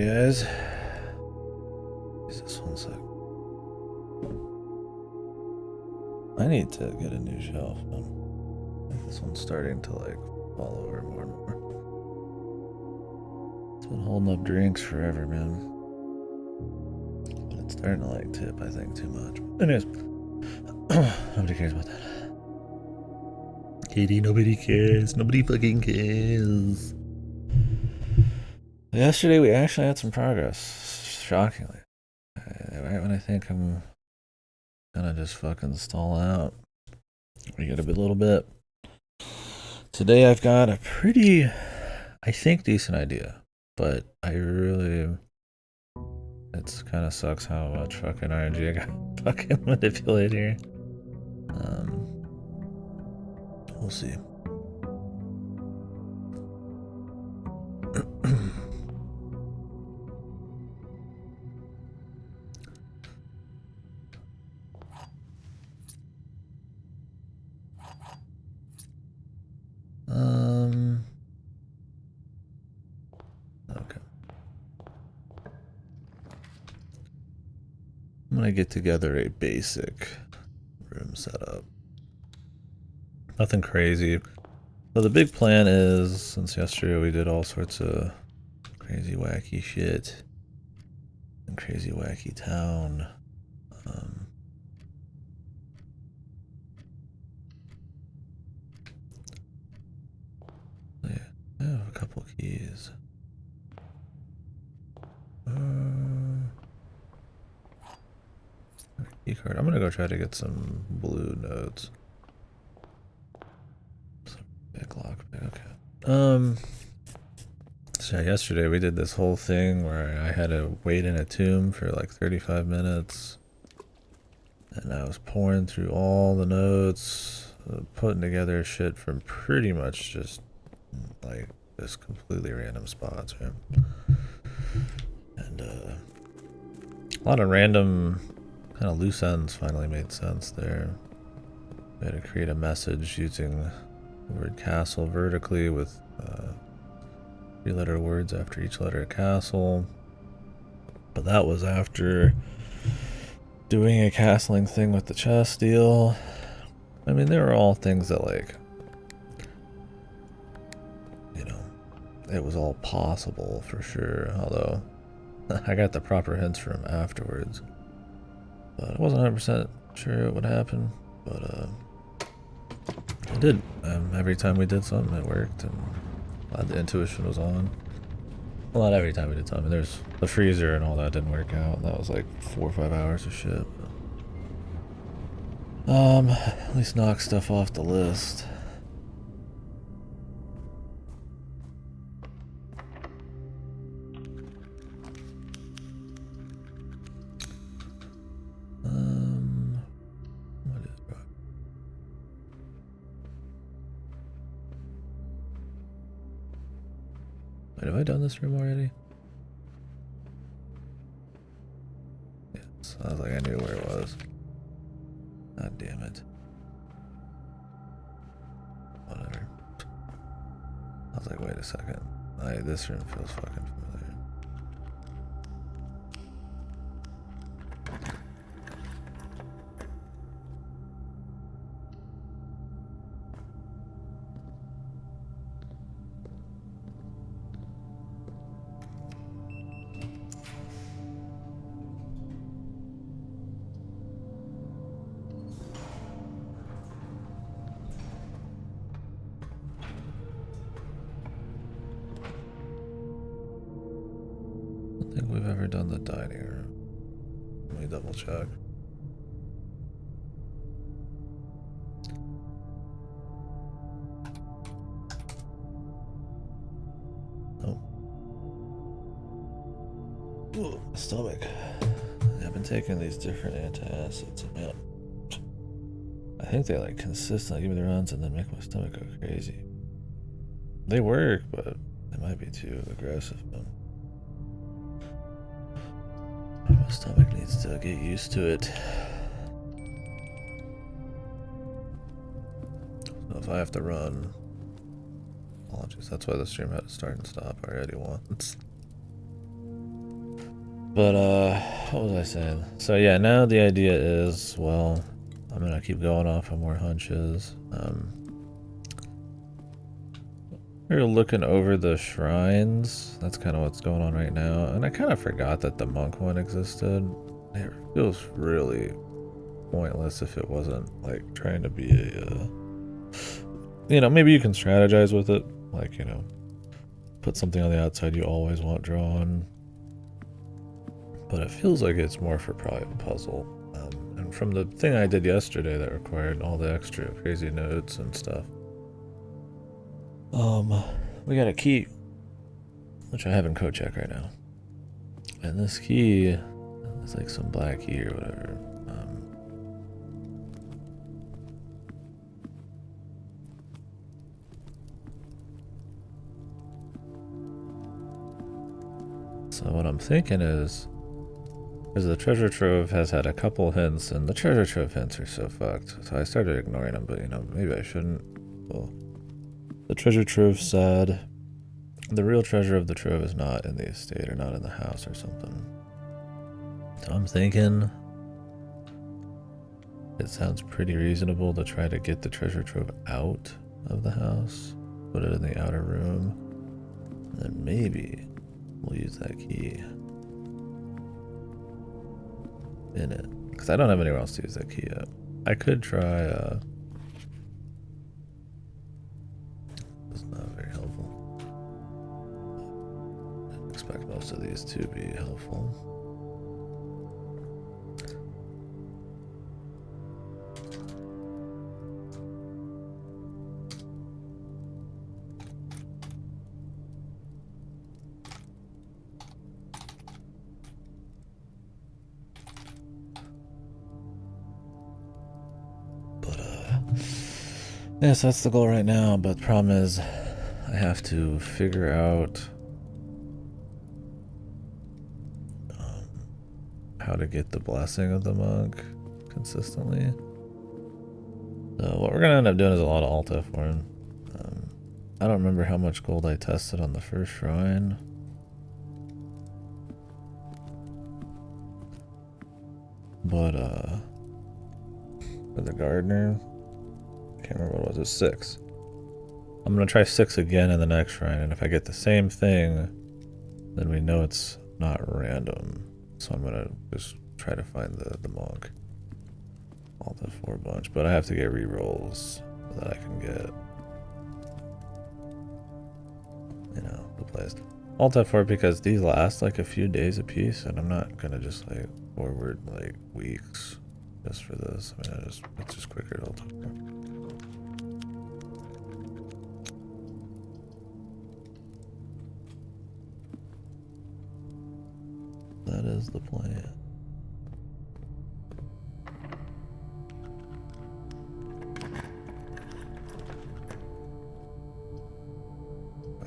guys. Jesus, one sec. I need to get a new shelf. I think this one's starting to like fall over more and more. It's been holding up drinks forever, man. But it's starting to like tip, I think, too much. Anyways, nobody cares about that. Katie, nobody cares. Nobody fucking cares. Yesterday we actually had some progress, shockingly. Right when I think I'm gonna just fucking stall out, we get a little bit. Today I've got a pretty, I think, decent idea, but it kind of sucks how much fucking RNG I got fucking manipulate here. We'll see. Okay. I'm gonna get together a basic room setup. Nothing crazy. So the big plan is, since yesterday we did all sorts of crazy wacky shit in crazy wacky town. Yeah, I have a couple keys. Key card. I'm gonna go try to get some blue notes. Big lockpick. Okay. So yesterday we did this whole thing where I had to wait in a tomb for like 35 minutes, and I was pouring through all the notes, putting together shit from pretty much just completely random spots, right? And a lot of random kind of loose ends finally made sense there. We had to create a message using the word castle vertically with 3-letter words after each letter of castle. But that was after doing a castling thing with the chess deal. I mean, they were all things that, like, you know, it was all possible for sure. Although I got the proper hints from afterwards. But I wasn't 100% sure it would happen. But it did. Every time we did something, it worked. And the intuition was on. Well, not every time we did something. There's the freezer and all that didn't work out. That was like 4 or 5 hours of shit. At least knock stuff off the list. What is it? Wait, have I done this room already? Yes, I was like, I knew where it was. God damn it. Whatever. I was like, wait a second. This room feels fucking familiar. I don't think we've ever done the dining room. Let me double check. Oh. Ooh, my stomach. I've been taking these different antacids, and man, I think they like consistently give me the runs and then make my stomach go crazy. They work, but they might be too aggressive. My stomach needs to get used to it. So if I have to run, apologies. That's why the stream had to start and stop already once. But what was I saying? So yeah, now the idea is, well, I'm gonna keep going off of more hunches. We're looking over the shrines. That's kind of what's going on right now. And I kind of forgot that the monk one existed. It feels really pointless if it wasn't like trying to be a, maybe you can strategize with it. Like, put something on the outside you always want drawn. But it feels like it's more for probably a puzzle. And from the thing I did yesterday that required all the extra crazy notes and stuff. We got a key, which I have in code check right now. And this key is like some black key or whatever. So what I'm thinking is, because the treasure trove has had a couple hints, and the treasure trove hints are so fucked. So I started ignoring them, but maybe I shouldn't. Well, the treasure trove said the real treasure of the trove is not in the estate or not in the house or something. So I'm thinking it sounds pretty reasonable to try to get the treasure trove out of the house, put it in the outer room, and then maybe we'll use that key in it. Because I don't have anywhere else to use that key yet. I could try, it's not very helpful. I expect most of these to be helpful. Yes, that's the goal right now, but the problem is I have to figure out how to get the blessing of the monk consistently. So what we're going to end up doing is a lot of Alta for him. I don't remember how much gold I tested on the first shrine. But, for the gardener, I can't remember what it was. It was 6. I'm going to try 6 again in the next shrine, and if I get the same thing, then we know it's not random. So I'm going to just try to find the monk. Alta 4 bunch, but I have to get rerolls so that I can get, the place. Alta 4 because these last like a few days a piece, and I'm not going to just like forward like weeks just for this. I mean, it's just quicker to Alta 4. That is the plan.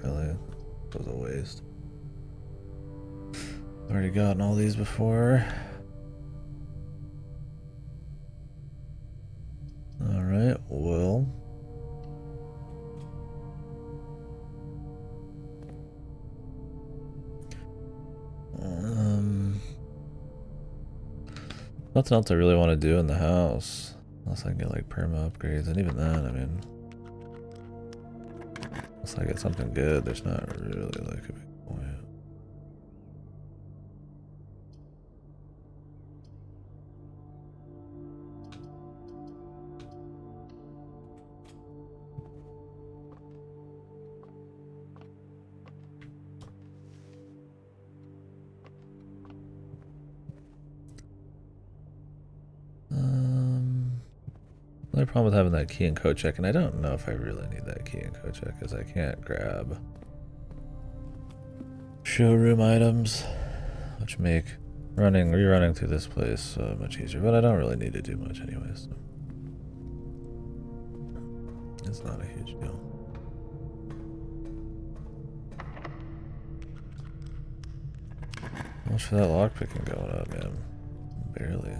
Really? That was a waste. Already gotten all these before. Alright, well. Nothing else I really want to do in the house. Unless I can get like perma upgrades, and even then, I mean, unless I get something good, there's not really like a big point. Another problem with having that key in code check, and I don't know if I really need that key in code check, because I can't grab showroom items, which make rerunning through this place much easier, but I don't really need to do much anyway, so it's not a huge deal. How much for that lockpicking going up, man? Barely.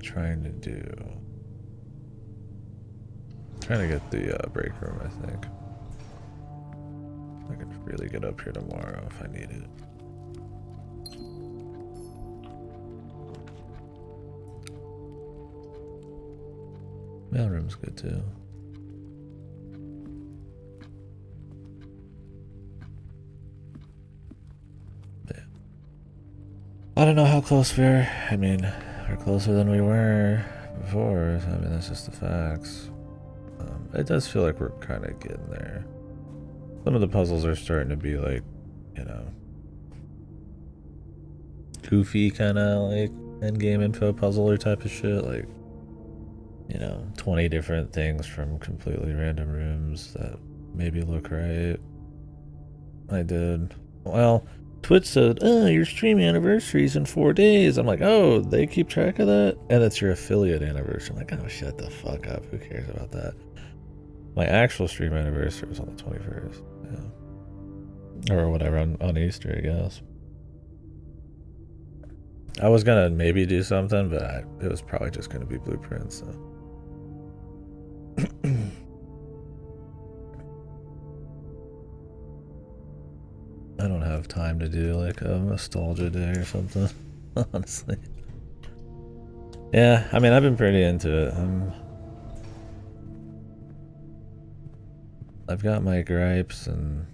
trying to do? Trying to get the break room, I think. I could really get up here tomorrow if I need it. Mailroom's good too. Yeah. I don't know how close we are. I mean, we're closer than we were before. I mean, that's just the facts. It does feel like we're kind of getting there. Some of the puzzles are starting to be like, you know, goofy kind of like endgame info puzzler type of shit. Like, you know, 20 different things from completely random rooms that maybe look right. I did. Well, Twitch said, oh, your stream anniversary's in 4 days. I'm like, oh, they keep track of that? And it's your affiliate anniversary. I'm like, oh, shut the fuck up. Who cares about that? My actual stream anniversary was on the 21st. Yeah. Or whatever, on Easter, I guess. I was gonna maybe do something, but it was probably just gonna be blueprints, so. I don't have time to do like a nostalgia day or something, honestly. Yeah, I mean, I've been pretty into it. I've got my gripes, and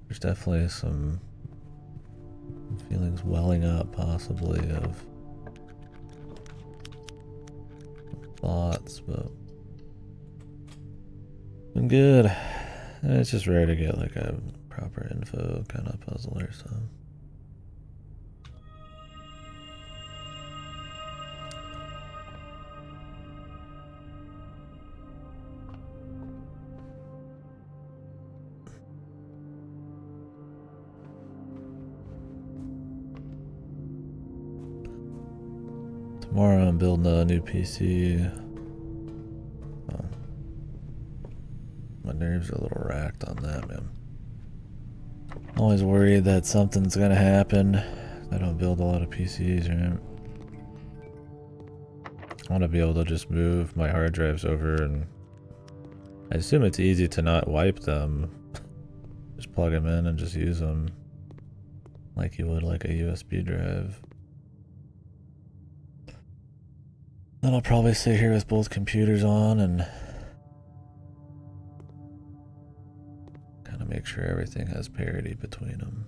there's definitely some feelings welling up, possibly, of thoughts, but been good. It's just rare to get like a proper info kind of puzzler, so. Tomorrow I'm building a new PC. Oh. My nerves are a little racked on that, man. Always worried that something's gonna happen. I don't build a lot of PCs, right? I want to be able to just move my hard drives over, and I assume it's easy to not wipe them. Just plug them in and just use them like you would like a USB drive. Then I'll probably sit here with both computers on and kind of make sure everything has parity between them.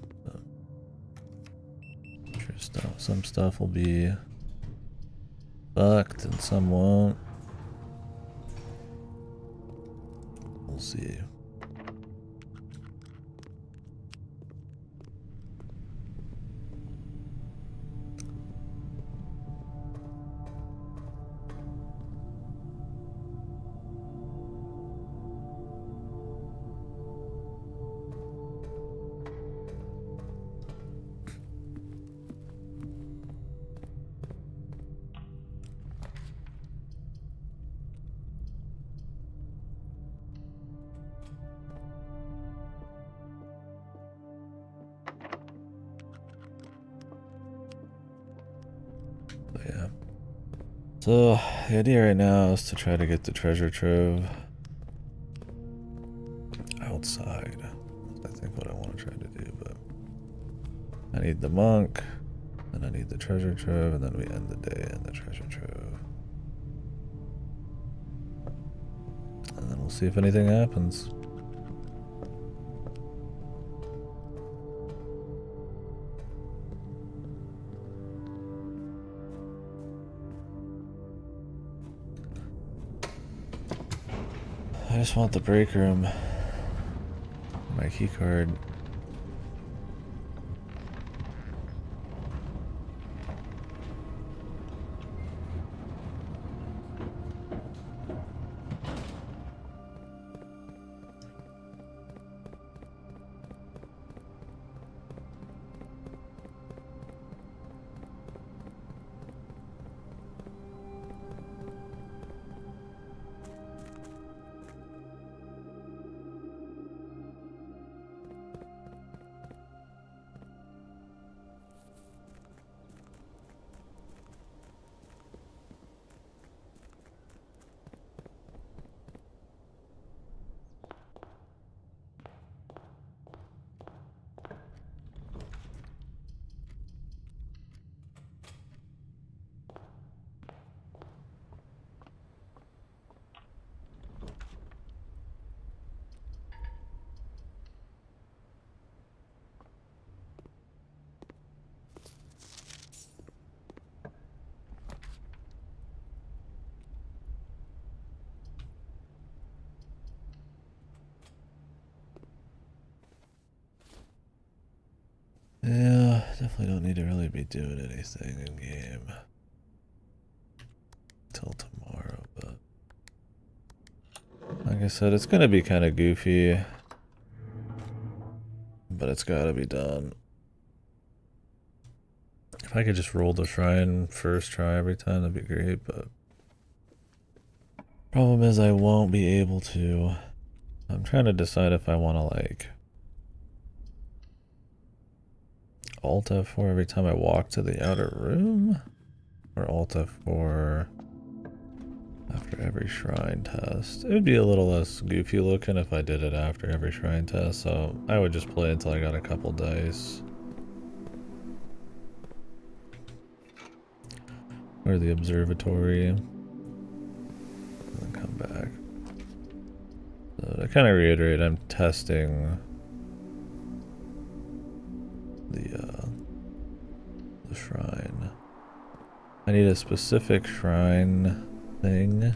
Sure, some stuff will be fucked and some won't. We'll see. Yeah. So the idea right now is to try to get the treasure trove outside. I think what I want to try to do, but I need the monk, and I need the treasure trove, and then we end the day in the treasure trove. And then we'll see if anything happens. I just want the break room. My key card. definitely don't need to really be doing anything in game till tomorrow, but like I said, it's gonna be kind of goofy, but it's gotta be done. If I could just roll the shrine first try every time, that'd be great, but problem is I won't be able to. I'm trying to decide if I want to like Alt F4 every time I walk to the outer room, or Alt F4 after every shrine test. It would be a little less goofy looking if I did it after every shrine test, so I would just play until I got a couple dice. Or the observatory. And then come back. So to kind of reiterate, I'm testing the shrine. I need a specific shrine thing.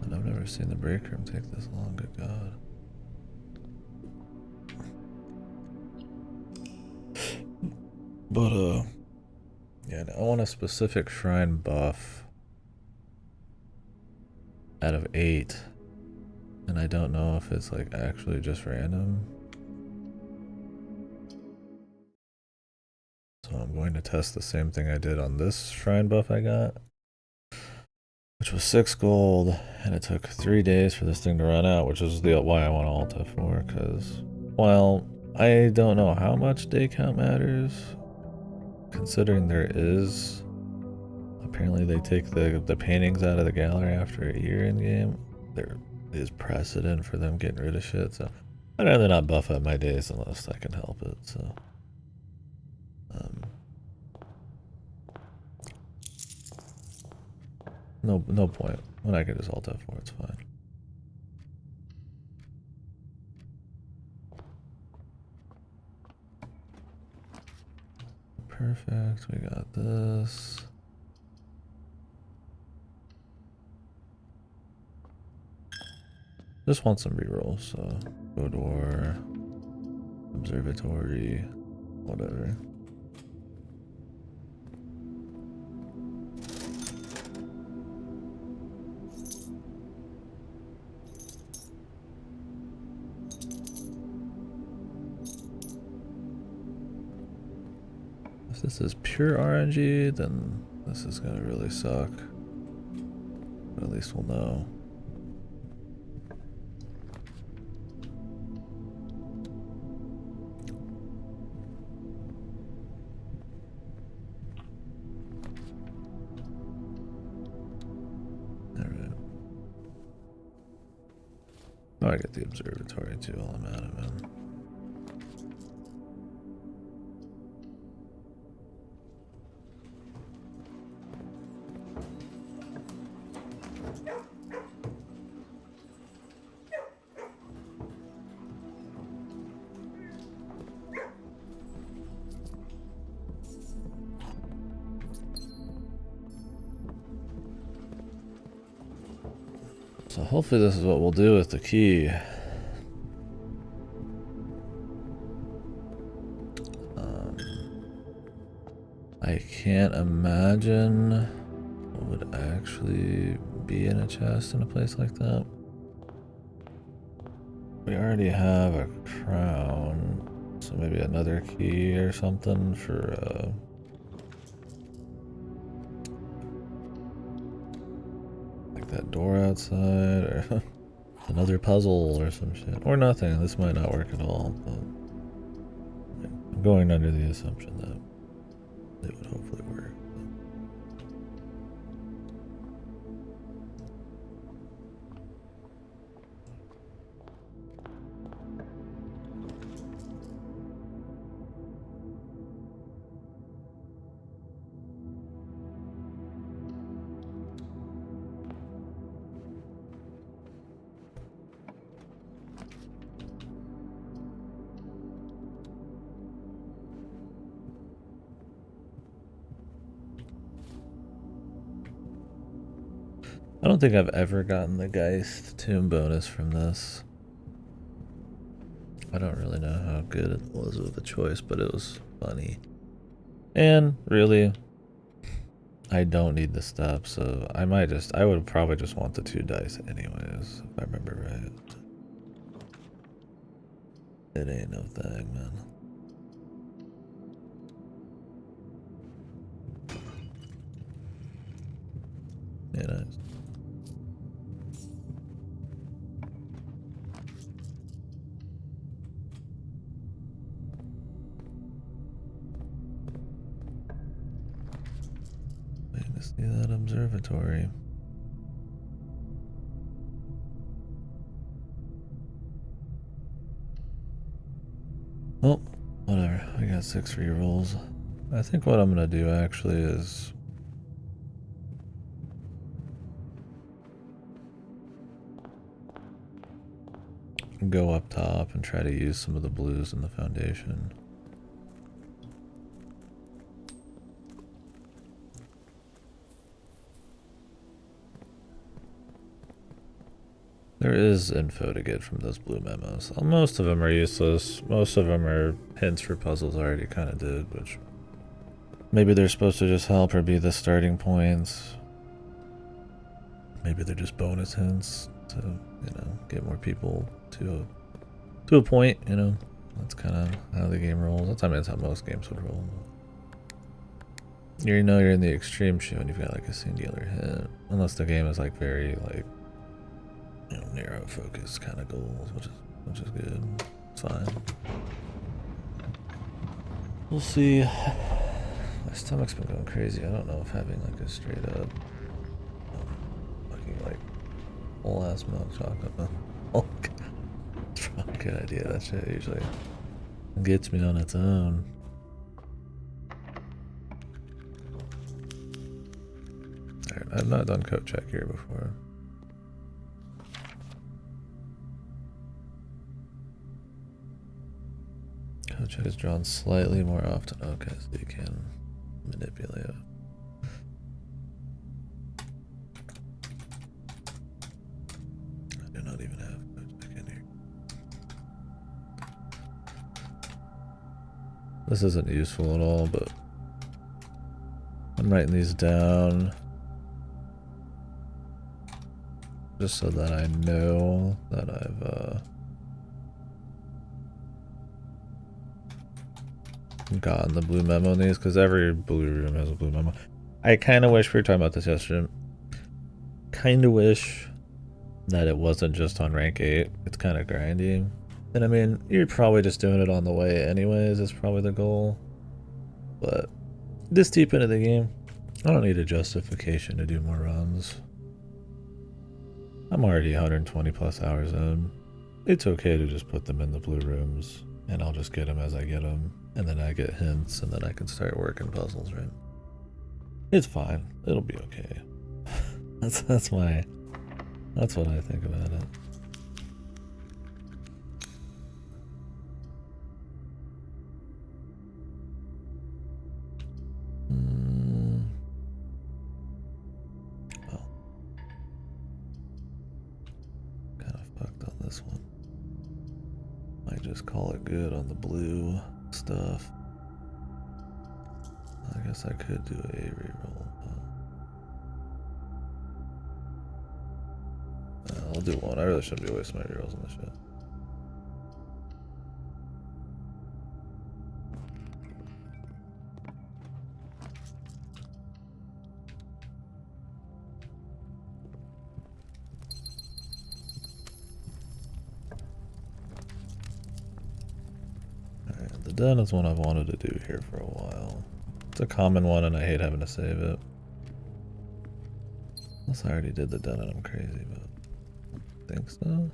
And I've never seen the break room take this long, good God. But, yeah, I want a specific shrine buff out of 8. And I don't know if it's like actually just random. So I'm going to test the same thing I did on this shrine buff I got, which was 6 gold, and it took 3 days for this thing to run out, which is why I want Alt F4, because while I don't know how much day count matters, considering there is, apparently they take the paintings out of the gallery after a year in game, there is precedent for them getting rid of shit, so I'd rather not buff up my days unless I can help it, so no point. When I can just Alt F4, it's fine. Perfect, we got this. Just want some rerolls, so Bodor, Observatory, whatever. If this is pure RNG, then this is gonna really suck. But at least we'll know. Alright. Oh, I get the observatory too while I'm out of it. So hopefully this is what we'll do with the key. I can't imagine what would actually be in a chest in a place like that. We already have a crown, so maybe another key or something for like that door outside, or another puzzle or some shit, or nothing. This might not work at all, but I'm going under the assumption that it would hopefully work. I don't think I've ever gotten the Geist tomb bonus from this. I don't really know how good it was with the choice, but it was funny. And really, I don't need the step, so I would probably just want the 2 dice anyways, if I remember right. It ain't no thing, man. Yeah, nice. Waiting to see that observatory. Well, whatever. I got 6 rerolls. I think what I'm gonna do actually is go up top and try to use some of the blues in the foundation. There is info to get from those blue memos. Most of them are useless. Most of them are hints for puzzles I already kind of did, which maybe they're supposed to just help or be the starting points. Maybe they're just bonus hints to, you know, get more people to a point, you know. That's kind of how the game rolls. That's how most games would roll. You know you're in the extreme shoe and you've got like a singular hint. Unless the game is like very like, you know, narrow focus kind of goals, which is good. It's fine. We'll see. My stomach's been going crazy. I don't know if having like a straight up fucking like whole ass milk chocolate milk. It's probably a good idea. That shit usually gets me on its own. Alright, I've not done coat check here before. Coat check is drawn slightly more often. Okay, so you can manipulate it. I do not even have coat check in here. This isn't useful at all, but I'm writing these down just so that I know that I've gotten the blue memo in these, because every blue room has a blue memo. I kind of wish, we were talking about this yesterday, kind of wish that it wasn't just on rank 8. It's kind of grindy. And I mean, you're probably just doing it on the way anyways, is probably the goal. But this deep into the game, I don't need a justification to do more runs. I'm already 120 plus hours in. It's okay to just put them in the blue rooms, and I'll just get them as I get them, and then I get hints, and then I can start working puzzles, right? It's fine. It'll be okay. that's what I think about it. Oh. Kind of fucked on this one. Might just call it good on the blue stuff. I guess I could do a reroll. I'll do one. I really shouldn't be wasting my rerolls on this shit. Alright, the den is one I've wanted to do here for a while. It's a common one and I hate having to save it. Unless I already did the den and I'm crazy, but I think so.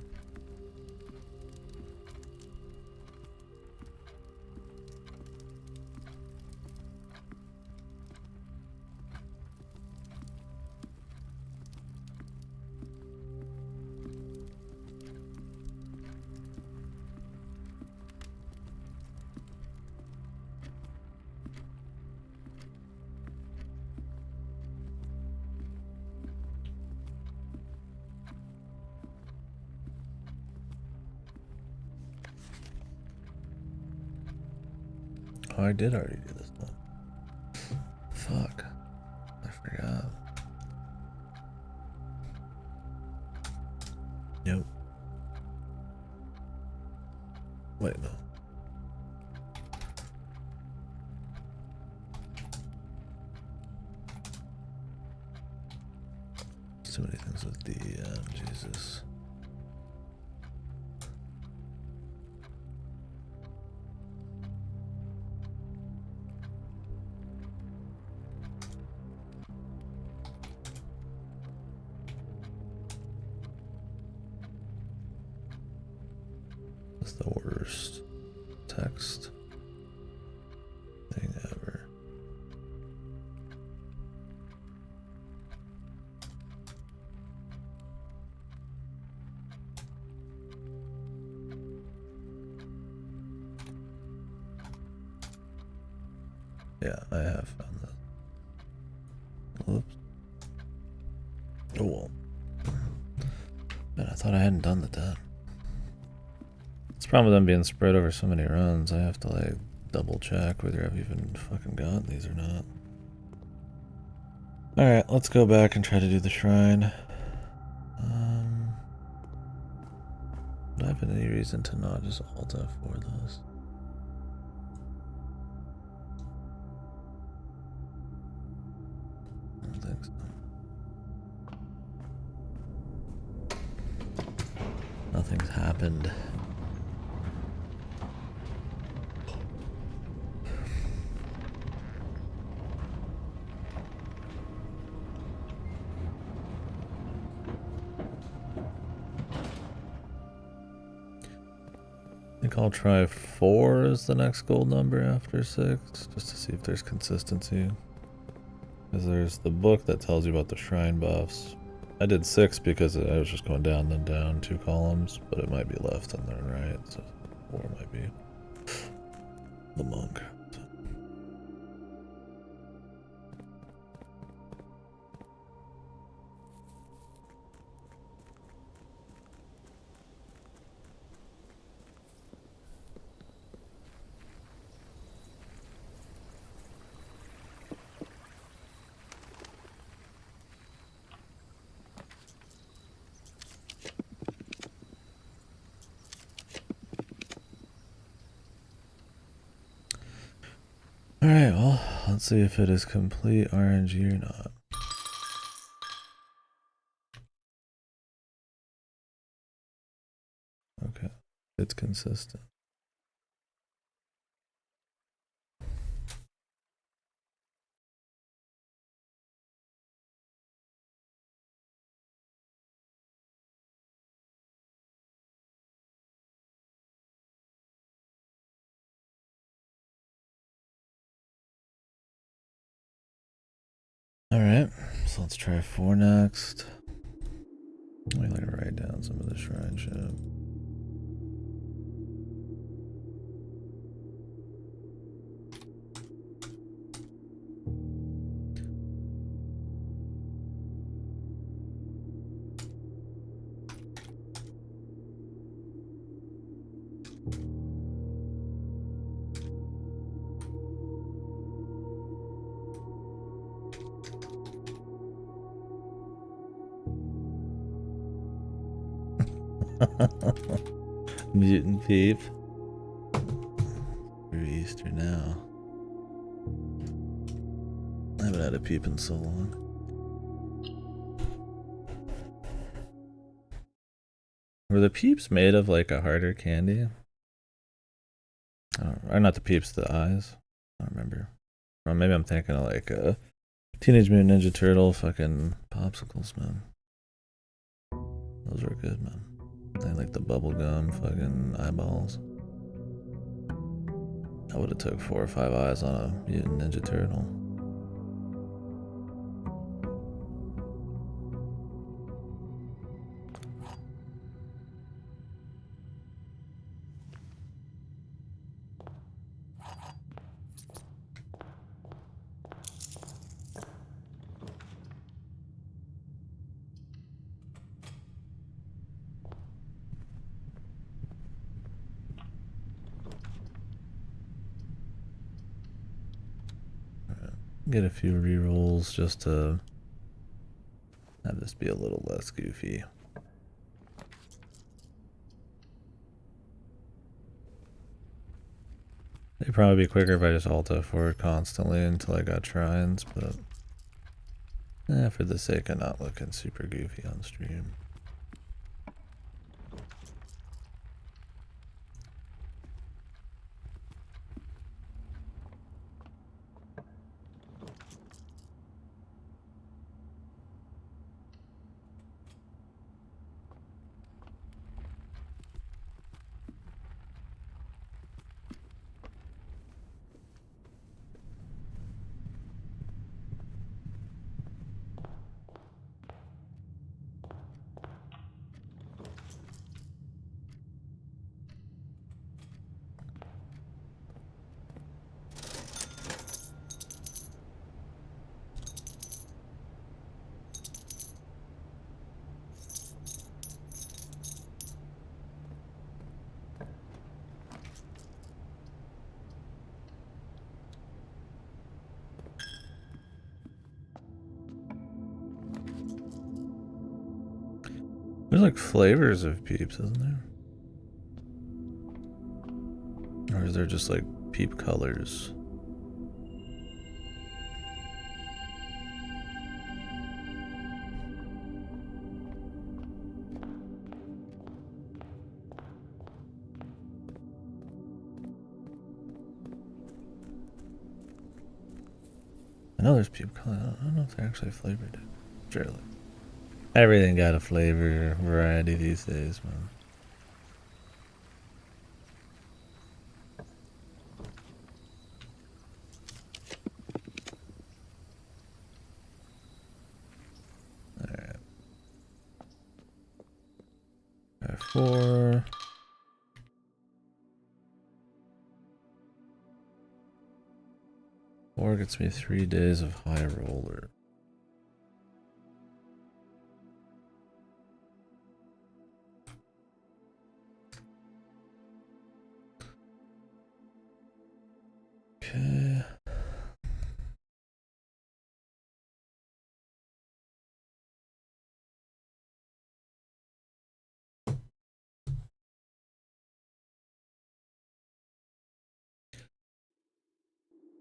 Oh, I did already do this one. Fuck. I forgot. Yep. Wait, no. Too many things with DM, Jesus. That's the worst text thing ever. Yeah, I have found that. Whoops. Oh well. Man, I thought I hadn't done the 10. It's problem with them being spread over so many runs. I have to like double check whether I've even fucking got these or not. Alright, let's go back and try to do the shrine. Do I have any reason to not just Alt F4 this? I don't think so. Nothing's happened. I think I'll try 4 as the next gold number after 6, just to see if there's consistency. Because there's the book that tells you about the shrine buffs. I did 6 because I was just going down, then down 2 columns, but it might be left and then right, so 4 might be the monk. Alright, well, let's see if it is complete RNG or not. Okay, it's consistent. Alright, so let's try 4 next. Let me write down some of the shrine shit. Mutant peep. Through Easter now. I haven't had a peep in so long. Were the peeps made of like a harder candy? Or not the peeps, the eyes. I don't remember. Or maybe I'm thinking of like a Teenage Mutant Ninja Turtle fucking popsicles, man. Those were good, man. They like the bubblegum fucking eyeballs. I would have took 4 or 5 eyes on a Mutant Ninja Turtle. Get a few rerolls just to have this be a little less goofy. It'd probably be quicker if I just alt F4 constantly until I got trines, but for the sake of not looking super goofy on stream. There's like flavors of peeps, isn't there? Or is there just like peep colors? I know there's peep color. I don't know if they're actually flavored. Surely. Everything got a flavor variety these days, man. Alright. F4. Four gets me 3 days of high roller. Okay.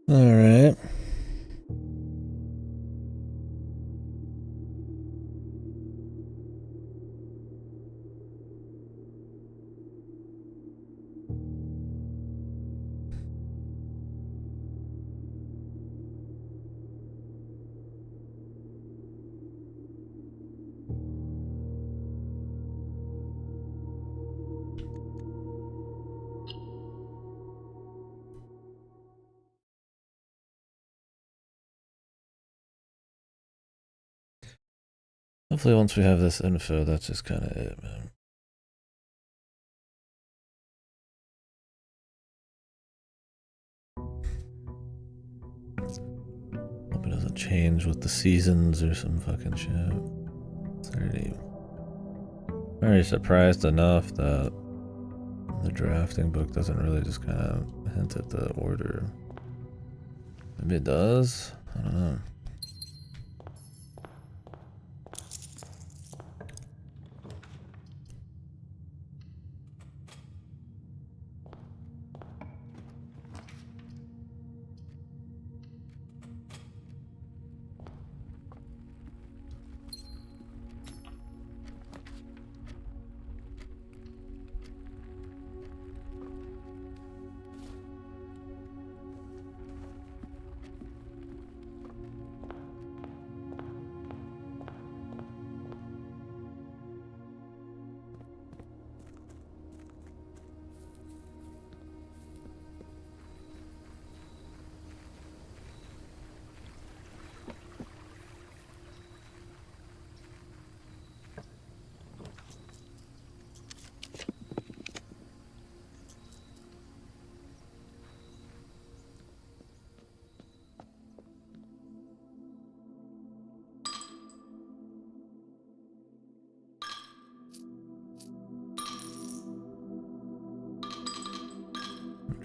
All right. Hopefully once we have this info, that's just kind of it, man. Hope it doesn't change with the seasons or some fucking shit. 30. Very surprised enough that the drafting book doesn't really just kind of hint at the order. Maybe it does? I don't know.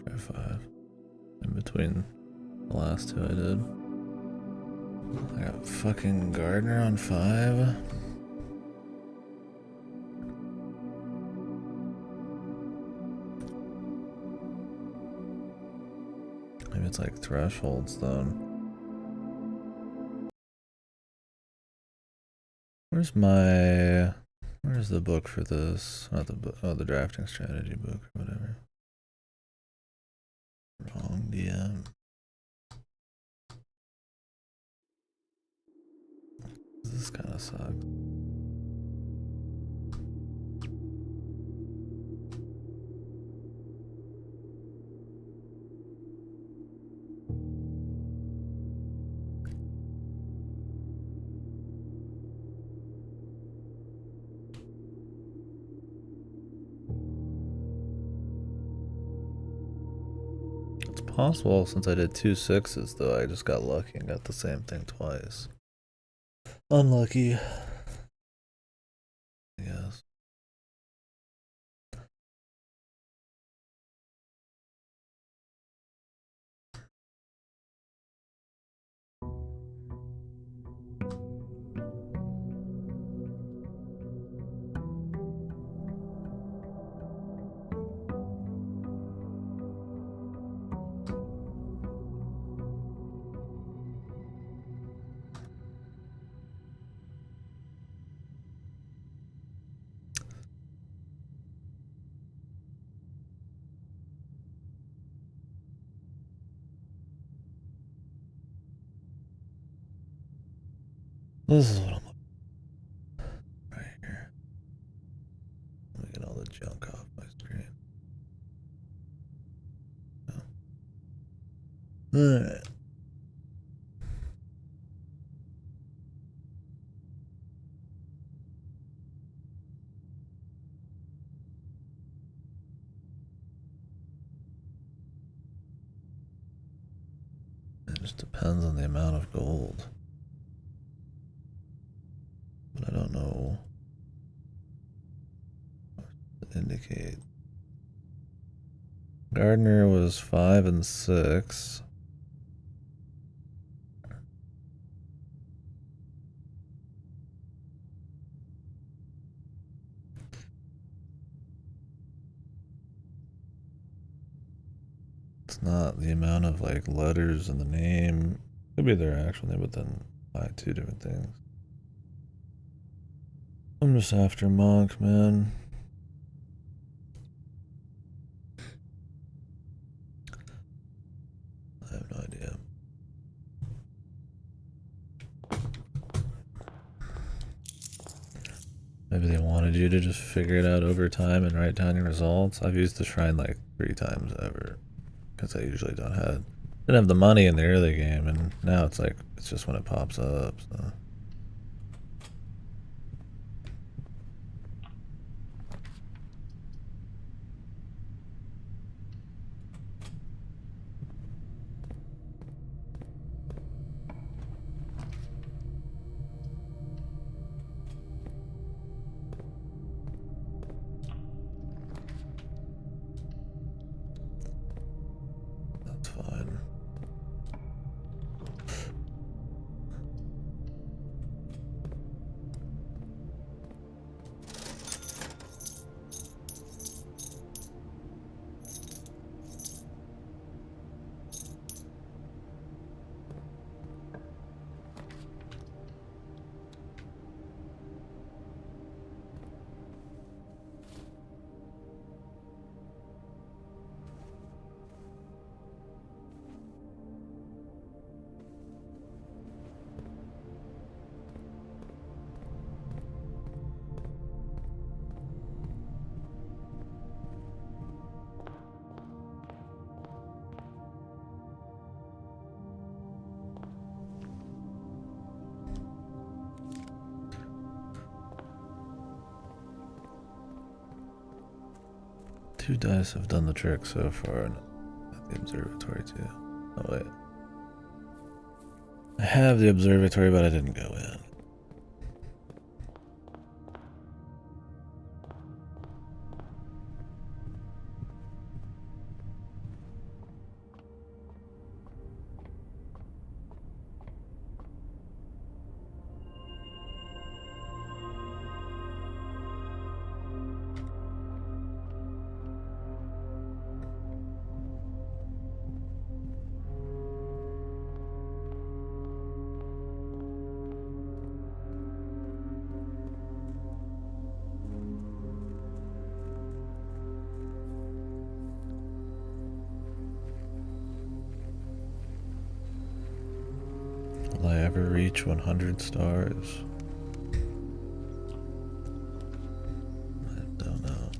Try 5. In between the last two I did. I got fucking Gardner on 5. Maybe it's like thresholds then. Where's the book for this? Not the book. Oh, the drafting strategy book or whatever. Wrong DM. This kind of sucks. It's possible since I did 2 6s though, I just got lucky and got the same thing twice. Unlucky. Yes. This is what I'm looking for right here. Let me get all the junk off my screen. Oh. Alright. It just depends on the amount of gold. But I don't know what to indicate. Gardner was 5 and 6. It's not the amount of like letters in the name. Could be their actual name, but then by 2 different things. I'm just after Monk, man. I have no idea. Maybe they wanted you to just figure it out over time and write down your results. I've used the shrine like 3 times ever because I usually didn't have the money in the early game, and now it's like it's just when it pops up. So. That's fine. Two dice have done the trick so far at the observatory too. Oh wait. I have the observatory, but I didn't go in. Will I ever reach 100 stars? I don't know.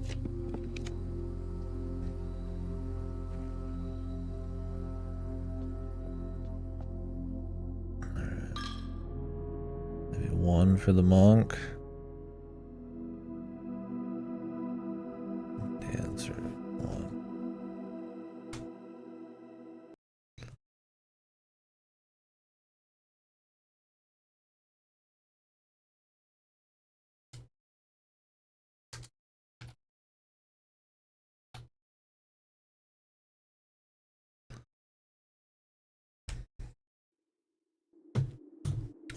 Alright. Maybe 1 for the monk. Dancer, 1.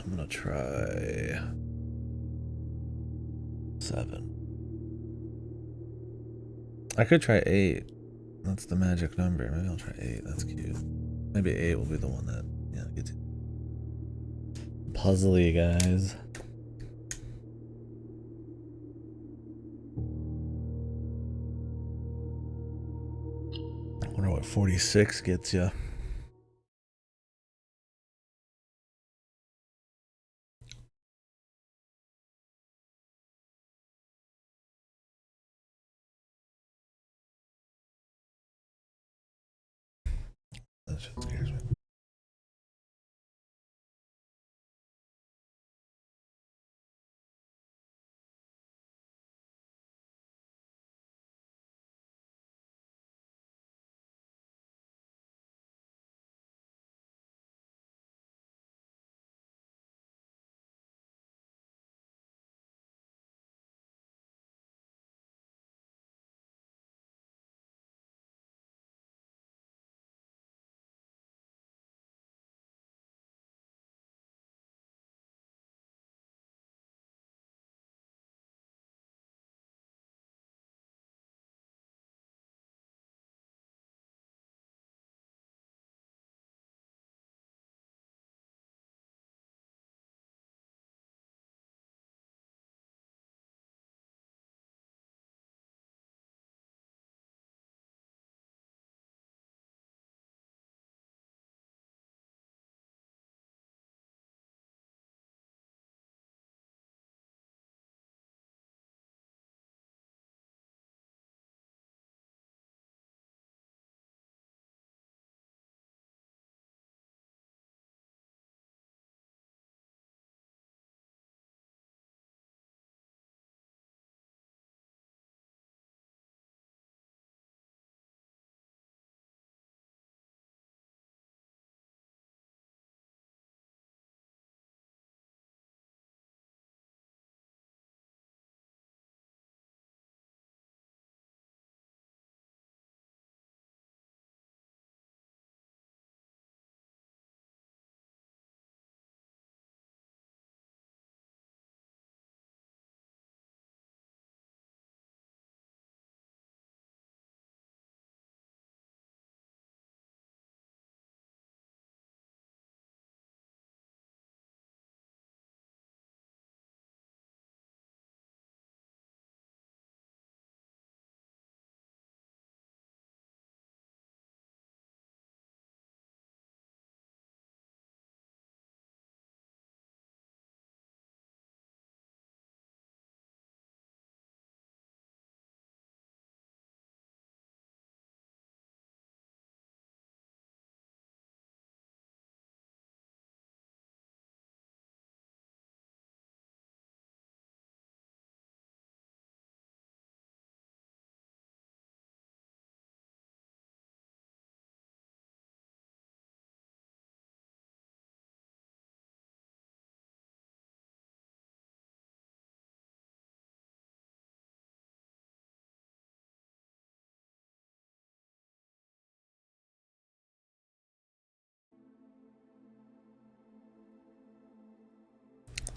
I'm gonna try 7. I could try 8. That's the magic number. Maybe I'll try 8. That's cute. Maybe 8 will be the one that, yeah, gets puzzly, guys. I wonder what 46 gets you. That just scares me.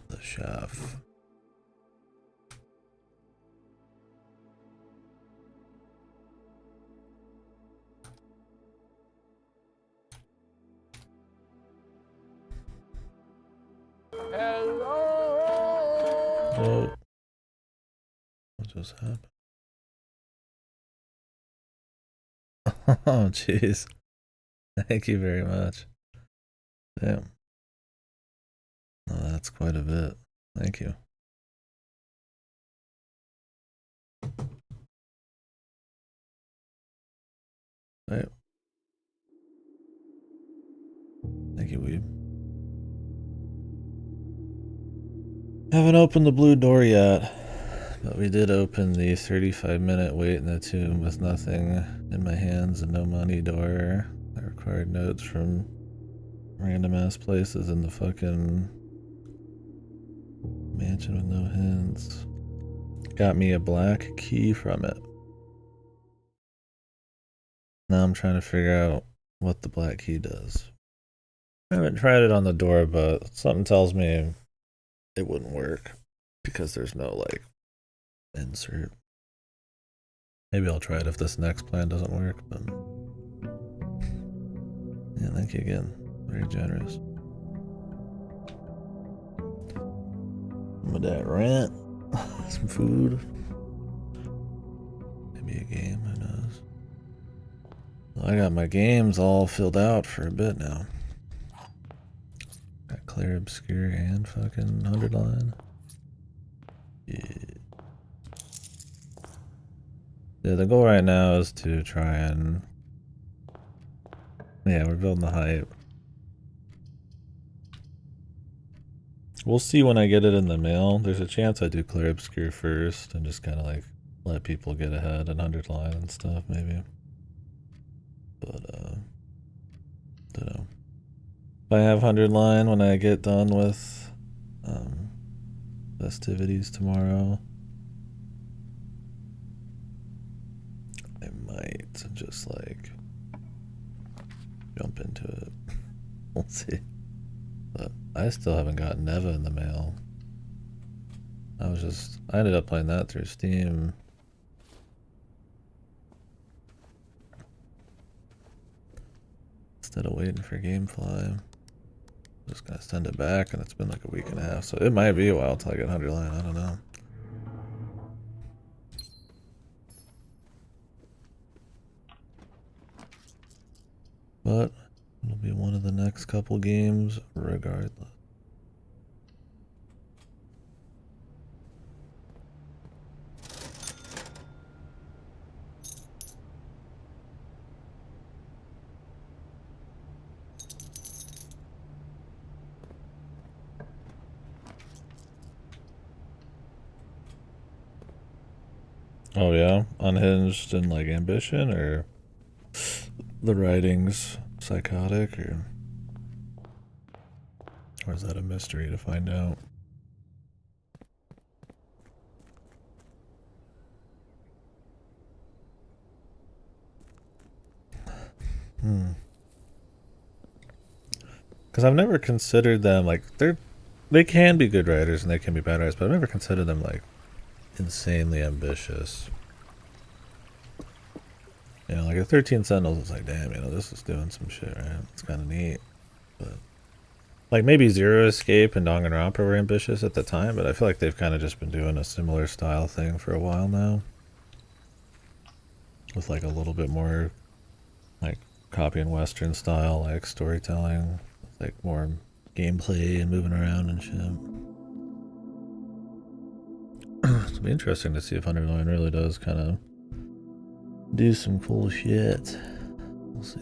The chef. Hello. Oh, what just happened? Oh, jeez. Thank you very much. Damn. Oh, that's quite a bit. Thank you. Right. Thank you, Weeb. Haven't opened the blue door yet, but we did open the 35-minute wait in the tomb with nothing in my hands and no money door. I required notes from random ass places in the fucking mansion with no hints. Got me a black key from it. Now I'm trying to figure out what the black key does. I haven't tried it on the door, but something tells me it wouldn't work because there's no like insert. Maybe I'll try it if this next plan doesn't work, but yeah, thank you again. Very generous. With that rent, some food, maybe a game, who knows. Well, I got my games all filled out for a bit now. Got Clear Obscure and fucking 100 line. Yeah. Yeah, the goal right now is to try and... Yeah, we're building the hype. We'll see when I get it in the mail. There's a chance I do Clear Obscure first and just kind of like let people get ahead at 100 line and stuff, maybe. But, don't know. If I have 100 line when I get done with festivities tomorrow, I might just like jump into it. We'll see. But I still haven't got Neva in the mail. I ended up playing that through Steam. Instead of waiting for Gamefly. Just gonna send it back, and it's been like a week and a half, so it might be a while till I get 100 line, I don't know. But it'll be one of the next couple games regardless. Oh yeah? Unhinged and like ambition, or the writing's psychotic, or is that a mystery to find out? Because I've never considered them like they can be good writers and they can be bad writers, but I've never considered them like insanely ambitious. You know, like a 13 Sentinels is like, damn, you know, this is doing some shit, right? It's kind of neat. But like maybe Zero Escape and Danganronpa were ambitious at the time, but I feel like they've kind of just been doing a similar style thing for a while now. With like a little bit more like copying Western style, like storytelling, with like more gameplay and moving around and shit. It'll be interesting to see if 109 really does kind of do some cool shit. We'll see.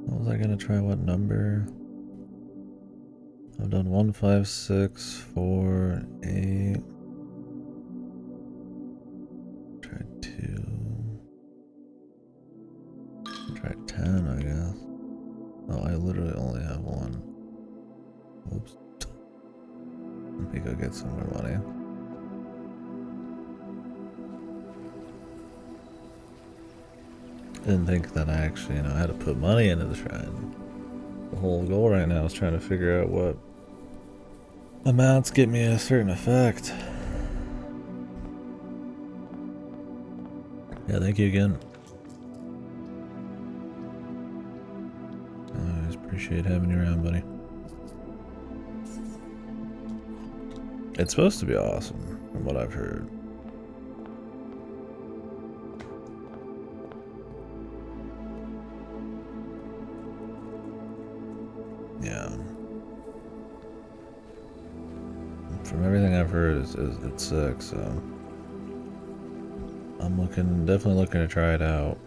What was I gonna try? What number? I've done 1, 5, 6, 4, 8. Try 2. Try 10, I guess. Oh, I literally only have 1. Whoops. Let me go get some more money. Didn't think that I actually, you know, had to put money into the shrine. The whole goal right now is trying to figure out what amounts get me a certain effect. Yeah, thank you again. I always appreciate having you around, buddy. It's supposed to be awesome, from what I've heard. Yeah. From everything I've heard, it's sick, so I'm definitely looking to try it out.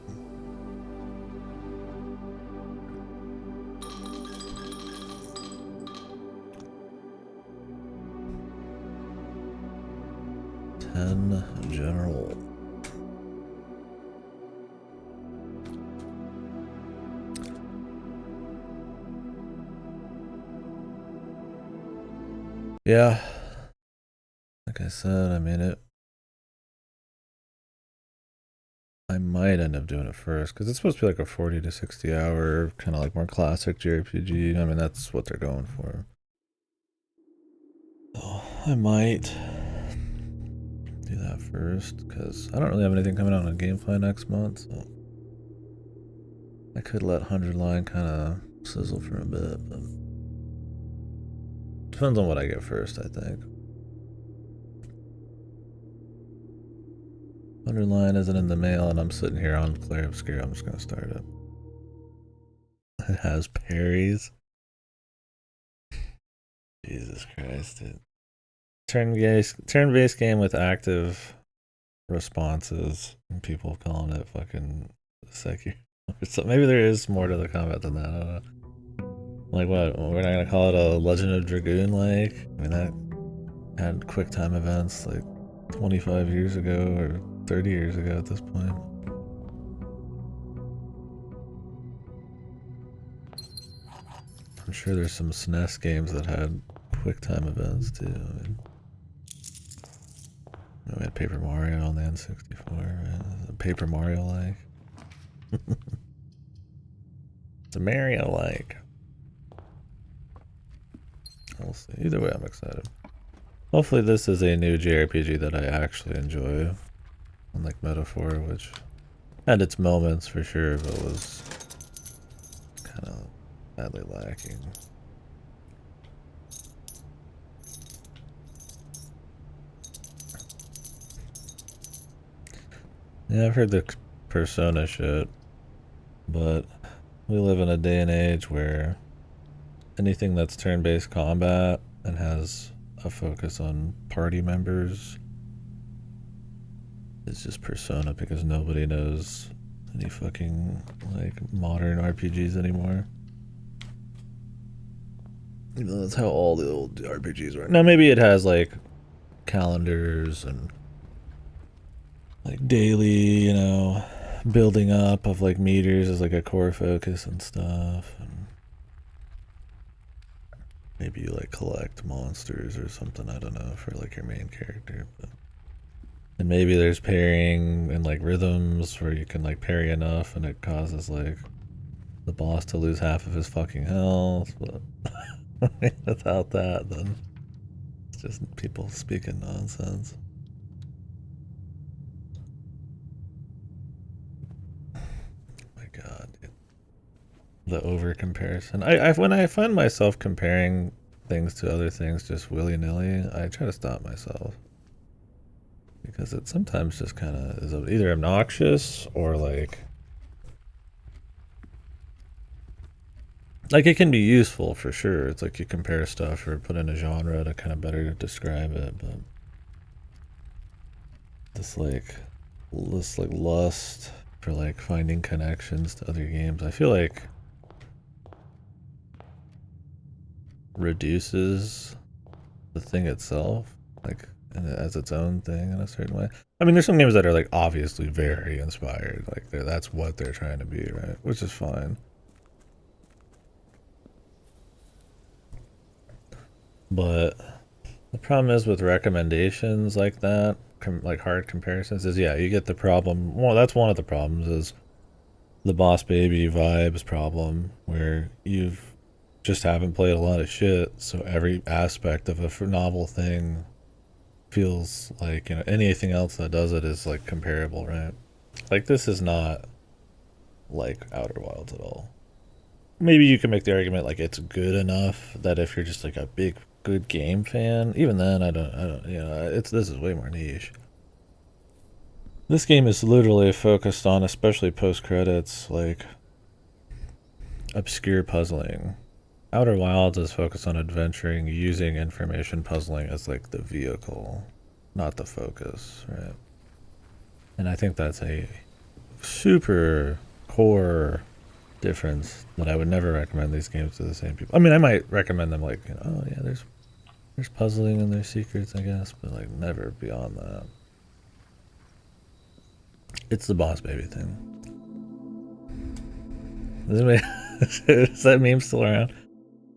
General. Yeah. Like I said, I mean I might end up doing it first because it's supposed to be like a 40 to 60 hour kind of like more classic JRPG. I mean, that's what they're going for. So I might do that first because I don't really have anything coming out on GameFly next month. So I could let 100 Line kind of sizzle for a bit, but depends on what I get first, I think. 100 Line isn't in the mail, and I'm sitting here on Clair Obscure. I'm just gonna start it. It has parries. Jesus Christ, dude. Turn-based game with active responses, and people calling it fucking Sekiro. So maybe there is more to the combat than that. I don't know. Like what? We're not gonna call it a Legend of Dragoon like? I mean that had quick time events like 25 years ago or 30 years ago at this point. I'm sure there's some SNES games that had quick time events too. I mean, we had Paper Mario on the N64, right? Paper Mario like. It's a Mario like. We'll see. Either way, I'm excited. Hopefully, this is a new JRPG that I actually enjoy. Unlike Metaphor, which had its moments for sure, but was kind of badly lacking. Yeah, I've heard the Persona shit, but we live in a day and age where anything that's turn-based combat and has a focus on party members is just Persona because nobody knows any fucking like modern RPGs anymore. You know, that's how all the old RPGs were. Now maybe it has like calendars and like daily, you know, building up of like meters as like a core focus and stuff, and maybe you like collect monsters or something, I don't know, for like your main character. But and maybe there's parrying and like rhythms where you can like parry enough and it causes like the boss to lose half of his fucking health, but without that then it's just people speaking nonsense. My god, dude. The over comparison. I when I find myself comparing things to other things just willy nilly, I try to stop myself because it sometimes just kind of is either obnoxious or like it can be useful for sure. It's like you compare stuff or put in a genre to kind of better describe it, but this like lust for like finding connections to other games, I feel like reduces the thing itself, like as its own thing in a certain way. I mean, there's some games that are like obviously very inspired, like that's what they're trying to be, right? Which is fine. But the problem is with recommendations like that, like hard comparisons, is yeah, you get the problem. Well, that's one of the problems is the Boss Baby vibes problem, where you've just haven't played a lot of shit, so every aspect of a novel thing feels like, you know, anything else that does it is like comparable, right? Like this is not like Outer Wilds at all. Maybe you can make the argument like it's good enough that if you're just like a big good game fan, even then I don't, you know, this is way more niche. This game is literally focused on, especially post credits, like obscure puzzling. Outer Wilds is focused on adventuring using information puzzling as like the vehicle, not the focus, right? And I think that's a super core difference that I would never recommend these games to the same people. I mean, I might recommend them like, oh yeah, there's puzzling and there's secrets, I guess, but like never beyond that. It's the Boss Baby thing. Is that meme still around?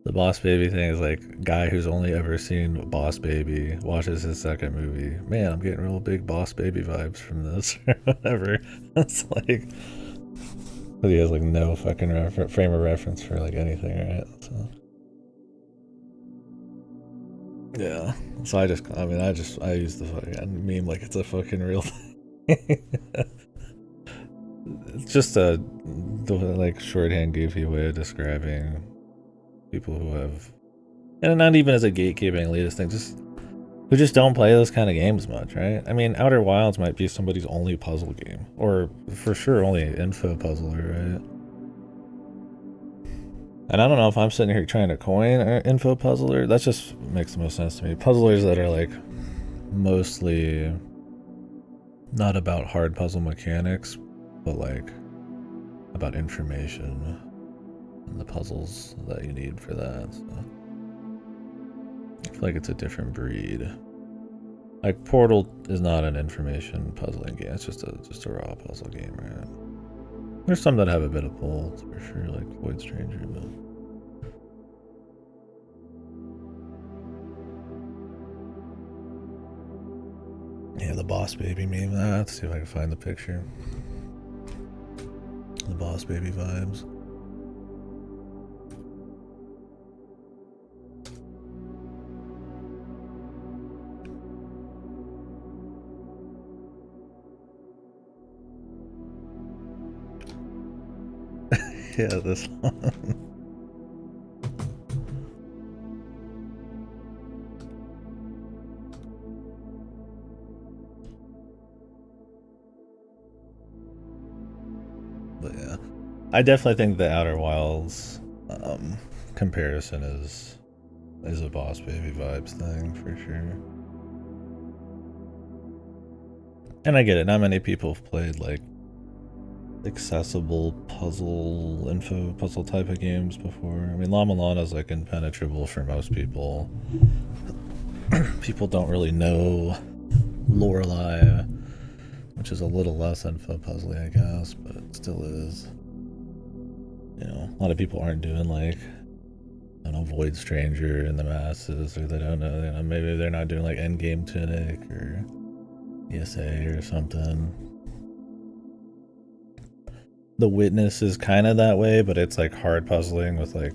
The Boss Baby thing is like guy who's only ever seen Boss Baby watches his second movie. Man, I'm getting real big Boss Baby vibes from this or whatever. It's like he has like no fucking frame of reference for like anything, right? So yeah. So I use the fucking meme like it's a fucking real thing. It's just the like shorthand goofy way of describing people who have, and not even as a gatekeeping elitist thing, just who just don't play those kind of games much, right? I mean, Outer Wilds might be somebody's only puzzle game, or for sure only info puzzler, right? And I don't know if I'm sitting here trying to coin an info puzzler. That just makes the most sense to me. Puzzlers that are like mostly not about hard puzzle mechanics, but like about information and the puzzles that you need for that. So I feel like it's a different breed. Like Portal is not an information puzzling game. It's just a raw puzzle game, right? There's some that have a bit of pull, for sure, like Void Stranger, but yeah, the Boss Baby meme. Let's see if I can find the picture. The Boss Baby vibes. Yeah, this one. But yeah, I definitely think the Outer Wilds comparison is a Boss Baby vibes thing for sure. And I get it. Not many people have played like accessible puzzle type of games before. I mean, La Mulana is like impenetrable for most people. People don't really know Lorelei, which is a little less info puzzly, I guess, but it still is. You know, a lot of people aren't doing like, I don't know, Void Stranger in the masses, or they don't know, you know, maybe they're not doing like Endgame Tunic or ESA or something. The Witness is kind of that way, but it's like hard puzzling with like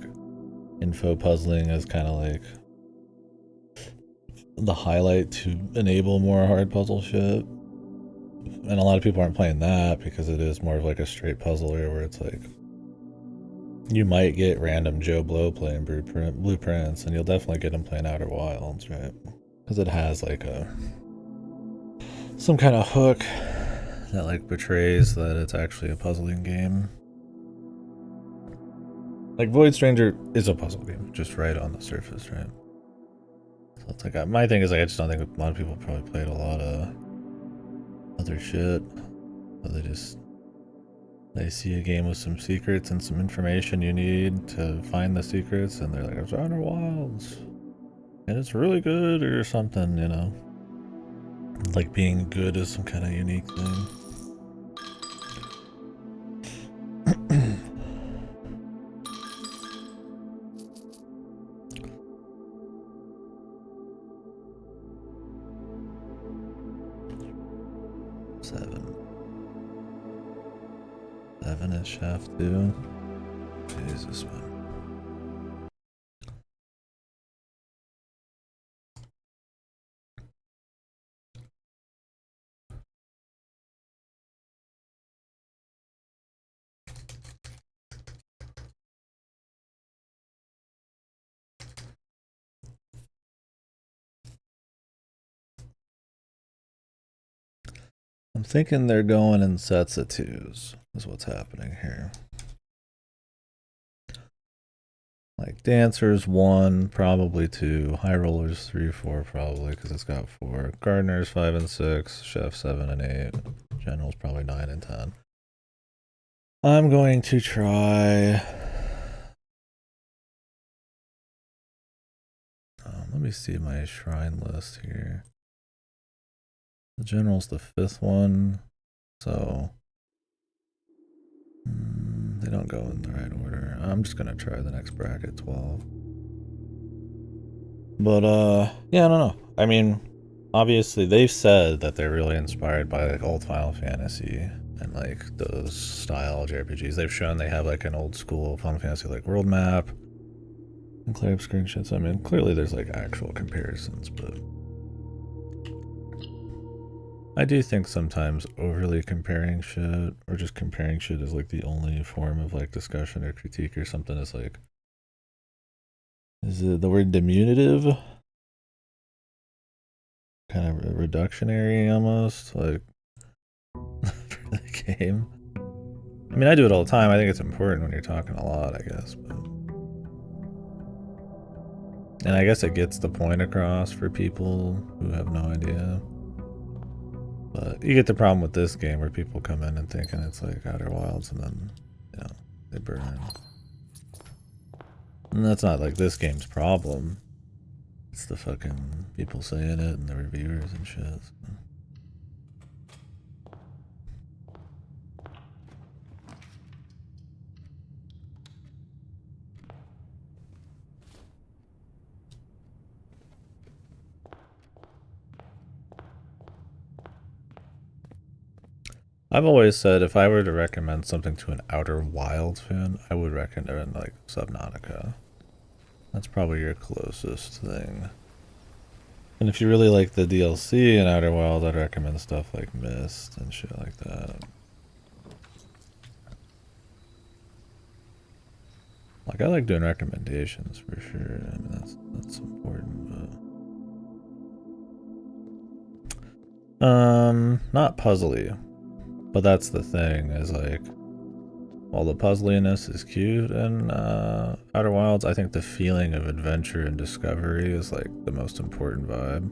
info puzzling as kind of like the highlight to enable more hard puzzle shit. And a lot of people aren't playing that because it is more of like a straight puzzler where it's like you might get random Joe Blow playing blueprints, and you'll definitely get him playing Outer Wilds, right? Because it has like some kind of hook that like betrays that it's actually a puzzling game. Like Void Stranger is a puzzle game, just right on the surface, right? So it's like my thing is like I just don't think a lot of people probably played a lot of other shit. But they see a game with some secrets and some information you need to find the secrets, and they're like, "It's Outer Wilds, and it's really good," or something, you know. Like being good is some kind of unique thing. Seven is Shaft 2. Jesus, man. I'm thinking they're going in sets of twos, is what's happening here. Like Dancers 1, probably 2, High Rollers 3, 4, probably because it's got 4. Gardeners 5 and 6, Chef 7 and 8, Generals probably 9 and 10. I'm going to try. Let me see my shrine list here. The General's the 5th one, so they don't go in the right order. I'm just gonna try the next bracket, 12. But yeah, I don't know. I mean, obviously they've said that they're really inspired by like old Final Fantasy and like those style JRPGs. They've shown they have like an old school Final Fantasy like world map and clear up screenshots. I mean, clearly there's like actual comparisons, but I do think sometimes overly comparing shit or just comparing shit is like the only form of like discussion or critique or something is like, is it the word diminutive? Kind of reductionary almost, like for the game. I mean, I do it all the time. I think it's important when you're talking a lot, I guess. But... And I guess it gets the point across for people who have no idea. But you get the problem with this game where people come in and thinking it's like Outer Wilds and then, you know, they burn. And that's not like this game's problem. It's the fucking people saying it and the reviewers and shit. So. I've always said if I were to recommend something to an Outer Wilds fan, I would recommend like Subnautica. That's probably your closest thing. And if you really like the DLC in Outer Wilds, I'd recommend stuff like Myst and shit like that. Like I like doing recommendations for sure. I mean that's important, but not puzzly. But that's the thing, is like while the puzzliness is cute in Outer Wilds, I think the feeling of adventure and discovery is like the most important vibe.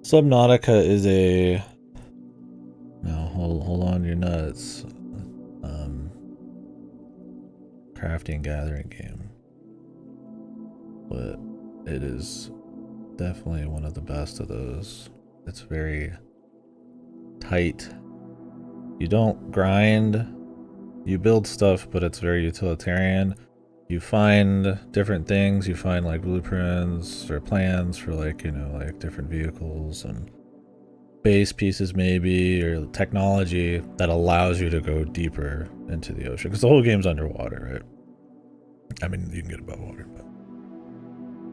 Subnautica is a no, hold on your nuts. Crafting gathering game. But it is definitely one of the best of those. It's very tight. You don't grind. You build stuff, but it's very utilitarian. You find different things. You find like blueprints or plans for like, you know, like different vehicles and base pieces maybe, or technology that allows you to go deeper into the ocean. Because the whole game's underwater, right? I mean, you can get above water, but...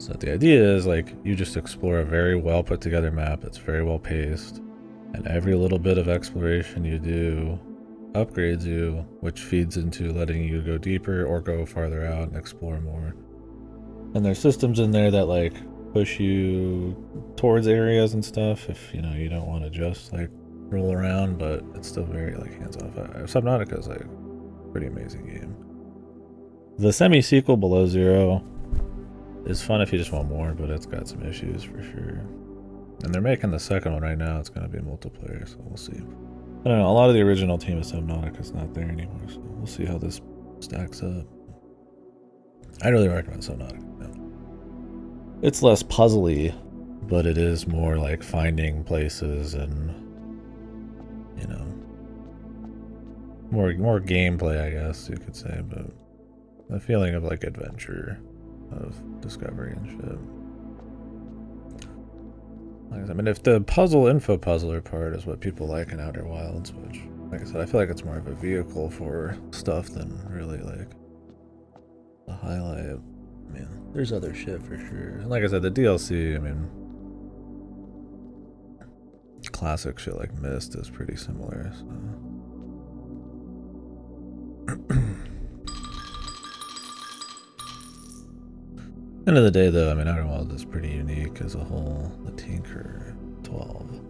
So the idea is like you just explore a very well put together map that's very well paced, and every little bit of exploration you do upgrades you, which feeds into letting you go deeper or go farther out and explore more. And there's systems in there that like push you towards areas and stuff if you know you don't want to just like roll around, but it's still very like hands off. Subnautica is like a pretty amazing game. The semi-sequel Below Zero is fun if you just want more, but it's got some issues for sure. And they're making the second one right now. It's going to be multiplayer, so we'll see. I don't know, a lot of the original team of Subnautica is not there anymore, so we'll see how this stacks up. I really recommend Subnautica. Yeah. It's less puzzly, but it is more like finding places and, you know, more gameplay, I guess you could say, but a feeling of like adventure, of discovery and shit. Like I mean, if the info puzzler part is what people like in Outer Wilds, which, like I said, I feel like it's more of a vehicle for stuff than really like the highlight. I mean, there's other shit for sure. And like I said, the DLC, I mean, classic shit like Myst is pretty similar, so. End of the day, though, I mean, Outer Wilds is pretty unique as a whole. The Tinker 12.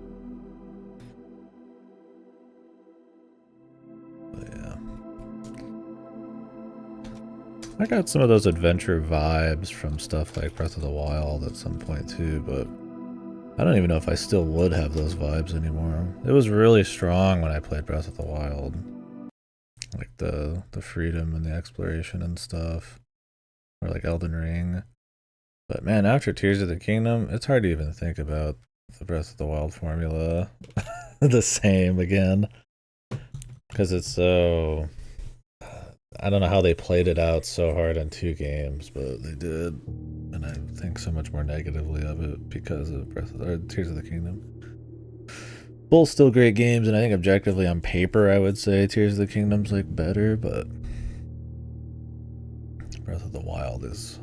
But yeah. I got some of those adventure vibes from stuff like Breath of the Wild at some point too, but I don't even know if I still would have those vibes anymore. It was really strong when I played Breath of the Wild. Like the freedom and the exploration and stuff. Or like Elden Ring. But man, after Tears of the Kingdom, it's hard to even think about the Breath of the Wild formula the same again. Because it's so... I don't know how they played it out so hard in 2 games, but they did. And I think so much more negatively of it because of Tears of the Kingdom. Both still great games, and I think objectively on paper I would say Tears of the Kingdom's like better, but Breath of the Wild is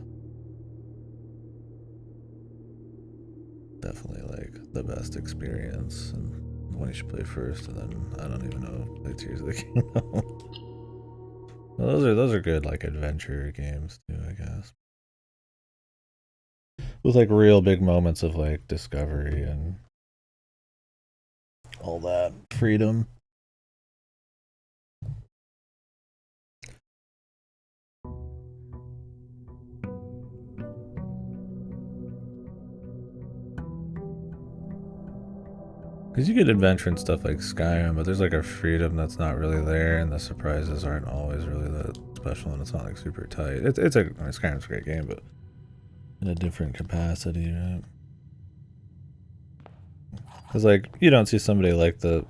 definitely like the best experience and one you should play first, and then I don't even know, play Tears of the Kingdom. Well, those are good like adventure games too, I guess. With like real big moments of like discovery and all that freedom. Because you get adventure and stuff like Skyrim, but there's like a freedom that's not really there, and the surprises aren't always really that special, and it's not like super tight. Skyrim's a great game, but in a different capacity, right? Because like you don't see somebody like the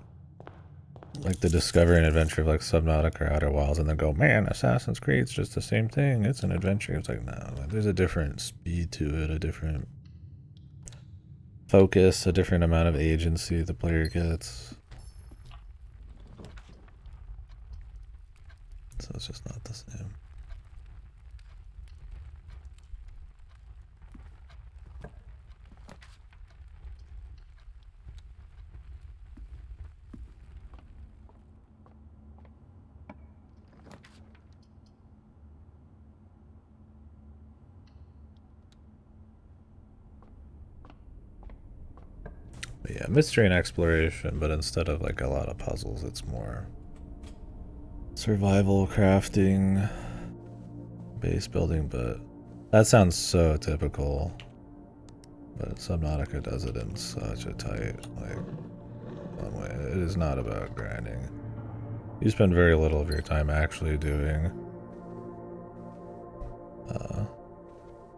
discovery and adventure of like Subnautica or Outer Wilds, and then go, man, Assassin's Creed's just the same thing. It's an adventure. It's like, no, like, there's a different speed to it, a different focus, a different amount of agency the player gets. So it's just not the same. But yeah, mystery and exploration, but instead of like a lot of puzzles, it's more survival, crafting, base building, but that sounds so typical. But Subnautica does it in such a tight, like, one way. It is not about grinding. You spend very little of your time actually doing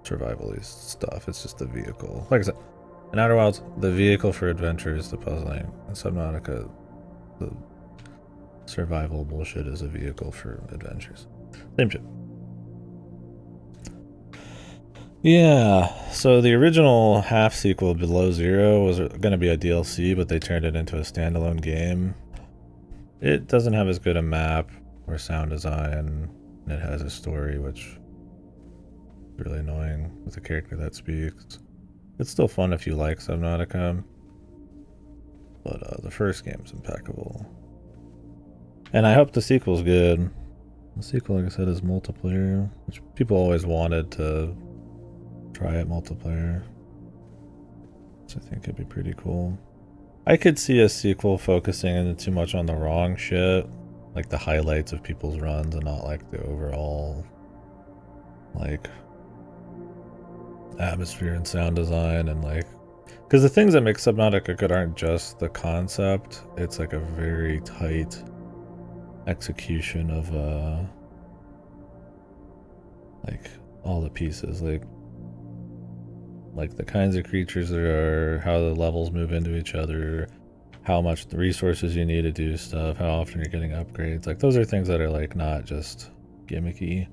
survival-y stuff. It's just the vehicle. Like I said, in Outer Wilds, the vehicle for adventure is the puzzling. In Subnautica, the survival bullshit is a vehicle for adventures. Same shit. Yeah, so the original half sequel, Below Zero, was going to be a DLC, but they turned it into a standalone game. It doesn't have as good a map or sound design, and it has a story, which is really annoying with a character that speaks. It's still fun if you like Subnautica, but the first game's impeccable. And I hope the sequel's good. The sequel, like I said, is multiplayer, which people always wanted to try it multiplayer. So I think it'd be pretty cool. I could see a sequel focusing too much on the wrong shit, like the highlights of people's runs and not like the overall like atmosphere and sound design, and like, because the things that make Subnautica good aren't just the concept, it's like a very tight execution of like all the pieces, like the kinds of creatures there are, how the levels move into each other, how much the resources you need to do stuff, how often you're getting upgrades. Like those are things that are like not just gimmicky.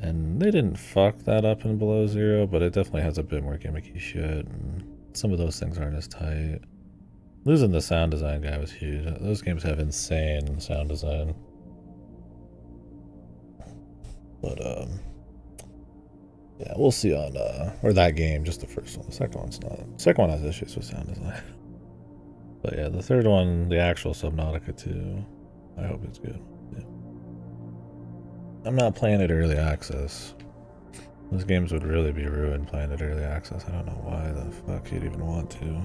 And they didn't fuck that up in Below Zero, but it definitely has a bit more gimmicky shit, and some of those things aren't as tight. Losing the sound design guy was huge. Those games have insane sound design. But yeah, we'll see on or that game, just the first one. The second one's not. The second one has issues with sound design. But yeah, the third one, the actual Subnautica 2, I hope it's good. Yeah. I'm not playing it early access. Those games would really be ruined playing it early access. I don't know why the fuck you'd even want to.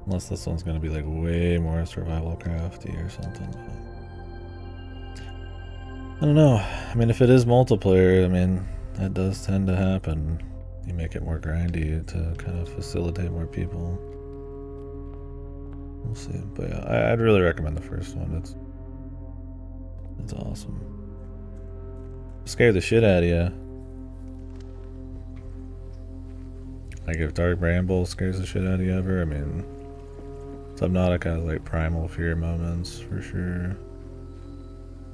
Unless this one's gonna be like way more survival crafty or something. But I don't know. I mean, if it is multiplayer, I mean, that does tend to happen. You make it more grindy to kind of facilitate more people. We'll see. But yeah, I'd really recommend the first one. It's awesome. Scare the shit out of you. Like if Dark Bramble scares the shit out of you ever, I mean, Subnautica has like primal fear moments for sure.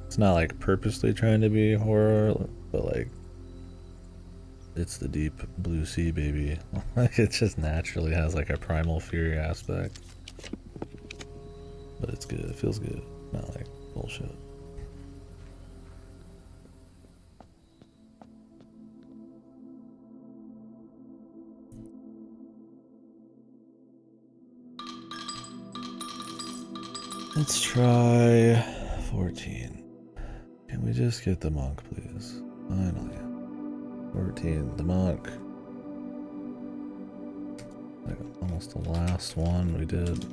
It's not like purposely trying to be horror, but like it's the deep blue sea, baby. Like it just naturally has like a primal fury aspect. But it's good, it feels good, not like bullshit. Let's try 14. Can we just get the monk, please? Finally. 14, the monk. Like almost the last one we did.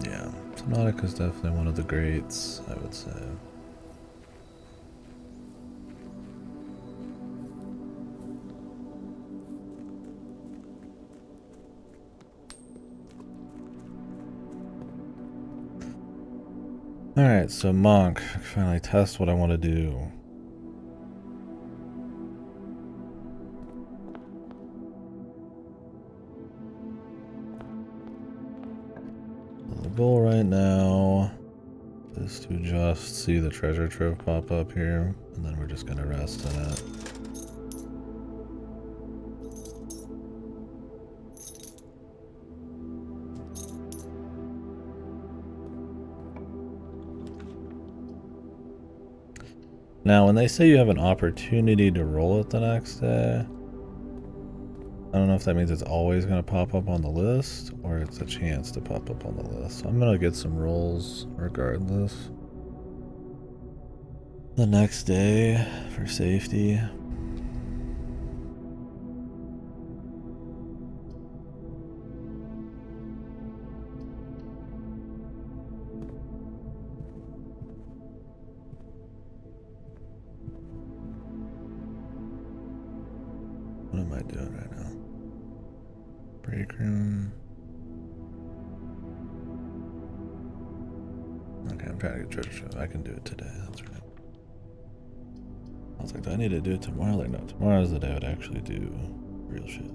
Yeah, Subnautica is definitely one of the greats, I would say. Alright, so monk. Finally test what I want to do. The goal right now is to just see the treasure trove pop up here, and then we're just gonna rest in it. Now, when they say you have an opportunity to roll it the next day, I don't know if that means it's always going to pop up on the list, or it's a chance to pop up on the list. So I'm going to get some rolls regardless. The next day, for safety. What am I doing right now? Break room. Okay, I'm trying to get treasure trove. I can do it today, that's right. I was like, do I need to do it tomorrow? Like, no, tomorrow's the day I would actually do real shit.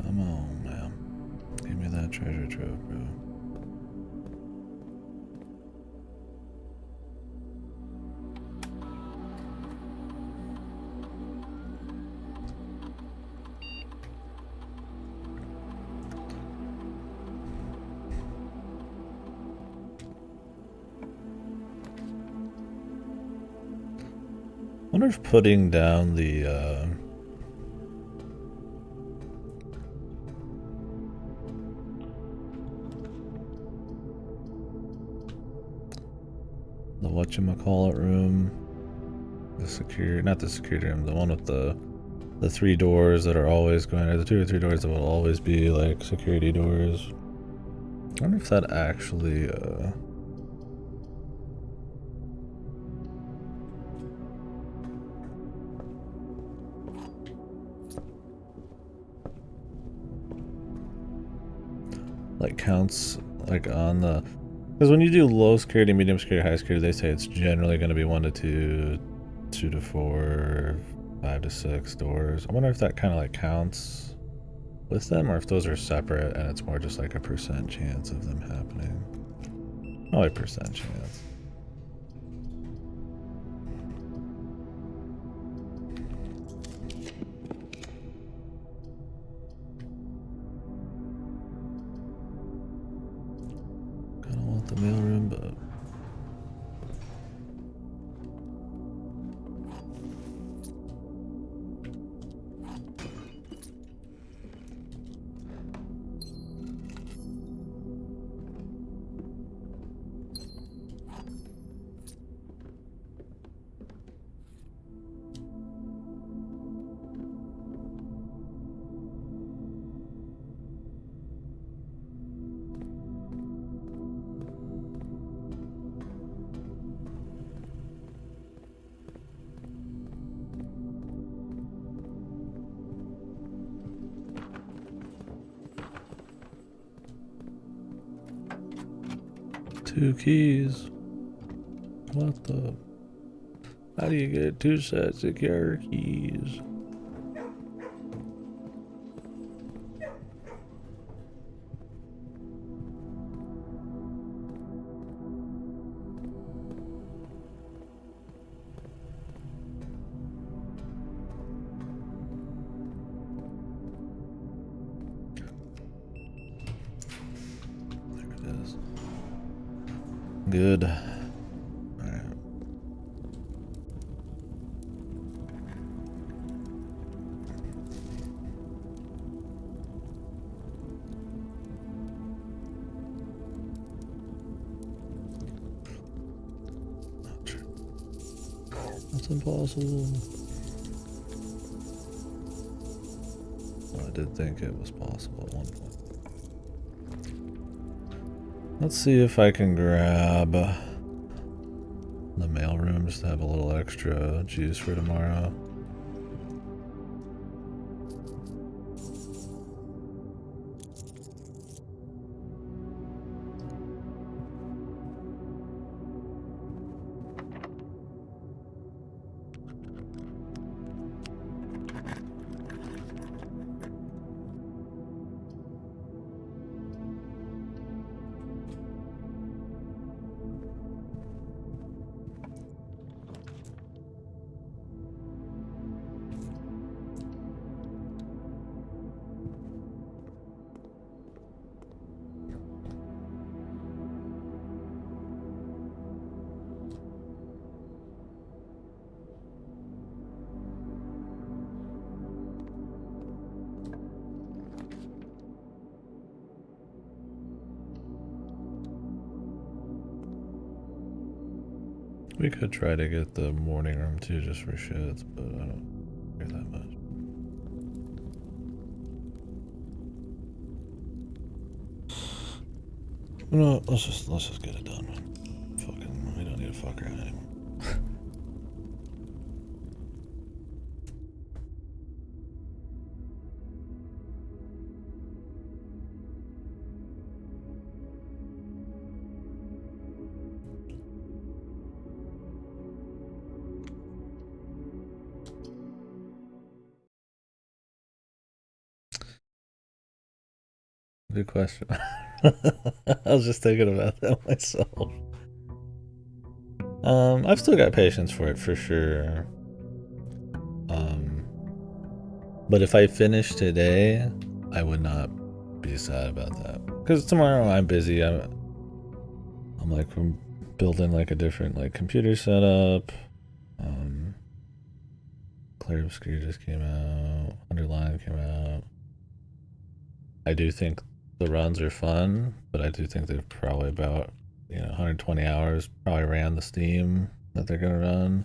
Come on, man. Give me that treasure trove, bro. I wonder if putting down the whatchamacallit room, not the security room, the one with the 3 doors that are always going, or the 2 or 3 doors that will always be like security doors. I wonder if that actually, like counts like on the, because when you do low security, medium security, high security, they say it's generally going to be 1 to 2, 2 to 4, 5 to 6 doors. I wonder if that kind of like counts with them, or if those are separate and it's more just like a percent chance of them happening. Probably percent chance. Kinda want the mailroom, but two keys. What the? How do you get 2 sets of car keys? There it is. Good. Alright. That's impossible. Well, I did think it was possible at one point. Let's see if I can grab the mailroom just to have a little extra juice for tomorrow. We could try to get the morning room too, just for shits, but I don't care that much. No, let's just get it done. Fucking, we don't need to fuck around anymore. Good question. I was just thinking about that myself. I've still got patience for it for sure. But if I finish today, I would not be sad about that. Because tomorrow I'm busy. I'm like, I'm building like a different like computer setup. Clear Obscure just came out. Underline came out. I do think the runs are fun, but I do think they're probably about 120 hours probably ran the Steam that they're gonna run.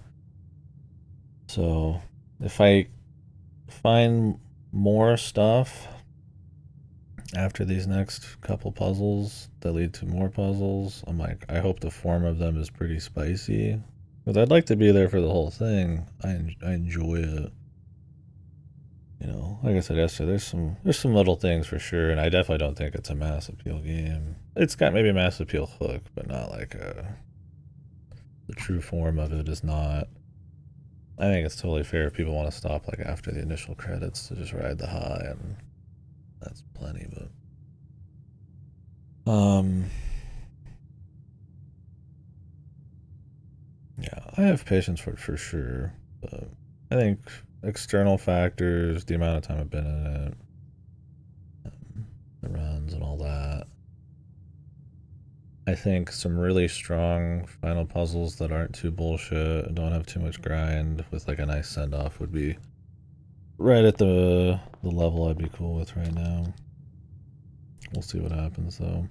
So if I find more stuff after these next couple puzzles that lead to more puzzles, I'm like, I hope the form of them is pretty spicy. Because I'd like to be there for the whole thing. I enjoy it. You know, like I said yesterday, there's some little things for sure, and I definitely don't think it's a mass appeal game. It's got maybe a mass appeal hook, but not like the true form of it is not. I think it's totally fair if people want to stop like after the initial credits to just ride the high, and that's plenty. But yeah, I have patience for sure, but I think external factors, the amount of time I've been in it, the runs and all that. I think some really strong final puzzles that aren't too bullshit and don't have too much grind with like a nice send off would be right at the level I'd be cool with right now. We'll see what happens though.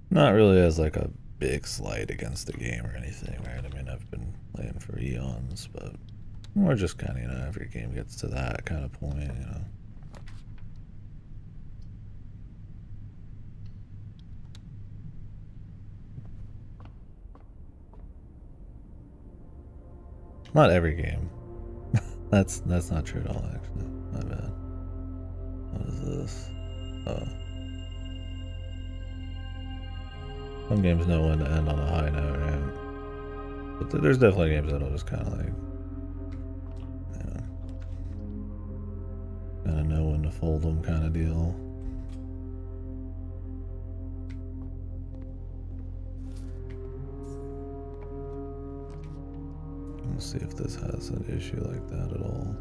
Not really as like a big slight against the game or anything, right? I mean, I've been playing for eons, but more just kind of, you know, every game gets to that kind of point, you know. Not every game. That's not true at all, actually. My bad. What is this? Oh. Some games know when to end on a high note, right? But there's definitely games that'll just kind of like, you know, kind of know when to fold them kind of deal. We'll see if this has an issue like that at all.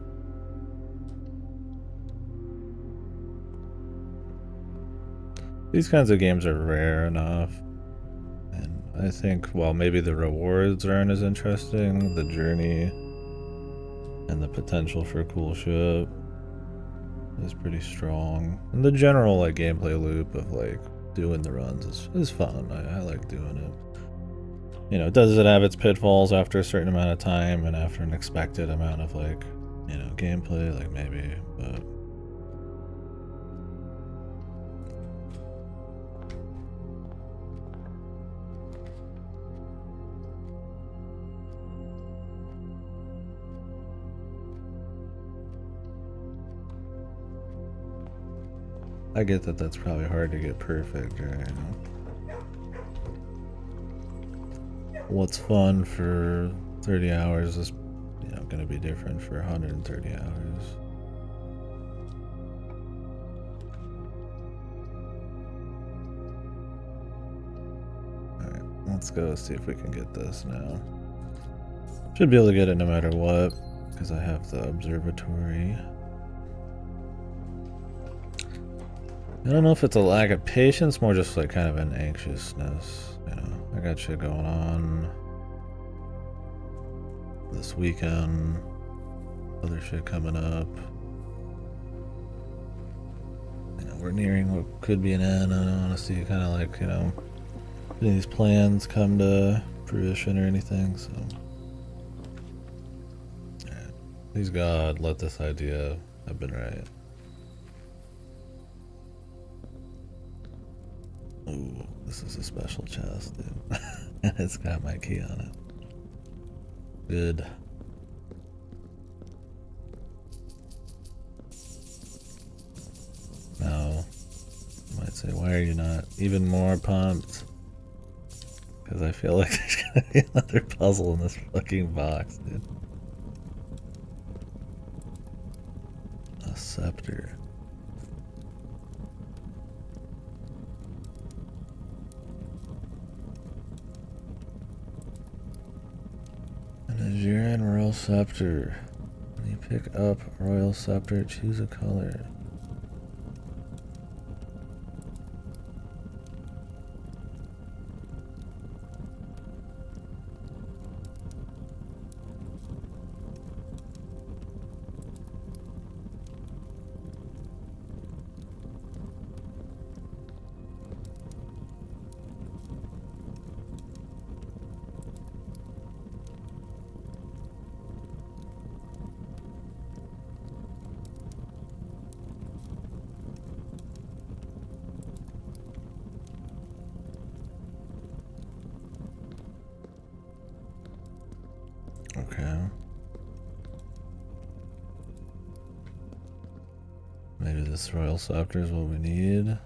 These kinds of games are rare enough. And I think while maybe the rewards aren't as interesting, the journey and the potential for cool shit is pretty strong. And the general like gameplay loop of like doing the runs is fun. I like doing it. You know, does it have its pitfalls after a certain amount of time and after an expected amount of like, you know, gameplay? Like maybe, but I get that that's probably hard to get perfect, right? What's fun for 30 hours is, you know, going to be different for 130 hours. Alright, let's go see if we can get this now. Should be able to get it no matter what, because I have the observatory. I don't know if it's a lack of patience, more just like kind of an anxiousness. You know, I got shit going on this weekend, other shit coming up. You know, we're nearing what could be an end. I don't want to see kind of like, you know, any of these plans come to fruition or anything, so. Alright. Please God, let this idea have been right. Ooh, this is a special chest, dude. And it's got my key on it. Good. Now, you might say, why are you not even more pumped? Because I feel like there's gonna be another puzzle in this fucking box, dude. A scepter. An Azuran Royal Scepter. When you pick up Royal Scepter, choose a color. Okay. Maybe this Royal Scepter is what we need.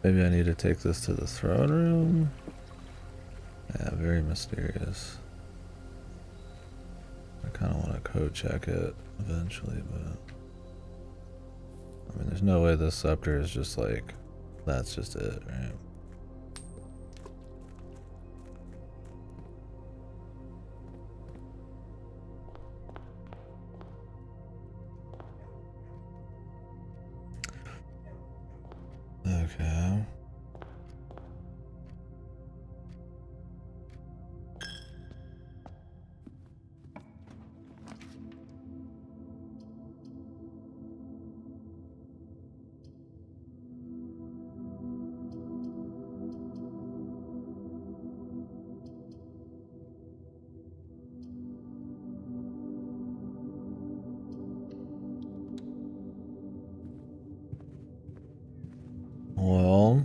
Maybe I need to take this to the throne room. Yeah, very mysterious. I kind of want to code check it eventually, but I mean, there's no way this scepter is just like, that's just it, right? Okay. Well,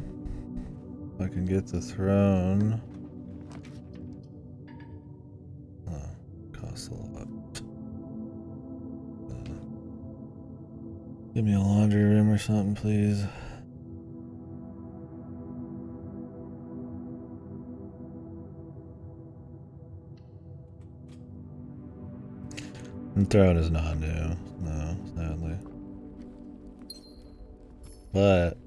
if I can get the throne. Oh, costs a lot. Give me a laundry room or something, please. And throne is not new, no, sadly. But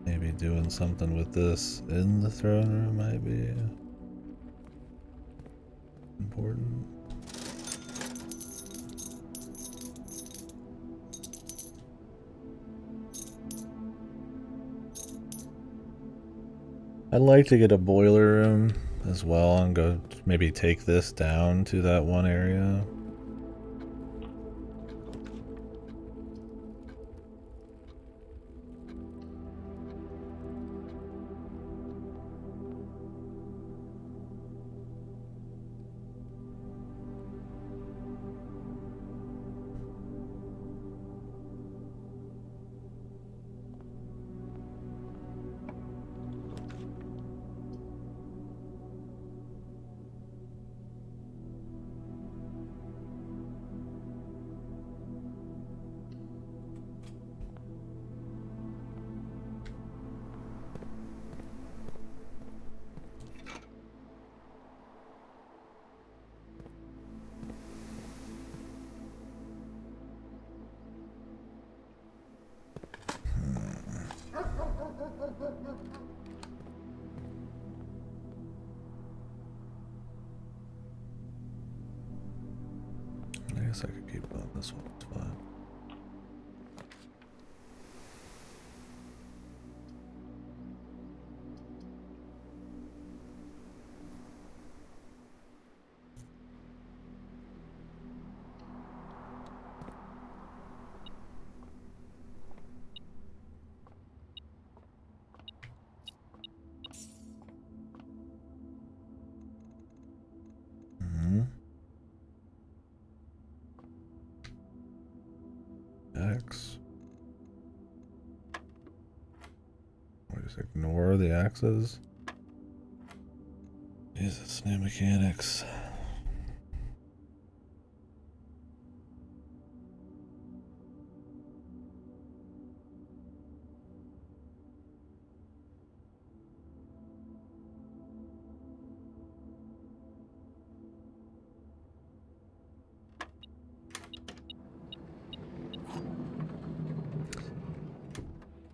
maybe doing something with this in the throne room might be important. I'd like to get a boiler room as well and go maybe take this down to that one area. I guess I could keep on this one, it's fine. X. We just ignore the X's. Jesus, new mechanics.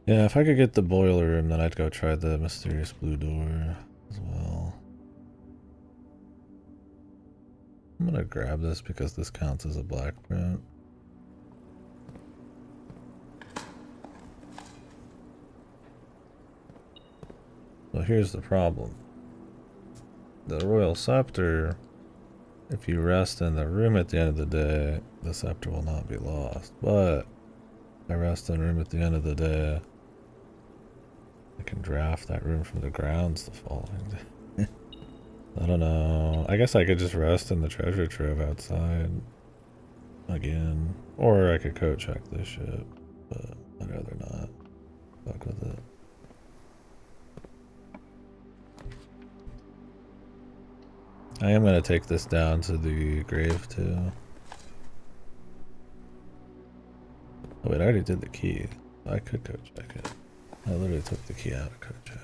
Yeah, if I could get the boiler room, then I'd go try the mysterious blue door as well. I'm gonna grab this because this counts as a black print. So here's the problem. The Royal Scepter, if you rest in the room at the end of the day, the scepter will not be lost. But if I rest in the room at the end of the day, I can draft that room from the grounds the following day. I don't know. I guess I could just rest in the treasure trove outside again. Or I could coat check this ship, but I'd rather not. Fuck with it. I am gonna take this down to the grave too. Oh wait, I already did the key. I could coat check it. I literally took the key out of coat check.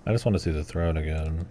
I just want to see the throne again.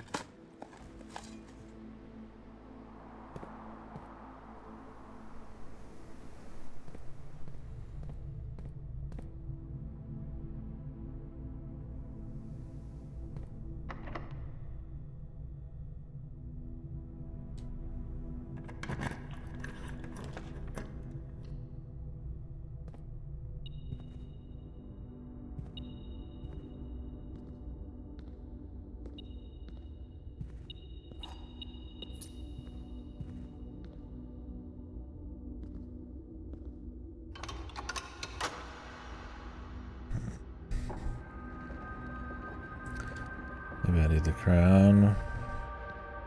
Maybe I need the crown.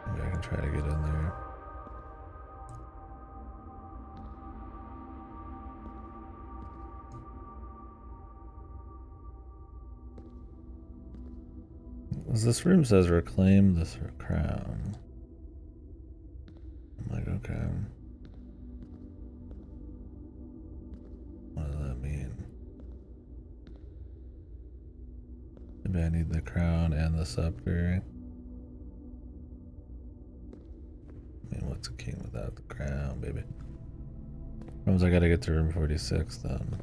Maybe I can try to get in there. This room says reclaim the crown. I'm like, okay. What does that mean? Maybe I need the crown and the scepter. I mean, what's a king without the crown, baby? Problems I gotta get to room 46 then.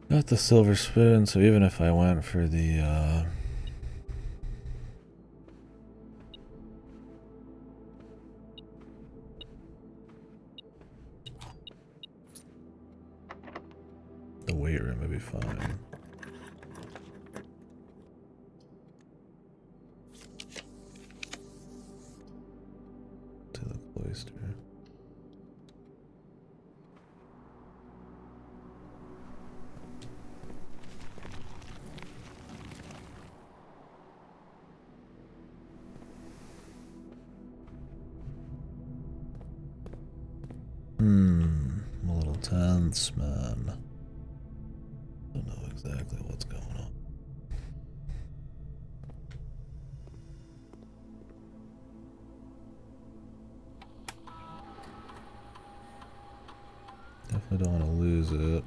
Got the silver spoon, so even if I went for the weight room would be fine. To the cloister. I'm a little tense, man. Don't know exactly what's going on. Definitely don't want to lose it.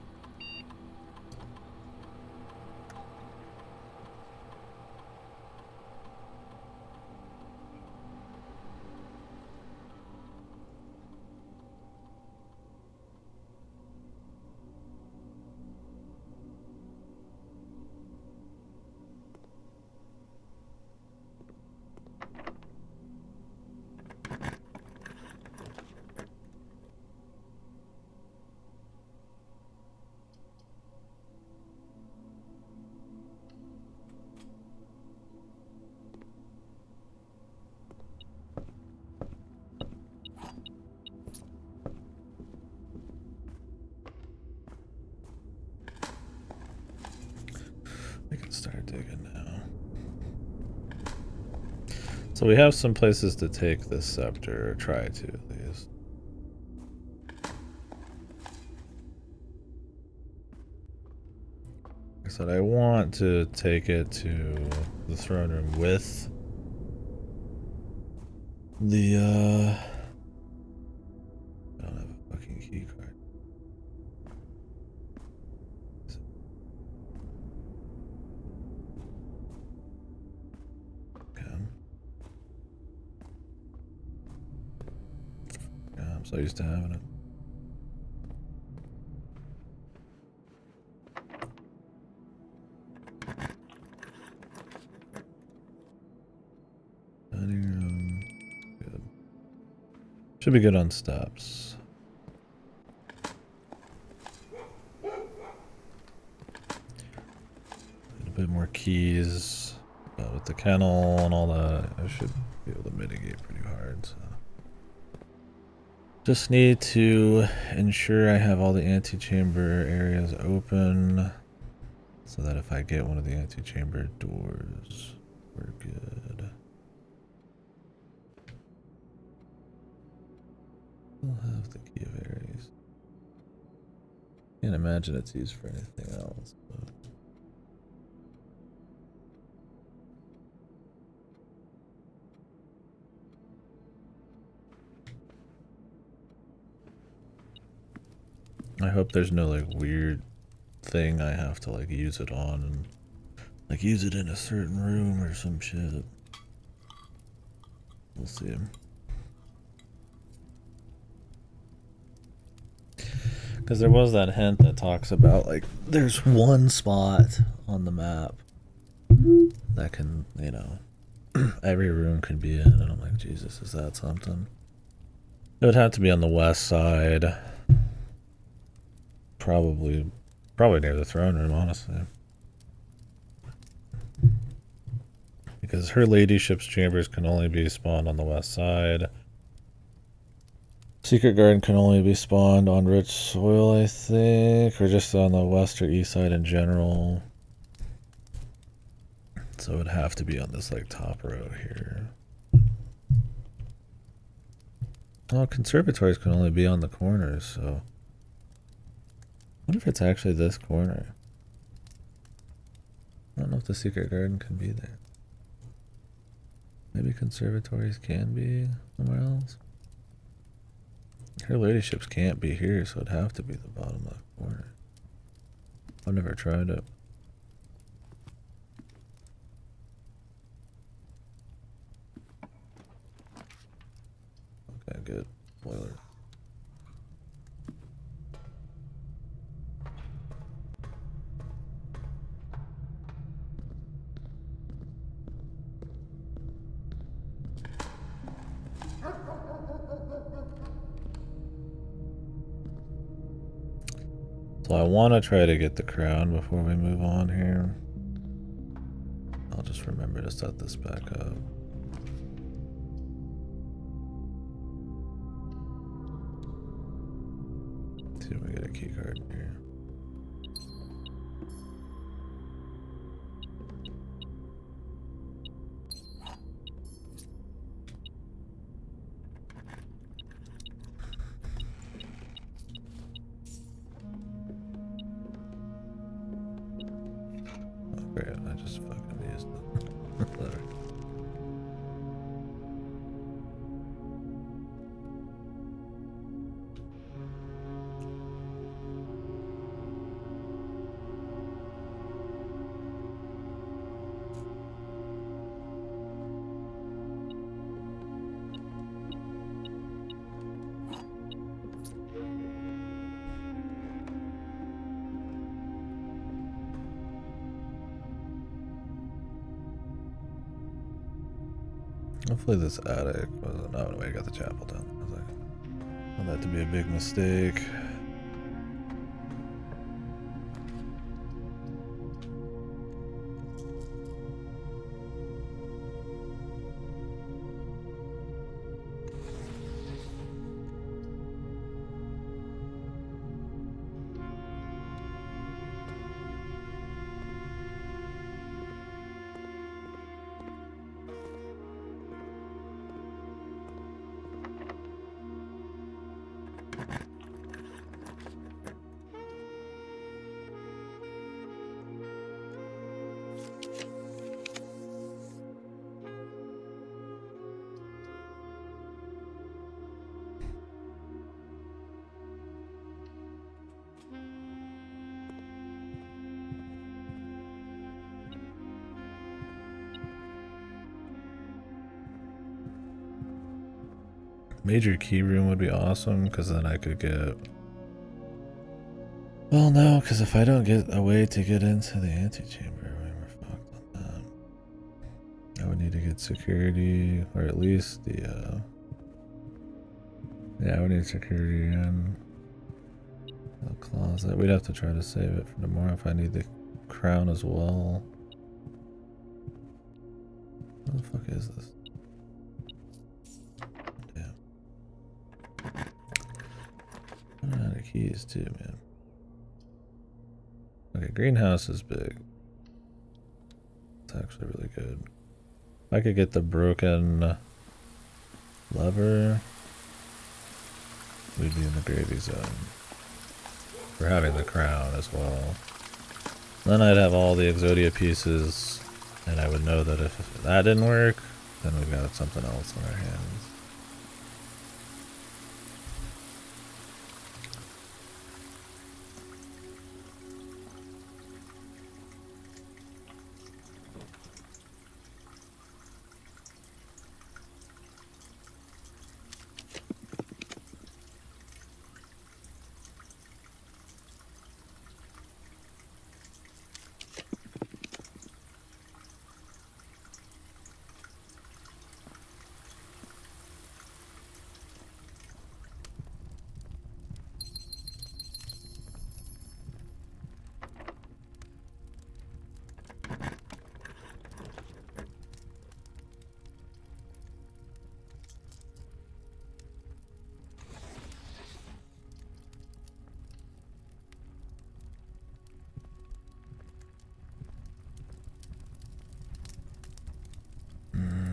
We can start digging now. So we have some places to take this scepter, or try to at least. Like I said, I want to take it to the throne room with the I don't have a fucking key card. I'm so used to having it. Should be good on steps. A bit more keys. With the kennel and all that, I should be able to mitigate pretty hard. So. Just need to ensure I have all the antechamber areas open so that if I get one of the antechamber doors, we're good. We'll have the key of Ares. Can't imagine it's used for anything else. But. I hope there's no like weird thing I have to like use it on and like use it in a certain room or some shit. We'll see. Because there was that hint that talks about like there's one spot on the map that can, you know, every room could be in, and I'm like, Jesus, is that something? It would have to be on the west side. Probably near the throne room, honestly. Because her ladyship's chambers can only be spawned on the west side. Secret Garden can only be spawned on rich soil, I think, or just on the west or east side in general. So it would have to be on this like top row here. Oh, conservatories can only be on the corners, so I wonder if it's actually this corner. I don't know if the secret garden can be there. Maybe conservatories can be somewhere else. Her ladyships can't be here, so it'd have to be the bottom left corner. I've never tried it. Okay, good. Boiler. So I want to try to get the crown before we move on here. I'll just remember to set this back up. Let's see if we get a key card here. Great, I just fucking used the letter. Hopefully this attic wasn't. Oh no, I got the chapel done. I was like, I want that to be a big mistake. Major key room would be awesome, because then I could get... Well, no, because if I don't get a way to get into the antechamber, we're fucked on that. I would need to get security, or at least the Yeah, we need security in the closet. We'd have to try to save it for tomorrow if I need the crown as well. What the fuck is this? Damn. I'm out of keys too, man. Okay, greenhouse is big. It's actually really good. I could get the broken lever. We'd be in the gravy zone. For having the crown as well. Then I'd have all the Exodia pieces, and I would know that if that didn't work, then we've got something else on our hands.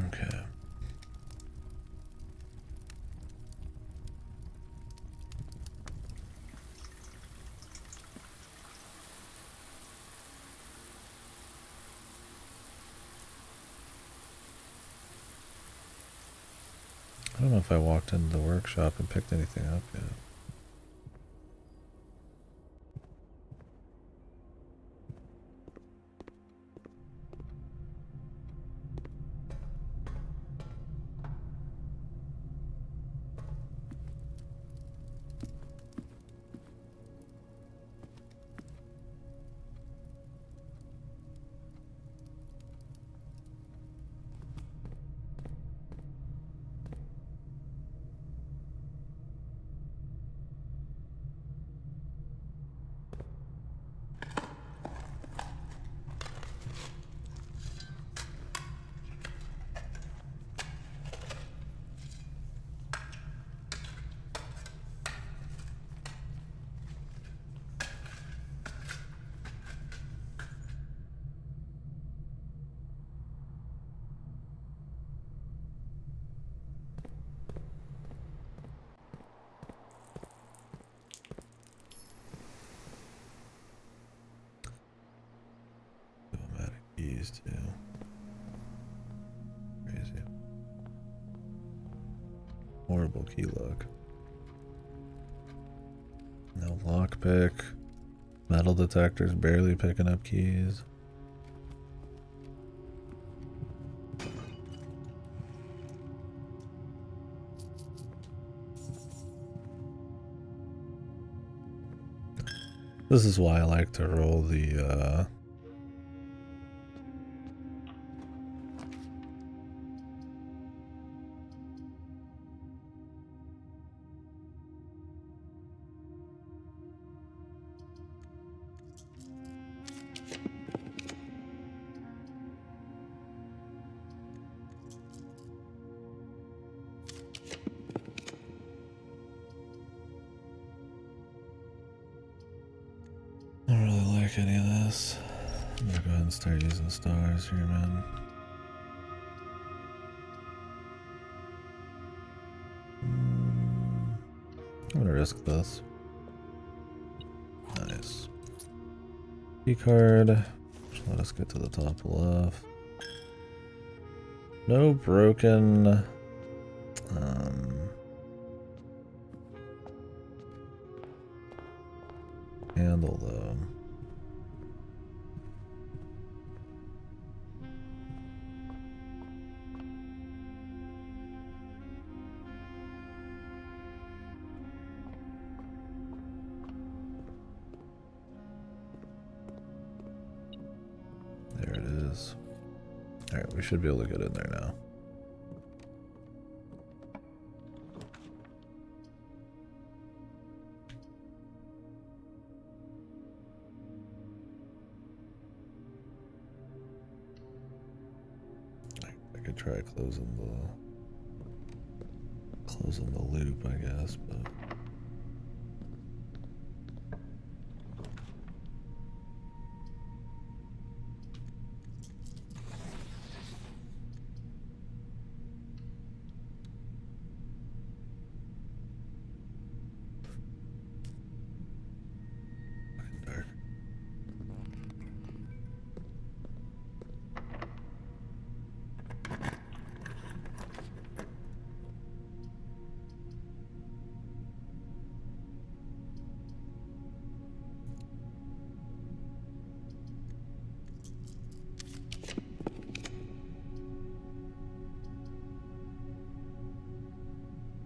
Okay. I don't know if I walked into the workshop and picked anything up yet. Automatic keys too. Crazy. Horrible key lock. No lockpick. Metal detectors barely picking up keys. This is why I like to roll the I don't really like any of this. I'm gonna go ahead and start using stars here, man. I'm gonna risk this. Nice. Key card. Just let us get to the top left. No broken handle though. There it is. Alright, we should be able to get in there now. try closing the loop, I guess, but.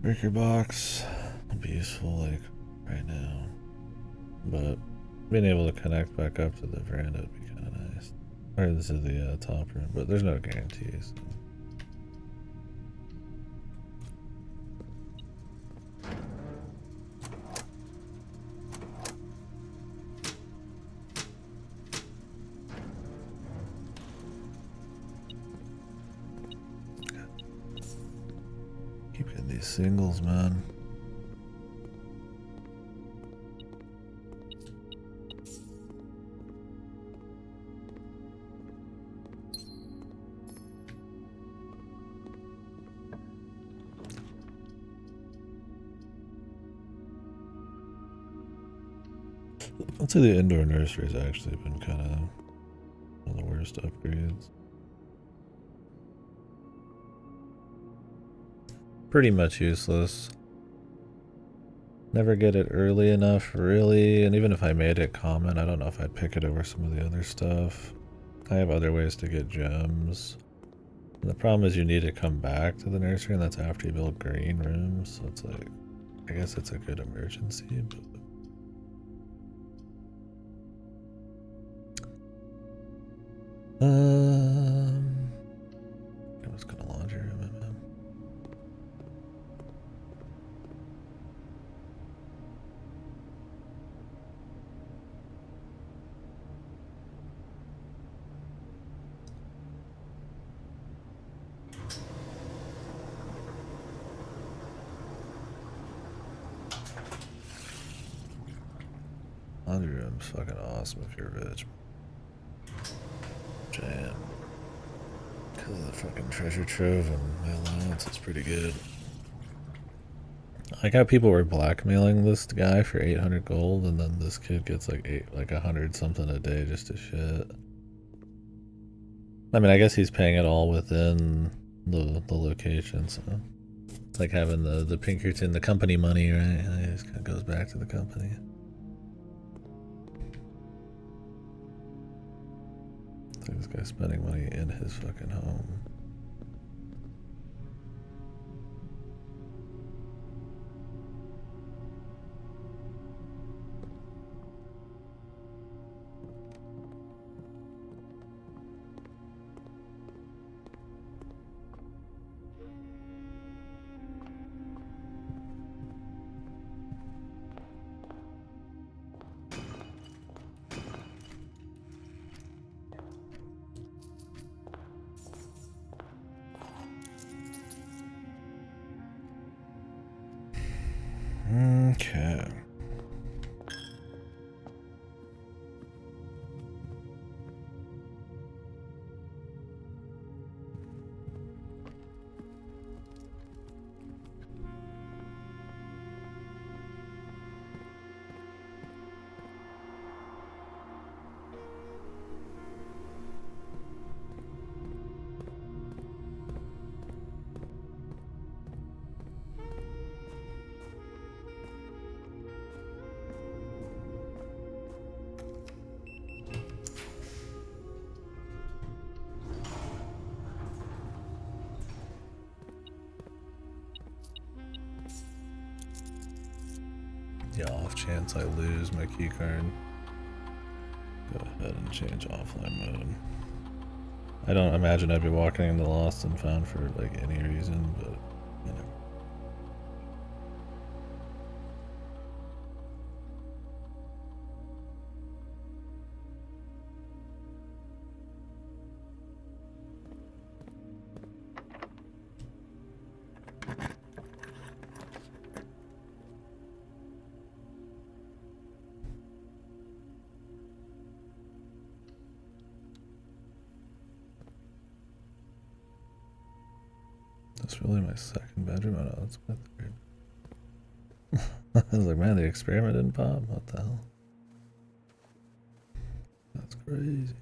Breaker box would be useful, like, right now. But being able to connect back up to the veranda would be kind of nice. Or this is the top room, but there's no guarantees. So. Keep getting these singles, man. I'd say the indoor nursery's actually been kind of one of the worst upgrades. Pretty much useless. Never get it early enough, really, and even if I made it common, I don't know if I'd pick it over some of the other stuff. I have other ways to get gems. And the problem is you need to come back to the nursery, and that's after you build green rooms, so it's like, I guess it's a good emergency, but... I'm just gonna laundry room it, man. Laundry room's fucking awesome if you're rich. Jam. Because of the fucking treasure trove and my allowance, it's pretty good. I got people were blackmailing this guy for 800 gold, and then this kid gets like 100 something a day just to shit. I mean, I guess he's paying it all within the location, so it's like having the Pinkerton, the company money, right? It just kind of goes back to the company. It's like this guy's spending money in his fucking home. Okay. Yeah, off chance I lose my keycard, go ahead and change offline mode. I don't imagine I'd be walking into Lost and Found for like any reason, but you know. That's really my second bedroom? Oh no, that's my third. I was like, man, the experiment didn't pop? What the hell? That's crazy.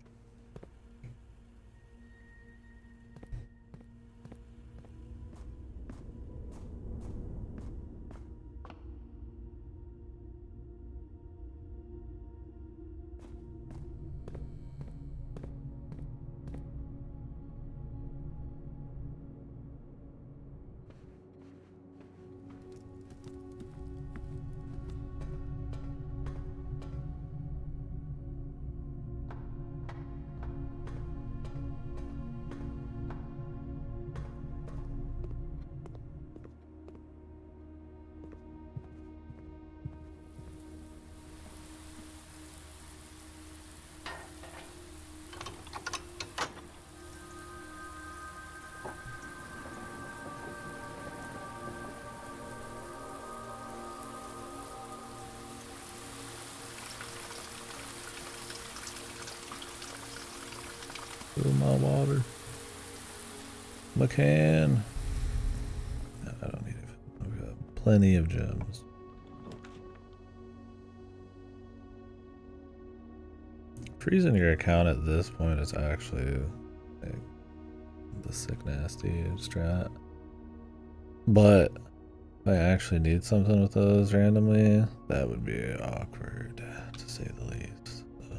Fill my water. McCann. No, I don't need it. I've got plenty of gems. Freezing your account at this point is actually like the sick nasty strat. But if I actually need something with those randomly, that would be awkward to say the least. So.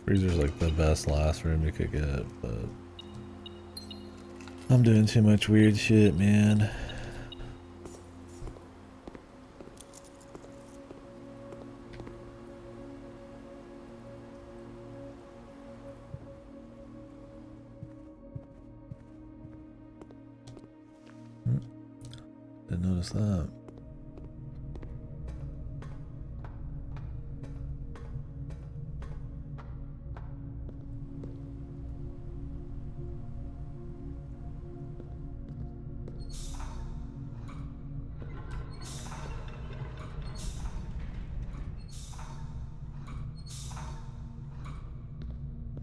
Freezer's like the best last room you could get, but I'm doing too much weird shit, man. Didn't notice that.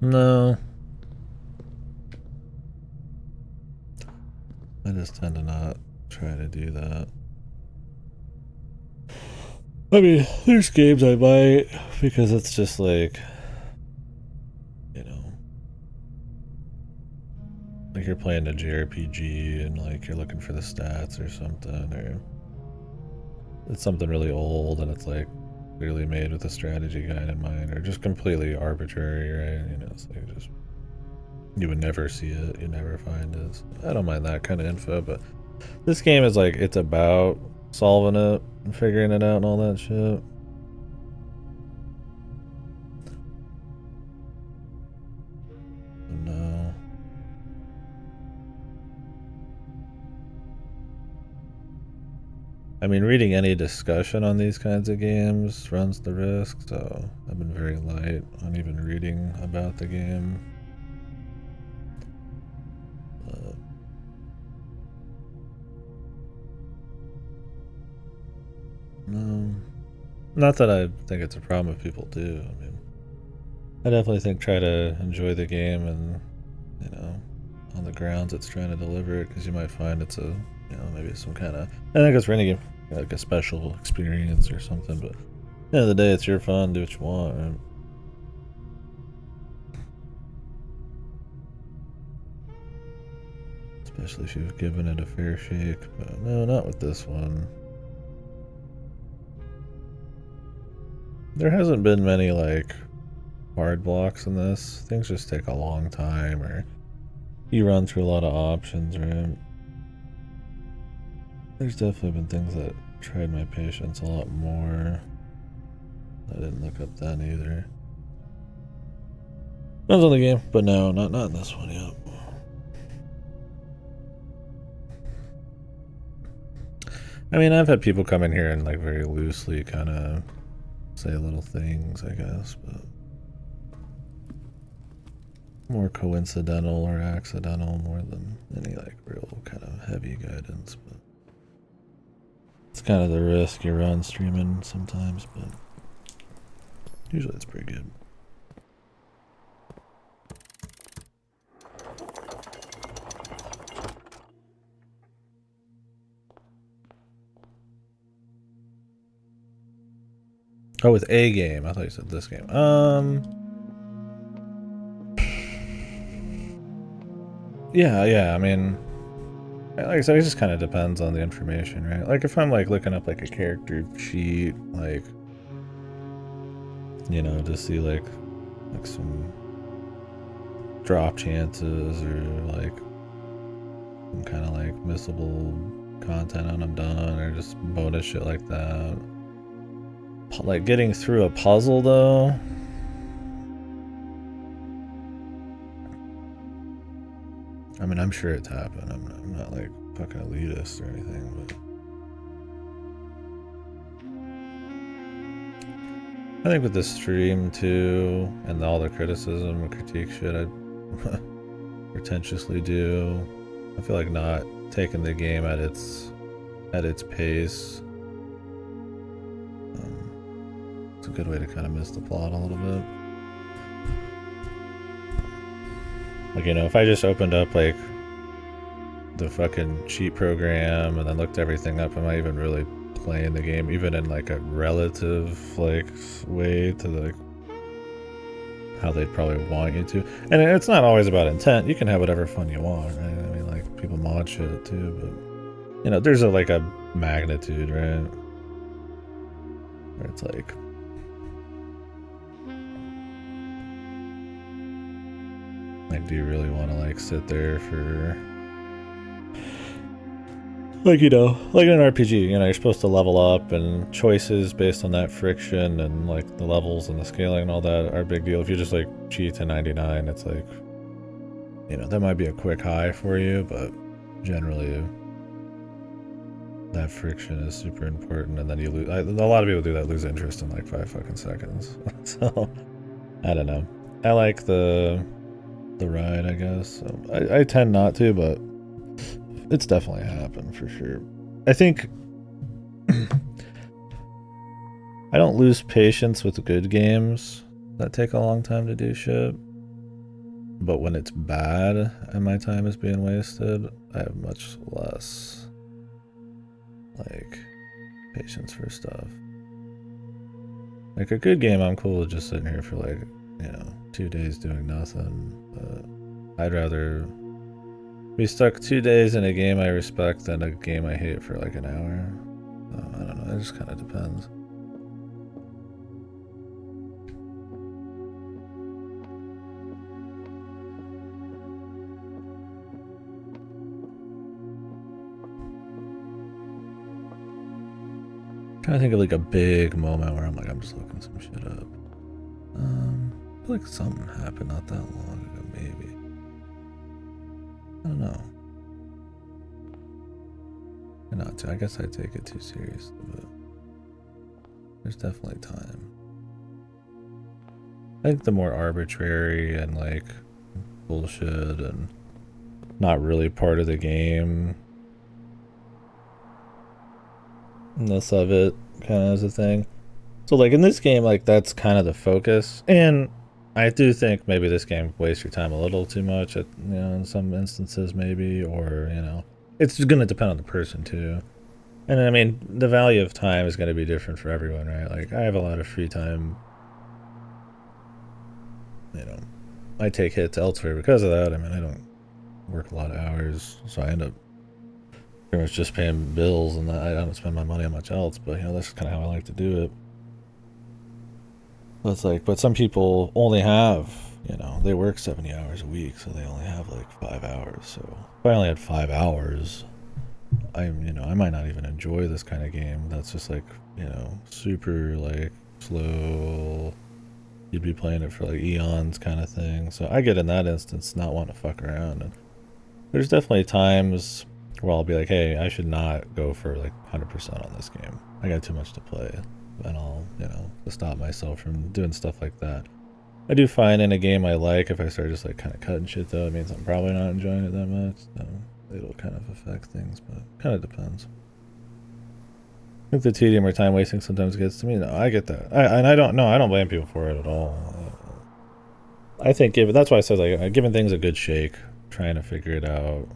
No. I just tend to not try to do that. I mean, there's games I might, because it's just like, you know, like you're playing a JRPG and like you're looking for the stats or something, or it's something really old and it's like clearly made with a strategy guide in mind, or just completely arbitrary, right? You know, it's like just you would never see it, you never find it. So I don't mind that kind of info, but this game is like, it's about solving it and figuring it out and all that shit. No. I mean, reading any discussion on these kinds of games runs the risk, so I've been very light on even reading about the game. No. Not that I think it's a problem if people do. I mean, I definitely think try to enjoy the game and, you know, on the grounds it's trying to deliver it, because you might find it's a, you know, maybe some kind of, I think it's for any game, like a special experience or something, but at the end of the day, it's your fun, do what you want, right? Especially if you've given it a fair shake, but no, not with this one. There hasn't been many, like, hard blocks in this. Things just take a long time, or you run through a lot of options, right? There's definitely been things that tried my patience a lot more. I didn't look up that either. Depends on the game, but no, not in this one yet. I mean, I've had people come in here and like very loosely kind of say little things, I guess, but more coincidental or accidental more than any like real kind of heavy guidance. But It's kind of the risk you run streaming sometimes, but usually it's pretty good. Oh, with a game. I thought you said this game. Yeah. I mean, like I said, it just kind of depends on the information, right? Like if I'm like looking up like a character sheet, like, you know, to see like some drop chances or like some kind of like missable content when I'm done, or just bonus shit like that. Like getting through a puzzle though, I mean, I'm sure it's happened. I'm not like fucking elitist or anything, but I think with the stream too, and all the criticism and critique shit I pretentiously do, I feel like not taking the game at its pace. It's a good way to kind of miss the plot a little bit. Like, you know, if I just opened up like the fucking cheat program and then looked everything up, am I even really playing the game, even in like a relative like way to like how they'd probably want you to? And it's not always about intent. You can have whatever fun you want, right? I mean, like people mod shit too, but you know, there's like a magnitude, right? Where it's like, do you really want to like sit there for like, you know, like in an RPG, you know, you're supposed to level up, and choices based on that friction and like the levels and the scaling and all that are a big deal. If you just like cheat to 99, it's like, you know, that might be a quick high for you, but generally that friction is super important, and then you lose. A lot of people do that, lose interest in like 5 fucking seconds. So I don't know. I like the ride, I guess. So I tend not to, but it's definitely happened for sure. I think I don't lose patience with good games that take a long time to do shit. But when it's bad and my time is being wasted, I have much less like patience for stuff. Like a good game, I'm cool with just sitting here for like, you know, 2 days doing nothing. But I'd rather be stuck 2 days in a game I respect than a game I hate for like an hour. I don't know, it just kind of depends. I'm trying to think of like a big moment where I'm like, I'm just looking some shit up. I feel like something happened not that long ago, maybe. I don't know. Not too. I guess I take it too seriously, but there's definitely time. I think the more arbitrary and like bullshit and not really part of the game ness of it kind of is a thing. So like in this game, like that's kind of the focus, and I do think maybe this game wastes your time a little too much at, you know, in some instances maybe, or, you know, it's gonna depend on the person too. And I mean, the value of time is gonna be different for everyone, right? Like I have a lot of free time, you know, I take hits elsewhere because of that. I mean, I don't work a lot of hours, so I end up pretty much just paying bills, and I don't spend my money on much else. But you know, that's kind of how I like to do it. But it's like, but some people only have, you know, they work 70 hours a week, so they only have like 5 hours. So if I only had 5 hours, you know, I might not even enjoy this kind of game. That's just like, you know, super like slow. You'd be playing it for like eons kind of thing. So I get in that instance not want to fuck around. And there's definitely times where I'll be like, hey, I should not go for like 100% on this game. I got too much to play. And I'll, you know, stop myself from doing stuff like that. I do find in a game I like, if I start just like kind of cutting shit though, it means I'm probably not enjoying it that much. So it'll kind of affect things, but kind of depends. think the tedium or time wasting sometimes gets to me. No, I get that. I don't know. I don't blame people for it at all. I think that's why I said like giving things a good shake, trying to figure it out.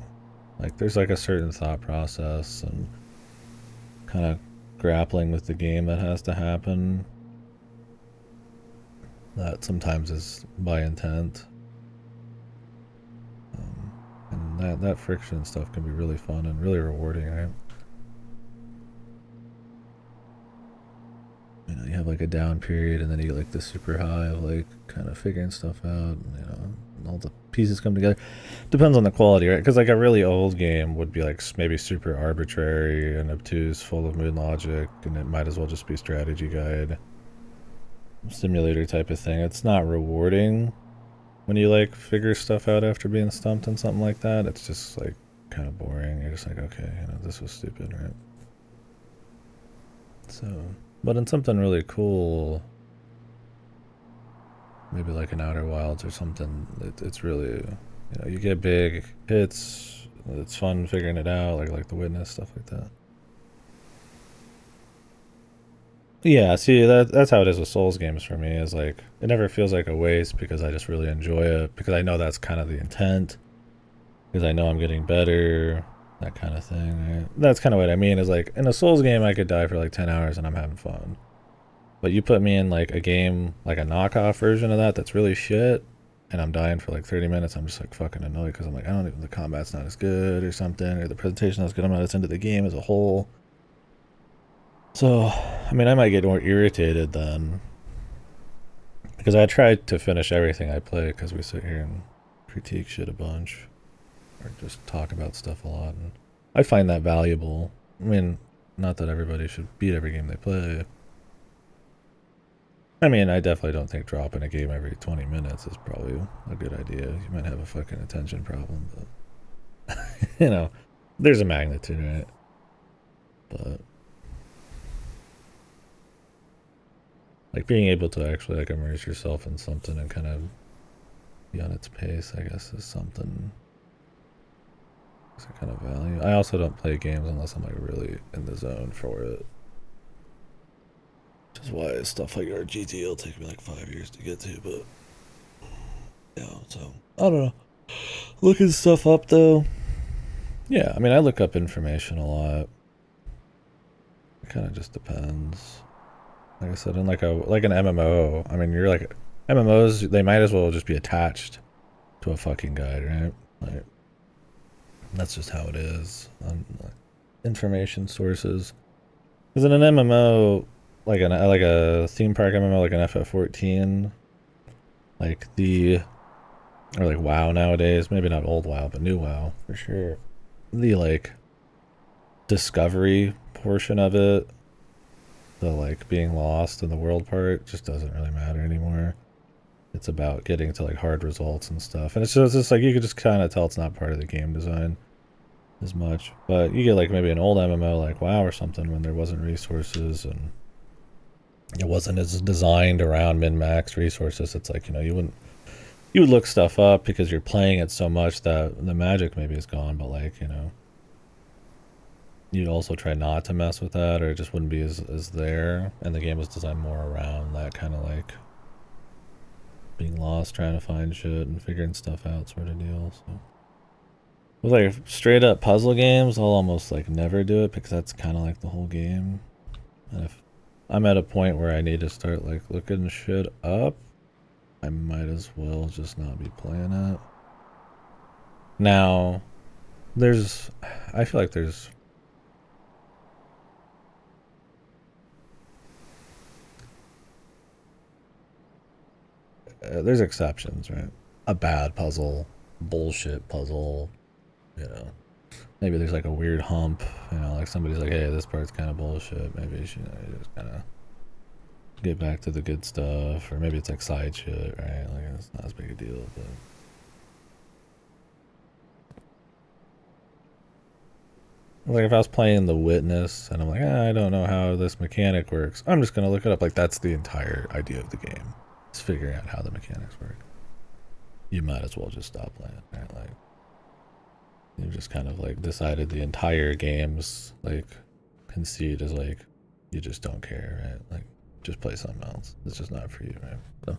Like there's like a certain thought process and kind of grappling with the game that has to happen. That sometimes is by intent. And that friction stuff can be really fun and really rewarding, right? You know, you have like a down period and then you get like the super high of like kind of figuring stuff out, and, you know, and all the pieces come together. Depends on the quality, right? Because like a really old game would be like maybe super arbitrary and obtuse, full of mood logic, and it might as well just be strategy guide, simulator type of thing. It's not rewarding when you like figure stuff out after being stumped on something like that. It's just like kind of boring. You're just like, okay, you know, this was stupid, right? So, but in something really cool, maybe like an Outer Wilds or something, it's really, you know, you get big hits. It's fun figuring it out, like The Witness, stuff like that. Yeah, see, that's how it is with Souls games for me. Is like it never feels like a waste because I just really enjoy it, because I know that's kind of the intent, because I know I'm getting better, that kind of thing. Right? That's kind of what I mean. Is like in a Souls game, I could die for like 10 hours and I'm having fun. But you put me in like a game, like a knockoff version of that, that's really shit, and I'm dying for like 30 minutes. I'm just like fucking annoyed because I'm like, I don't even, the combat's not as good or something, or the presentation not as good. I'm not as into the game as a whole. So, I mean, I might get more irritated then, because I try to finish everything I play because we sit here and critique shit a bunch or just talk about stuff a lot. And I find that valuable. I mean, not that everybody should beat every game they play. I mean, I definitely don't think dropping a game every 20 minutes is probably a good idea. You might have a fucking attention problem, but you know, there's a magnitude in it. But like being able to actually like immerse yourself in something and kind of be on its pace, I guess, is something. It's a kind of value. I also don't play games unless I'm like really in the zone for it. Which is why stuff like RGT will take me like 5 years to get to, but yeah, so I don't know. Looking stuff up though. Yeah, I mean I look up information a lot. It kind of just depends. Like I said, in like an MMO, I mean you're like MMOs, they might as well just be attached to a fucking guide, right? Like that's just how it is on information sources. Because in an MMO, like a theme park MMO, like an FF14, like or like WoW nowadays, maybe not old WoW, but new WoW for sure. The like discovery portion of it, the like being lost in the world part, just doesn't really matter anymore. It's about getting to like hard results and stuff, and it's just like you could just kind of tell it's not part of the game design as much. But you get like maybe an old MMO like WoW or something when there wasn't resources and it wasn't as designed around min-max resources. It's like, you know, you would look stuff up because you're playing it so much that the magic maybe is gone, but like, you know, you'd also try not to mess with that, or it just wouldn't be as there. And the game was designed more around that kind of like being lost, trying to find shit and figuring stuff out sort of deal. So with like straight up puzzle games, I'll almost like never do it because that's kind of like the whole game. And if I'm at a point where I need to start like looking shit up, I might as well just not be playing it. Now, I feel like there's exceptions, right? A bad puzzle, bullshit puzzle, you know. Maybe there's like a weird hump, you know, like somebody's like, hey, this part's kind of bullshit. Maybe you just kind of get back to the good stuff, or maybe it's like side shit, right? Like it's not as big a deal, but like if I was playing The Witness and I'm like, I don't know how this mechanic works, I'm just gonna look it up. Like that's the entire idea of the game. It's figuring out how the mechanics work. You might as well just stop playing, right? Like you've just kind of like decided the entire game's like conceit is like you just don't care, right? Like, just play something else. It's just not for you, right? So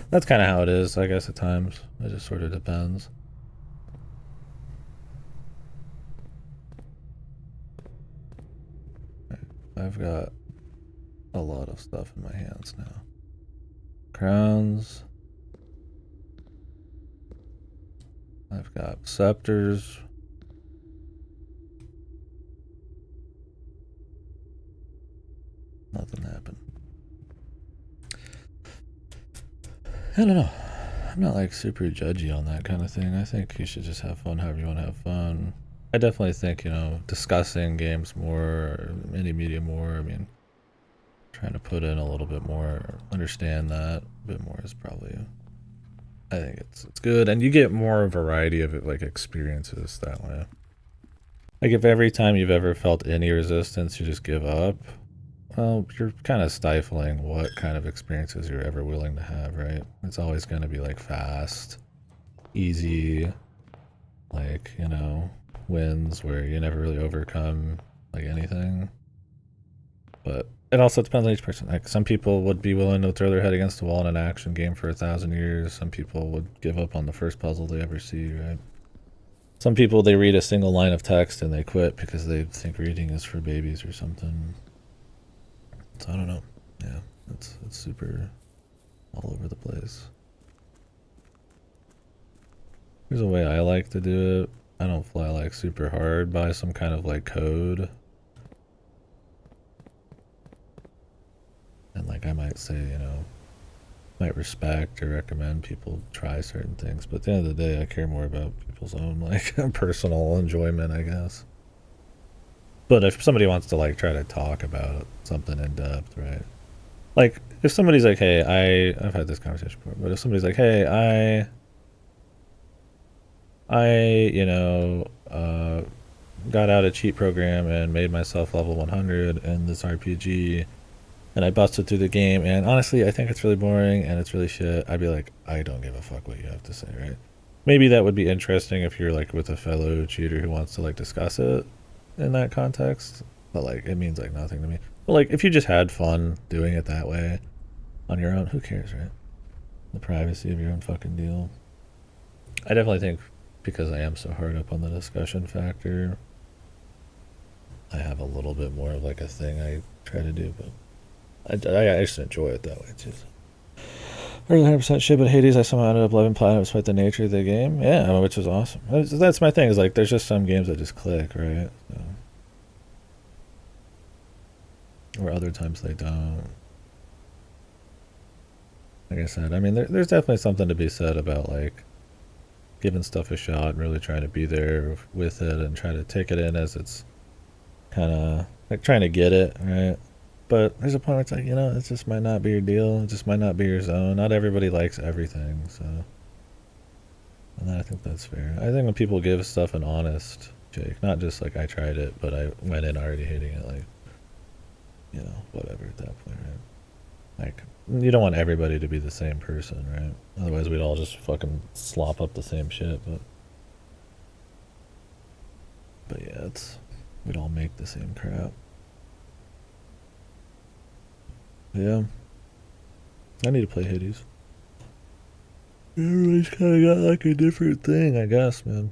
that's kind of how it is, I guess, at times. It just sort of depends. I've got a lot of stuff in my hands now. Crowns. I've got scepters. Nothing happened. I don't know. I'm not like super judgy on that kind of thing. I think you should just have fun however you want to have fun. I definitely think, discussing games more, or any media more, I mean, trying to put in a little bit more, understand that a bit more is probably, I think it's good, and you get more variety of it, like experiences that way. Like if every time you've ever felt any resistance you just give up, well, you're kind of stifling what kind of experiences you're ever willing to have, right? It's always going to be like fast, easy, like, wins where you never really overcome like anything. But it also depends on each person. Like some people would be willing to throw their head against the wall in an action game for 1,000 years. Some people would give up on the first puzzle they ever see, right? Some people, they read a single line of text and they quit because they think reading is for babies or something. So I don't know. Yeah, it's super all over the place. Here's a way I like to do it. I don't fly like super hard by some kind of like code. And like I might say, might respect or recommend people try certain things, but at the end of the day I care more about people's own like personal enjoyment, I guess. But if somebody wants to like try to talk about something in depth, right? Like if somebody's like, hey, I've had this conversation before, but if somebody's like, hey, got out a cheat program and made myself level 100 in this RPG, and I busted through the game, and honestly, I think it's really boring and it's really shit. I'd be like, I don't give a fuck what you have to say, right? Maybe that would be interesting if you're like with a fellow cheater who wants to like discuss it in that context, but like it means like nothing to me. But like if you just had fun doing it that way on your own, who cares, right? The privacy of your own fucking deal. I definitely think because I am so hard up on the discussion factor, I have a little bit more of like a thing I try to do, but I just enjoy it that way too. Early 100% shit, but Hades, I somehow ended up loving platinum despite the nature of the game. Yeah, which was awesome. That's my thing. Is like there's just some games that just click, right? So, or other times they don't. Like I said, I mean, there's definitely something to be said about like giving stuff a shot and really trying to be there with it and try to take it in as it's kind of like trying to get it, right? But there's a point where it's like, it just might not be your deal. It just might not be your zone. Not everybody likes everything, so. And I think that's fair. I think when people give stuff an honest shake, not just like I tried it, but I went in already hating it, like, whatever at that point, right? Like, you don't want everybody to be the same person, right? Otherwise we'd all just fucking slop up the same shit, but yeah, we'd all make the same crap. Yeah. I need to play Hades. Everybody's kind of got like a different thing, I guess, man.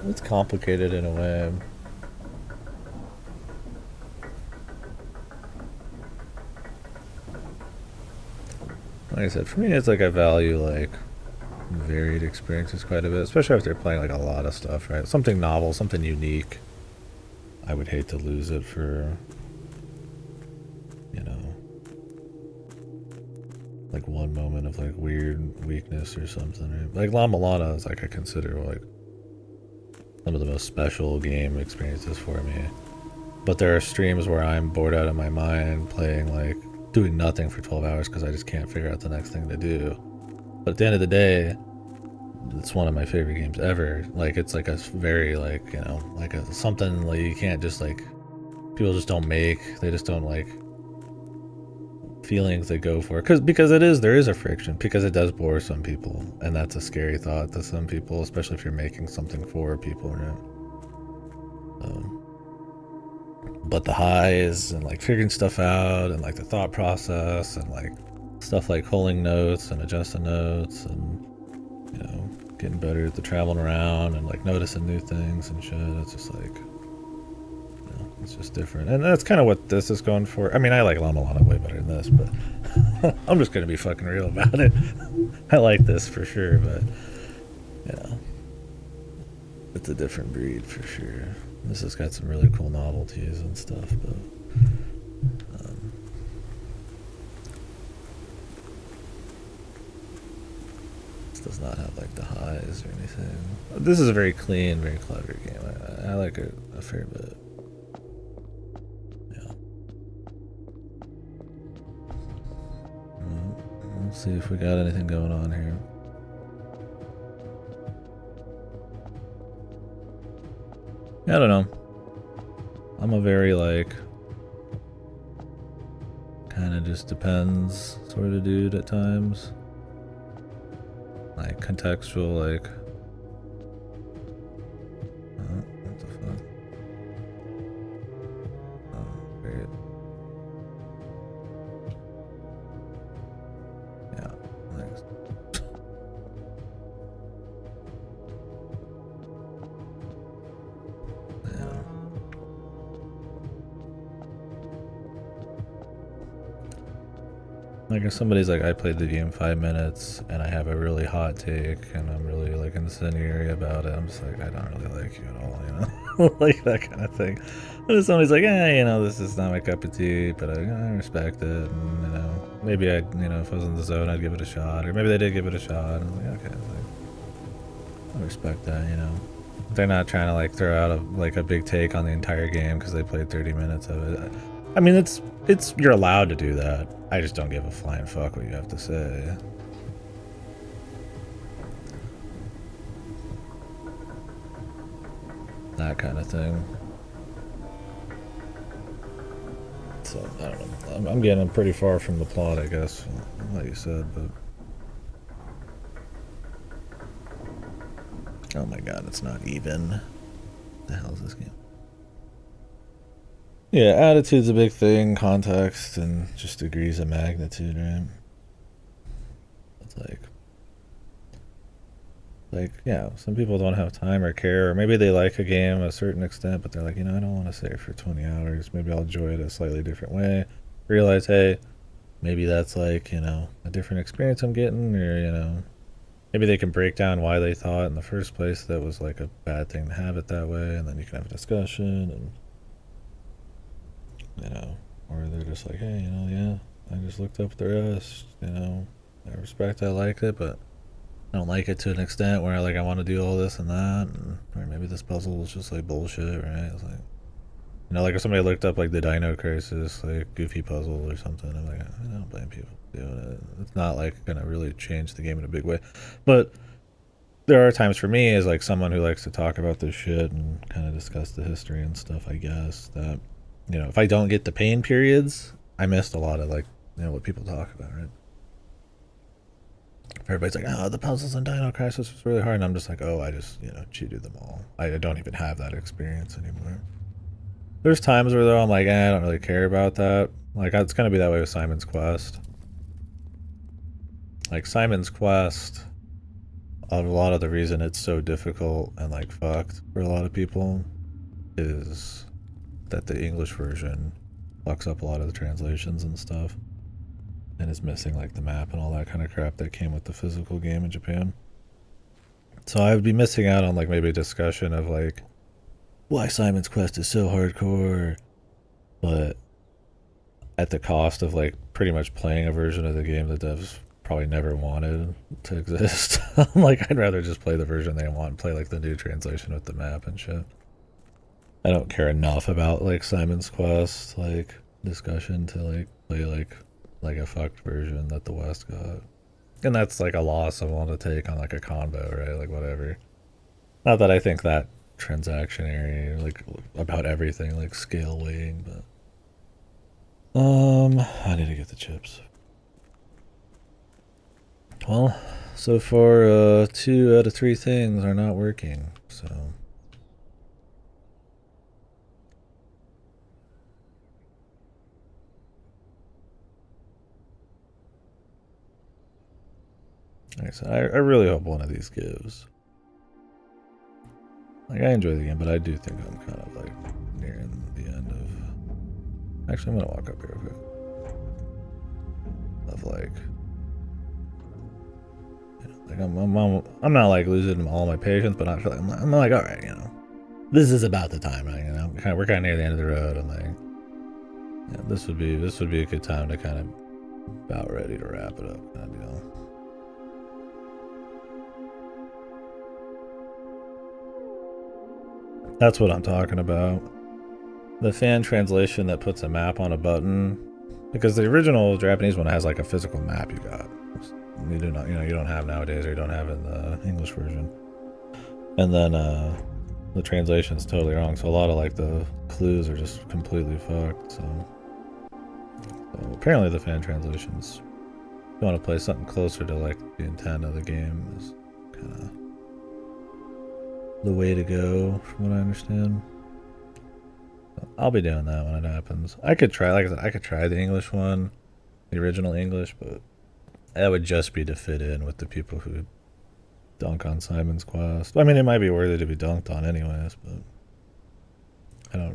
It's complicated in a way. Like I said, for me, it's like I value like varied experiences quite a bit, especially if they're playing like a lot of stuff, right? Something novel, something unique. I would hate to lose it for, like one moment of like weird weakness or something, right? Like La Milana is like I consider like some of the most special game experiences for me. But there are streams where I'm bored out of my mind playing like doing nothing for 12 hours because I just can't figure out the next thing to do. But at the end of the day, it's one of my favorite games ever. Like it's like a very like, like a something like you can't just like, people just don't make, they just don't like feelings they go for, because there is a friction, because it does bore some people, and that's a scary thought to some people, especially if you're making something for people, right? But the highs and like figuring stuff out and like the thought process and like stuff like pulling notes and adjusting notes and, you know, getting better at the traveling around and like noticing new things and shit, it's just like, you know, it's just different. And that's kind of what this is going for. I mean, I like Llama Lana way better than this, but I'm just gonna be fucking real about it. I like this for sure, but, you know, it's a different breed for sure. This has got some really cool novelties and stuff, but this does not have like the highs or anything. This is a very clean, very clever game. I like it a fair bit. Yeah. We'll see if we got anything going on here. I don't know. I'm a very like kind of just depends sort of dude at times. Like contextual, like what the fuck? Oh, great. Yeah, thanks. Yeah. Like if somebody's like, I played the game 5 minutes and I have a really hot take and I'm really like incendiary about it, I'm just like, I don't really like you at all, you know? Like that kind of thing. But if somebody's like, you know, this is not my cup of tea, but I respect it, and, you know, maybe I'd, you know, if I was in the zone, I'd give it a shot, or maybe they did give it a shot, and I'm like, okay, like, I respect that, you know? They're not trying to like throw out a big take on the entire game because they played 30 minutes of it. I mean, it's you're allowed to do that. I just don't give a flying fuck what you have to say. That kind of thing. So I don't know. I'm getting pretty far from the plot, I guess, like you said, but. Oh my god, it's not even. What the hell is this game? Yeah, attitude's a big thing, context, and just degrees of magnitude, right? It's like, yeah, some people don't have time or care, or maybe they like a game a certain extent, but they're like, you know, I don't want to stay for 20 hours. Maybe I'll enjoy it a slightly different way. Realize, hey, maybe that's like, you know, a different experience I'm getting, or, you know, maybe they can break down why they thought in the first place that was like a bad thing to have it that way, and then you can have a discussion, and, you know, or they're just like, hey, you know, yeah, I just looked up the rest, you know, I respect, I like it, but I don't like it to an extent where like I want to do all this and that, and or maybe this puzzle is just like bullshit, right? It's like, you know, like if somebody looked up like the Dino Crisis, like goofy puzzle or something, I'm like, I don't blame people doing it. It's not like gonna really change the game in a big way, but there are times for me as like someone who likes to talk about this shit and kind of discuss the history and stuff, I guess, that, you know, if I don't get the pain periods, I missed a lot of like, you know, what people talk about, right? Everybody's like, oh, the puzzles in Dino Crisis was really hard, and I'm just like, oh, I just, you know, cheated them all. I don't even have that experience anymore. There's times where though I'm like, I don't really care about that. Like it's gonna be that way with Simon's Quest. Like Simon's Quest, a lot of the reason it's so difficult and like fucked for a lot of people is that the English version fucks up a lot of the translations and stuff, and is missing like the map and all that kind of crap that came with the physical game in Japan. So I would be missing out on like maybe a discussion of like why Simon's Quest is so hardcore, but at the cost of like pretty much playing a version of the game that devs probably never wanted to exist. I'm like, I'd rather just play the version they want and play like the new translation with the map and shit. I don't care enough about like Simon's Quest like discussion to like play like a fucked version that the West got. And that's like a loss I want to take on like a combo, right? Like whatever. Not that I think that transaction area like about everything like scale weighing, but I need to get the chips. Well, so far, 2 out of 3 things are not working, so. Like I said, I really hope one of these gives. Like, I enjoy the game, but I do think I'm kind of, like, nearing the end of... Actually, I'm gonna walk up here real quick. Of, like... You know, like, I'm not, like, losing all my patience, but I feel like I'm like, alright, you know. This is about the time, right? You know, we're kind of near the end of the road. I'm like... Yeah, this would be a good time to kind of about ready to wrap it up, kind of deal. That's what I'm talking about. The fan translation that puts a map on a button, because the original Japanese one has like a physical map you got. You do not, you don't have nowadays, or you don't have in the English version. And then the translation's totally wrong, so a lot of like the clues are just completely fucked. So apparently the fan translations, if you want to play something closer to like the intent of the game, is kind of the way to go, from what I understand. I'll be doing that when it happens. I could try, like I said, I could try the English one, the original English, but that would just be to fit in with the people who dunk on Simon's Quest. I mean, it might be worthy to be dunked on anyways, but I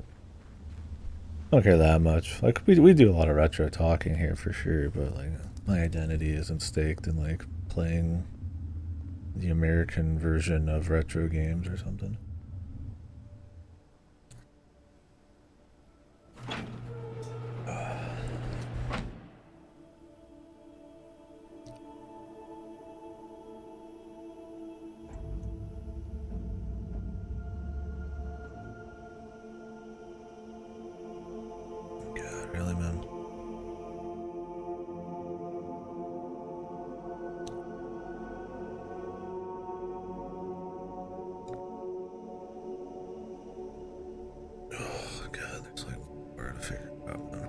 don't care that much. Like we do a lot of retro talking here for sure, but like my identity isn't staked in like playing the American version of retro games or something. God, really, man. Oh God, there's like more to figure out now.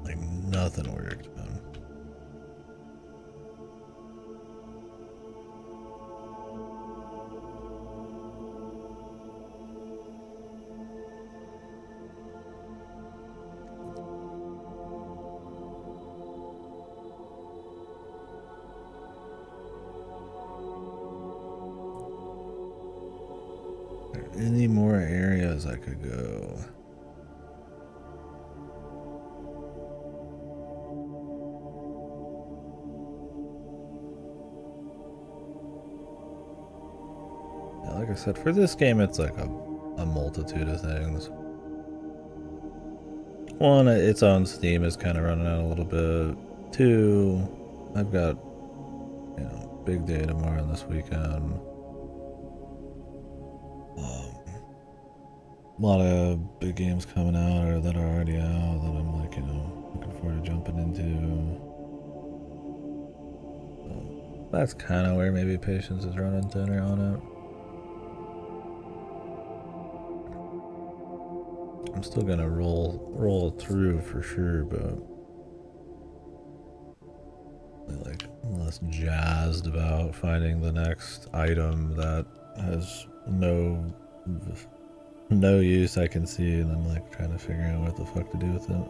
Like nothing worked, man. Are there any more areas I could go? Yeah, like I said, for this game, it's like a multitude of things. One, its own Steam is kind of running out a little bit. Two, I've got, big day tomorrow and this weekend. A lot of big games coming out or that are already out that I'm like, looking forward to jumping into. So that's kind of where maybe patience is running thinner on it. I'm still gonna roll through for sure, but like less jazzed about finding the next item that has no use I can see, and I'm like trying to figure out what the fuck to do with it.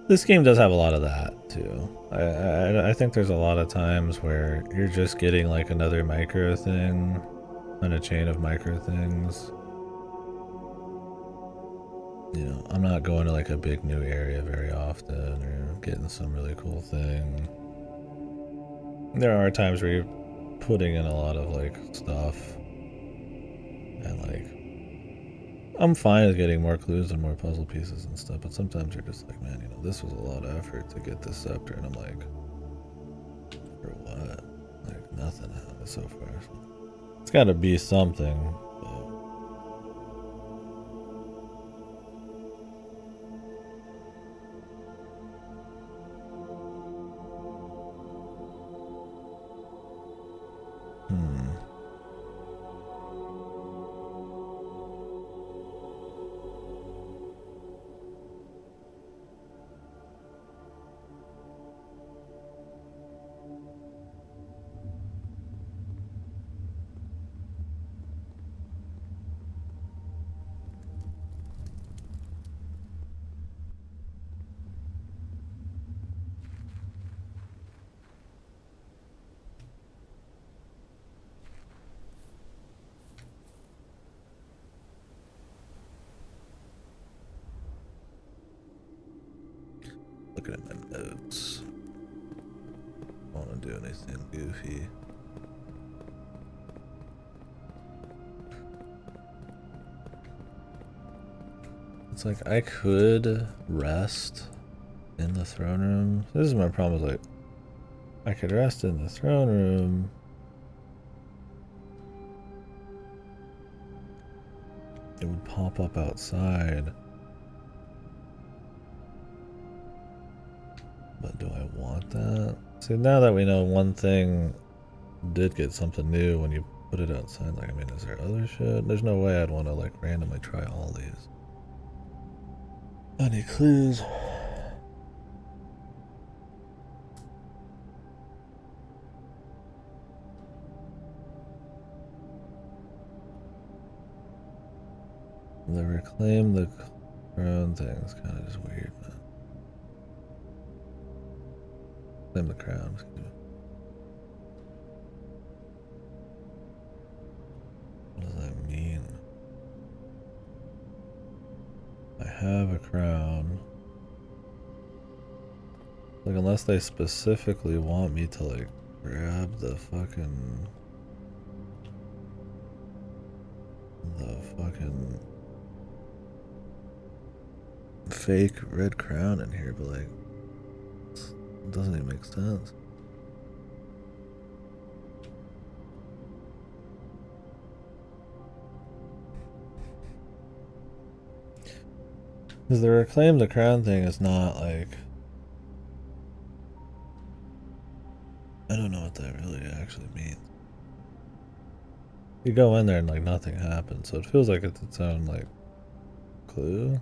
This game does have a lot of that too. I think there's a lot of times where you're just getting like another micro thing on a chain of micro things. I'm not going to like a big new area very often or getting some really cool thing. There are times where you're putting in a lot of like stuff, and like I'm fine with getting more clues and more puzzle pieces and stuff, but sometimes you're just like, man, this was a lot of effort to get this scepter, and I'm like, for what? Like nothing happened so far. So it's got to be something. But looking at my notes. I don't want to do anything goofy. It's like I could rest in the throne room. This is my problem, is like I could rest in the throne room. It would pop up outside. But do I want that? See, now that we know one thing did get something new when you put it outside, like, I mean, is there other shit? There's no way I'd want to, like, randomly try all these. Any clues? The reclaim the crown thing is kind of just weird, man. Reclaim the crown, excuse me. What does that mean? I have a crown. Like, unless they specifically want me to, like, grab the fucking fake red crown in here, but like, it doesn't even make sense. Because the reclaim the crown thing is not like, I don't know what that really actually means. You go in there and like nothing happens, so it feels like it's its own like clue.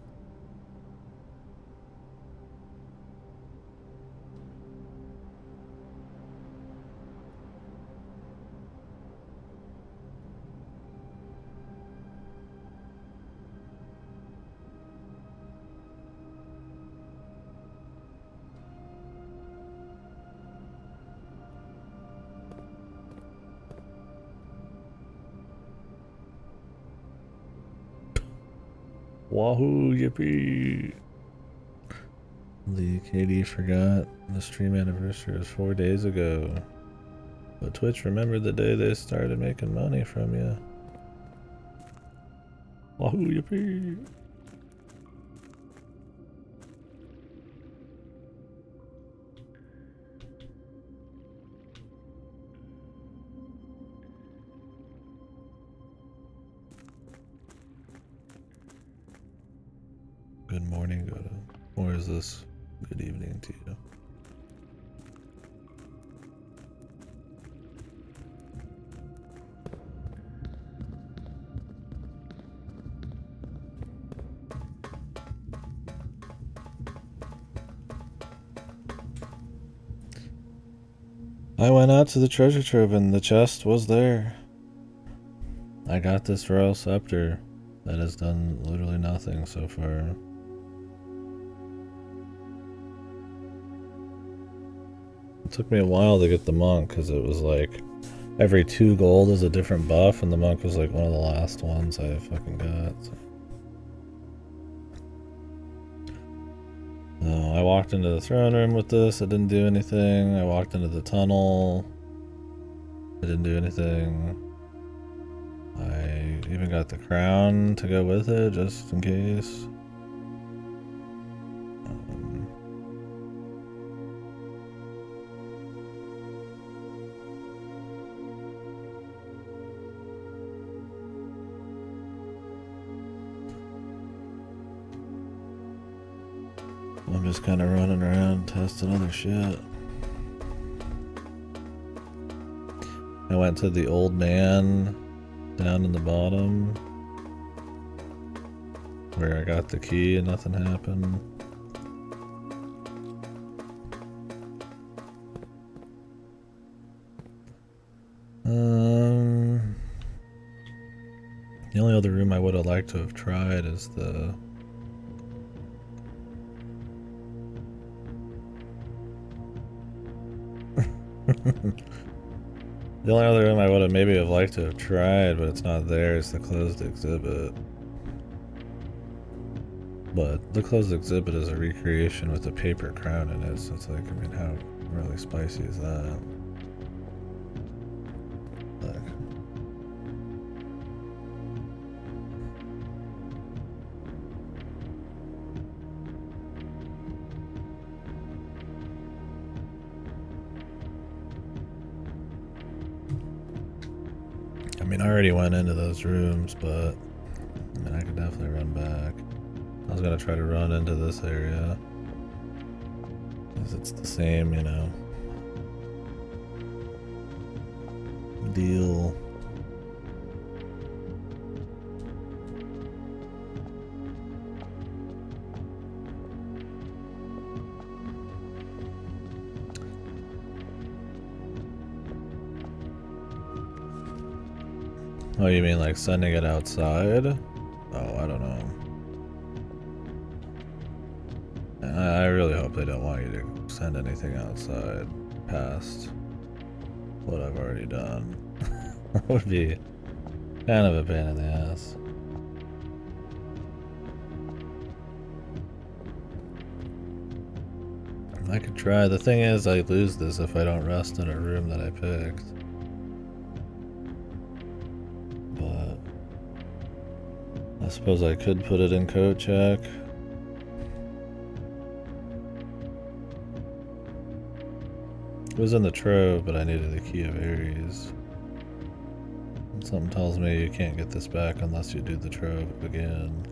Wahoo, yippee! The KD forgot the stream anniversary was 4 days ago. But Twitch remembered the day they started making money from you. Wahoo, yippee! Good morning, Goto. Or is this good evening to you? I went out to the treasure trove and the chest was there. I got this royal scepter that has done literally nothing so far. It took me a while to get the monk because it was like every 2 gold is a different buff, and the monk was like one of the last ones I fucking got. So I walked into the throne room with this, it didn't do anything. I walked into the tunnel, it didn't do anything. I even got the crown to go with it just in case. I'm just kind of running around testing other shit. I went to the old man down in the bottom where I got the key and nothing happened. The only other room I would have liked to have tried is the the only other room I would have maybe have liked to have tried, but it's not there, is the closed exhibit. But the closed exhibit is a recreation with a paper crown in it, so it's like, I mean, how really spicy is that? Like, I mean, I already went into those rooms, but I mean, I could definitely run back. I was gonna try to run into this area, because it's the same, you know, deal. Oh, you mean like sending it outside? Oh, I don't know. I really hope they don't want you to send anything outside past what I've already done. That would be kind of a pain in the ass. I could try. The thing is, I lose this if I don't rest in a room that I picked. But I suppose I could put it in code check. It was in the trove, but I needed the key of Ares. And something tells me you can't get this back unless you do the trove again.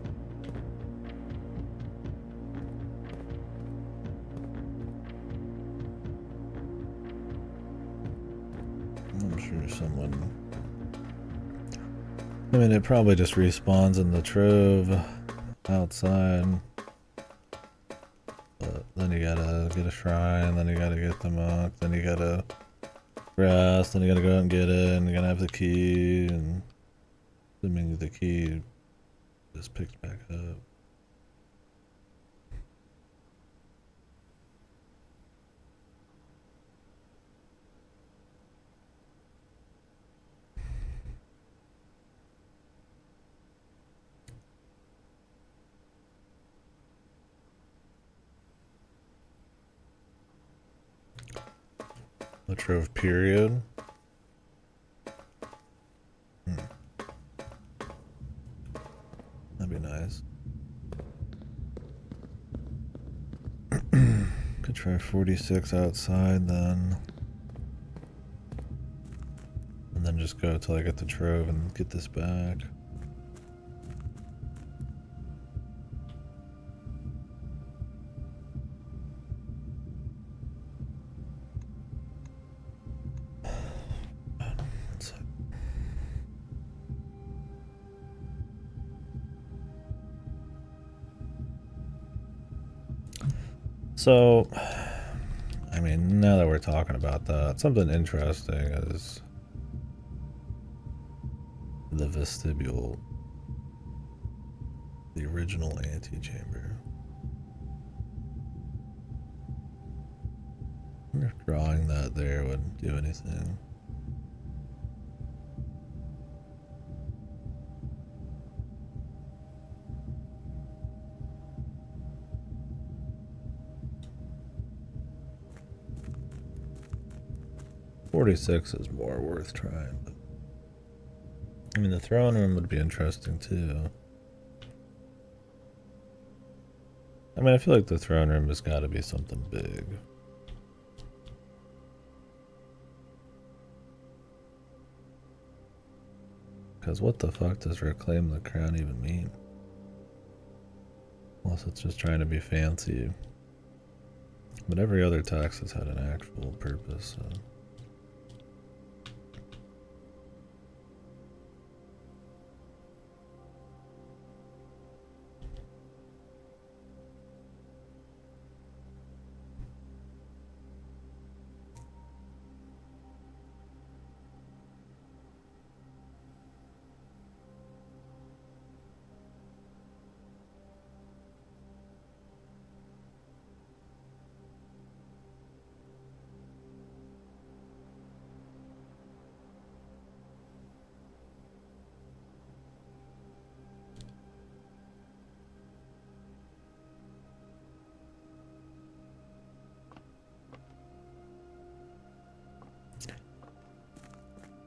I'm sure someone... I mean, it probably just respawns in the trove outside. But then you gotta get a shrine, then you gotta get the monk, then you gotta rest, then you gotta go out and get it, and you gotta have the key, and assuming the key just picked back up. The trove period. That'd be nice. Could try 46 outside then. And then just go till I get the trove and get this back. So, I mean, now that we're talking about that, something interesting is the vestibule, the original antechamber. I wonder if drawing that there would do anything. "46 is more worth trying, but I mean, the throne room would be interesting too. I mean, I feel like the throne room has got to be something big. Because what the fuck does reclaim the crown even mean? Unless it's just trying to be fancy. But every other tax has had an actual purpose, so.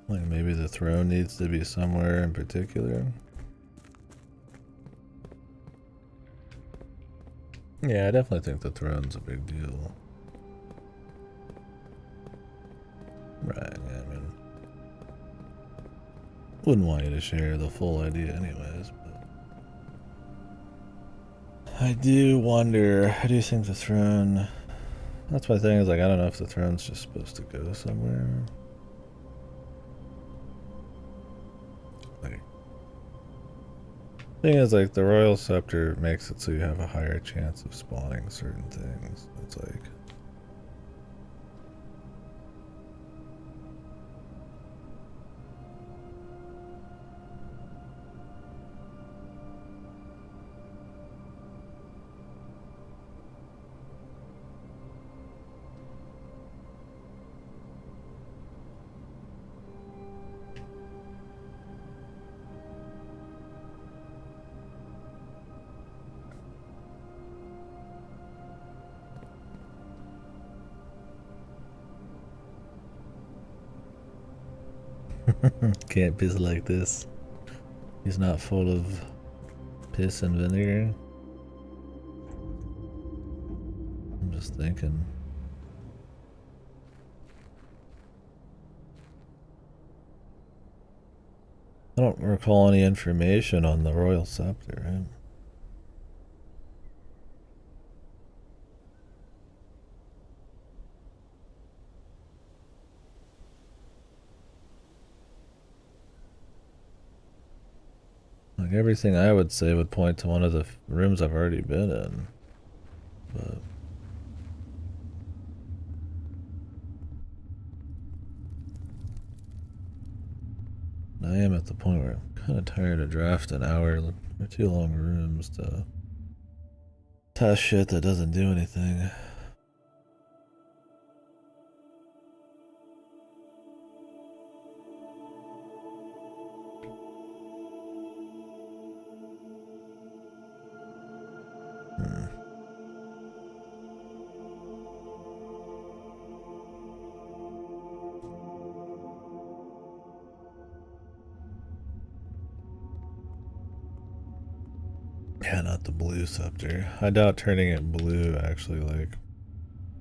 Like maybe the throne needs to be somewhere in particular. Yeah, I definitely think the throne's a big deal. Right, yeah, I mean, wouldn't want you to share the full idea anyways, but I do wonder, I do think the throne, that's my thing, is like, I don't know if the throne's just supposed to go somewhere. Like, thing is, like, the royal scepter makes it so you have a higher chance of spawning certain things. It's like, can't piss like this. He's not full of piss and vinegar. I'm just thinking. I don't recall any information on the royal scepter, right? Like everything I would say would point to one of the rooms I've already been in. But I am at the point where I'm kind of tired of drafting hour or too long rooms to test shit that doesn't do anything. Yeah, not the blue scepter. I doubt turning it blue actually, like,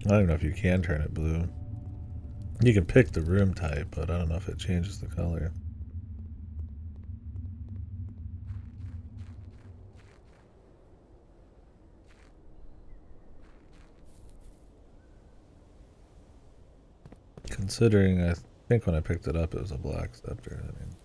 I don't know if you can turn it blue. You can pick the room type, but I don't know if it changes the color. Considering I think when I picked it up it was a black scepter, I mean.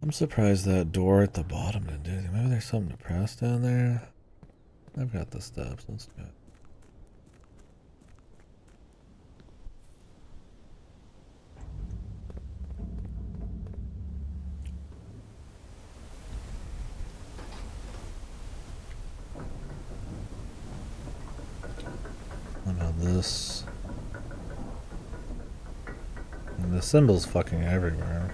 I'm surprised that door at the bottom didn't do anything. Maybe there's something to press down there. I've got the steps, let's do it. What about this? And the symbol's fucking everywhere.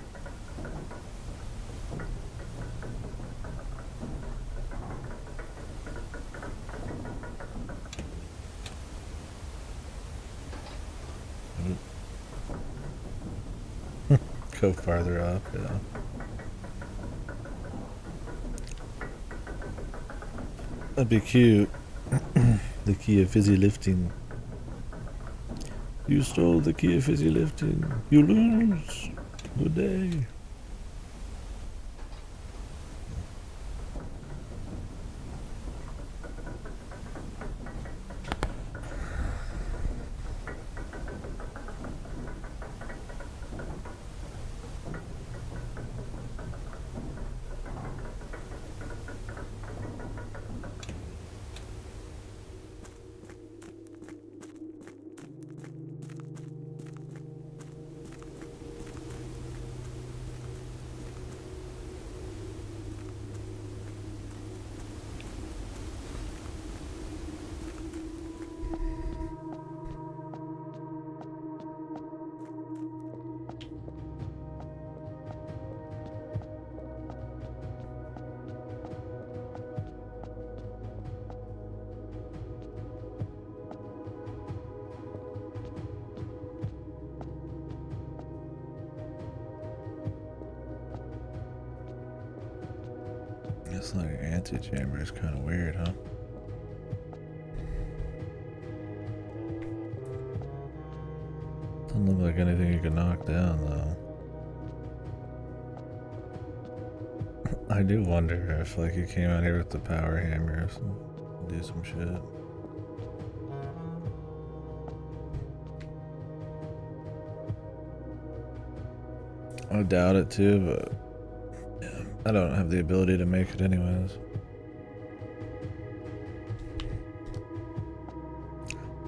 Go farther up, yeah. That'd be cute. The key of fizzy lifting. You stole the key of fizzy lifting. You lose. Good day. This like antechamber is kind of weird, huh? Doesn't look like anything you can knock down, though. I do wonder if, like, you came out here with the power hammers and do some shit. I doubt it too, but yeah, I don't have the ability to make it anyways.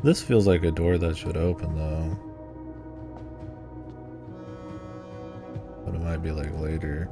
This feels like a door that should open, though. But it might be like later.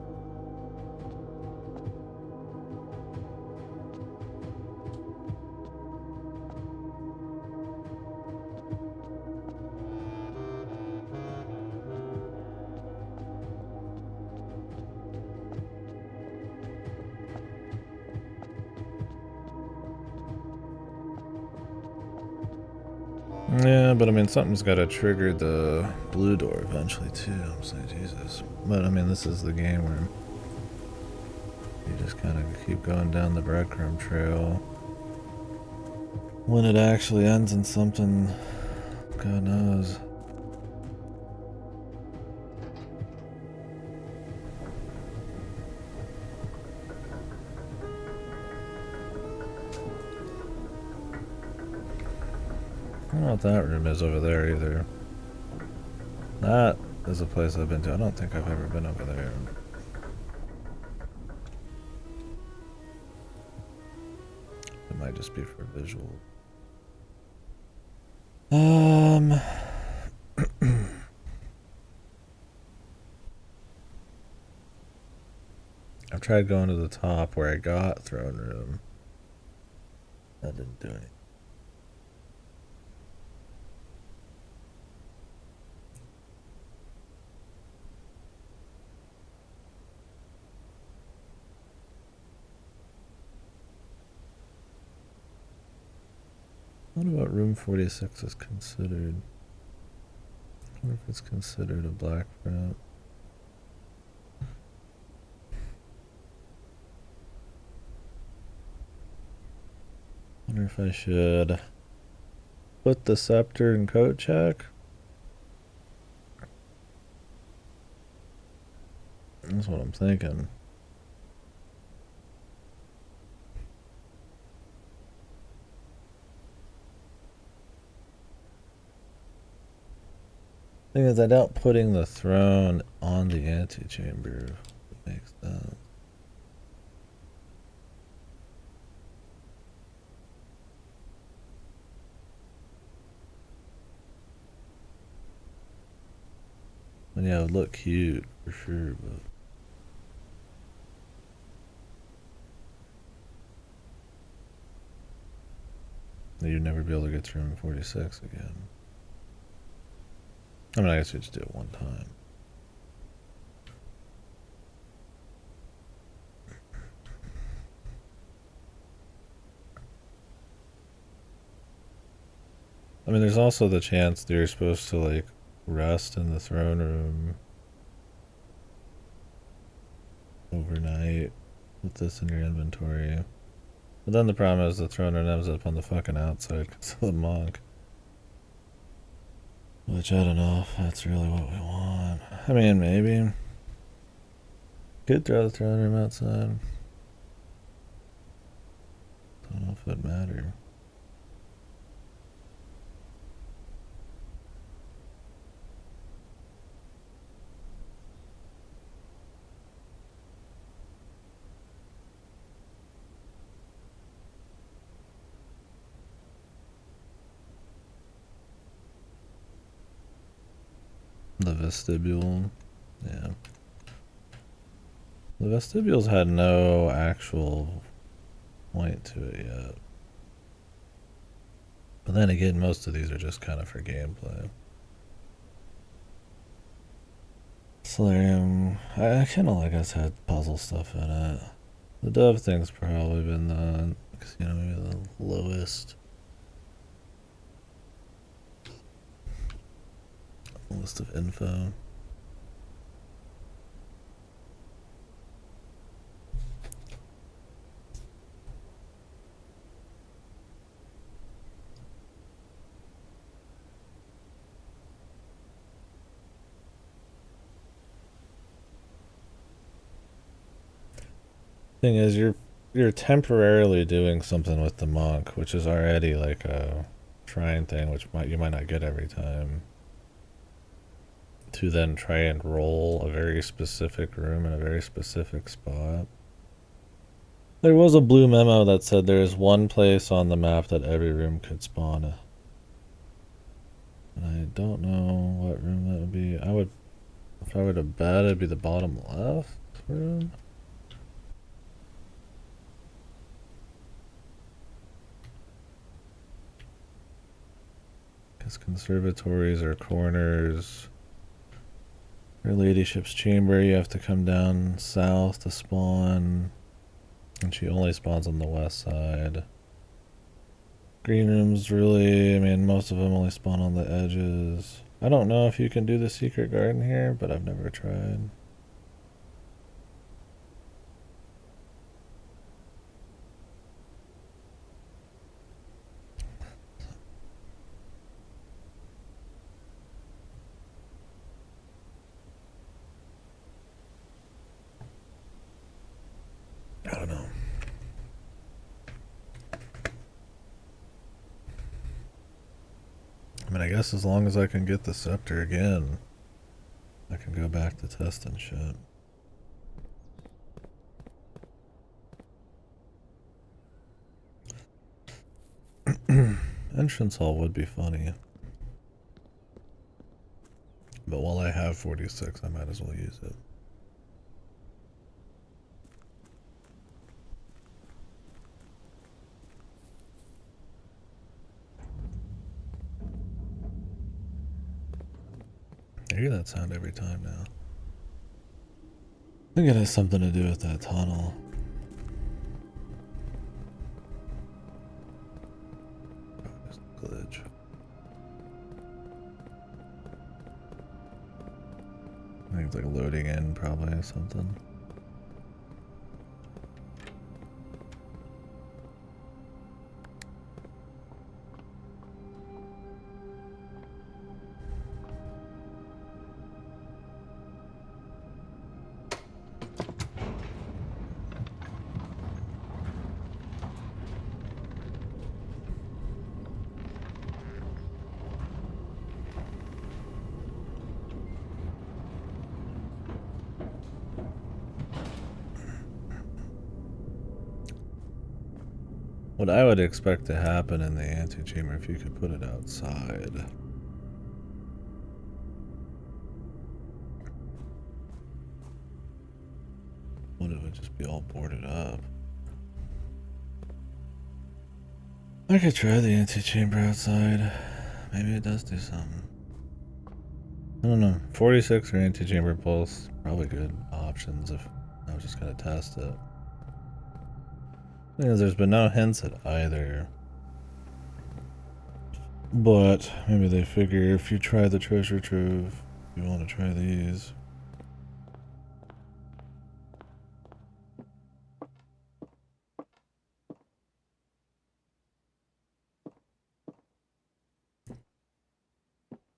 Yeah, but I mean, something's got to trigger the blue door eventually, too. I'm saying, Jesus. But I mean, this is the game where you just kind of keep going down the breadcrumb trail. When it actually ends in something, God knows. I don't know what that room is over there either. That is a place I've been to. I don't think I've ever been over there. It might just be for visual. I've tried going to the top where I got throne room. That didn't do anything. What about room 46 is considered? I wonder if it's considered a black front. I wonder if I should put the scepter in coat check. That's what I'm thinking. Thing is, I doubt putting the throne on the antechamber makes sense. And yeah, it would look cute for sure, but you'd never be able to get to room 46 again. I mean, I guess you just do it one time. I mean, there's also the chance that you're supposed to, like, rest in the throne room overnight with this in your inventory. But then the problem is the throne room ends up on the fucking outside because of the monk. Which, I don't know if that's really what we want. I mean, maybe. Could throw the throne room outside. Don't know if it'd matter. The vestibule. Yeah. The vestibule's had no actual point to it yet. But then again, most of these are just kind of for gameplay. Solarium, I kind of like us had puzzle stuff in it. The dove thing's probably been the, you know, maybe the lowest. List of info. Thing is, you're temporarily doing something with the monk, which is already like a shrine thing, which you might not get every time. To then try and roll a very specific room in a very specific spot. There was a blue memo that said there is one place on the map that every room could spawn. And I don't know what room that would be. If I were to bet, it'd be the bottom left room. Because conservatories are corners. Her ladyship's chamber, you have to come down south to spawn. And she only spawns on the west side. Green rooms really, I mean, most of them only spawn on the edges. I don't know if you can do the secret garden here, but I've never tried. I don't know. I mean, I guess as long as I can get the scepter again, I can go back to testing shit. Entrance hall would be funny. But while I have 46, I might as well use it. I hear that sound every time now. I think it has something to do with that tunnel. Just a glitch. I think it's like loading in probably or something. What I would expect to happen in the antechamber if you could put it outside. What, it would just be all boarded up. I could try the antechamber outside. Maybe it does do something. I don't know. 46 or antechamber both probably good options if I was just gonna test it. Because there's been no hints at either. But maybe they figure if you try the treasure trove, you want to try these.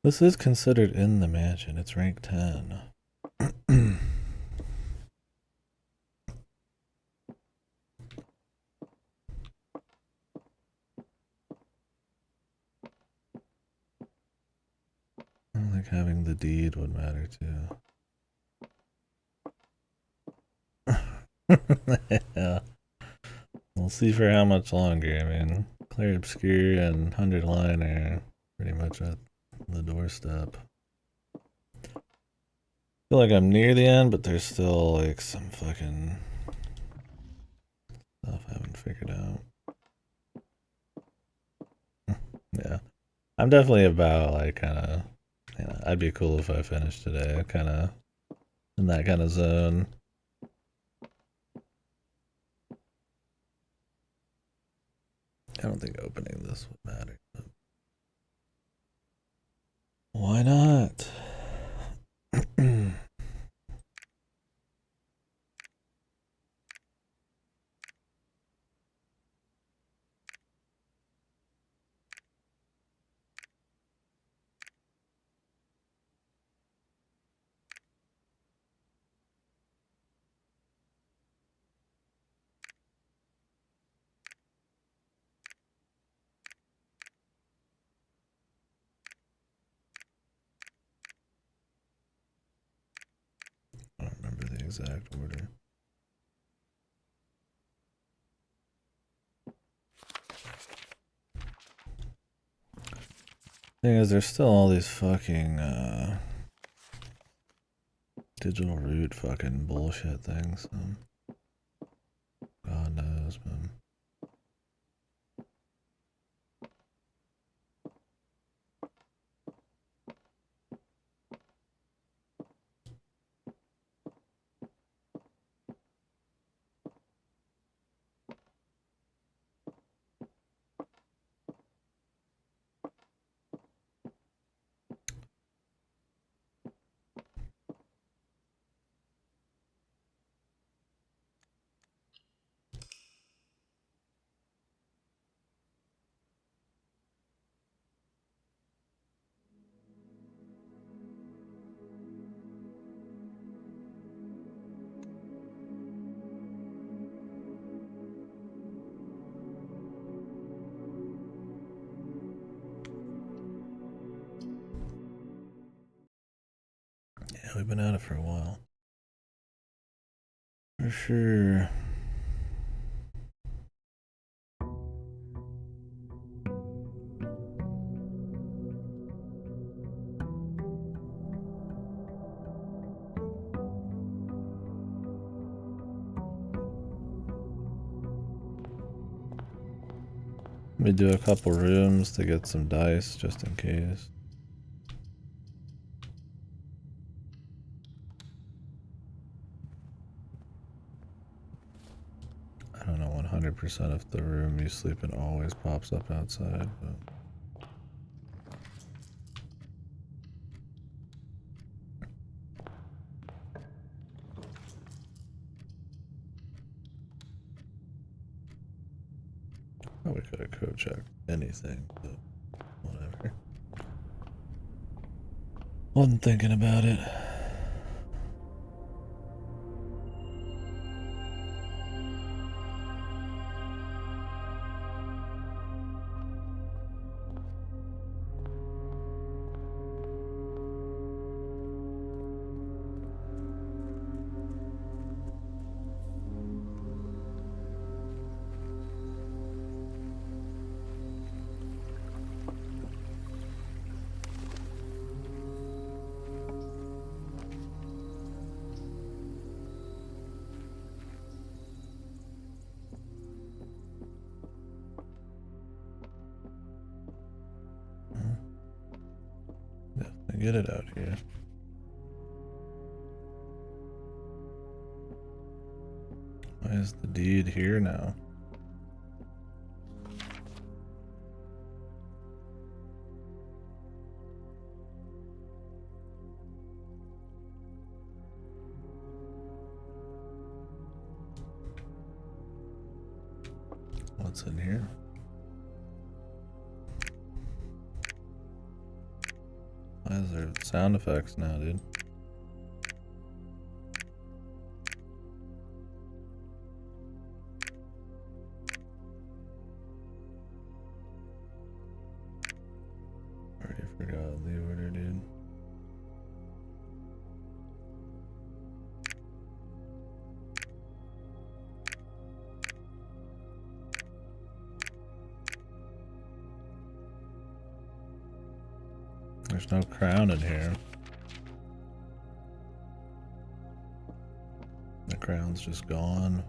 This is considered in the mansion. It's rank 10. I think having the deed would matter too. Yeah. We'll see for how much longer. I mean, Clair Obscure and 100 Line are pretty much at the doorstep. I feel like I'm near the end, but there's still like some fucking stuff I haven't figured out. Yeah. I'm definitely about like kind of, you know, I'd be cool if I finished today. Kind of in that kind of zone. I don't think opening this would matter. But why not? exact order. Thing is, there's still all these fucking digital root fucking bullshit things. God knows, man. Yeah, we've been at it for a while. For sure. Let me do a couple rooms to get some dice just in case. I don't know 100% if the room you sleep in always pops up outside, but probably could have code checked anything, but whatever. Wasn't thinking about it. Definitely get it out here. Why is the deed here now? What's in here? Why is there sound effects now, dude? Already forgot the order, dude. There's no crown in here. The crown's just gone.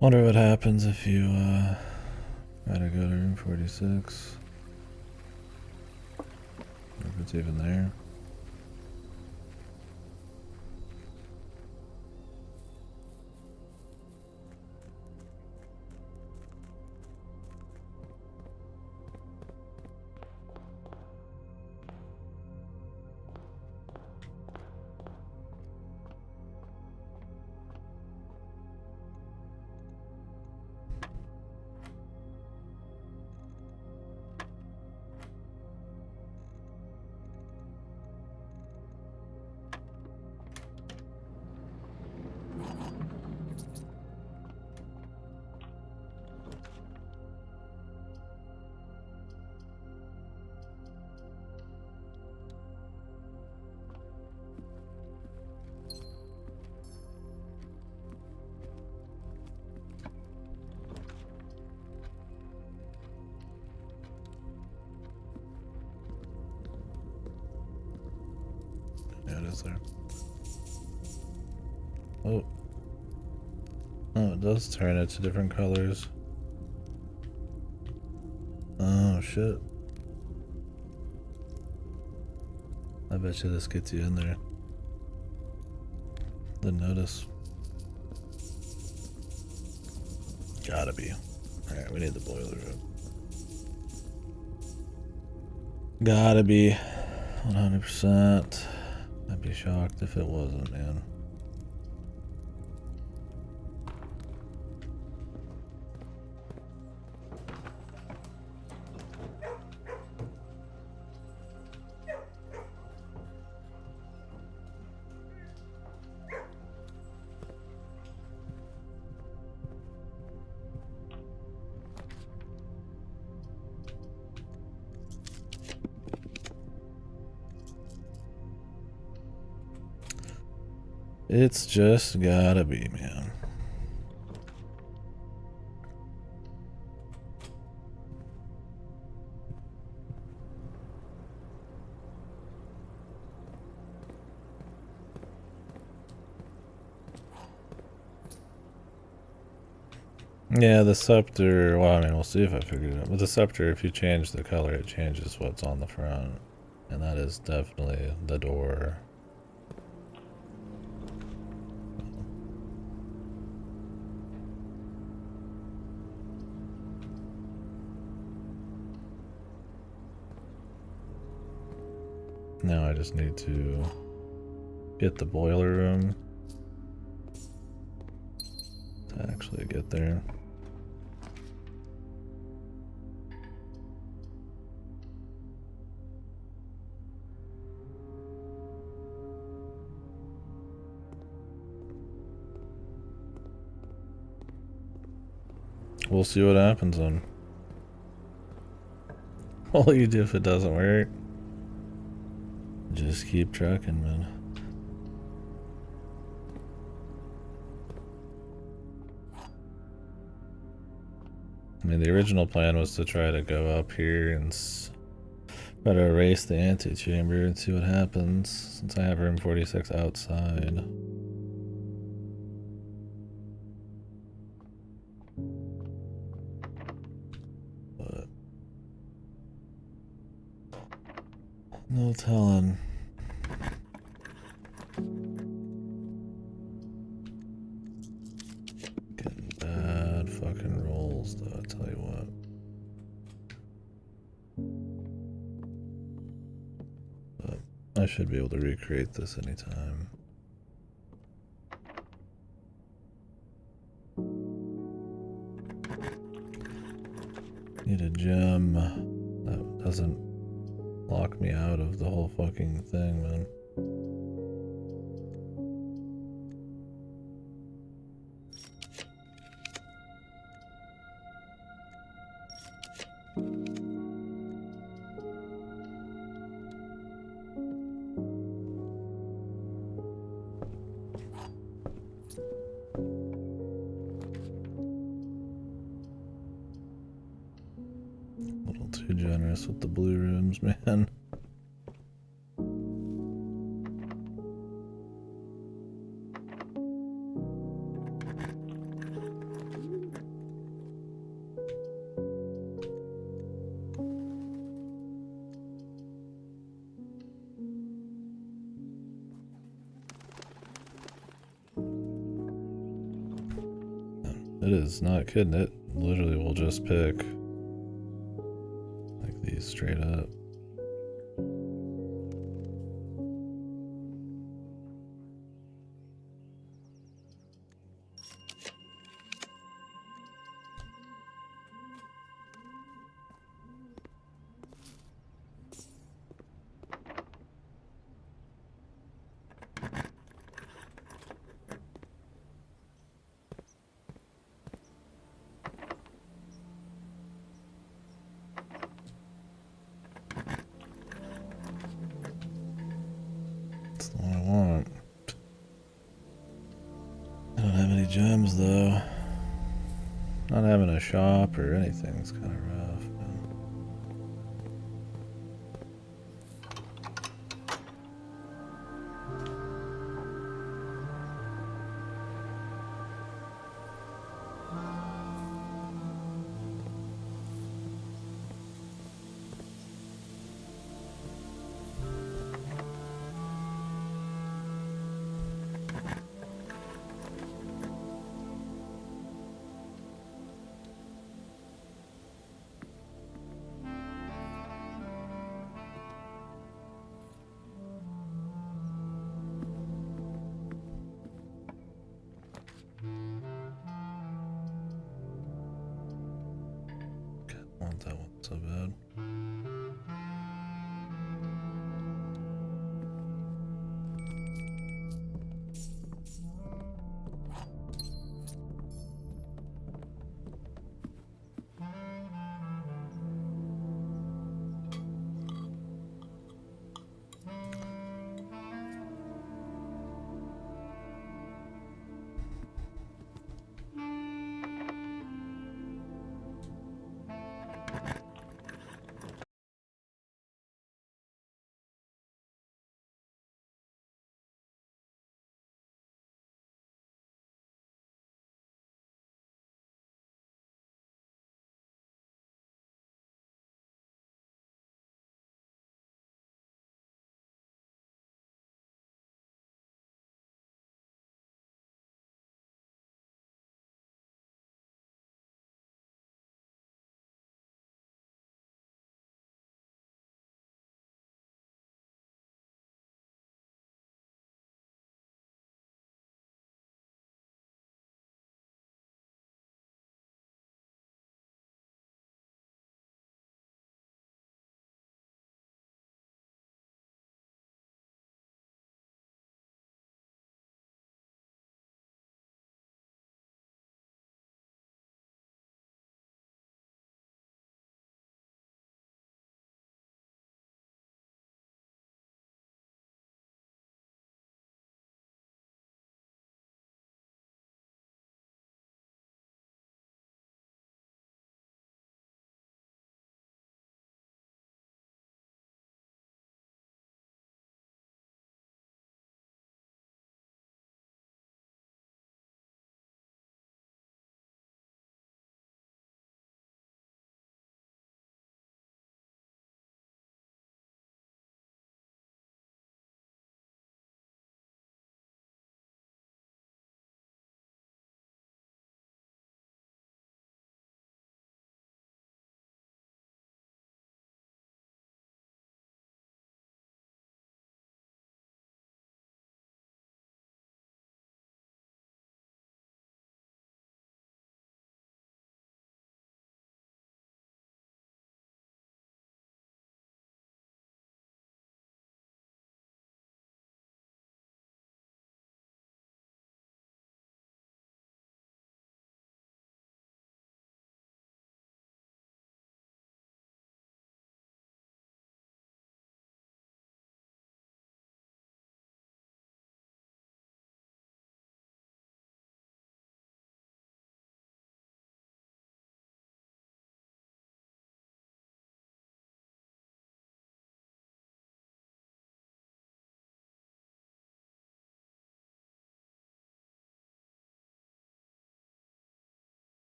Wonder what happens if you try to go to room 46. If it's even there. is there? Oh. Oh, it does turn it to different colors. Oh, shit. I bet you this gets you in there. Didn't notice. Gotta be. Alright, we need the boiler room. Gotta be. 100%. I'd be shocked if it wasn't, man. It's just gotta be, man. Yeah, the scepter, well, I mean, we'll see if I figured it out. But the scepter, if you change the color, it changes what's on the front. And that is definitely the door. Now I just need to get the boiler room to actually get there. We'll see what happens then. All you do if it doesn't work, just keep trucking, man. I mean, the original plan was to try to go up here and try to erase the antechamber and see what happens, since I have room 46 outside. But no telling. Getting bad fucking rolls, though, I tell you what. But I should be able to recreate this anytime. Need a gem that doesn't lock me out of the whole fucking thing, man. A little too generous with the blue rooms, man. It is not kidding. It literally will just pick like these straight up. That's the one I want. I don't have any gems though. Not having a shop or anything is kind of rough.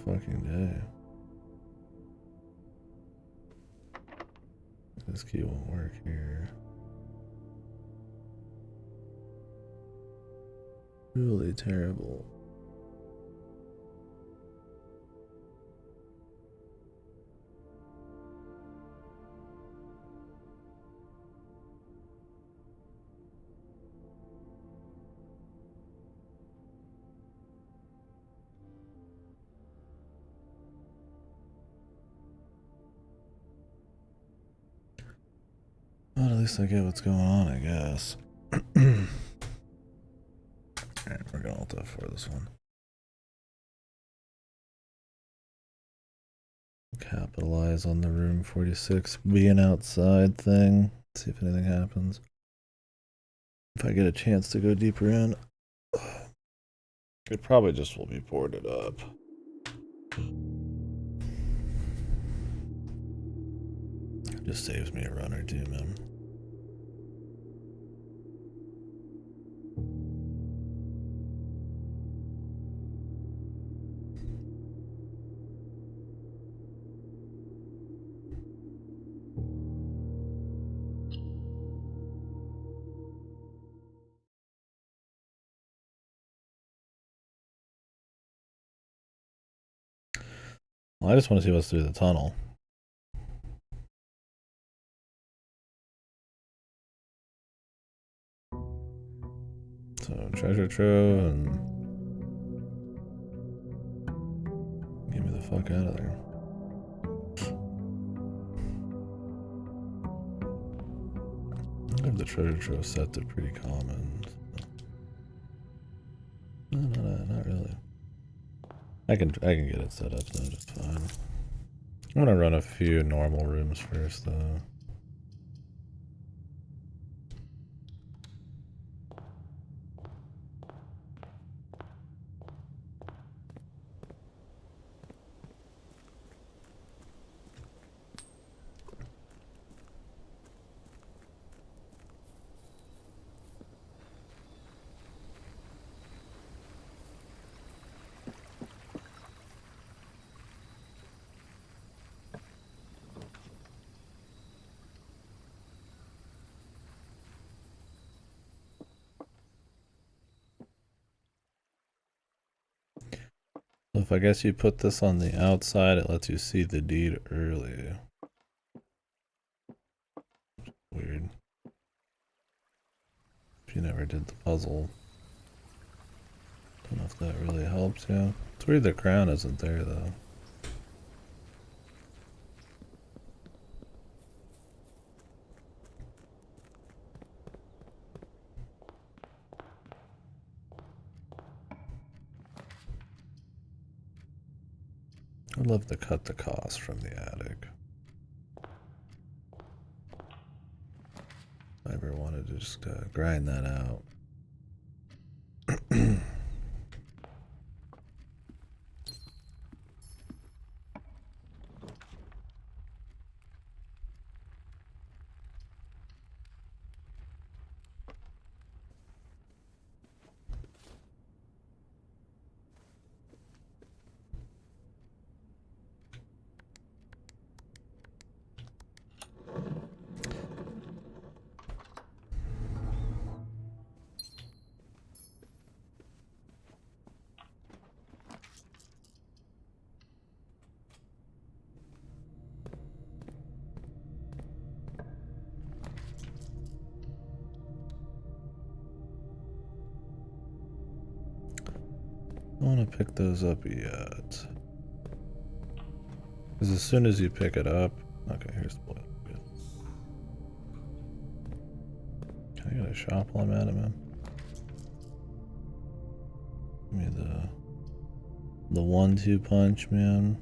fucking day. This key won't work here. Really terrible. Well, at least I get what's going on, I guess. Alright, we're going Alt F4 this one. Capitalize on the room 46 being outside thing. See if anything happens. If I get a chance to go deeper in, it probably just will be boarded up. It just saves me a run or two, man. Well, I just want to see what's through the tunnel. So, treasure trove and get me the fuck out of there. I have the treasure trove set to pretty common. No, not really. I can get it set up though, just fine. I'm gonna run a few normal rooms first though. So if I guess you put this on the outside, it lets you see the deed early. Weird. If you never did the puzzle. Don't know if that really helps you. It's weird the crown isn't there though. I'd love to cut the cost from the attic. If I ever wanted to just grind that out. I don't want to pick those up yet. Because as soon as you pick it up... Okay, here's the point. Can I get a shop while I'm at it, man? Give me the 1-2 punch, man.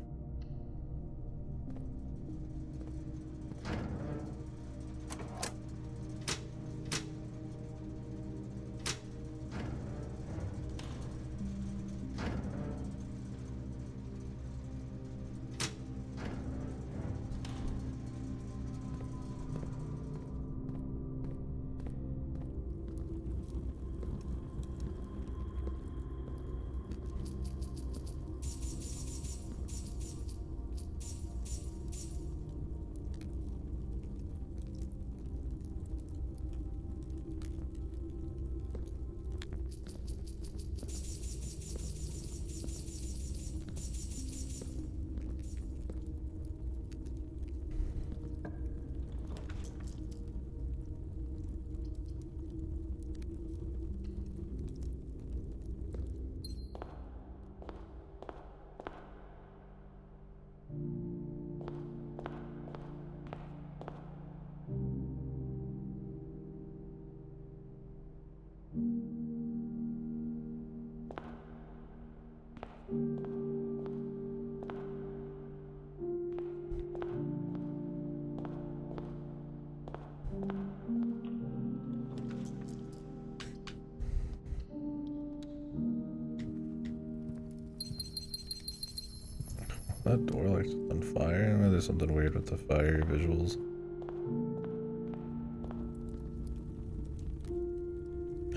that door like on fire? I know there's something weird with the fire visuals.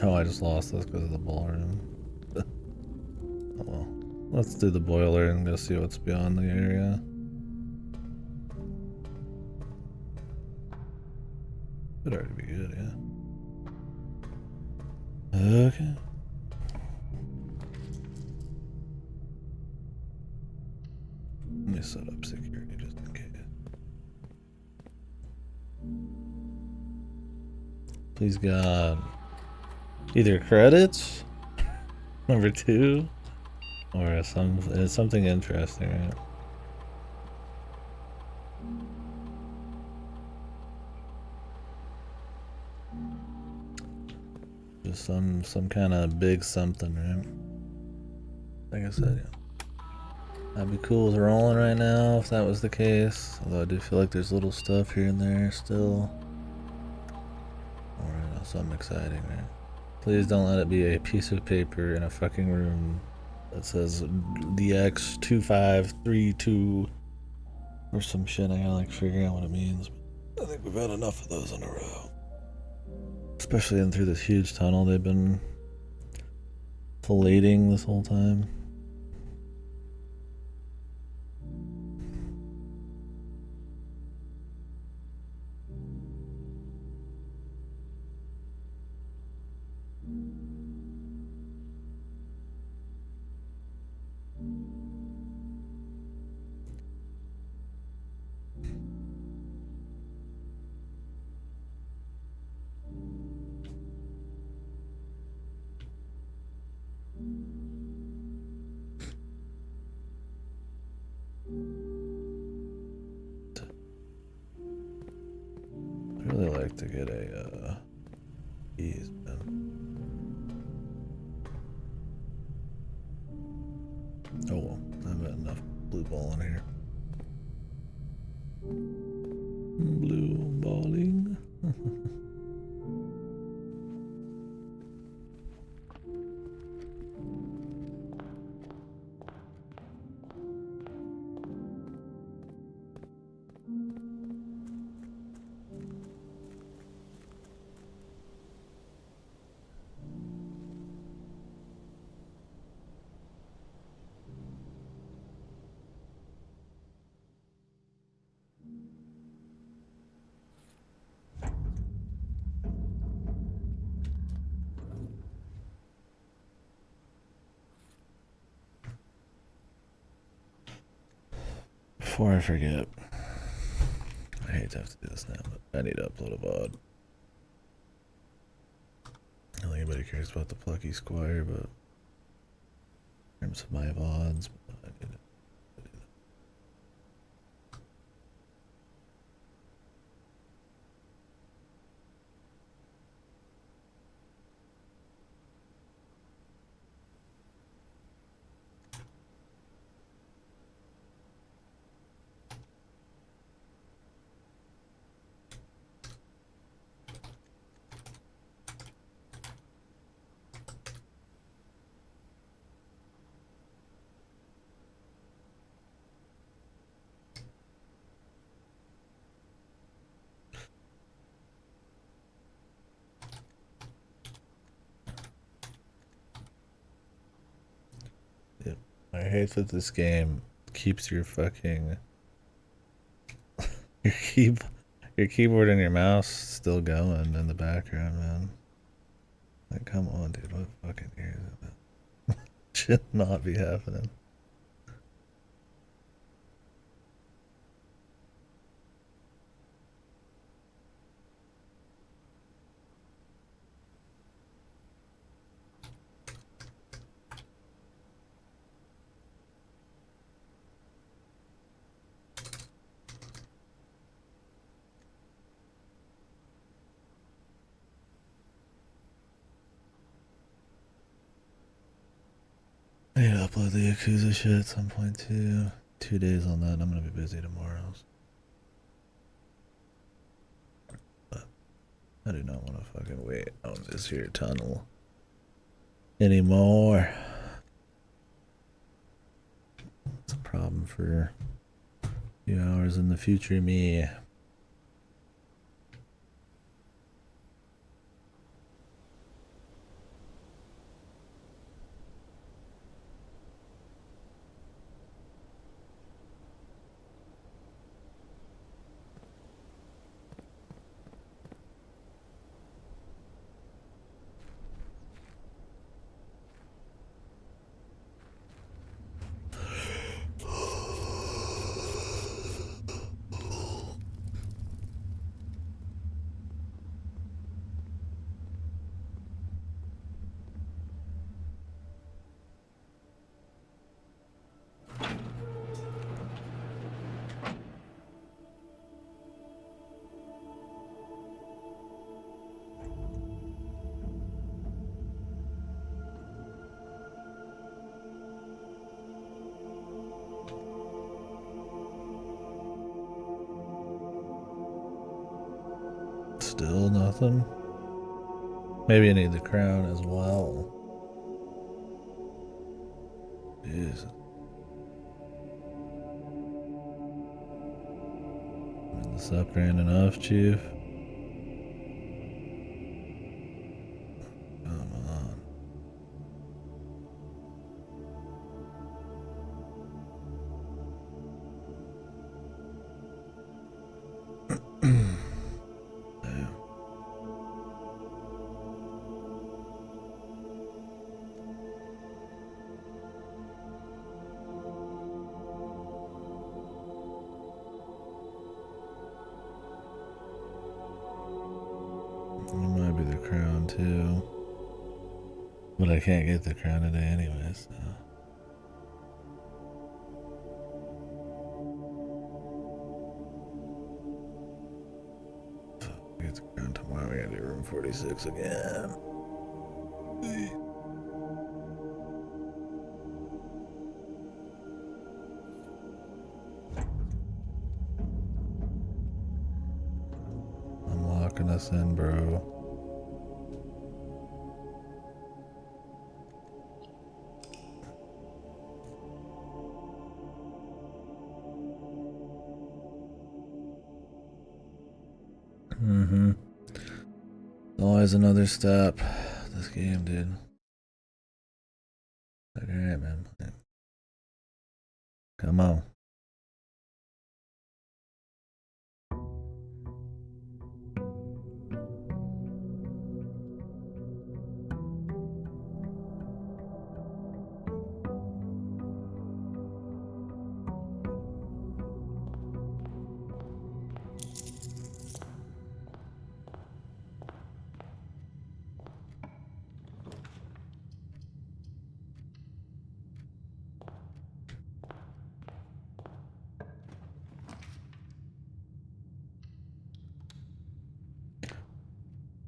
Oh, I just lost this because of the ballroom. Oh well. Let's do the boiler and go see what's beyond the area. Could already be good, yeah. Okay. Let me set up security just in case. Please God. Either credits, number 2, or something interesting, right? Just some kind of big something, right? Like I said, yeah. That'd be cool with rolling right now if that was the case. Although I do feel like there's little stuff here and there still. Or something exciting, right? Please don't let it be a piece of paper in a fucking room that says DX2532 or some shit. I gotta like figure out what it means. I think we've had enough of those in a row. Especially in through this huge tunnel they've been filleting this whole time. I really like to get a keys, man. Oh well, I've got enough blue ball in here. Blue balling. Before I forget, I hate to have to do this now, but I need to upload a VOD. I don't think anybody cares about the plucky squire, but in terms of my VODs, I need it. I hate that this game keeps your fucking your keyboard and your mouse still going in the background, man. Like, come on, dude. What fucking year is it, man? Should not be happening. I need to upload the Yakuza shit at some point too. 2 days on that. I'm gonna be busy tomorrow. But I do not want to fucking wait on this here tunnel anymore. It's a problem. problem for a few hours in the future, me. Still nothing. Maybe I need the crown as well. Jeez. The scepter ain't enough, Chief. Come on. Damn. It might be the crown too. But I can't get the crown today anyway, so. Get the crown tomorrow. We gotta do room 46 again. I'm locking us in, bro. Always another step. This game, dude. Alright, man. Come on.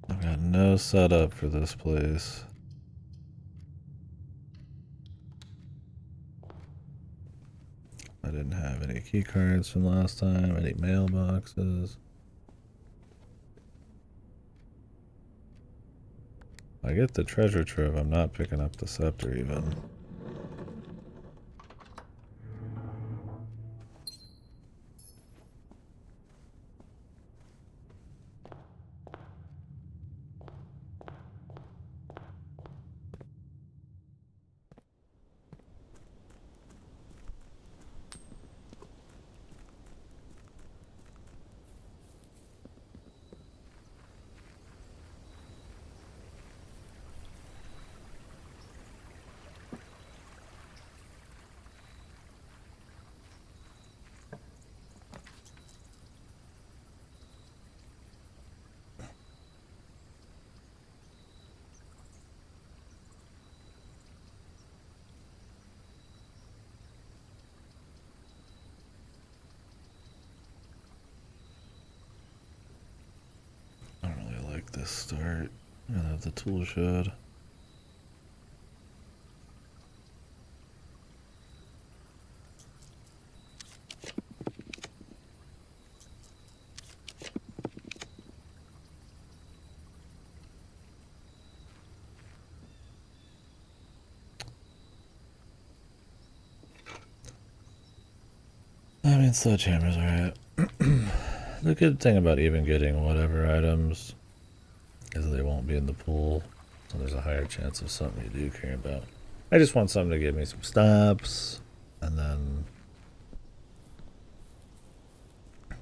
I've got no setup for this place. I didn't have any key cards from last time, any mailboxes. I get the treasure trove, I'm not picking up the scepter even. This start. I have the tool shed. mean, sledgehammer's alright. The good thing about even getting whatever items is they won't be in the pool, so there's a higher chance of something you do care about. I just want something to give me some steps, and then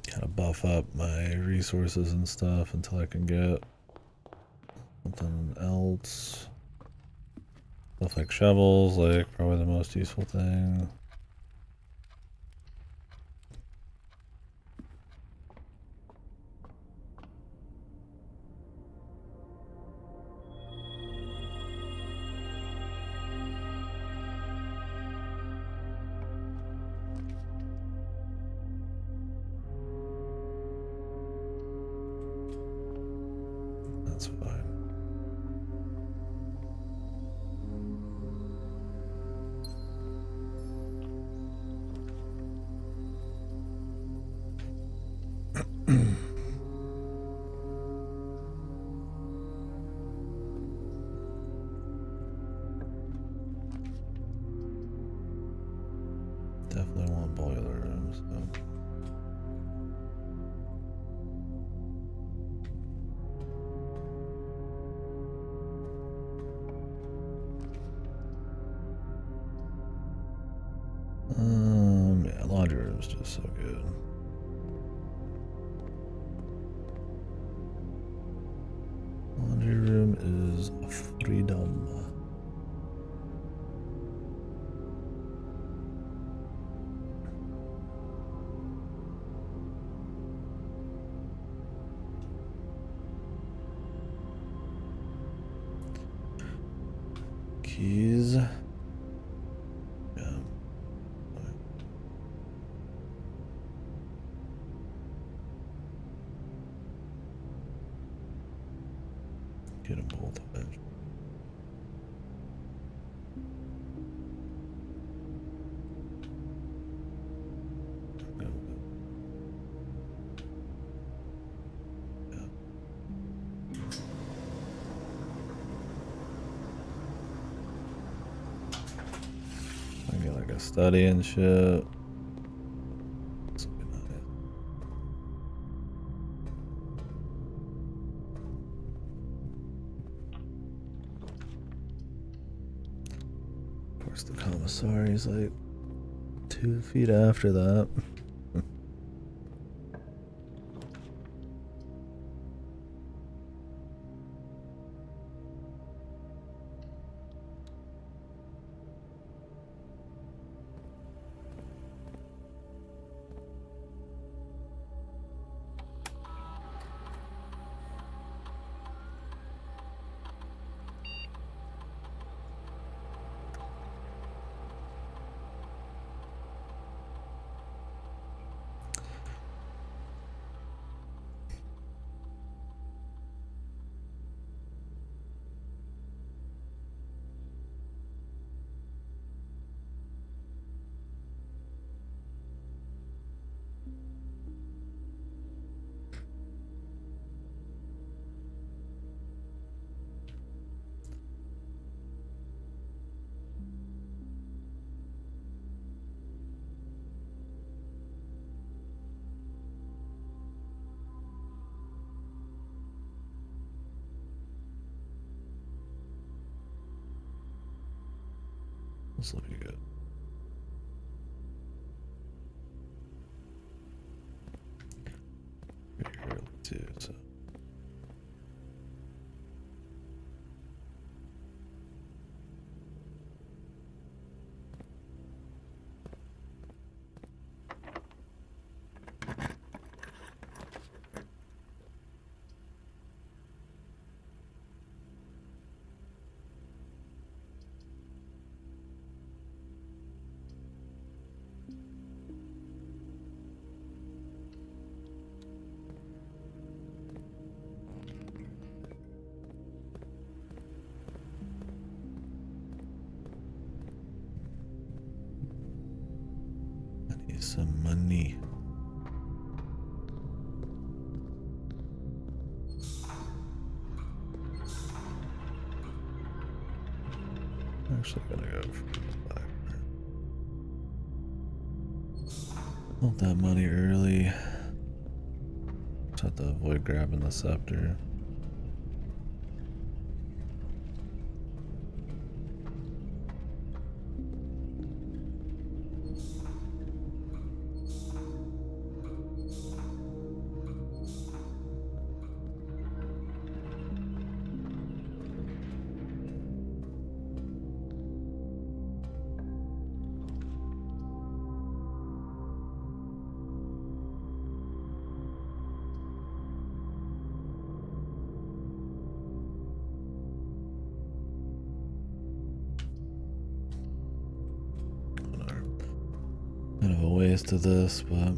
kind of buff up my resources and stuff until I can get something else. Stuff like shovels, like probably the most useful thing. That's fine. Definitely want boiler rooms, so. Yeah, laundry room's just so good. Laundry room is freedom. Keys. Yeah. Get them both eventually. I get like a study and shit. This will be nice. Of course, the commissary is like 2 feet after that. This will be good. Pretty early too, so. I need some money. I'm actually gonna go for the black. Want that money early. Just have to avoid grabbing the scepter. Kind of a waste of this, but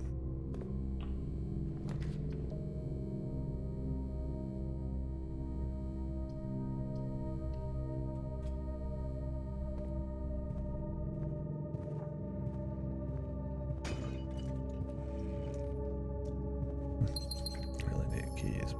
really need keys.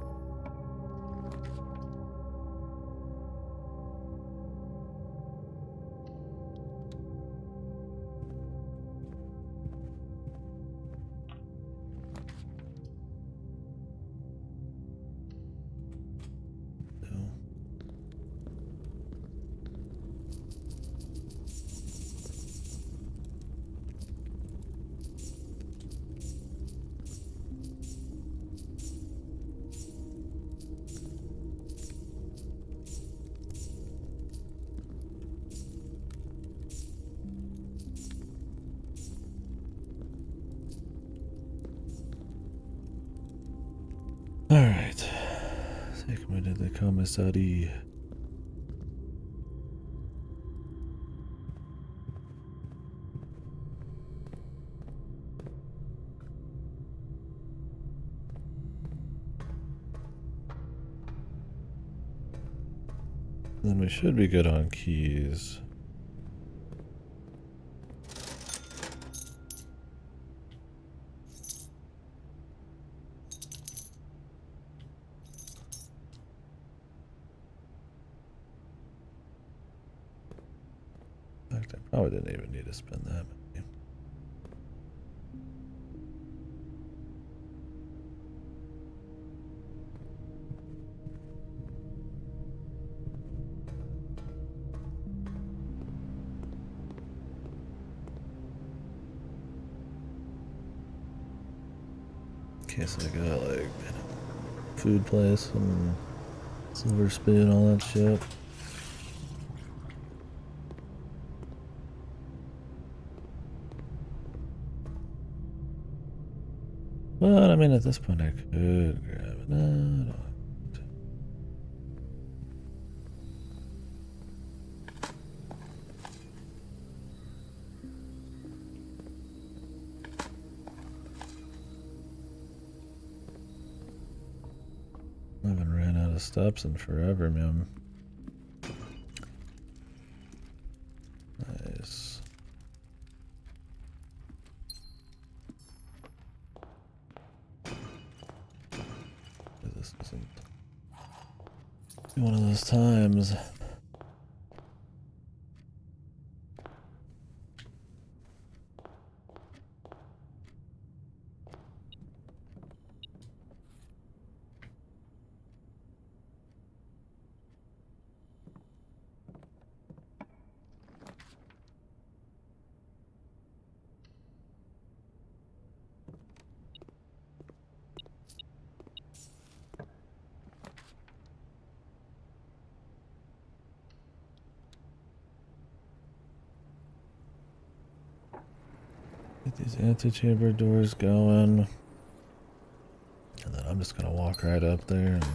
Alright. Take me to the commissary. Then we should be good on keys. In fact, I probably didn't even need to spend that many. In case I got like food place and silver spoon, all that shit. But I mean, at this point, I could grab it. No, I don't. I haven't ran out of steps in forever, man. Nice. This isn't one of those times. Get these antechamber doors going. And then I'm just gonna walk right up there and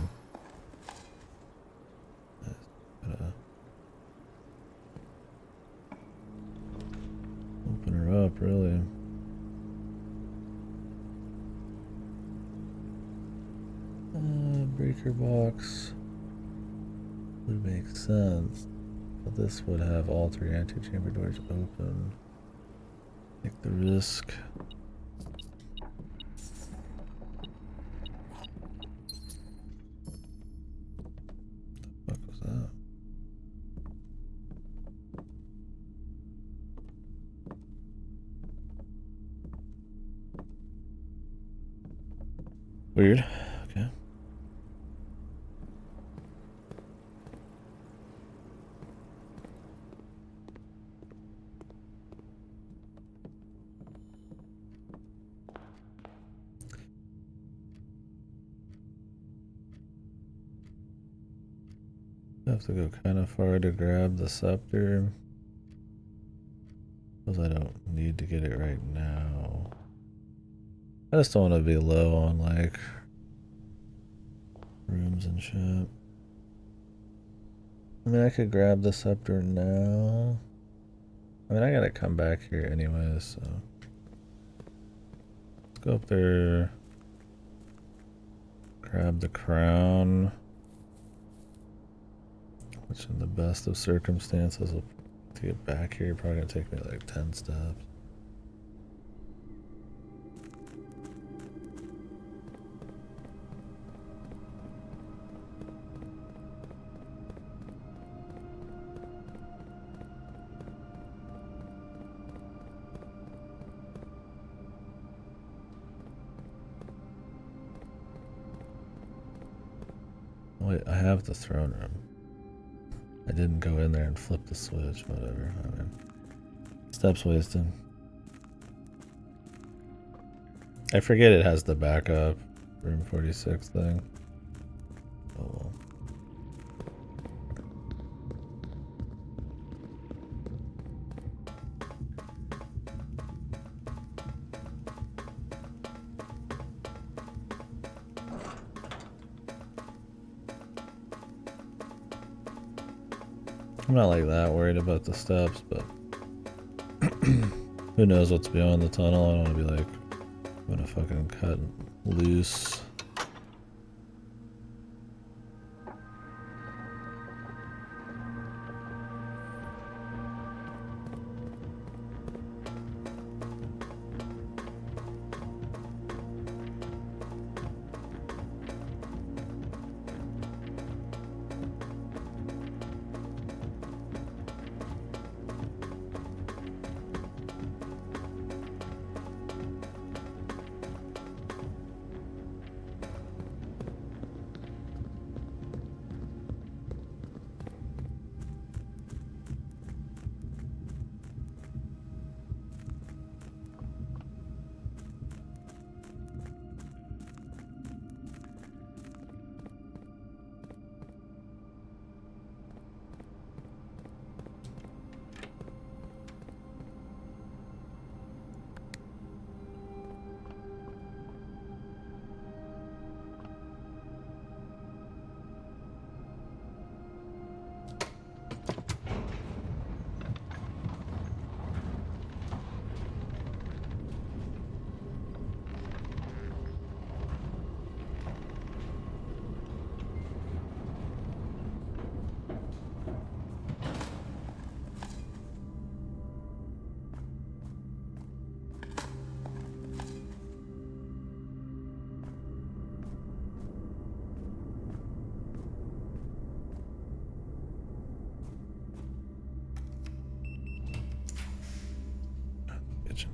open her up, really. Breaker box would make sense, but this would have all three antechamber doors open. Take the risk. What the fuck was that? Weird. Okay. I have to go kind of far to grab the scepter. Because I don't need to get it right now. I just don't want to be low on like rooms and shit. I mean, I could grab the scepter now. I mean, I gotta come back here anyway, so. Let's go up there. Grab the crown. Which in the best of circumstances, to get back here, probably gonna take me like 10 steps. Wait, I have the throne room. I didn't go in there and flip the switch, whatever. I mean, steps wasted. I forget it has the backup room 46 thing. Oh well. I'm not like that worried about the steps, but who knows what's beyond the tunnel. I don't want to be like, I'm gonna fucking cut loose.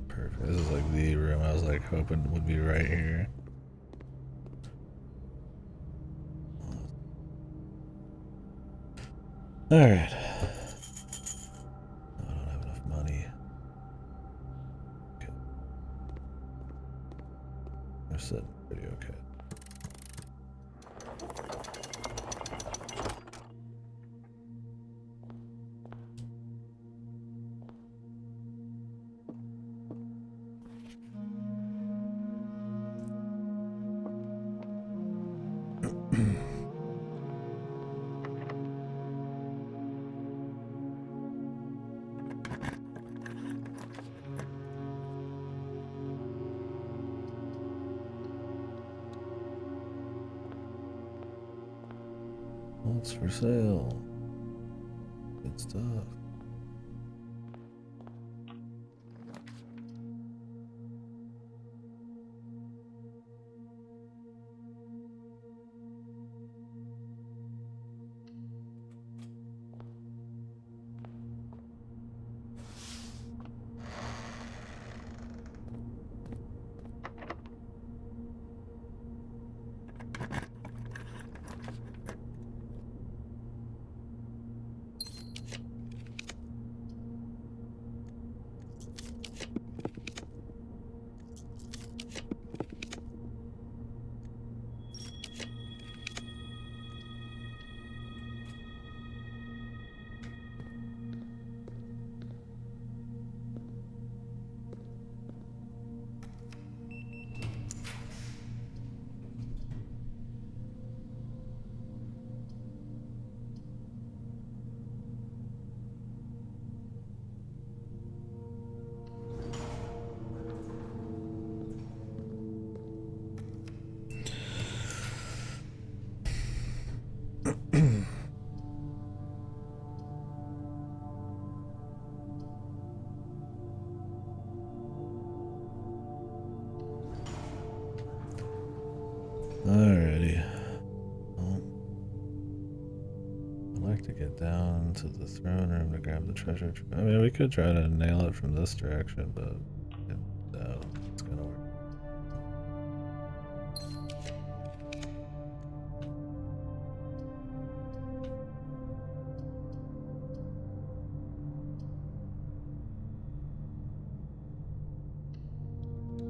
Perfect. This is like the room I was like hoping would be right here. Alright. I don't have enough money. Okay. We're sitting pretty okay. What's for sale? Good stuff. Alrighty. Well, I'd like to get down to the throne room to grab the treasure. I mean, we could try to nail it from this direction, but I doubt it's gonna work.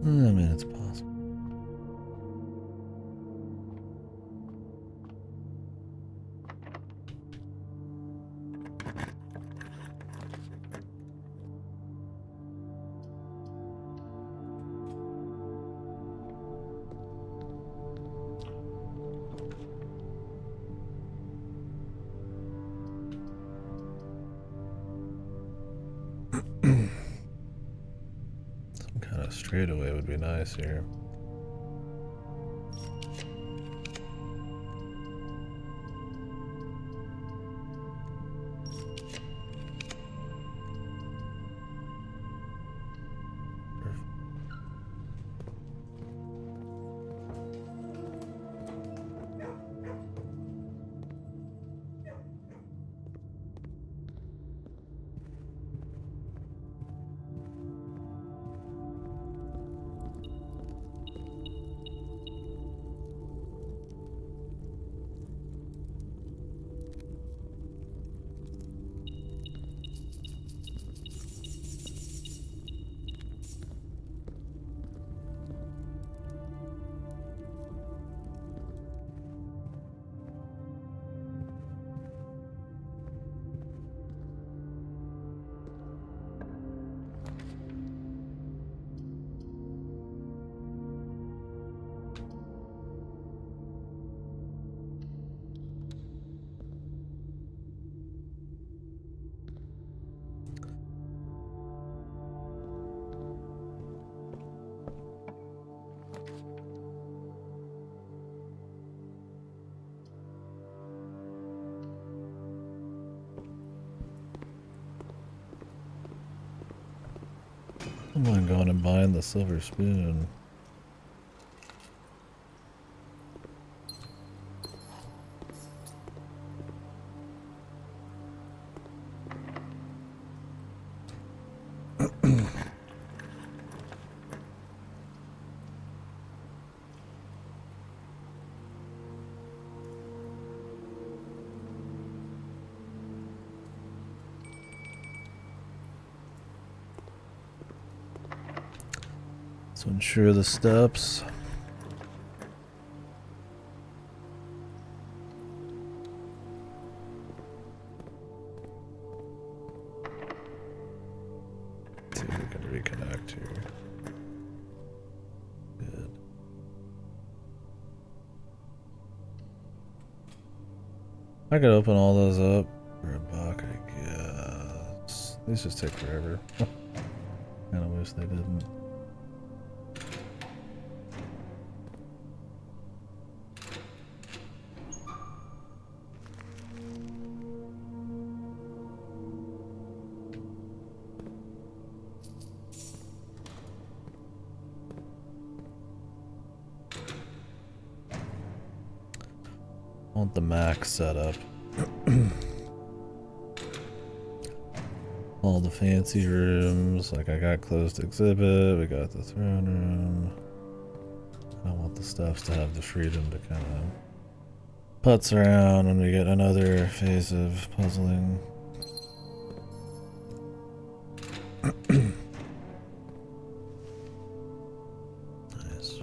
I mean, it's possible. Some kind of straightaway would be nice here. I'm not going and buying the silver spoon. So ensure the steps. See if we can reconnect here. Good. I could open all those up for a buck, I guess. These just take forever. Kinda wish they didn't. I want the max setup. All the fancy rooms, like I got closed exhibit, we got the throne room. I want the stuffs to have the freedom to kind of putz around when we get another phase of puzzling. Nice.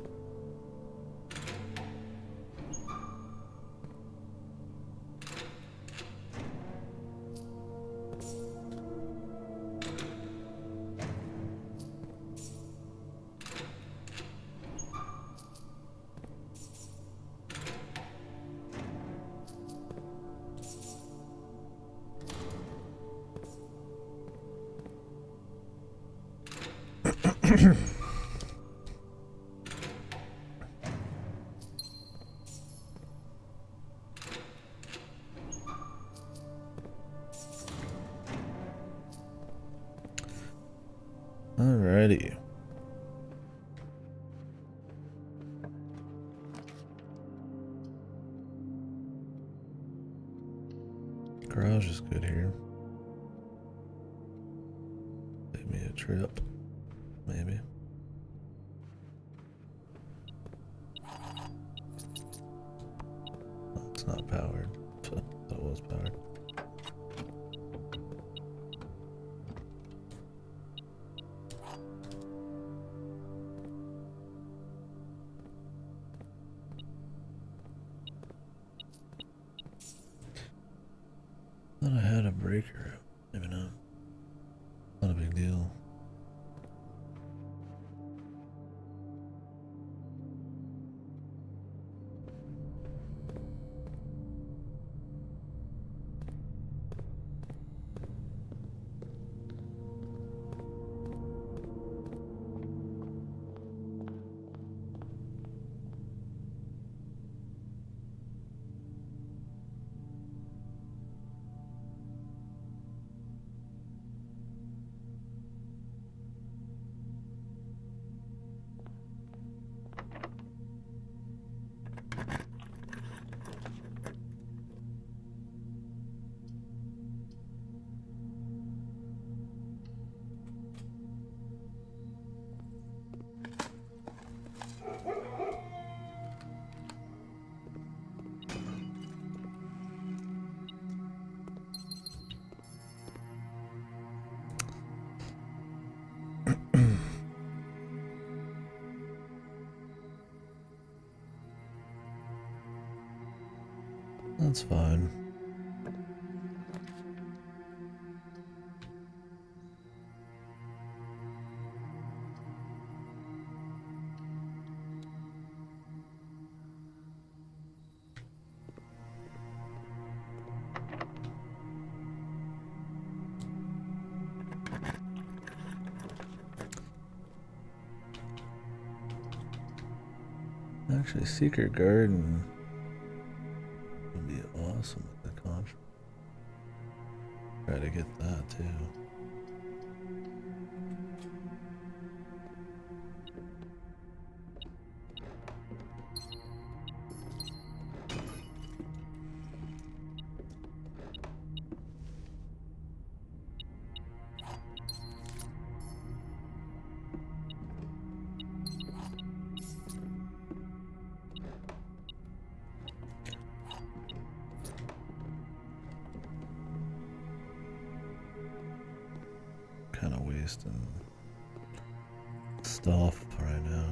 Alrighty. Garage is good here. Save me a trip, maybe. Oh, it's not powered. That was powered. Thought I had a breaker. Maybe not. Not a big deal. That's fine. Actually, Secret Garden would be awesome with the contract. Try to get that too. Kind of wasting stuff right now.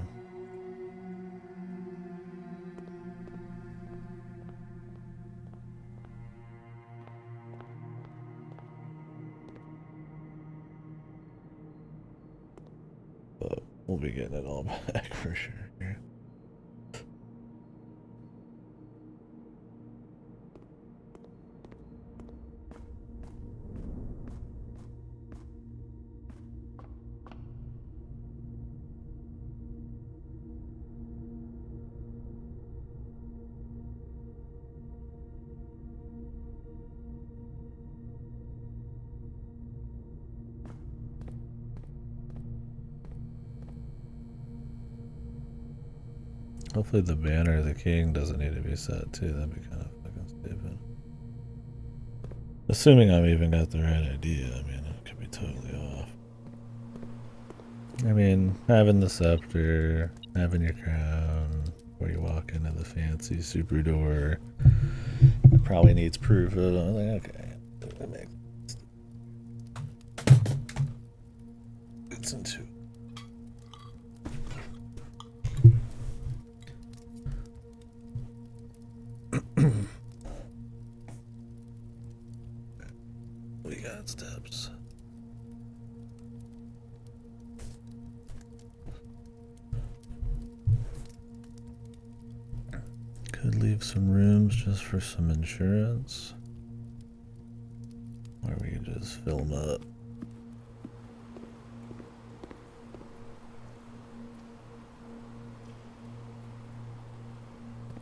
But we'll be getting it all back for sure here. Hopefully the banner of the king doesn't need to be set too. That'd be kind of fucking stupid. Assuming I'm even got the right idea. I mean, it could be totally off. I mean, having the scepter, having your crown, where you walk into the fancy super door, it probably needs proof of it. I was like, okay, that makes sense. It's into. We got steps. Could leave some rooms just for some insurance. Or we could just fill them up.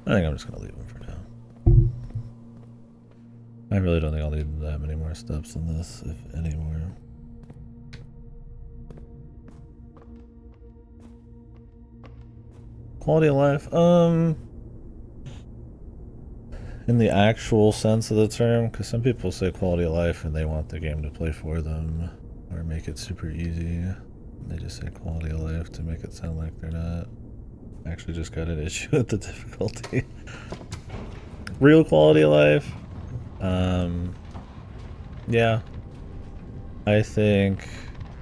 I think I'm just gonna leave them for now. I really don't think I'll need that many more steps than this, if any more. Quality of life, in the actual sense of the term, because some people say quality of life and they want the game to play for them or make it super easy. They just say quality of life to make it sound like they're not. Actually just got an issue with the difficulty. Real quality of life, yeah, I think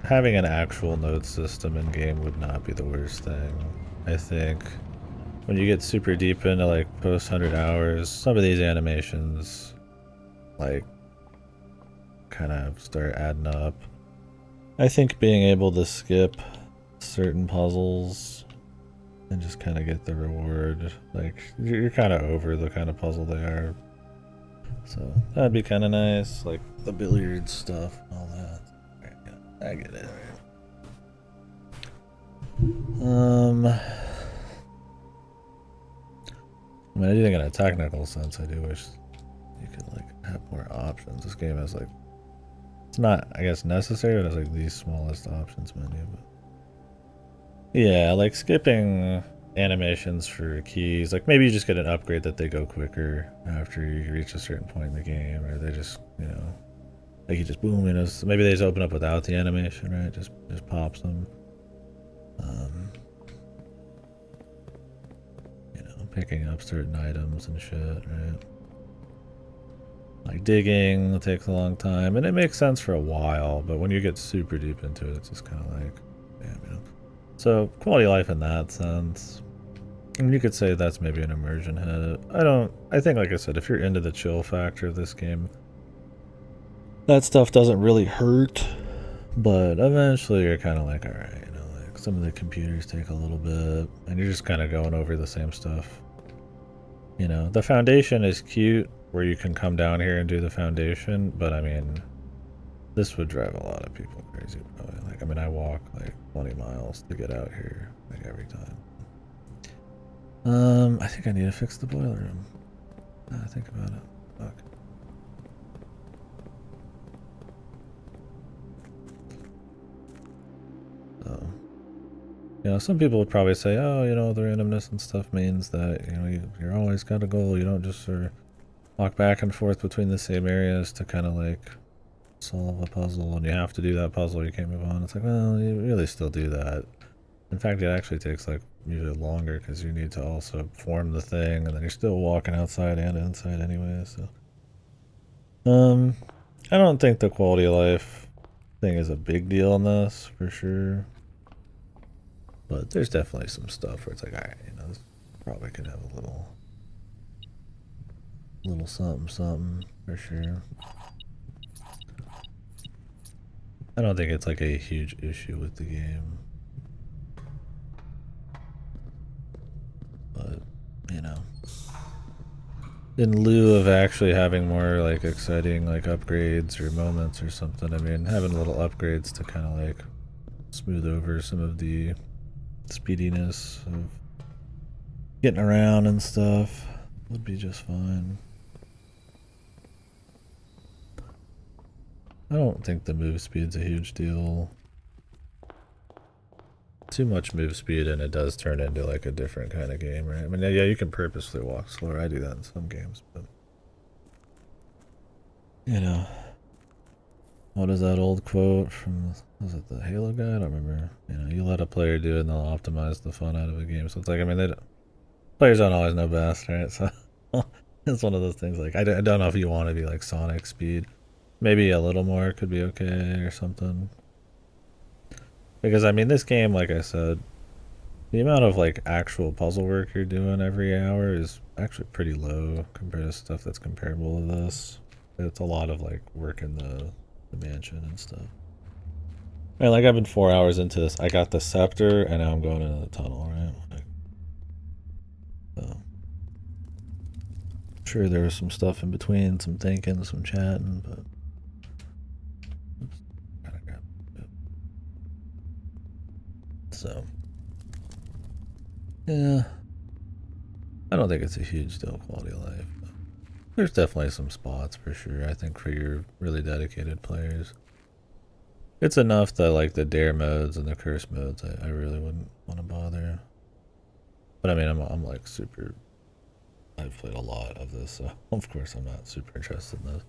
having an actual node system in game would not be the worst thing. I think when you get super deep into like post 100 hours, some of these animations like kind of start adding up. I think being able to skip certain puzzles and just kind of get the reward, like you're kind of over the kind of puzzle they are, so that'd be kind of nice, like the billiard stuff and all that. Yeah, I get it. I mean, I do think in a technical sense, I do wish you could like have more options. This game has like, it's not, I guess, necessary, but it has like the smallest options menu. But yeah, like skipping animations for keys, like maybe you just get an upgrade that they go quicker after you reach a certain point in the game, or they just, you know, like you just boom, you know, so maybe they just open up without the animation, right? Just pops them. You know, picking up certain items and shit, right? Like digging takes a long time, and it makes sense for a while, but when you get super deep into it, it's just kind of like, damn, you know. So quality of life in that sense. And you could say that's maybe an immersion hit. I think, like I said, if you're into the chill factor of this game, that stuff doesn't really hurt. But eventually you're kind of like, alright, you know, like some of the computers take a little bit, and you're just kind of going over the same stuff. You know, the foundation is cute, where you can come down here and do the foundation, but I mean, this would drive a lot of people crazy, probably. Like, I mean, I walk like 20 miles to get out here, like every time. I think I need to fix the boiler room. I think about it. Fuck. So, you know, some people would probably say, oh, you know, the randomness and stuff means that, you know, you're always got a goal. You don't just sort of walk back and forth between the same areas to kind of like solve a puzzle, and you have to do that puzzle, you can't move on. It's like, well, you really still do that. In fact, it actually takes like usually longer because you need to also form the thing, and then you're still walking outside and inside anyway. So, I don't think the quality of life thing is a big deal in this for sure. But there's definitely some stuff where it's like, alright, you know, this probably could have a little something for sure. I don't think it's like a huge issue with the game. But, you know, in lieu of actually having more like exciting like upgrades or moments or something, I mean, having little upgrades to kind of like smooth over some of the speediness of getting around and stuff would be just fine. I don't think the move speed's a huge deal. Too much move speed and it does turn into like a different kind of game, right? I mean, yeah, you can purposely walk slower. I do that in some games, but you know, what is that old quote from, was it the Halo guy? I don't remember. You know, you let a player do it and they'll optimize the fun out of a game. So it's like, I mean, players don't always know best, right? So it's one of those things. Like, I don't know if you want to be like Sonic speed. Maybe a little more could be okay or something. Because I mean, this game, like I said, the amount of like actual puzzle work you're doing every hour is actually pretty low compared to stuff that's comparable to this. It's a lot of like work in the mansion and stuff. Man, like I've been 4 hours into this. I got the scepter and now I'm going into the tunnel, right? Like, so. Sure, there was some stuff in between, some thinking, some chatting, but oops, gotta grab it. So yeah, I don't think it's a huge deal quality of life. But there's definitely some spots for sure. I think for your really dedicated players, it's enough that like the dare modes and the curse modes, I really wouldn't want to bother. But I mean, I'm like super. I've played a lot of this, so of course I'm not super interested in this.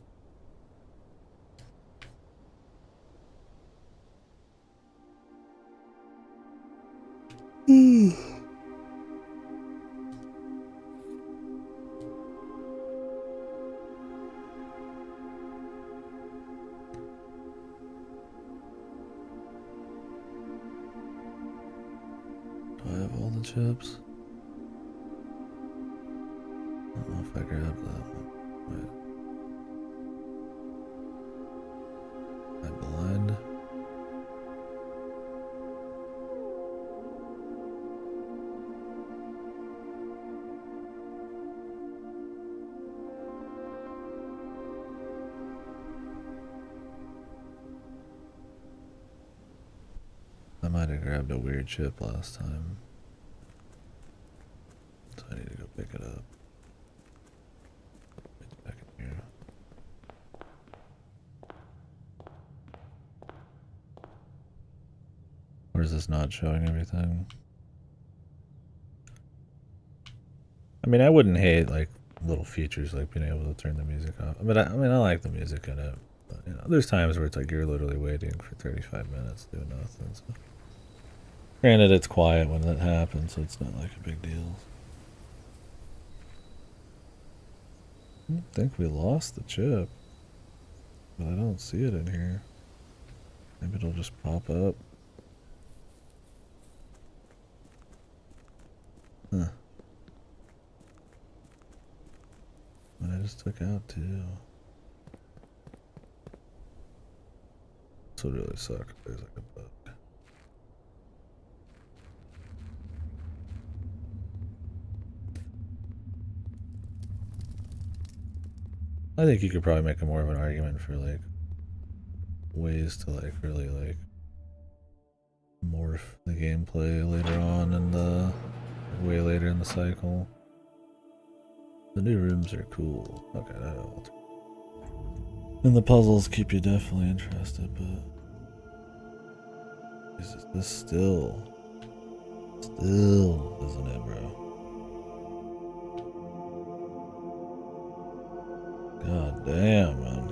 Hmm. 5 all the chips. I don't know if I grabbed that one. Wait. Am I blind? I might have grabbed a weird chip last time. So I need to go pick it up. It's back in here. Or is this not showing everything? I mean, I wouldn't hate like little features like being able to turn the music off. But I mean, I like the music in it. But you know, there's times where it's like you're literally waiting for 35 minutes doing nothing. So. Granted, it's quiet when that happens, so it's not like a big deal. I think we lost the chip, but I don't see it in here. Maybe it'll just pop up. Huh. What I just took out too. This would really suck if there's like a bug. I think you could probably make a more of an argument for like ways to like really like morph the gameplay later on in the way later in the cycle. The new rooms are cool. Okay, that helped. And the puzzles keep you definitely interested, but this still isn't it, bro? God damn, man.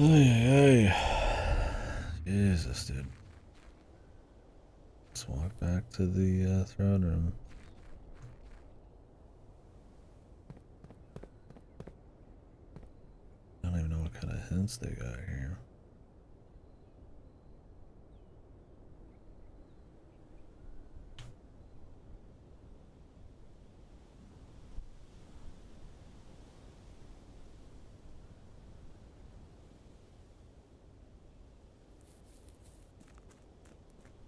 Ay, Jesus, dude. Let's walk back to the throne room. I don't even know what kind of hints they got here.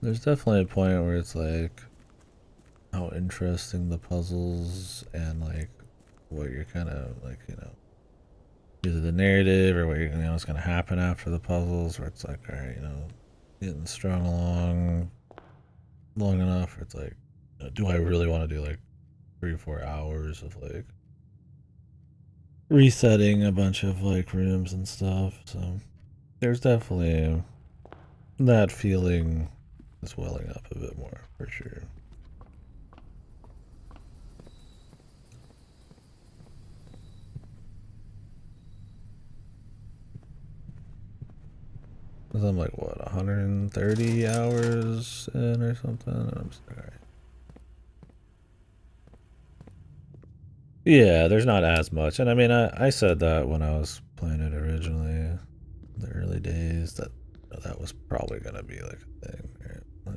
There's definitely a point where it's like how interesting the puzzles and like what you're kind of like, you know, either the narrative or what you're, you know, what's going to happen after the puzzles, where it's like, all right, you know, getting strung along long enough where it's like, you know, do I really want to do like 3 or 4 hours of like resetting a bunch of like rooms and stuff? So there's definitely that feeling is welling up a bit more for sure. Cause I'm like what 130 hours in or something, and I'm just like, all right. Yeah, there's not as much, and I mean, I said that when I was playing it originally, the early days, that that was probably gonna be like a thing, right? Like,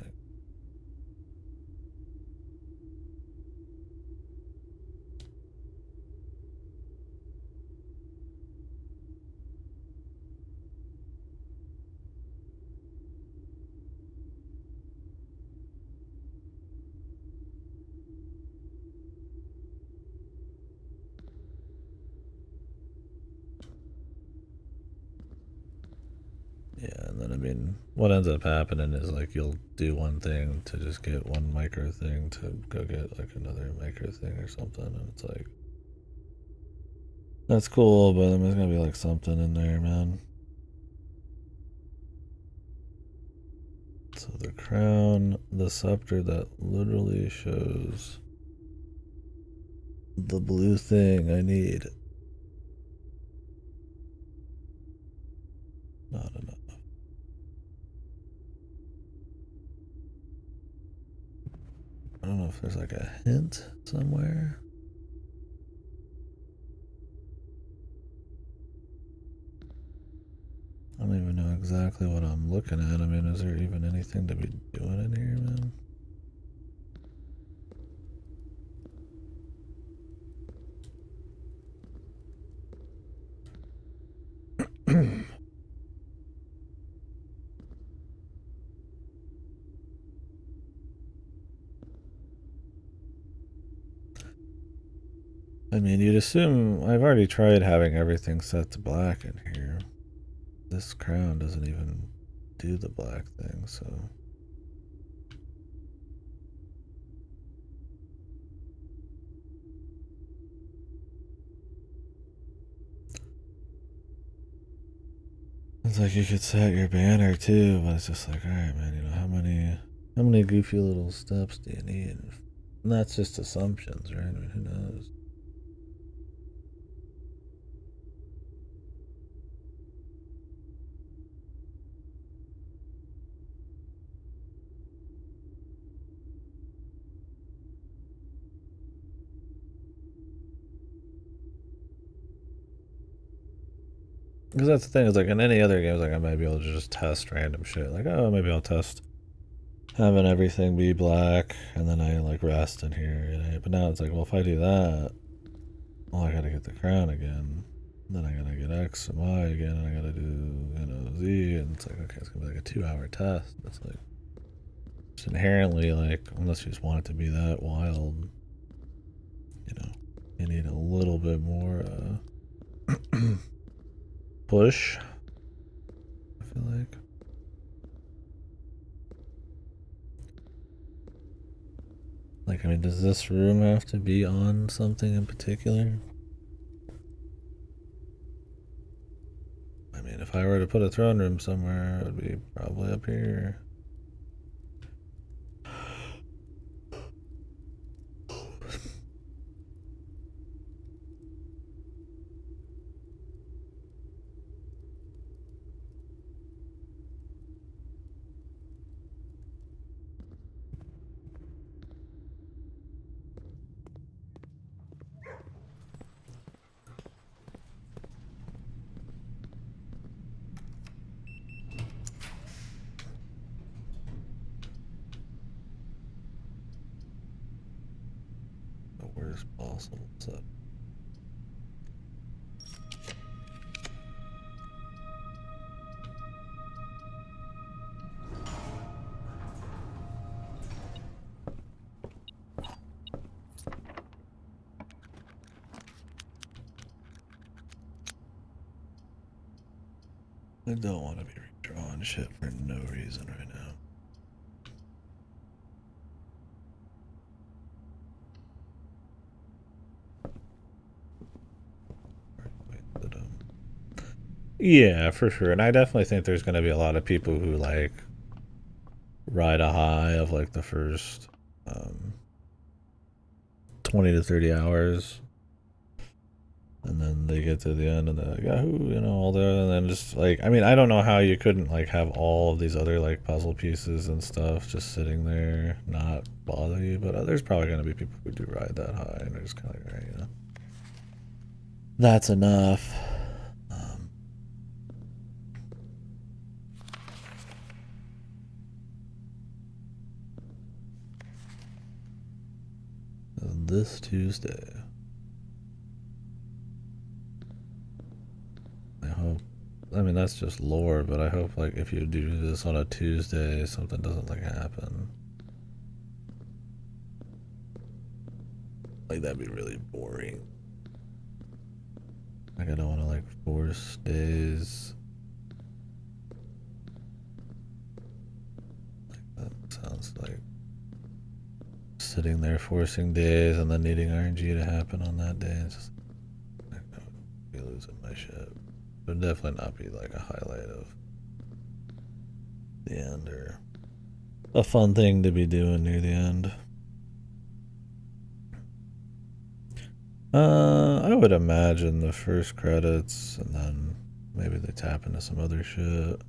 then, I mean, what ends up happening is like you'll do one thing to just get one micro thing to go get like another micro thing or something, and it's like, that's cool, but there's gonna be like something in there, man. So the crown, the scepter that literally shows the blue thing I need. Not enough. I don't know if there's like a hint somewhere. I don't even know exactly what I'm looking at. I mean, is there even anything to be doing in here, man? I mean, you'd assume I've already tried having everything set to black in here. This crown doesn't even do the black thing, so. It's like you could set your banner too, but it's just like, alright, man, you know, how many goofy little steps do you need? And that's just assumptions, right? I mean, who knows? Because that's the thing, is like in any other games, like I might be able to just test random shit. Like, oh, maybe I'll test having everything be black, and then I like rest in here. You know? But now it's like, well, if I do that, well, I gotta get the crown again. Then I gotta get X and Y again, and I gotta do, you know, Z, and it's like, okay, it's gonna be like a 2-hour test. It's like, it's inherently like, unless you just want it to be that wild, you know, you need a little bit more push, I feel like. Like, I mean, does this room have to be on something in particular? I mean, if I were to put a throne room somewhere, it would be probably up here. The worst possible set. I don't want to be redrawing shit for no reason right now. Yeah, for sure. And I definitely think there's going to be a lot of people who like ride a high of like the first 20 to 30 hours. And then they get to the end and they're like, Yahoo, you know, all there. And then just like, I mean, I don't know how you couldn't like have all of these other like puzzle pieces and stuff just sitting there, not bother you. But there's probably going to be people who do ride that high and they're just kind of like, all right, you know, that's enough. This Tuesday, I hope. I mean, that's just lore, but I hope like if you do this on a Tuesday, something doesn't like happen. Like that'd be really boring. Like I don't want to like force days. sounds like sitting there forcing days and then needing RNG to happen on that day. It's just like, I would be losing my shit. It would definitely not be like a highlight of the end or a fun thing to be doing near the end. I would imagine the first credits and then maybe they tap into some other shit.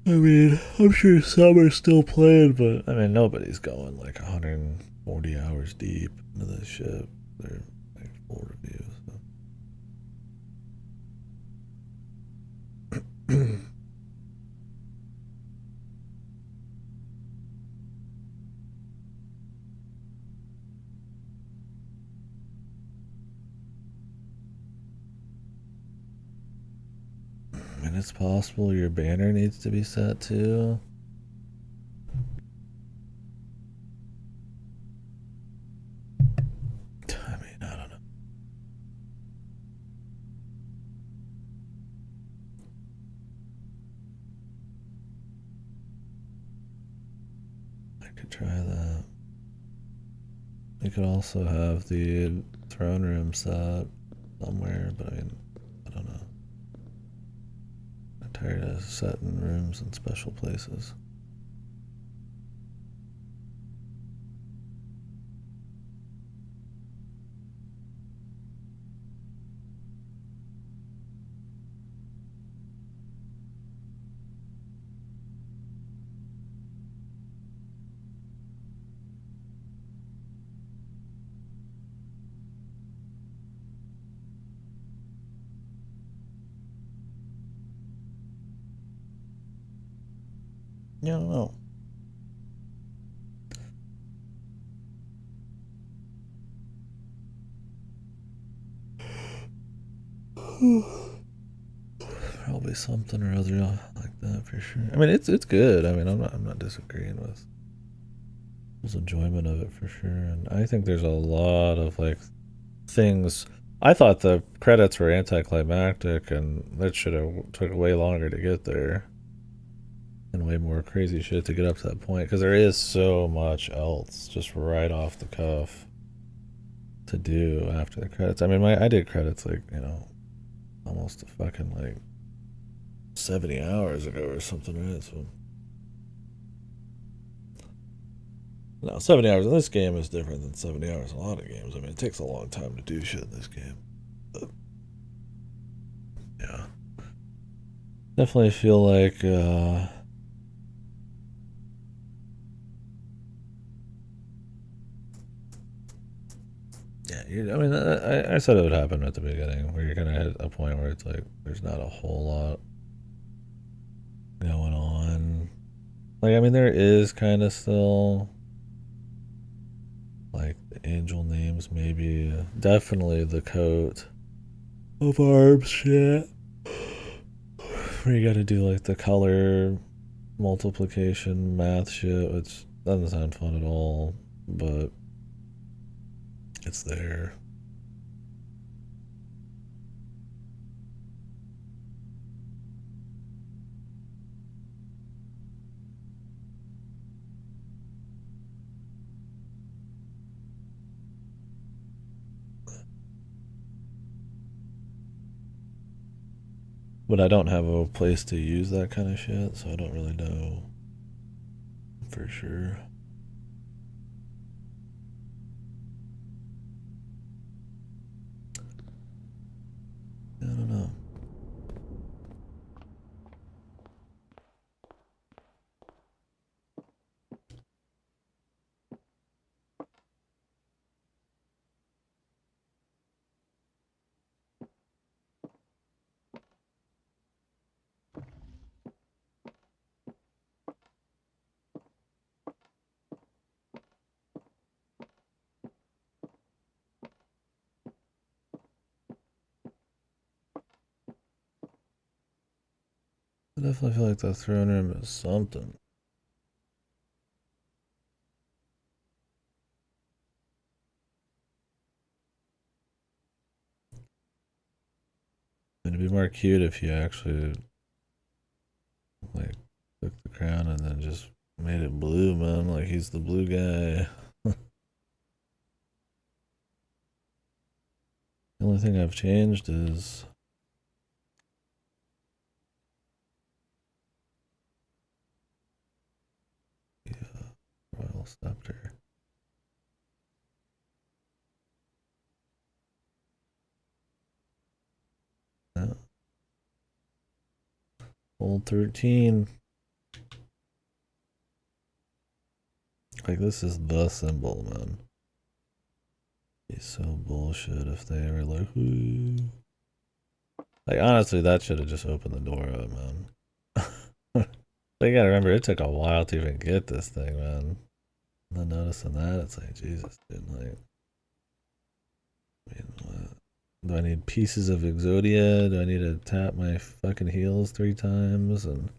I mean, I'm sure some are still playing, but I mean, nobody's going like 140 hours deep into this shit. They're like full reviews. So. I mean, it's possible your banner needs to be set too. I mean, I don't know. I could try that. You could also have the throne room set somewhere, but I mean, I don't know. I'm tired of setting rooms in special places. Yeah, I don't know. Probably something or other like that for sure. I mean, it's good. I mean, I'm not disagreeing with his enjoyment of it for sure. And I think there's a lot of like things. I thought the credits were anticlimactic, and that should have took way longer to get there, and way more crazy shit to get up to that point. Because there is so much else just right off the cuff to do after the credits. I mean, I did credits like almost a fucking like 70 hours ago or something, right? So now 70 hours in this game is different than 70 hours in a lot of games. I mean, it takes a long time to do shit in this game. But, yeah. Definitely feel like yeah, I mean, I said it would happen at the beginning, where you're gonna hit a point where it's like there's not a whole lot going on. Like, I mean, there is kind of still like the angel names, maybe definitely the coat of arms shit, where you got to do like the color multiplication math shit, which doesn't sound fun at all, but it's there. But I don't have a place to use that kind of shit, so I don't really know for sure. I don't know. I definitely feel like the throne room is something. It'd be more cute if you actually like took the crown and then just made it blue, man. Like he's the blue guy. The only thing I've changed is the royal scepter. Yeah. Old 13. Like this is the symbol, man. Be so bullshit if they were like, ooh. Like honestly, that should have just opened the door up, man. But you gotta remember, it took a while to even get this thing, man. And then noticing that, it's like, Jesus, dude, like, I mean, what? Do I need pieces of Exodia? Do I need to tap my fucking heels 3 times and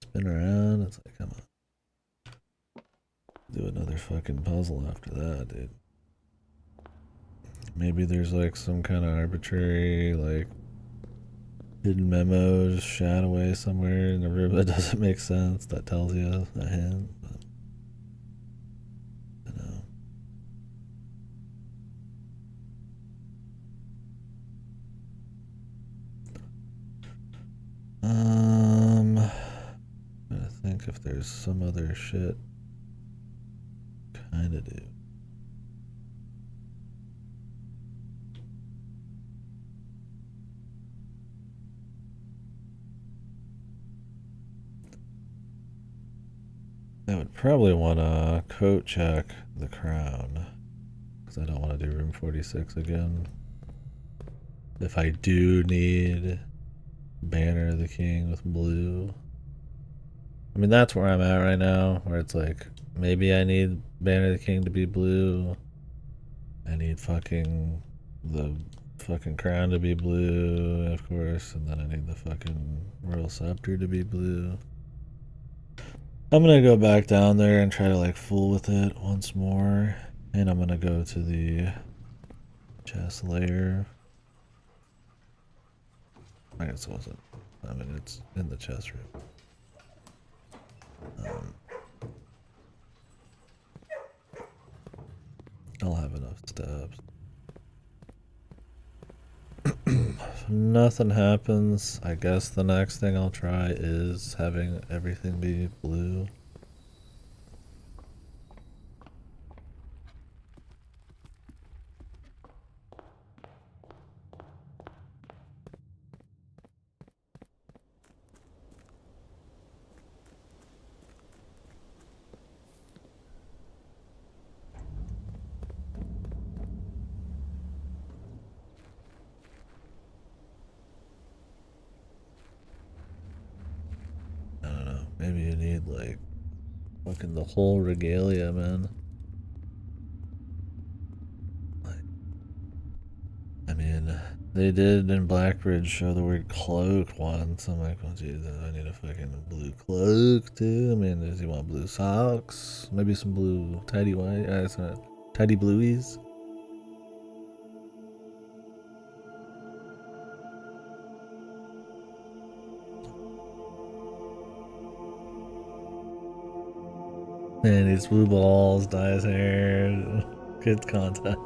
spin around? It's like, come on. Do another fucking puzzle after that, dude. Maybe there's like some kind of arbitrary, like, hidden memo just shot away somewhere in the room that doesn't make sense that tells you a hint. But, you know. I'm trying to think if there's some other shit. Kinda do. I would probably want to coat check the crown because I don't want to do room 46 again. If I do need Banner of the King with blue, I mean that's where I'm at right now, where it's like maybe I need Banner of the King to be blue. I need fucking the fucking crown to be blue, of course, and then I need the fucking royal scepter to be blue. I'm gonna go back down there and try to like fool with it once more. And I'm gonna go to the chest layer. I guess it wasn't. I mean, it's in the chest room. I'll have enough steps. If nothing happens, I guess the next thing I'll try is having everything be blue. I don't know. Maybe you need like fucking the whole regalia, man. Like, I mean, they did in Blackbridge show the word cloak once. I'm like, well, geez, I need a fucking blue cloak too. I mean, does he want blue socks? Maybe some blue tidy white. It's not tidy blueies. Man, these blue balls, dye his hair, good contacts.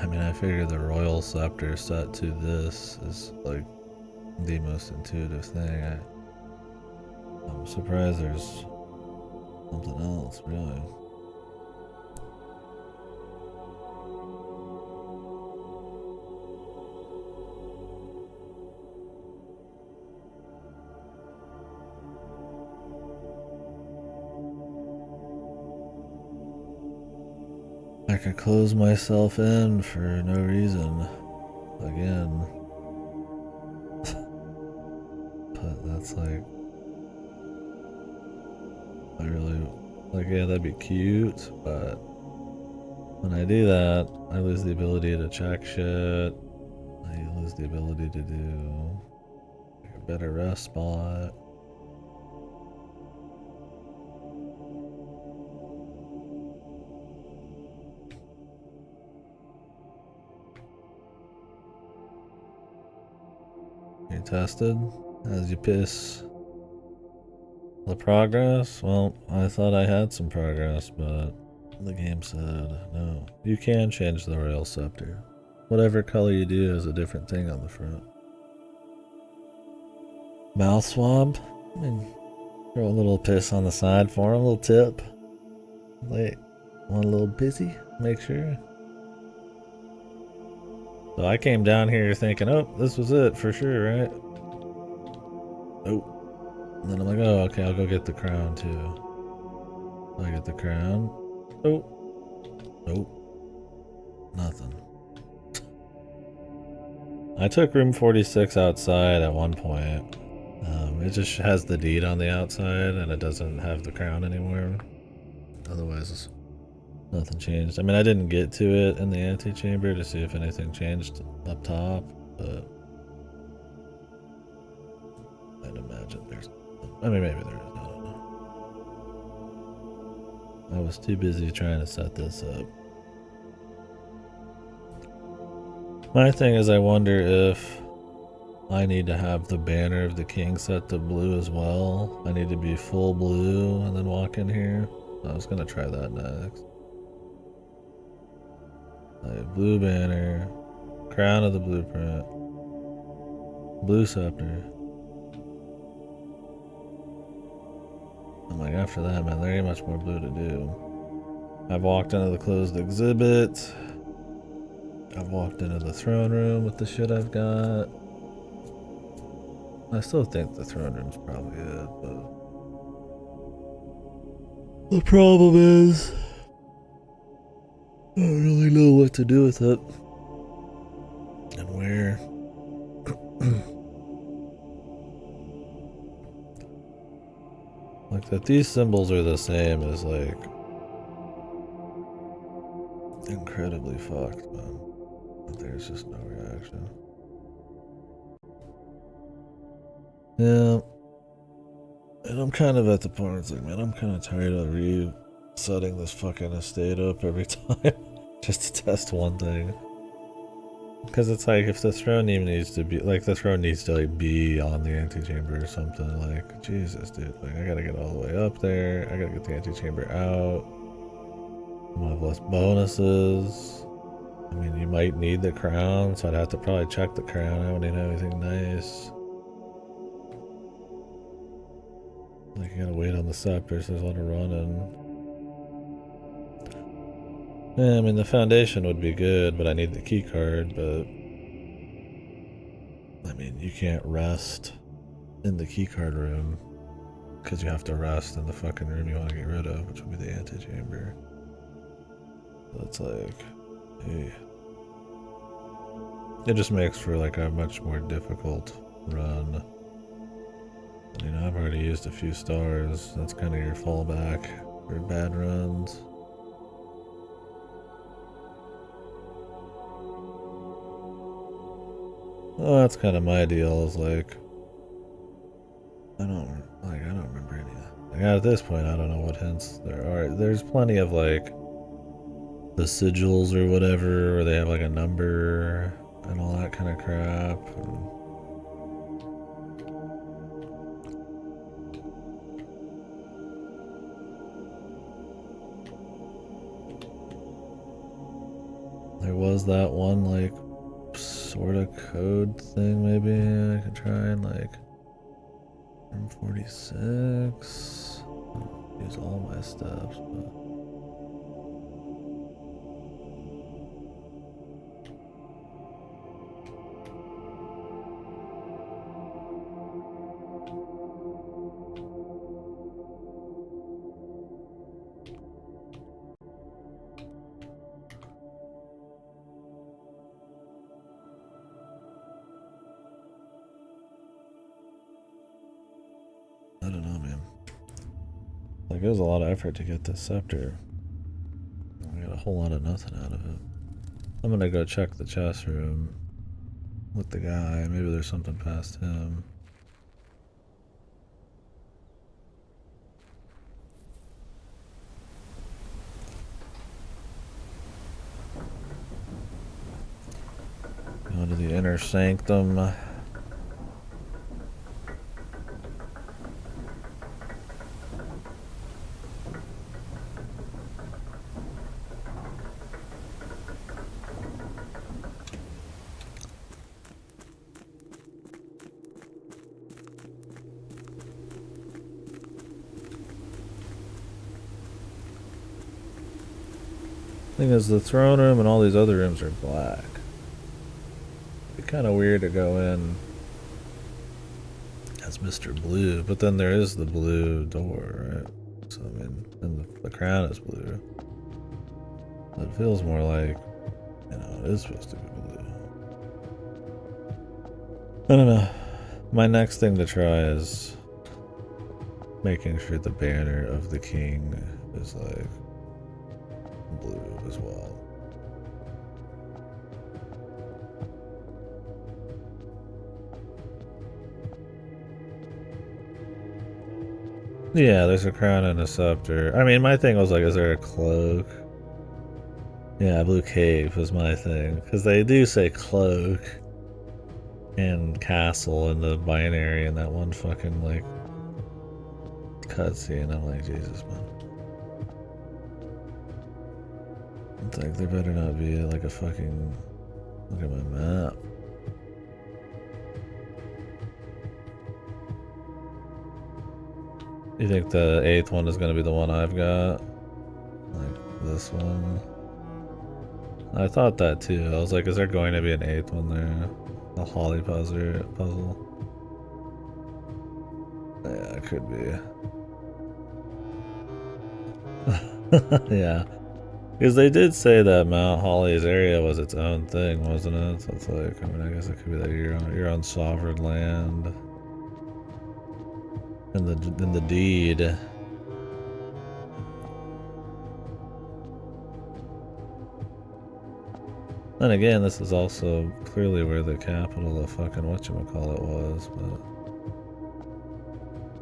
I mean, I figure the royal scepter set to this is like the most intuitive thing. I'm surprised there's something else, really. I could close myself in for no reason. Again. But that's like... I really Like, yeah, that'd be cute, but when I do that, I lose the ability to check shit. I lose the ability to do like, a better rest spot. You tested? As you piss the progress? Well, I thought I had some progress, but the game said no. You can change the Royal Scepter. Whatever color you do is a different thing on the front. Mouth swab? I mean, throw a little piss on the side for him, a little tip. Wait, want a little pissy? Make sure. So I came down here thinking, oh, this was it for sure, right? Oh. And then I'm like, oh, okay, I'll go get the crown too. I get the crown. Oh. Nope. Nothing. I took room 46 outside at one point. It just has the deed on the outside and it doesn't have the crown anymore. Otherwise, nothing changed. I mean, I didn't get to it in the antechamber to see if anything changed up top, but I'd imagine there's. I mean, maybe there is. I don't know. I was too busy trying to set this up. My thing is, I wonder if I need to have the banner of the king set to blue as well. I need to be full blue and then walk in here. I was gonna try that next. Blue banner, crown of the blueprint, blue scepter. I'm like, after that, man, there ain't much more blue to do. I've walked into the closed exhibit. I've walked into the throne room with the shit I've got. I still think the throne room's probably it, but the problem is I don't really know what to do with it and where. Like that these symbols are the same is like incredibly fucked, man. But there's just no reaction. Yeah. And I'm kind of at the point where it's like, man, I'm kind of tired of resetting this fucking estate up every time just to test one thing. Because it's like, if the throne even needs to be, like, the throne needs to, like, be on the antechamber or something. Like, Jesus, dude. Like, I gotta get all the way up there. I gotta get the antechamber out. I'm gonna have less bonuses. I mean, you might need the crown, so I'd have to probably check the crown. I wouldn't have anything nice. Like, you gotta wait on the scepter, so there's a lot of running. Yeah, I mean, the foundation would be good, but I need the key card, but I mean, you can't rest in the key card room because you have to rest in the fucking room you want to get rid of, which would be the antechamber. So it's like, hey. It just makes for like a much more difficult run. You know, I've already used a few stars. That's kind of your fallback for bad runs. Well, that's kind of my deal. Is like, I don't remember any. Like at this point, I don't know what hints there are. There's plenty of like the sigils or whatever, where they have like a number and all that kind of crap. There was that one like sort of code thing. Maybe I could try and like room 46. Use all my steps, but. I don't know, man. Like, it was a lot of effort to get this scepter. I got a whole lot of nothing out of it. I'm gonna go check the chest room with the guy. Maybe there's something past him. Go to the inner sanctum. Thing is, the throne room and all these other rooms are black. It'd be kind of weird to go in as Mr. Blue, but then there is the blue door, right? So I mean, and the crown is blue. It feels more like, you know, it is supposed to be blue. I don't know. My next thing to try is making sure the banner of the king is like blue as well. Yeah, there's a crown and a scepter. I mean, my thing was like, is there a cloak? Yeah, blue cape was my thing. Because they do say cloak and castle in the binary in that one fucking, like, cutscene. I'm like, Jesus, man. It's like, there better not be, like, a fucking... Look at my map. You think the 8th one is going to be the one I've got? Like, this one? I thought that too. I was like, is there going to be an 8th one there? A Holly puzzle? Yeah, it could be. Yeah. Because they did say that Mount Holly's area was its own thing, wasn't it? So it's like, I mean, I guess it could be that you're on sovereign land. In the deed. Then again, this is also clearly where the capital of fucking whatchamacallit was, but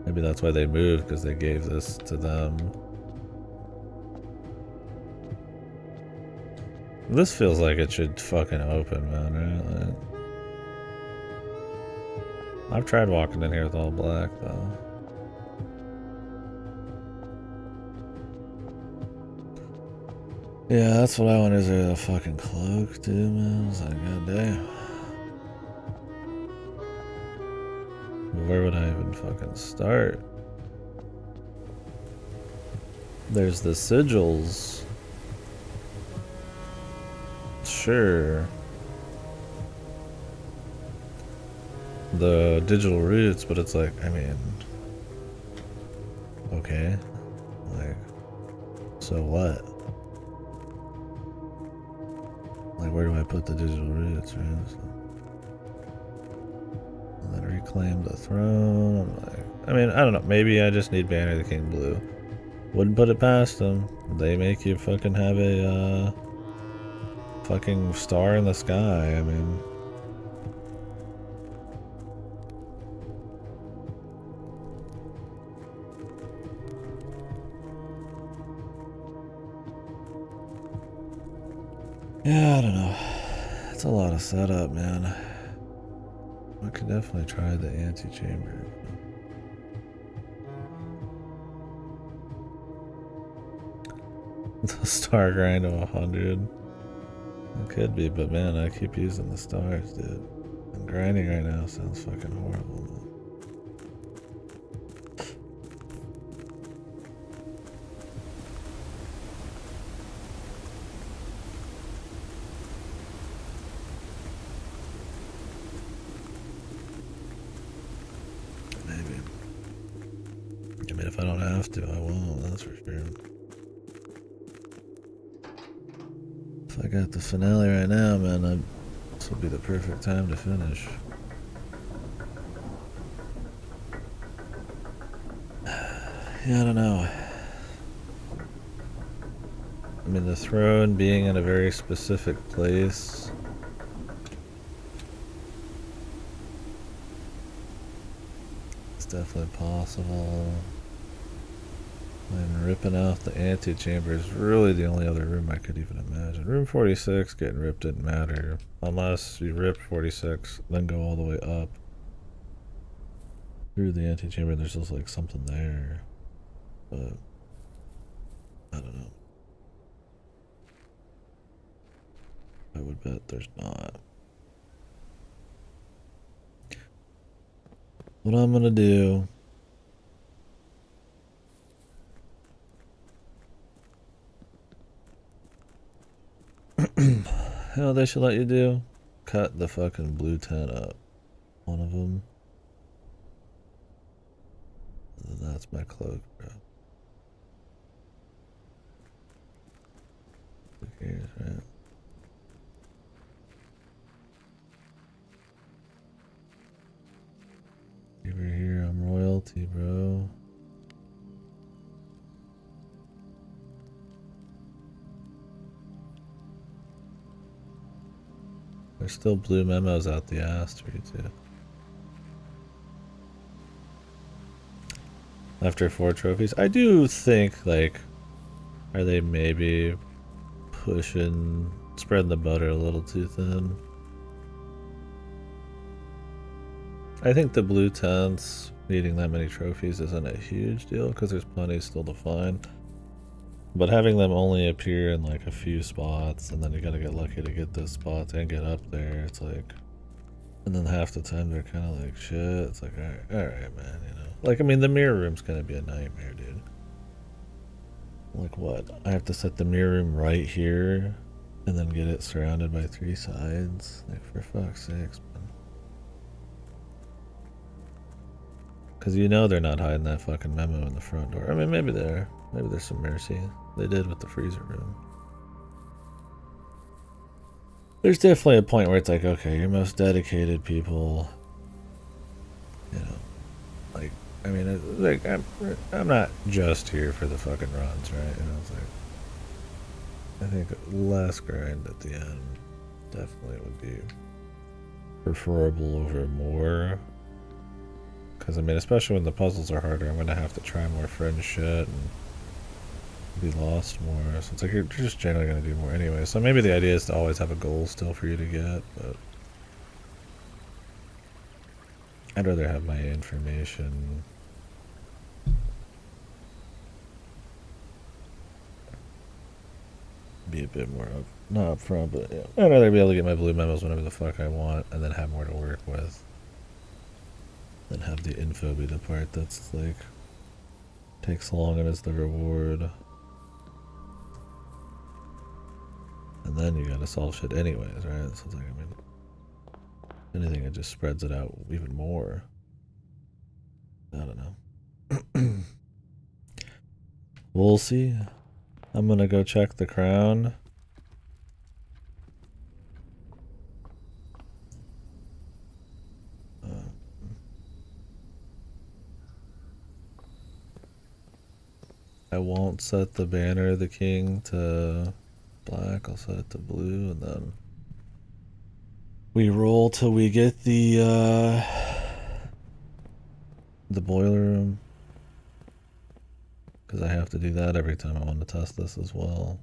maybe that's why they moved, because they gave this to them. This feels like it should fucking open, man, right? Like, I've tried walking in here with all black, though. Yeah, that's what I want. Is there a fucking cloak, too, man? It's like, goddamn. Where would I even fucking start? There's the sigils. Sure. The digital roots, but it's like, I mean... Okay. Like, so what? Like, where do I put the digital roots, right? So, and then reclaim the throne. I'm like, I mean, I don't know. Maybe I just need Banner of the King Blue. Wouldn't put it past them. They make you fucking have a, fucking star in the sky. I mean... Yeah, I don't know. It's a lot of setup, man. I could definitely try the antechamber. The star grind of 100. It could be, but man, I keep using the stars, dude. And grinding right now sounds fucking horrible, man. Maybe. I mean, if I don't have to, I won't, that's for sure. If I got the finale right now, man, this would be the perfect time to finish. Yeah, I don't know. I mean, the throne being in a very specific place. It's definitely possible. And ripping out the antechamber is really the only other room I could even imagine. Room 46 getting ripped didn't matter. Unless you ripped 46, then go all the way up through the antechamber. There's just like something there. But I don't know. I would bet there's not. What I'm gonna do. Hell, they should let you do. Cut the fucking blue tent up. One of them. And then that's my cloak, bro. Who cares, right? Over here, I'm royalty, bro. There's still blue memos out the ass for you too. After 4 trophies, I do think, like, are they maybe spreading the butter a little too thin? I think the blue tents needing that many trophies isn't a huge deal because there's plenty still to find. But having them only appear in like a few spots and then you gotta get lucky to get those spots and get up there, it's like, and then half the time they're kind of like shit. It's like, alright, man, you know. Like, I mean, the mirror room's gonna be a nightmare, dude. Like, what? I have to set the mirror room right here and then get it surrounded by 3 sides? Like, for fuck's sakes, man. Because you know they're not hiding that fucking memo in the front door. I mean, maybe there's some mercy. They did with the freezer room. There's definitely a point where it's like, okay, your most dedicated people, you know, like, I mean, like, I'm not just here for the fucking runs, right? You know, it's like, I think less grind at the end definitely would be preferable over more. Because, I mean, especially when the puzzles are harder, I'm going to have to try more friend shit and be lost more. So it's like you're just generally going to do more anyway. So maybe the idea is to always have a goal still for you to get, but I'd rather have my information be a bit more not up front, but yeah, I'd rather be able to get my blue memos whenever the fuck I want and then have more to work with than have the info be the part that's like takes long and is the reward. And then you gotta solve shit anyways, right? So it's like, I mean, anything that just spreads it out even more. I don't know. We'll see. I'm gonna go check the crown. I won't set the banner of the king to black. I'll set it to blue, and then we roll till we get the boiler room. Because I have to do that every time I want to test this as well.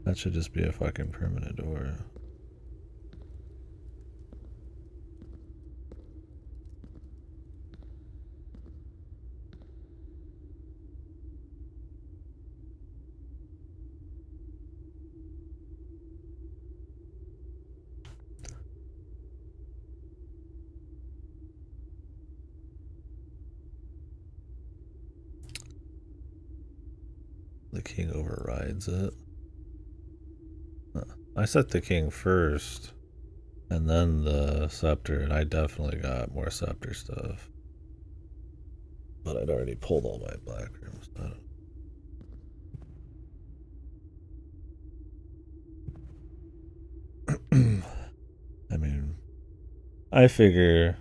That should just be a fucking permanent door. The king overrides it. I set the king first, and then the scepter, and I definitely got more scepter stuff. But I'd already pulled all my black rooms. I mean, I figure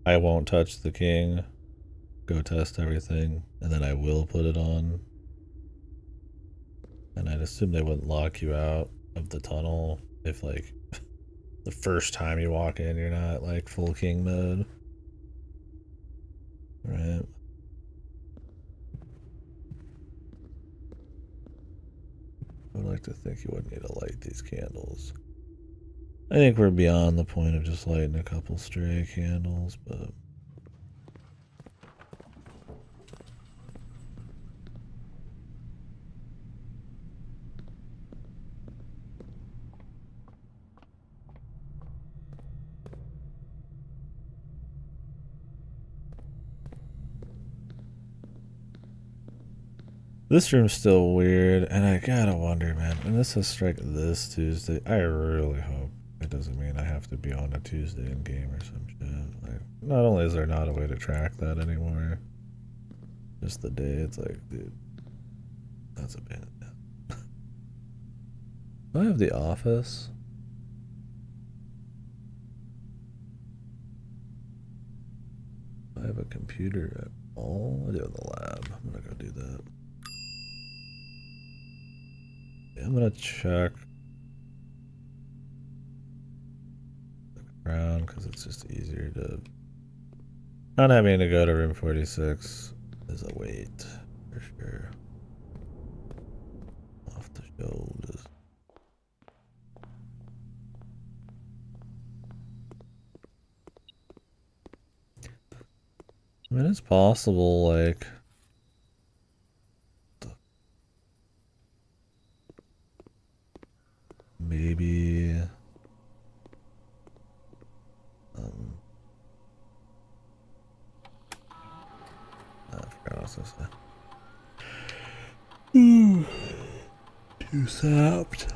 I won't touch the king, go test everything, and then I will put it on. And I'd assume they wouldn't lock you out of the tunnel if, like, the first time you walk in, you're not, like, full king mode. Right? I would like to think you wouldn't need to light these candles. I think we're beyond the point of just lighting a couple stray candles, but... This room's still weird, and I gotta wonder, man. And this is strike this Tuesday. I really hope it doesn't mean I have to be on a Tuesday in game or some shit. Like, not only is there not a way to track that anymore, just the day. It's like, dude, that's a bit. Do I have the office? I have a computer at all. I do in the lab. I'm gonna go do that. Yeah, I'm gonna check the ground because it's just easier to. Not having to go to room 46 is a wait for sure. Off the shoulders. I mean, it's possible, like. Maybe. I forgot what I was gonna say. Too sapped.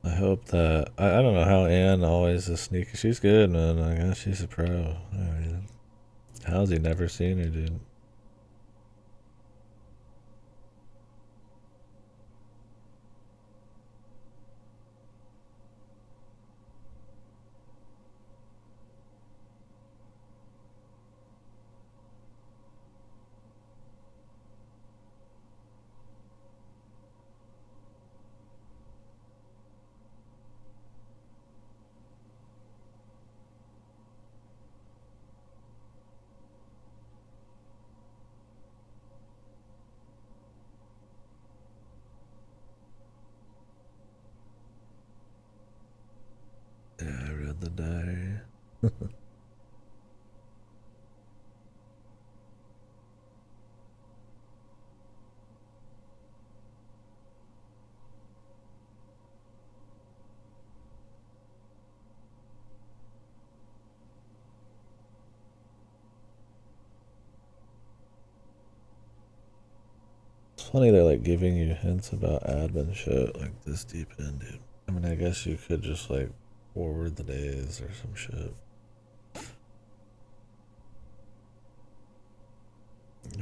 I hope that I don't know how Anne always is sneaky. She's good, man. I guess she's a pro. I mean, how's he never seen her, dude? Yeah, I read the diary. It's funny they're like giving you hints about admin shit like this deep in, dude. I mean, I guess you could just like forward the days or some shit.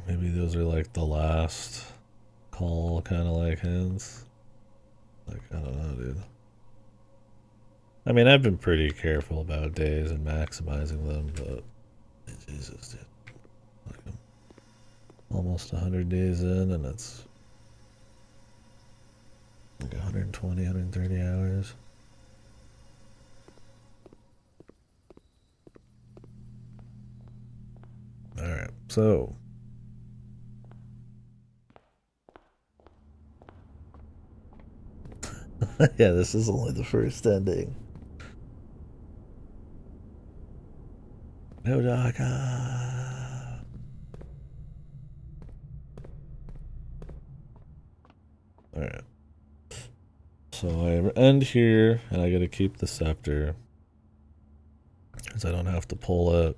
Maybe those are like the last call kind of like hints. Like, I don't know, dude. I mean, I've been pretty careful about days and maximizing them, but Jesus, dude. Like, I'm almost 100 days in, and it's like 120, 130 hours. Alright, so. Yeah, this is only the first ending. No, Daka. Alright. So I end here, and I gotta keep the scepter. Because I don't have to pull it.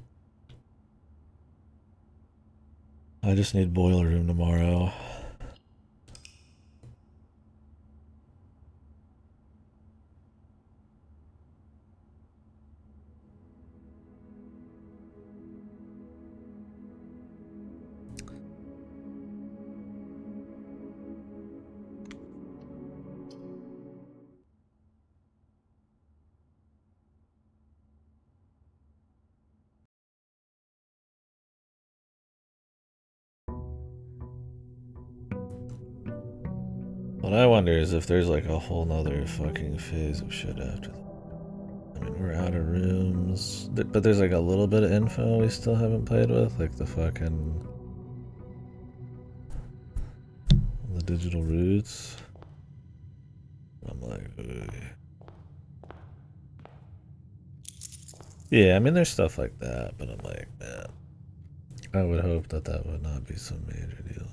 I just need boiler room tomorrow. What I wonder is if there's like a whole nother fucking phase of shit after that. I mean, we're out of rooms, but there's like a little bit of info we still haven't played with, like the digital roots. I'm like, ugh. Yeah, I mean, there's stuff like that, but I'm like, man, I would hope that that would not be some major deal.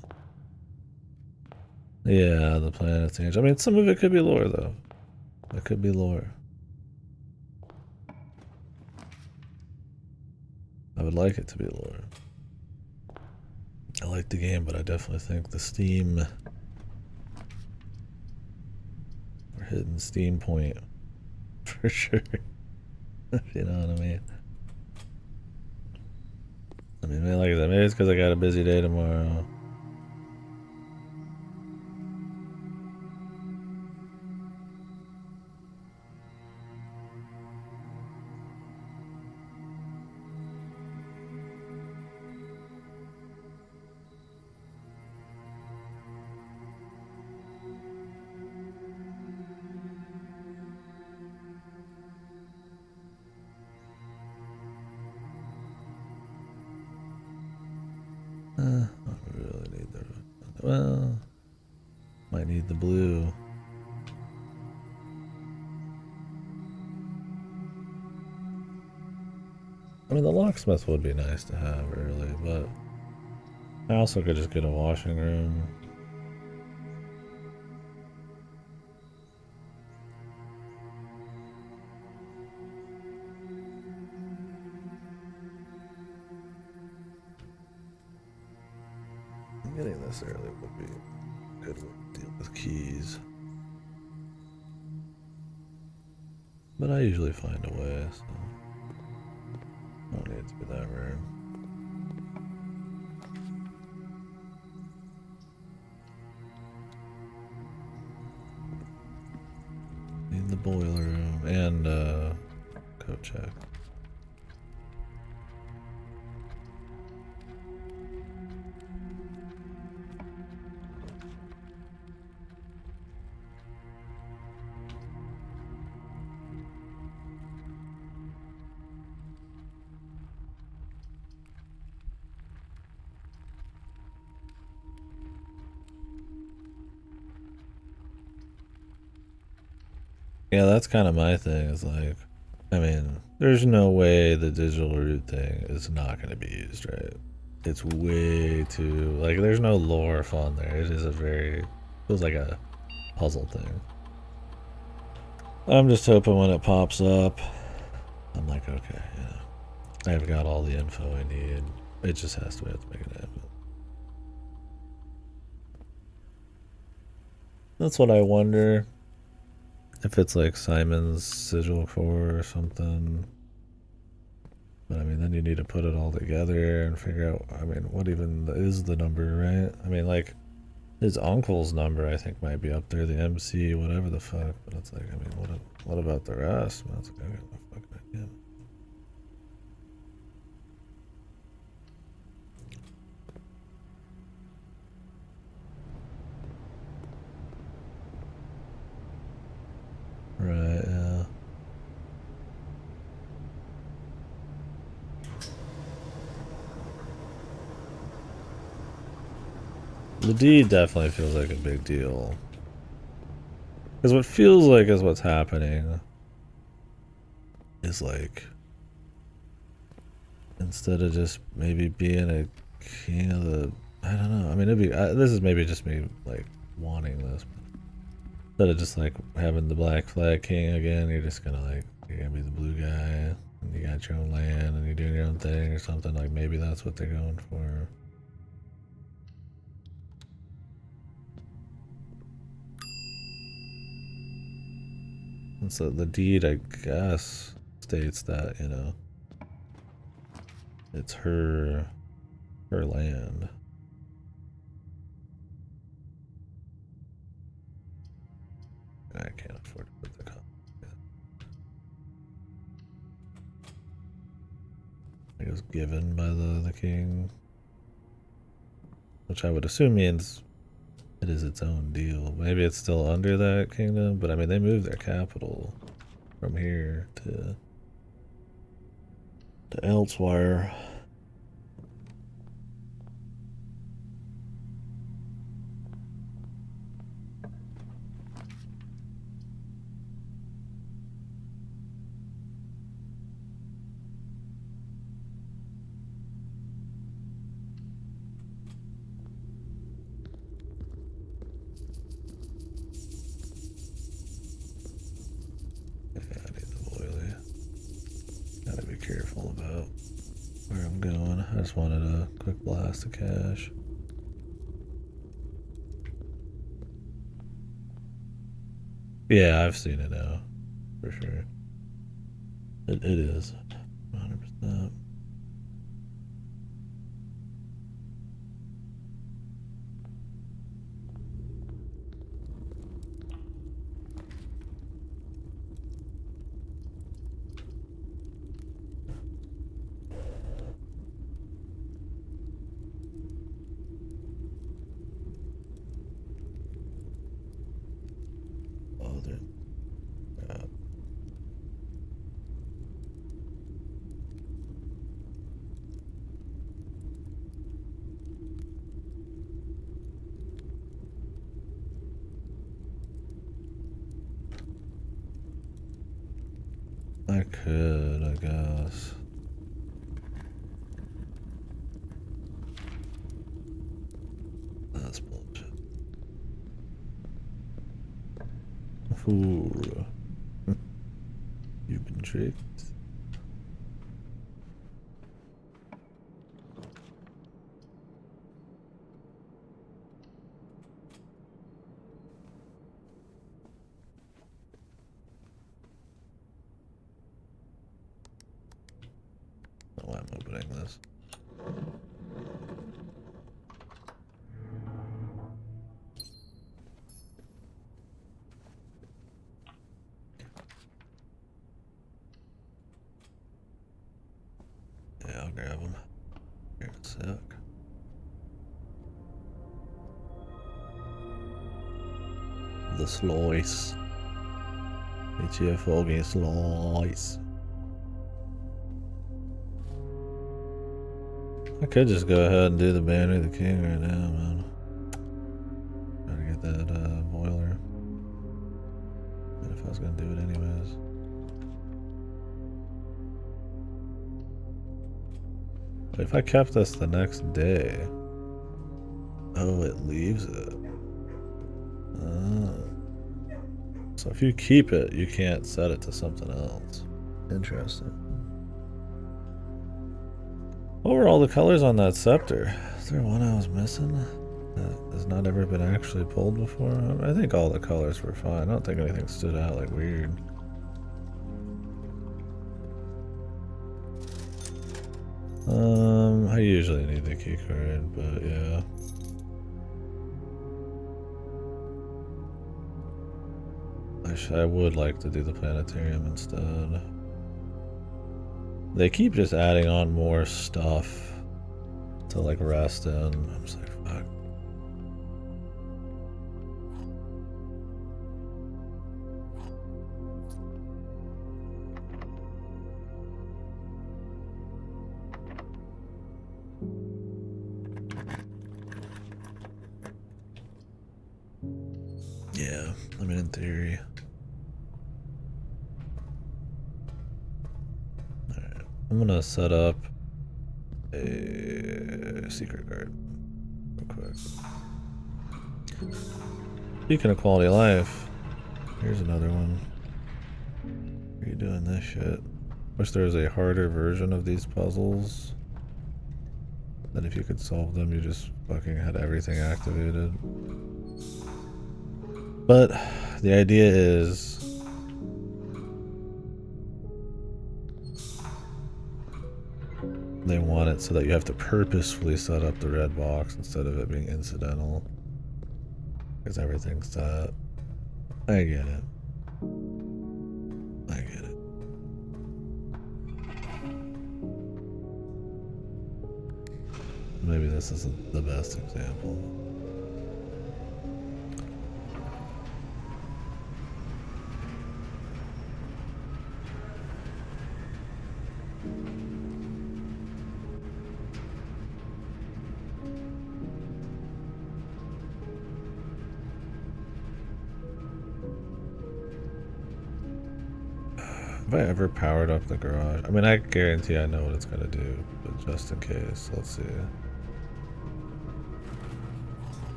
Yeah, the planets change. I mean, some of it could be lore, though. It could be lore. I would like it to be lore. I like the game, but I definitely think the Steam... We're hitting Steam point. For sure. You know what I mean? I mean, like I said, maybe it's because I got a busy day tomorrow. I really need the... Well... Might need the blue. I mean, the locksmith would be nice to have early, but... I also could just get a washing room. Getting this early would be a good way to deal with keys. But I usually find a way, so... I don't need it to be that rare. Need the boiler room and, coat check. Yeah, that's kind of my thing, is like, I mean, there's no way the digital root thing is not going to be used, right? It's way too, like, there's no lore fun there. It is a very, feels like a puzzle thing. I'm just hoping when it pops up, I'm like, okay, yeah, I've got all the info I need. It just has to, we have to make it happen. That's what I wonder. If it's like Simon's Sigil Core or something. But I mean, then you need to put it all together and figure out, I mean, what even is the number, right? I mean, like, his uncle's number, I think, might be up there, the MC, whatever the fuck. But it's like, I mean, what about the rest? Man, it's like, I got no fucking idea. Right, yeah. The deed definitely feels like a big deal. Because what feels like is what's happening is like, instead of just maybe being a king of the, I don't know. I mean, it'd be, this is maybe just me like wanting this. Instead of just like having the Black Flag King again, you're just gonna like, you're gonna be the blue guy, and you got your own land, and you're doing your own thing or something. Like maybe that's what they're going for. And so the deed, I guess, states that, you know, it's her land. I can't afford to put the cost. It was given by the king, which I would assume means It is its own deal. Maybe it's still under that kingdom, but I mean, they moved their capital from here to elsewhere. Careful about where I'm going. I just wanted a quick blast of cash. Yeah, I've seen it now, for sure. It is 100%. I could, I guess. That's bullshit. Ooh. You've been tricked. Oh, I'm opening this. Yeah, I'll grab them. Here in a sec. The slice. It's your fucking slice. I could just go ahead and do the Banner of the King right now, man. Gotta get that boiler. And if I was gonna do it anyways. But if I kept this the next day. Oh, it leaves it. Oh. So if you keep it, you can't set it to something else. Interesting. What were all the colors on that scepter? Is there one I was missing that has not ever been actually pulled before? I think all the colors were fine. I don't think anything stood out like weird. I usually need the key card, but yeah. I would like to do the planetarium instead. They keep just adding on more stuff to like rest in. I'm just like, fuck. Yeah, I mean, in theory. Alright, I'm gonna set up a secret guard real quick. Speaking of quality of life, here's another one. Are you doing this shit? Wish there was a harder version of these puzzles. That if you could solve them, you just fucking had everything activated. But the idea is they want it so that you have to purposefully set up the red box instead of it being incidental. Because everything's set. I get it. I get it. Maybe this isn't the best example. Have I ever powered up the garage? I mean, I guarantee I know what it's gonna do, but just in case, let's see.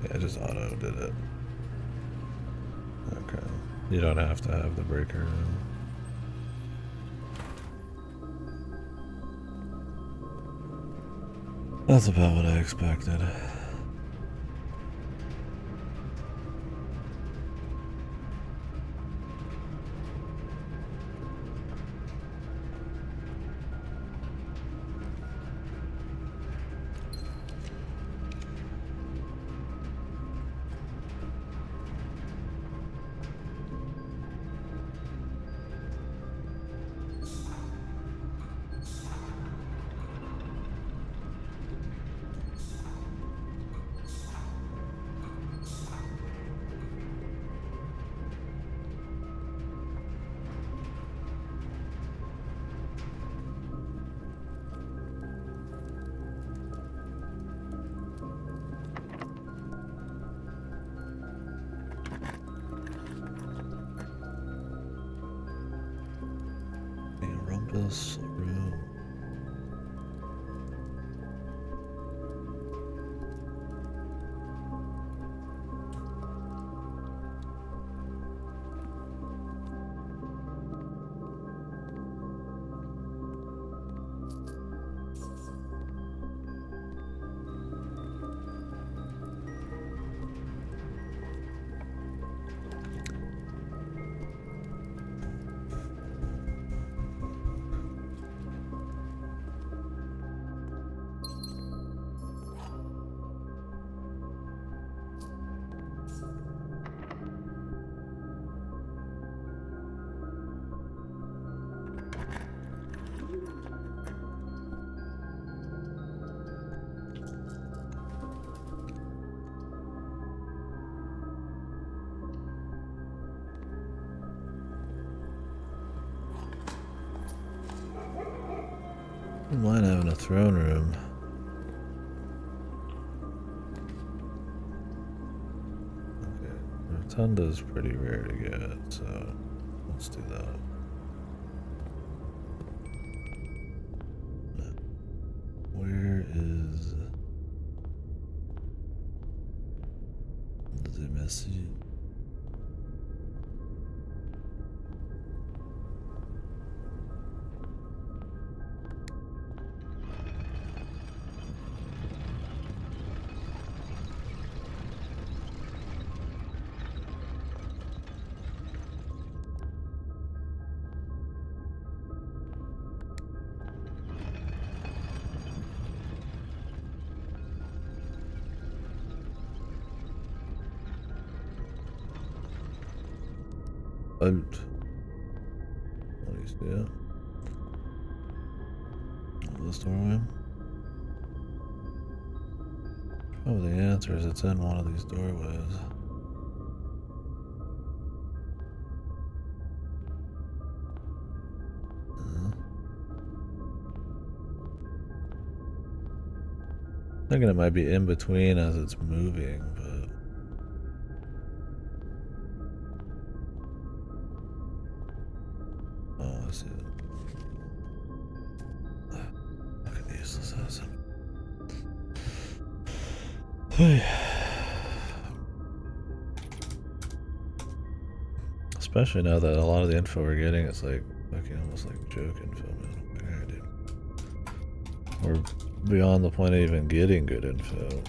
Yeah, just auto did it. Okay. You don't have to have the breaker room. That's about what I expected. Rumpus room. I don't mind having a throne room. Okay, Rotunda's pretty rare to get, so let's do that. Where is the message? Out. What do you see it? This doorway? Oh, the answer is it's in one of these doorways. Thinking it might be in between as it's moving, but oh, I see it. Fucking useless ass. Especially now that a lot of the info we're getting is like fucking almost like joke info, man. We're beyond the point of even getting good info.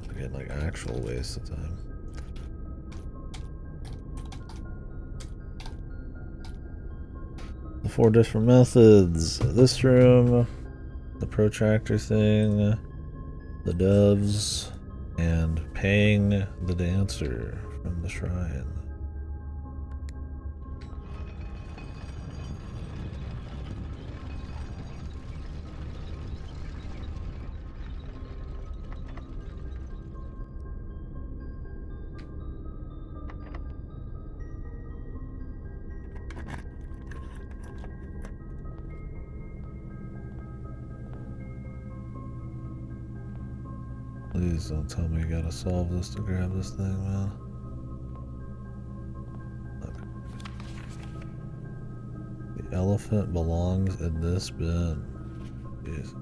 We're getting like actual waste of time. The 4 different methods. This room, the protractor thing, the doves, and paying the dancer from the shrine. Please don't tell me you gotta solve this to grab this thing, man. Okay. elephant belongs in this bin. Jeez.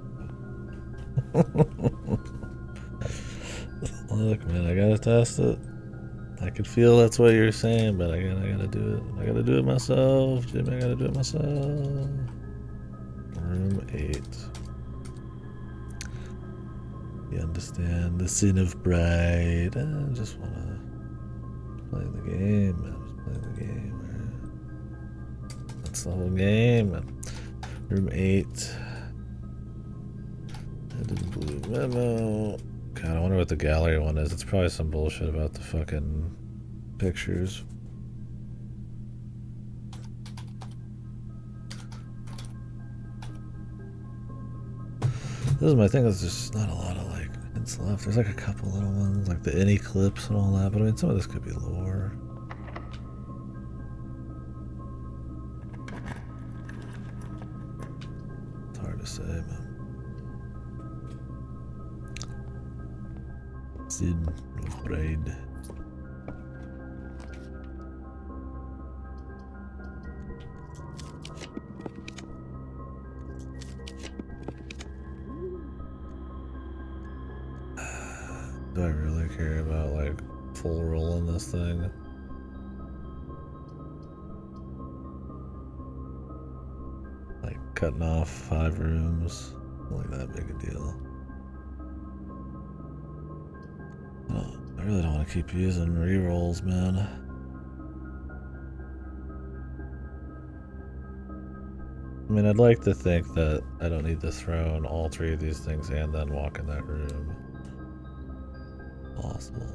Look, man, I gotta test it. I can feel that's what you're saying, but I gotta do it. I gotta do it myself, Jimmy. I gotta do it myself. Room 8. You understand the sin of pride. I just wanna play the game, man. Just play the game, man. That's the whole game, man. Room 8. Hidden blue memo. God, I wonder what the gallery one is. It's probably some bullshit about the fucking pictures. This is my thing. There's just not a lot of like hints left. There's like a couple little ones, like the any clips and all that. But I mean, some of this could be lore. It's hard to say, man. Sin of pride. Do I really care about like full rolling this thing? Like cutting off 5 rooms? Not like that big a deal. Oh, I really don't want to keep using rerolls, man. I mean, I'd like to think that I don't need to throw in all 3 of these things and then walk in that room. Possible.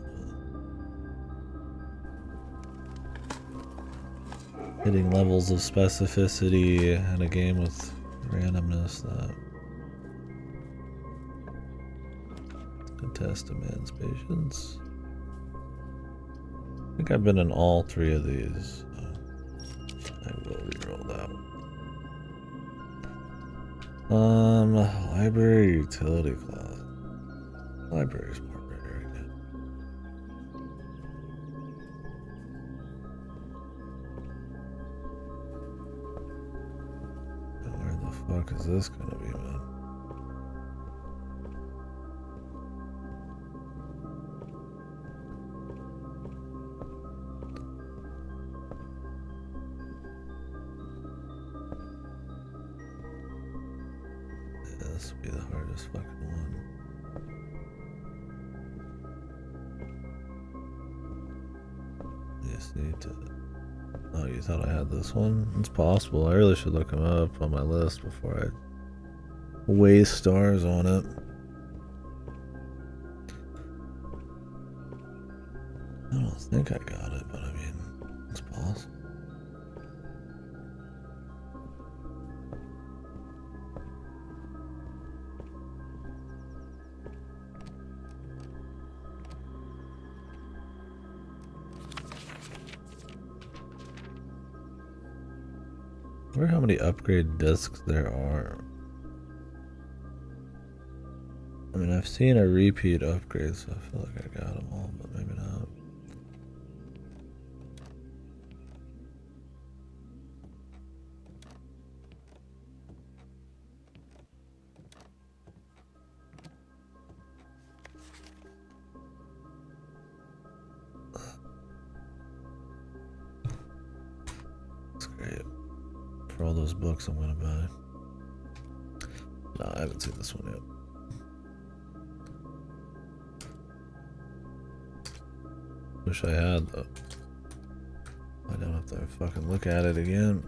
Hitting levels of specificity in a game with randomness that could test a man's patience. I think I've been in all 3 of these. So I will reroll that one. Library utility closet. Library's more rare again. Where the fuck is this gonna be, man? This would be the hardest fucking one. You just need to... Oh, you thought I had this one? It's possible. I really should look them up on my list before I waste stars on it. I don't think I got it, but I mean, it's possible. I wonder how many upgrade discs there are. I mean, I've seen a repeat upgrade, so I feel like I got them all, but maybe not. That's great. For all those books I'm gonna buy. No, I haven't seen this one yet. Wish I had, though. I don't have to fucking look at it again.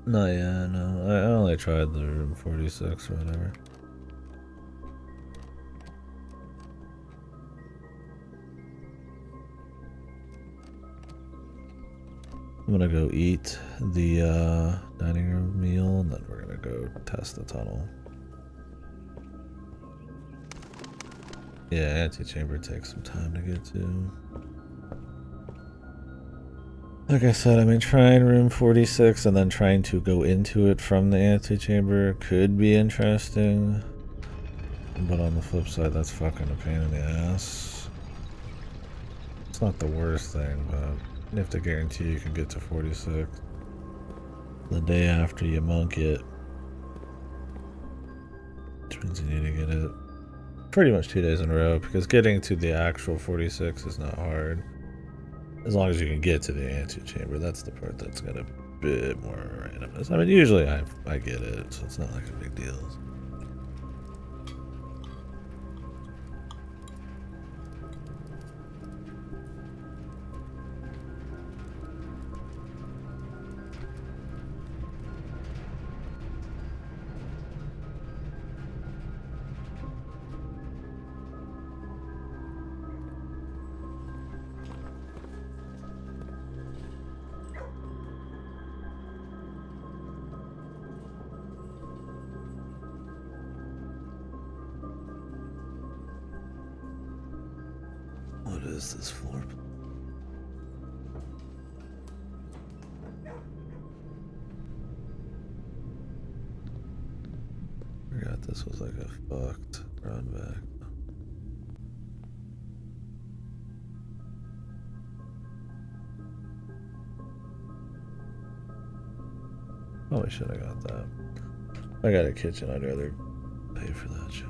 Not yet, no. I only tried the room 46 or whatever. I'm gonna go eat the dining room meal, and then we're gonna go test the tunnel. Yeah, antechamber takes some time to get to. Like I said, I mean, trying room 46 and then trying to go into it from the antechamber could be interesting. But on the flip side, that's fucking a pain in the ass. It's not the worst thing, but you have to guarantee you can get to 46 the day after you monk it. Which means you need to get it pretty much 2 days in a row, because getting to the actual 46 is not hard. As long as you can get to the antechamber, that's the part that's got a bit more randomness. I mean, usually I get it, so it's not like a big deal. What is this floor? I forgot this was like a fucked run back. Probably should have got that. If I got a kitchen, I'd rather pay for that shit.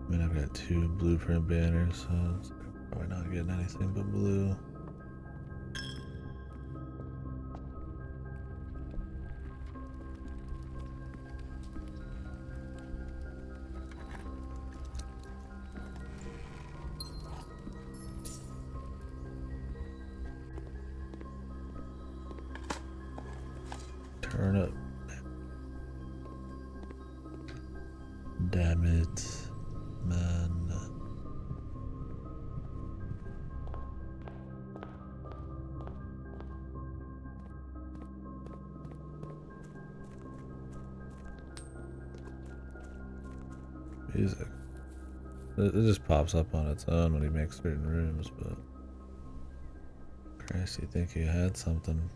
I mean, I've got 2 blueprint banners, so it's probably not getting anything but blue. Turn up. Damn it, man. Music. It just pops up on its own when he makes certain rooms, but Christ, you think you had something.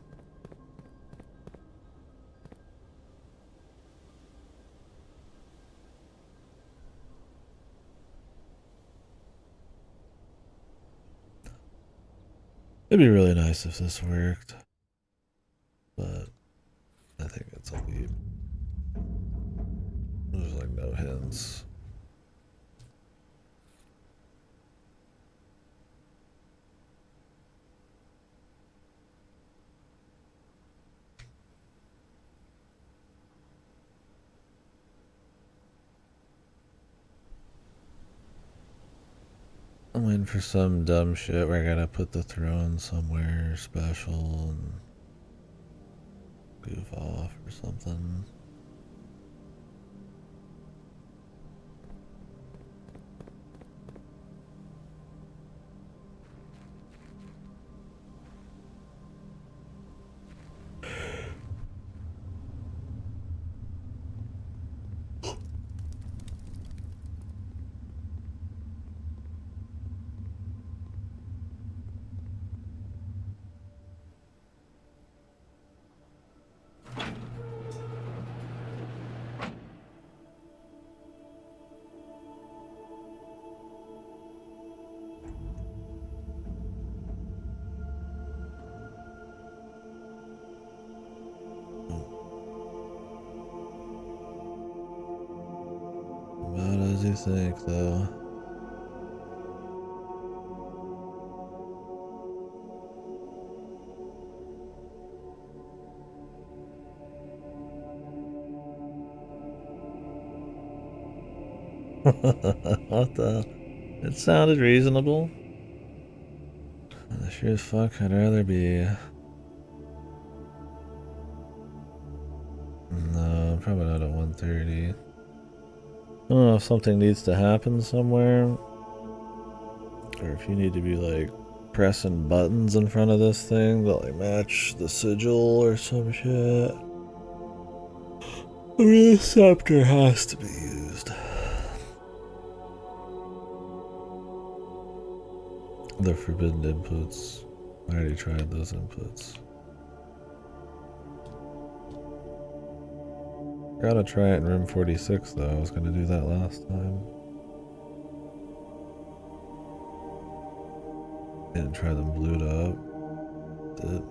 It'd be really nice if this worked, but I think it's a leap. There's like no hints. I'm waiting for some dumb shit where I gotta put the throne somewhere special and goof off or something. About as you think, though. What the? It sounded reasonable. Sure as fuck, I'd rather be probably not at 130. I don't know if something needs to happen somewhere, or if you need to be like pressing buttons in front of this thing that like match the sigil or some shit. I mean, the scepter has to be used. The forbidden inputs. I already tried those inputs. Gotta try it in room 46 though. I was gonna do that last time. Didn't try them blued up. Did.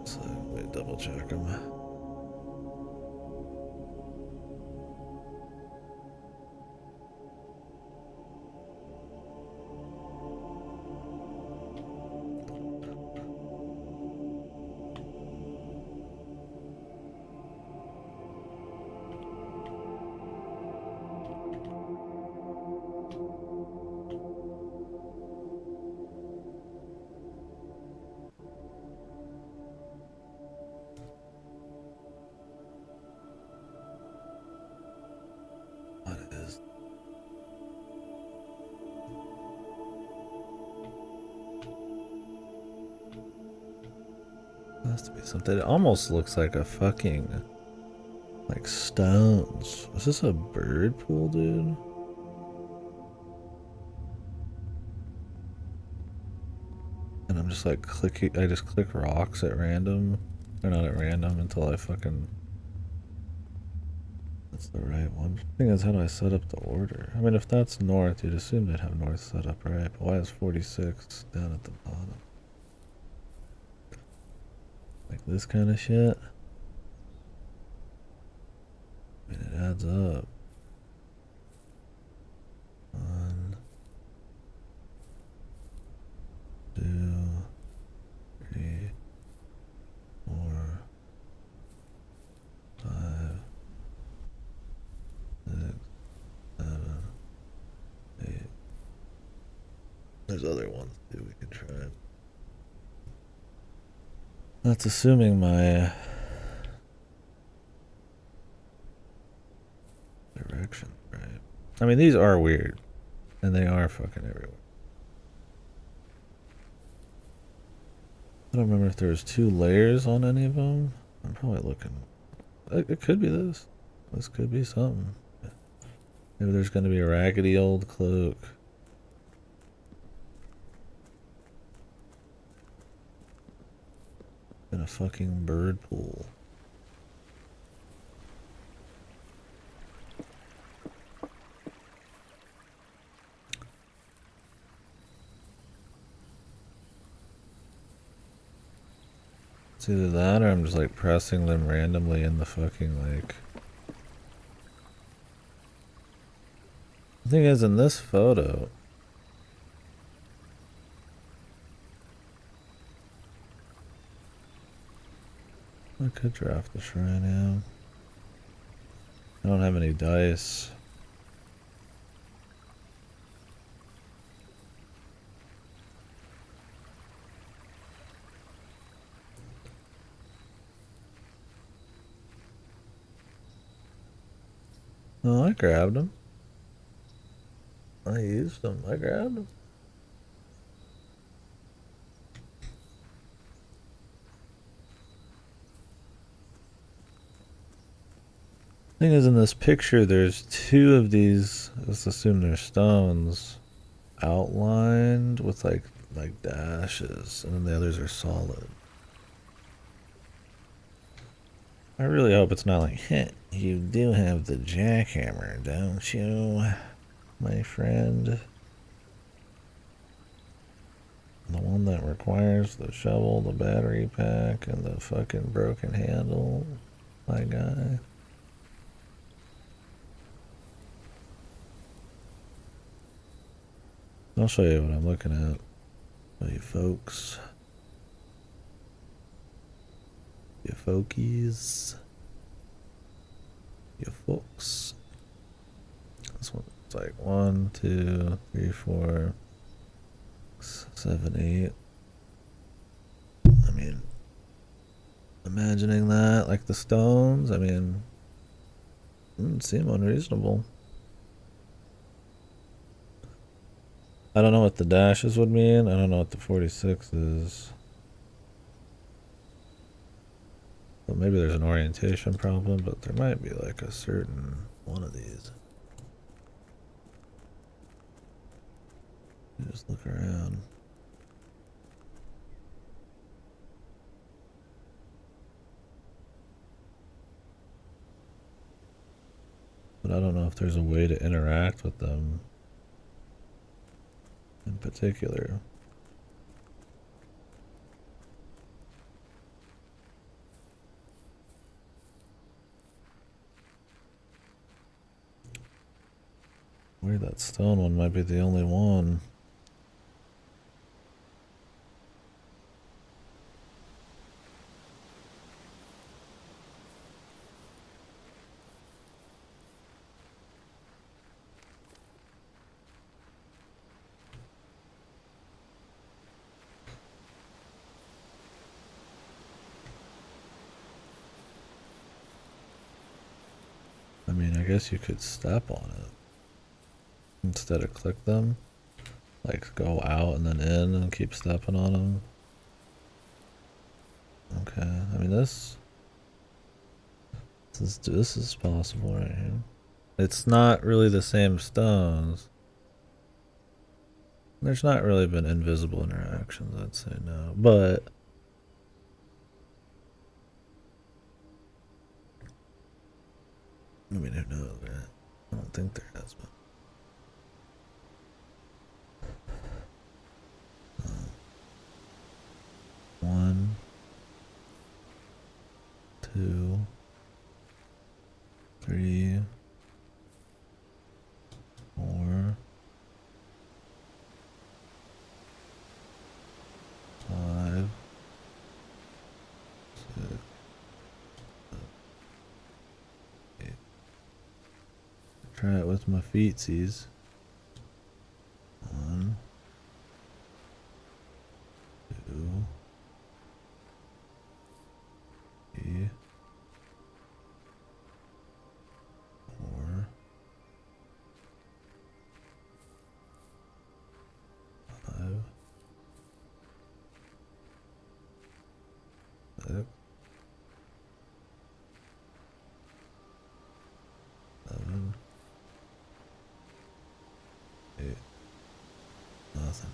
So let me double check them. What is? Has to be something. It almost looks like a fucking like stones. Is this a bird pool, dude? And I'm just like clicking. I just click rocks at random, or not at random, until I fucking. That's the right one. The thing is, how do I set up the order? I mean, if that's north, you'd assume they'd have north set up, right? But why is 46 down at the bottom? Like this kind of shit? I mean, it adds up. 1, 2, 3, 4, 5, 6, 7, 8. There's other ones too we can try. That's assuming my direction, right? I mean, these are weird, and they are fucking everywhere. I don't remember if there was 2 layers on any of them. I'm probably looking. It could be this. This could be something. Maybe there's going to be a raggedy old cloak. In a fucking bird pool. It's either that or I'm just like pressing them randomly in the fucking like. The thing is, in this photo, I could draft the shrine, yeah. I don't have any dice. Oh, I grabbed them. I used them. I grabbed them. Thing is, in this picture, there's 2 of these. Let's assume they're stones, outlined with like dashes, and then the others are solid. I really hope it's not like, heh, you do have the jackhammer, don't you, my friend? The one that requires the shovel, the battery pack, and the fucking broken handle, my guy. I'll show you what I'm looking at. Oh, you folks. You folkies. You folks. This one's like 1, 2, 3, 4, 6, 7, 8. Imagining that, like the stones, I mean, doesn't seem unreasonable. I don't know what the dashes would mean. I don't know what the 46 is. Well, maybe there's an orientation problem, but there might be like a certain one of these. You just look around. But I don't know if there's a way to interact with them in particular. Weird, that stone one might be the only one. I mean, I guess you could step on it instead of click them. Like go out and then in and keep stepping on them. Okay, I mean this is possible right here. It's not really the same stones. There's not really been invisible interactions, I'd say no. But I mean, who knows, right? I don't think there has been. One, two, three, four, five, six, eight. Try it with my feetsies. One, two, three, four, five, six, seven, eight. Nothing.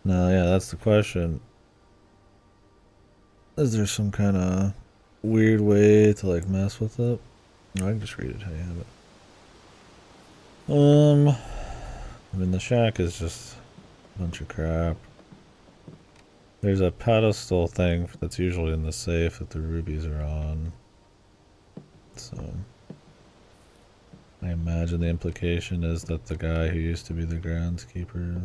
No, yeah, that's the question. Is there some kind of weird way to like mess with it? No, I can just read it how you have it. I mean the shack is just a bunch of crap. There's a pedestal thing that's usually in the safe that the rubies are on. So I imagine the implication is that the guy who used to be the groundskeeper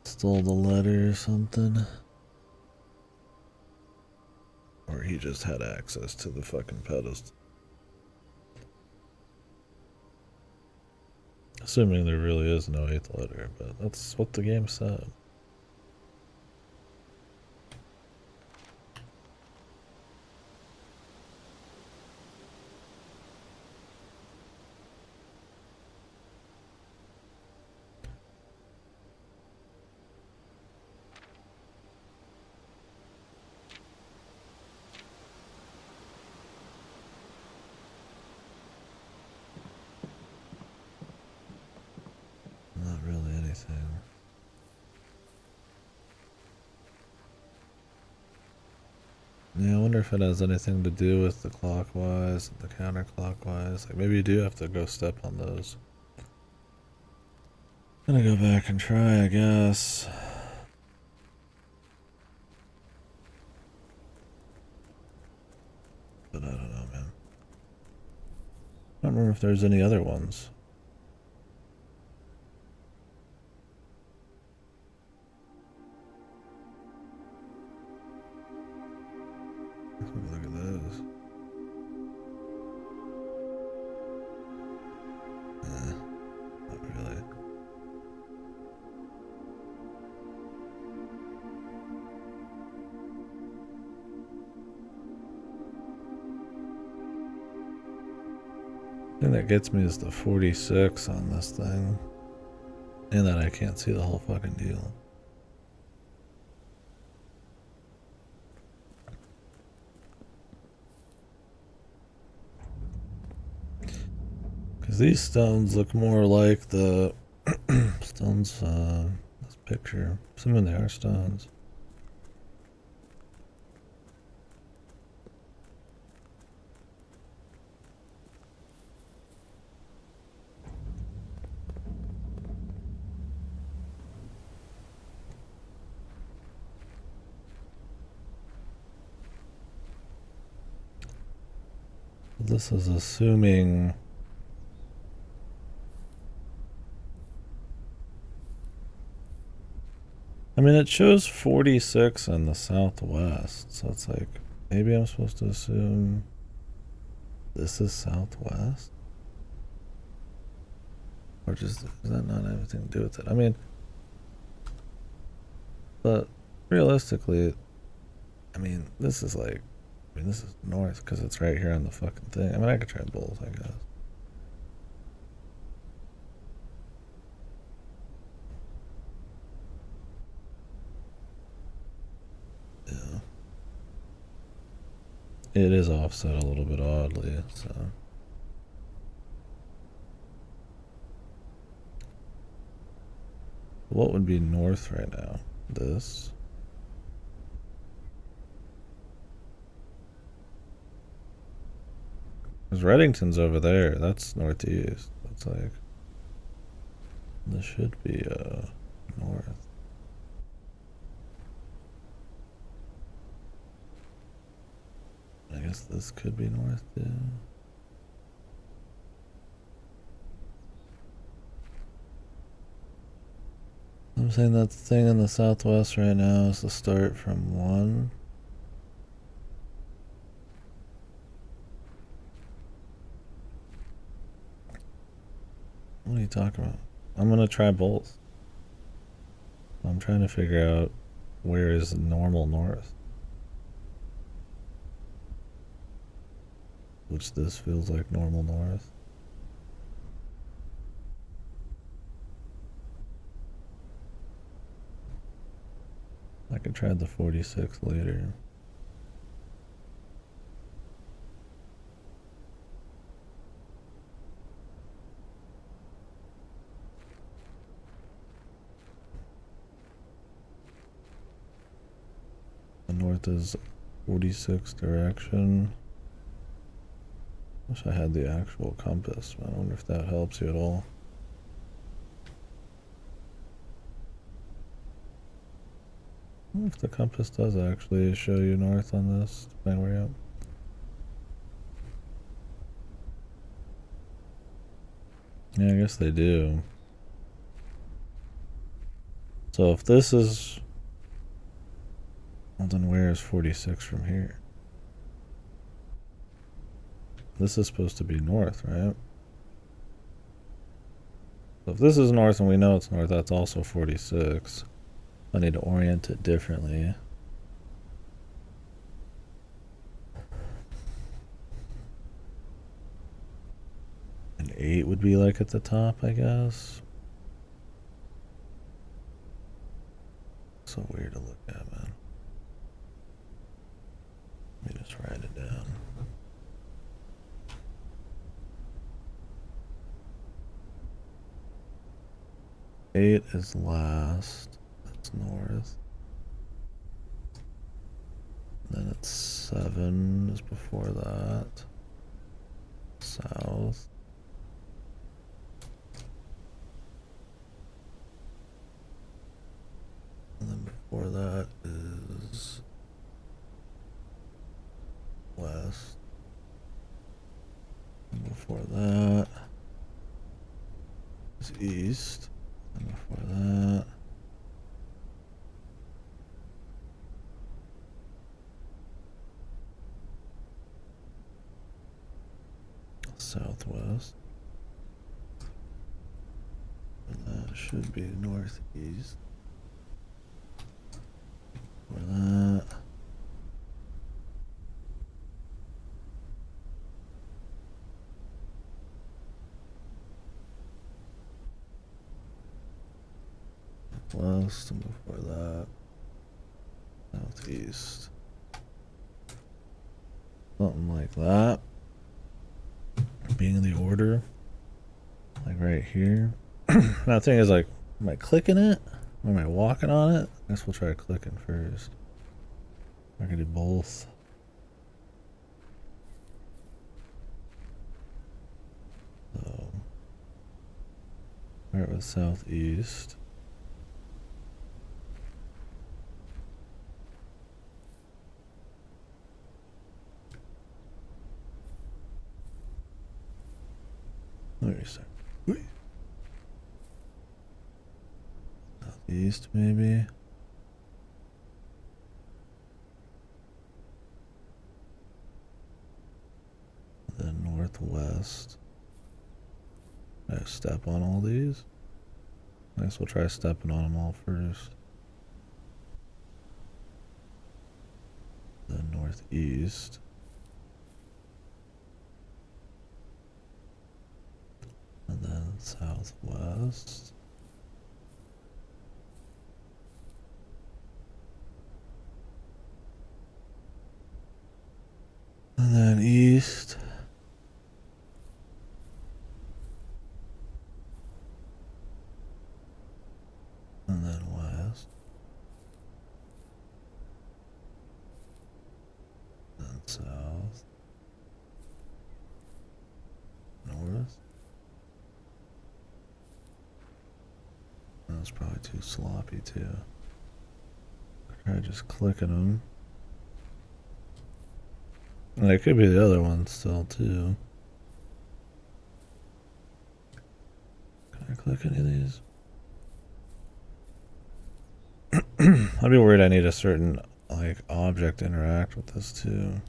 stole the letter or something. Or he just had access to the fucking pedestal. Assuming there really is no 8th letter, but that's what the game said. Not really anything. Yeah, I wonder if it has anything to do with the clockwise and the counterclockwise. Like maybe you do have to go step on those. Gonna go back and try, I guess. But I don't know, man. I don't remember if there's any other ones. Look at those. Not really. thing that gets me is the 46 on this thing. And that I can't see the whole fucking deal. Because these stones look more like the stones, this picture. Assuming they are stones. This is assuming I mean, it shows 46 in the southwest, so it's like maybe I'm supposed to assume this is southwest? Or just, does that not have anything to do with it? I mean, but realistically, I mean, this is like, I mean, this is north because it's right here on the fucking thing. I mean, I could try both, I guess. Yeah. It is offset a little bit oddly, so. What would be north right now? This? Because Reddington's over there. That's northeast. That's like... This should be, north. I guess this could be north, too. I'm saying that the thing in the southwest right now is the start from 1. What are you talking about? I'm gonna try both. I'm trying to figure out where is normal north. Which this feels like normal north. I could try the 46 later. The north is 46 direction. Wish I had the actual compass. I wonder if that helps you at all. I wonder if the compass does actually show you north on this, depending where you're at. Yeah, I guess they do. So if this is... Well, then where is 46 from here? This is supposed to be north, right? So if this is north and we know it's north, that's also 46. I need to orient it differently. And 8 would be like at the top, I guess. So weird to look at, man. Let me just write it down. Eight is last. That's north. Then it's 7 is before that. South. And then before that is west. And before that is east. And before that southwest. And that should be northeast. For that. northwest, and before that, southeast. Something like that. Being the order. Like right here. Now the thing is, like, am I clicking it? Or am I walking on it? I guess we'll try clicking first. I can do both. So, start with southeast. Let me start. Southeast, maybe. Then northwest. I step on all these. I guess we'll try stepping on them all first. Then northeast. And then southwest. And then east. And then west. Then south. North. That's probably too sloppy too. Try just clicking them. And it could be the other one still too. Can I click any of these? I'd be worried I need a certain like object to interact with this too.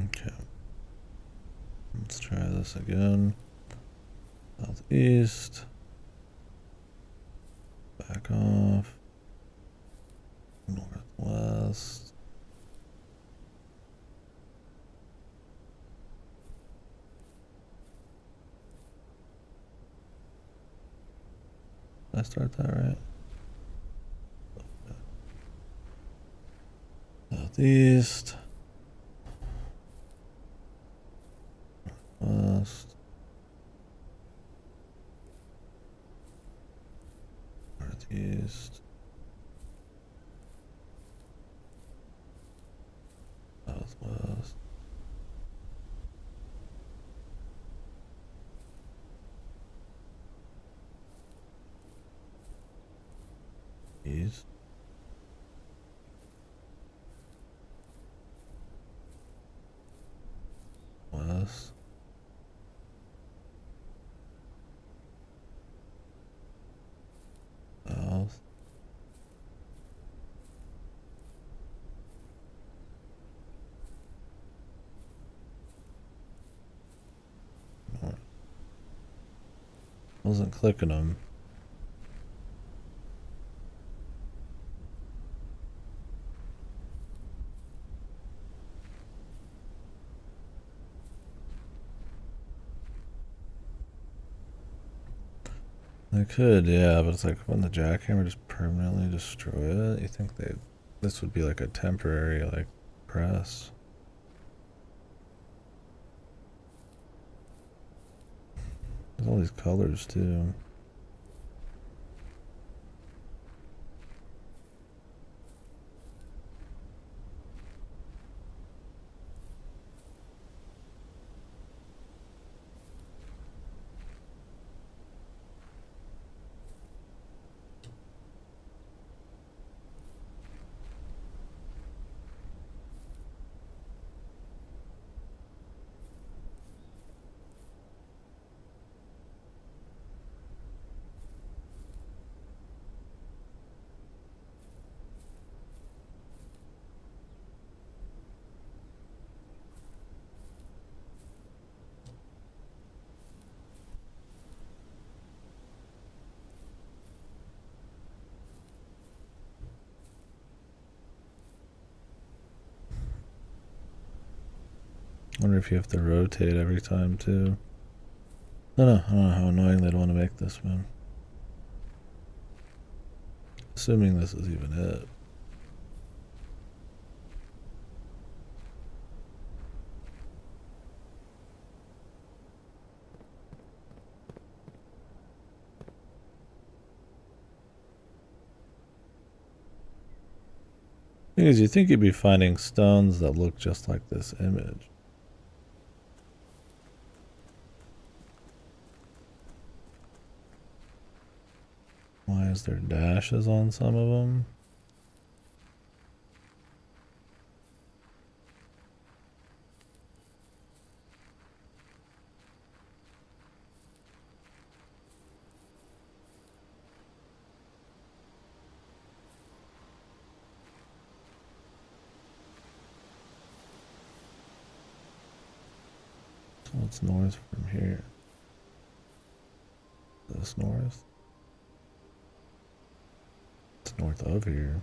Okay. Let's try this again. Southeast. Back off. Northwest. Did I start that right? Southeast. West. Northeast. Southwest. East. West. South. North. Wasn't clicking them. They could, yeah, but it's like, wouldn't the jackhammer just permanently destroy it? You think this would be like a temporary, like, press? There's all these colors too. Wonder if you have to rotate every time too. I don't know how annoying they'd want to make this, man. Assuming this is even it. Thing is, you think you'd be finding stones that look just like this image. Why is there dashes on some of them? So what's north from here? This north? It's north of here.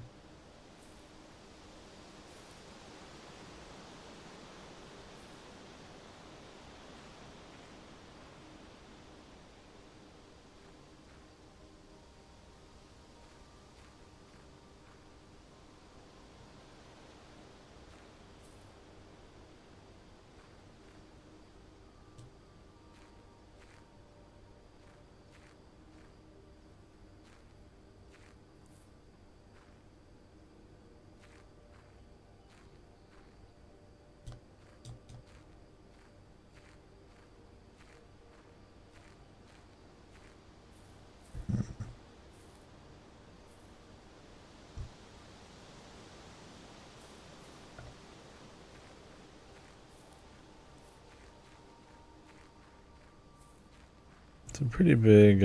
It's a pretty big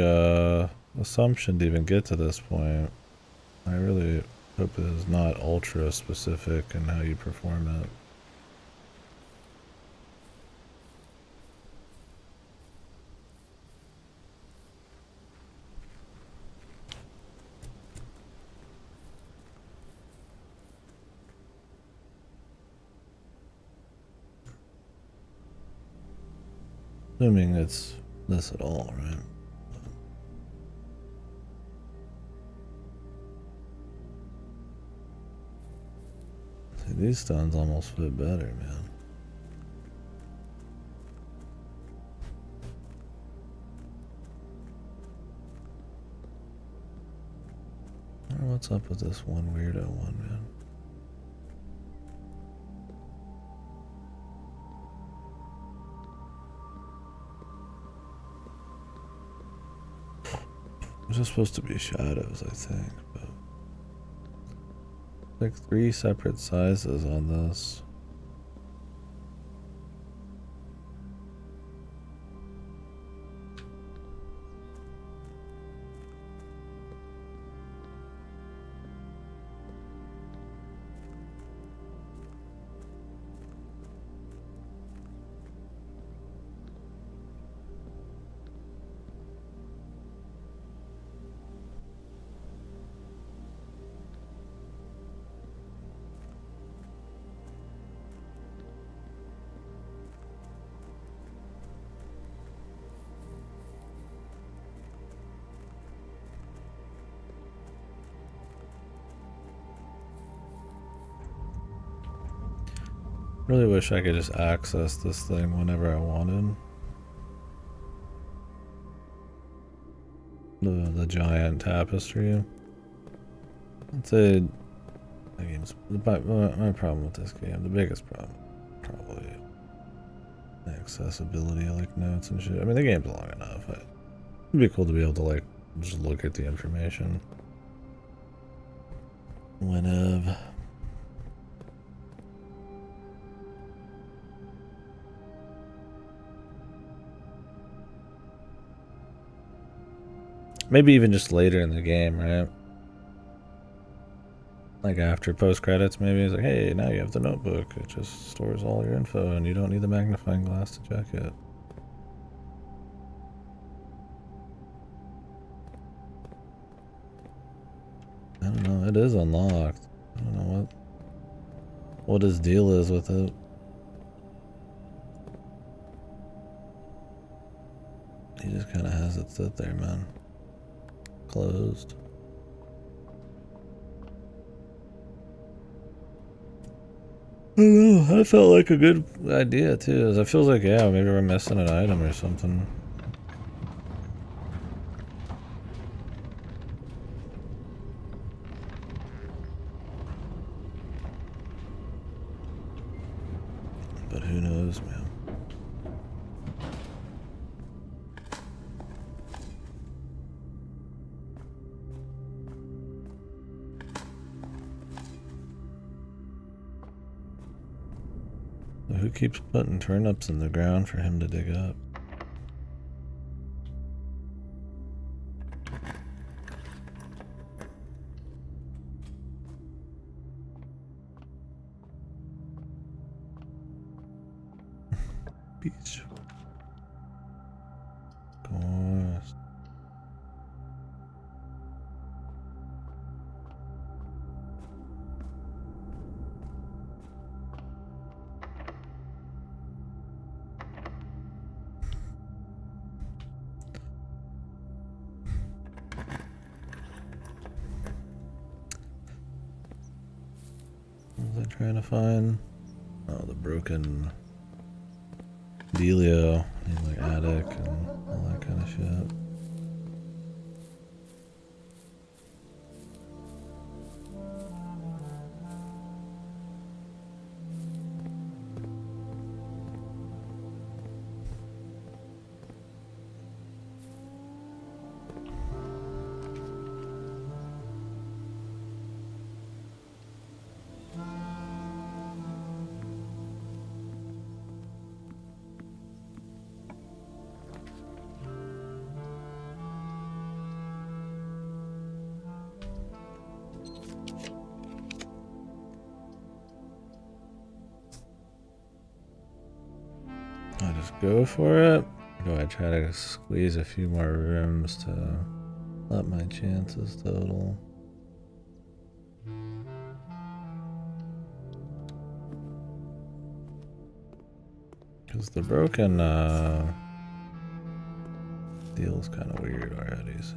assumption to even get to this point. I really hope it is not ultra specific in how you perform it. Assuming it's this at all, right? See, these stones almost fit better, man. I wonder what's up with this one weirdo one, man. It's just supposed to be shadows, I think, but like 3 separate sizes on this. Really wish I could just access this thing whenever I wanted. The giant tapestry. I'd say the game's my problem with this game. The biggest problem, probably the accessibility, like notes and shit. I mean, the game's long enough. It'd be cool to be able to like just look at the information whenever. Maybe even just later in the game, right? Like after post credits, maybe it's like, hey, now you have the notebook. It just stores all your info and you don't need the magnifying glass to check it. I don't know, it is unlocked. I don't know what his deal is with it. He just kind of has it sit there, man. Closed. I don't know, that felt like a good idea too. It feels like, yeah, maybe we're missing an item or something. But who knows, man. Who keeps putting turnips in the ground for him to dig up? Beach. Of course. What was I trying to find? Oh, the broken Delio, like attic and all that kind of shit. I just go for it. Go ahead, try to squeeze a few more rooms to up my chances total. Because the broken deal's kind of weird already. So.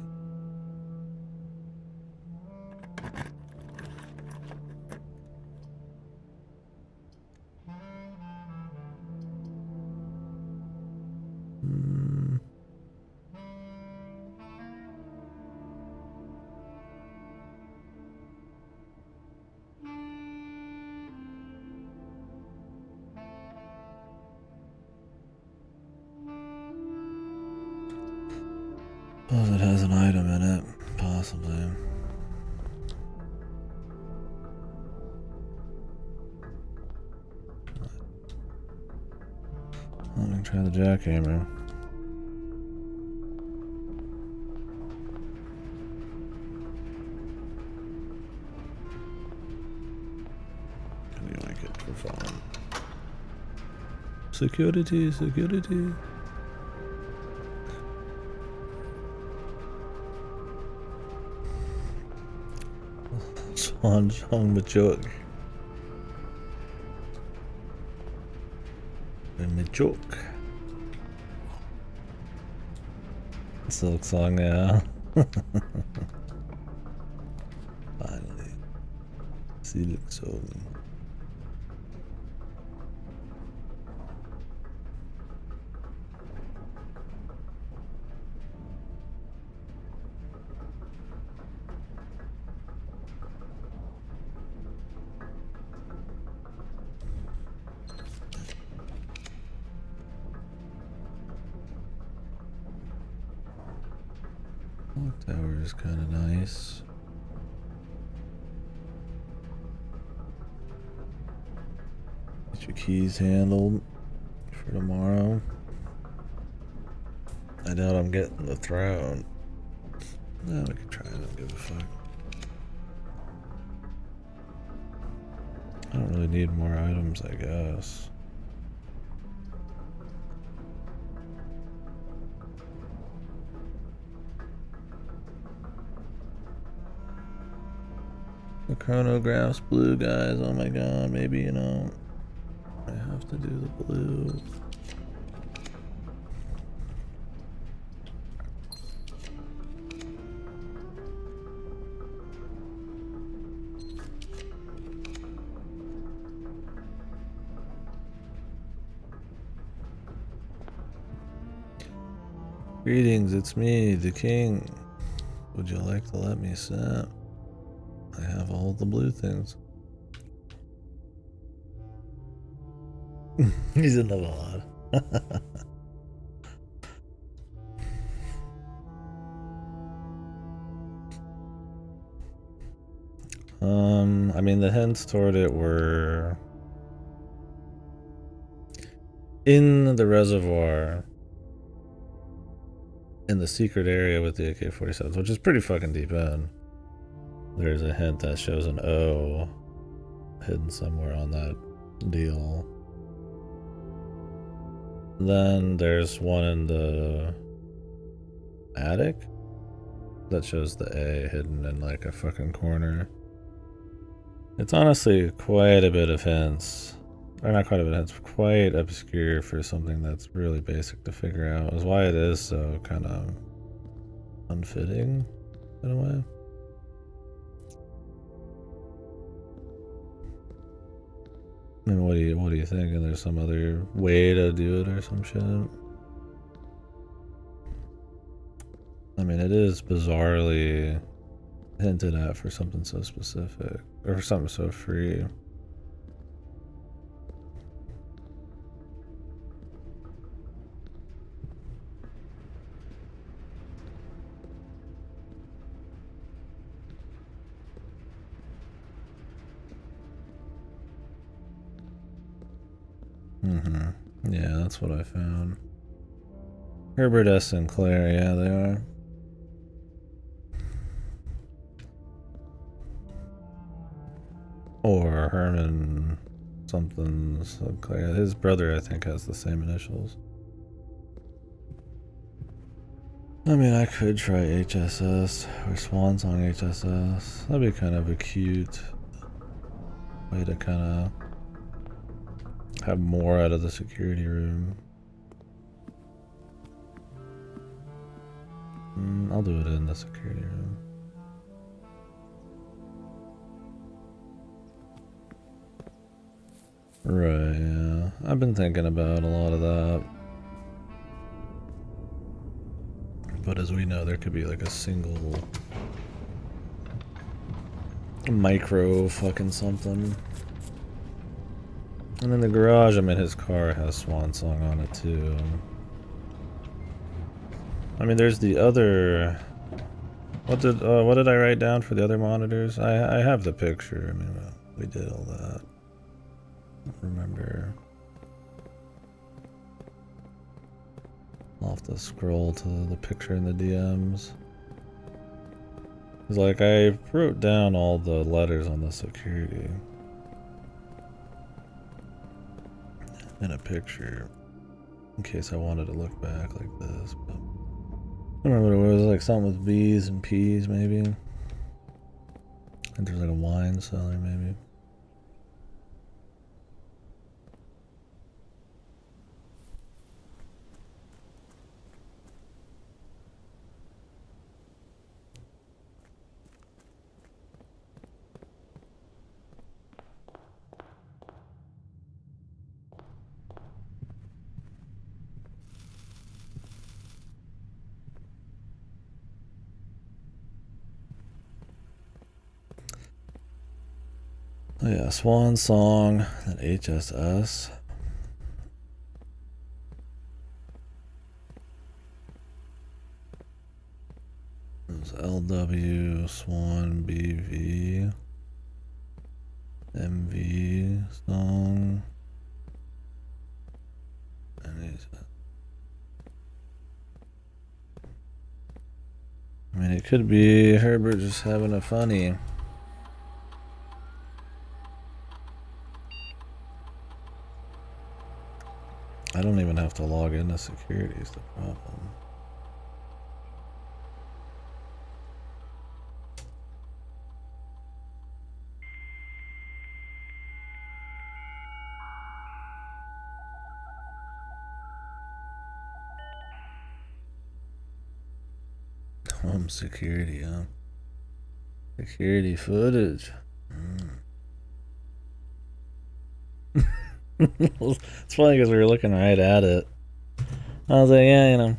Oh, it has an item in it, possibly. I'm gonna try the jackhammer. Can you make it for fun? Security, security. Swan Song Majuk. Majuk. Silk Song, yeah. Finally. Silk Song. Clock tower is kind of nice. Get your keys handled for tomorrow. I doubt I'm getting the throne. No, we can try it. I don't give a fuck. I don't really need more items, I guess. The chronograph's blue, guys. Oh my god, maybe, you know, I have to do the blue. Greetings, it's me, the king. Would you like to let me sit? I have all the blue things. He's in the VOD. I mean, the hints toward it were in the reservoir, in the secret area with the AK-47s, which is pretty fucking deep in. There's a hint that shows an O hidden somewhere on that deal. Then there's one in the attic that shows the A hidden in like a fucking corner. It's honestly quite a bit of hints. Or not quite a bit of hints, quite obscure for something that's really basic to figure out. Is why it is so kind of unfitting in a way. I mean, what do you think? And there's some other way to do it or some shit? I mean, it is bizarrely hinted at for something so specific, or for something so free. Yeah, that's what I found. Herbert S. Sinclair, yeah, they are. Or Herman something Sinclair. His brother, I think, has the same initials. I mean, I could try HSS or Swan Song HSS. That'd be kind of a cute way to kind of have more out of the security room. I'll do it in the security room. Right, yeah. I've been thinking about a lot of that. But as we know, there could be like a single micro fucking something. And in the garage, I mean, his car has Swan Song on it too. I mean, there's the other. What did I write down for the other monitors? I have the picture. I mean, we did all that. I don't remember. I'll have to scroll to the picture in the DMs. It's like I wrote down all the letters on the security in a picture in case I wanted to look back like this, but I don't remember what it was, like something with B's and P's maybe. I think there's like a wine cellar maybe. Oh yeah, Swan Song, then HSS. There's LW, Swan, BV, MV, Song, and I mean, it could be Herbert just having a funny. I don't even have to log into security is the problem. Home security, huh? Security footage. It's funny because we were looking right at it. I was like, yeah, you know.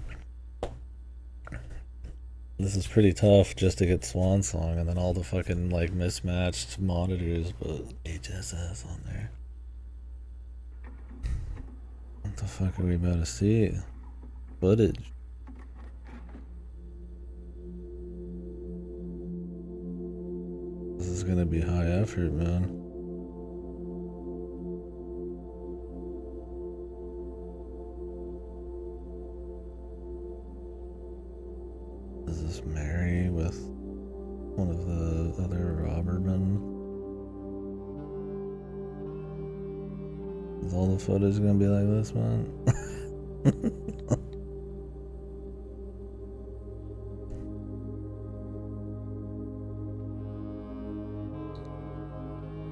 This is pretty tough just to get Swan Song and then all the fucking like mismatched monitors, but HSS on there. What the fuck are we about to see? Footage. This is gonna be high effort, man. Is this Mary with one of the other robbermen? Is all the footage gonna be like this, man?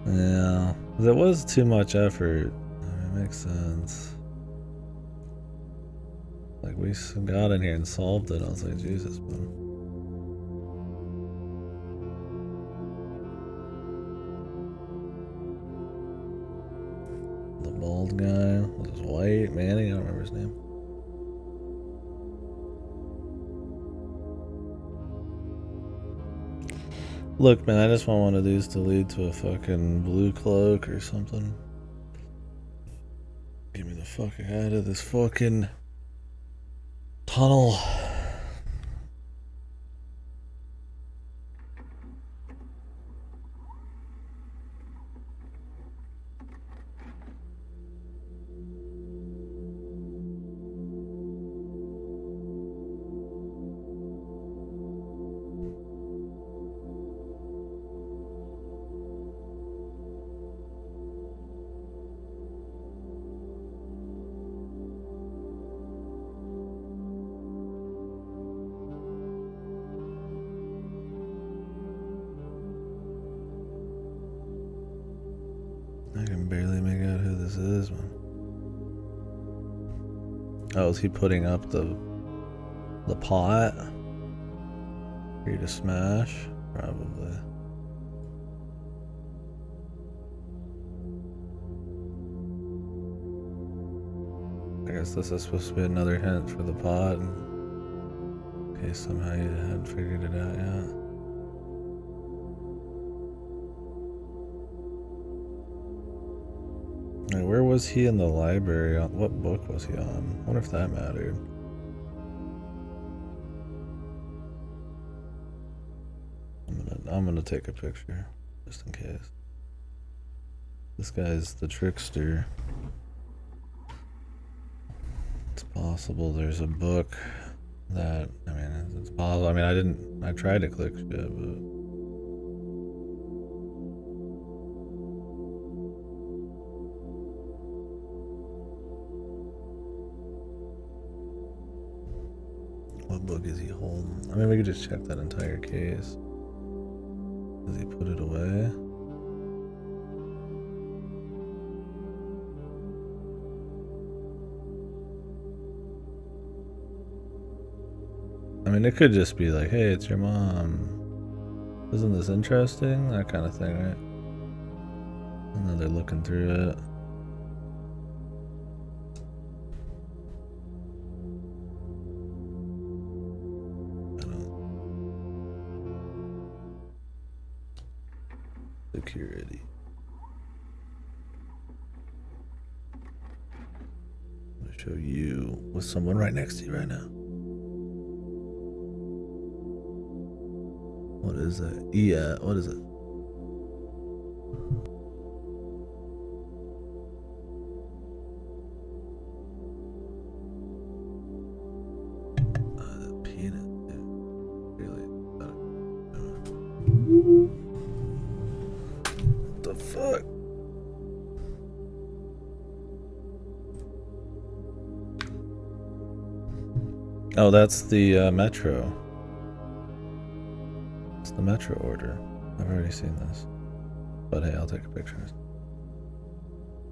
Yeah, there was too much effort. It makes sense. Like, we got in here and solved it. I was like, Jesus, man. The bald guy was his white Manny. I don't remember his name. Look, man, I just want one of these to lead to a fucking blue cloak or something. Get me the fuck out of this fucking tunnel. I can barely make out who this is, man. Oh, is he putting up the pot for you to smash? Probably. I guess this is supposed to be another hint for the pot in case somehow you hadn't figured it out yet. Right, where was he in the library? What book was he on? I wonder if that mattered. I'm gonna take a picture just in case. This guy's the trickster. It's possible there's a book that, I mean, it's possible. I mean, I tried to click shit, but what book is he holding? I mean, we could just check that entire case. Does he put it away? I mean, it could just be like, hey, it's your mom. Isn't this interesting? That kind of thing, right? And then they're looking through it. Security. I'm gonna show you with someone right next to you right now. What is that? Yeah, what is it? The peanut, dude. Really? What the fuck? Oh, that's the Metro. It's the Metro order. I've already seen this. But hey, I'll take a picture.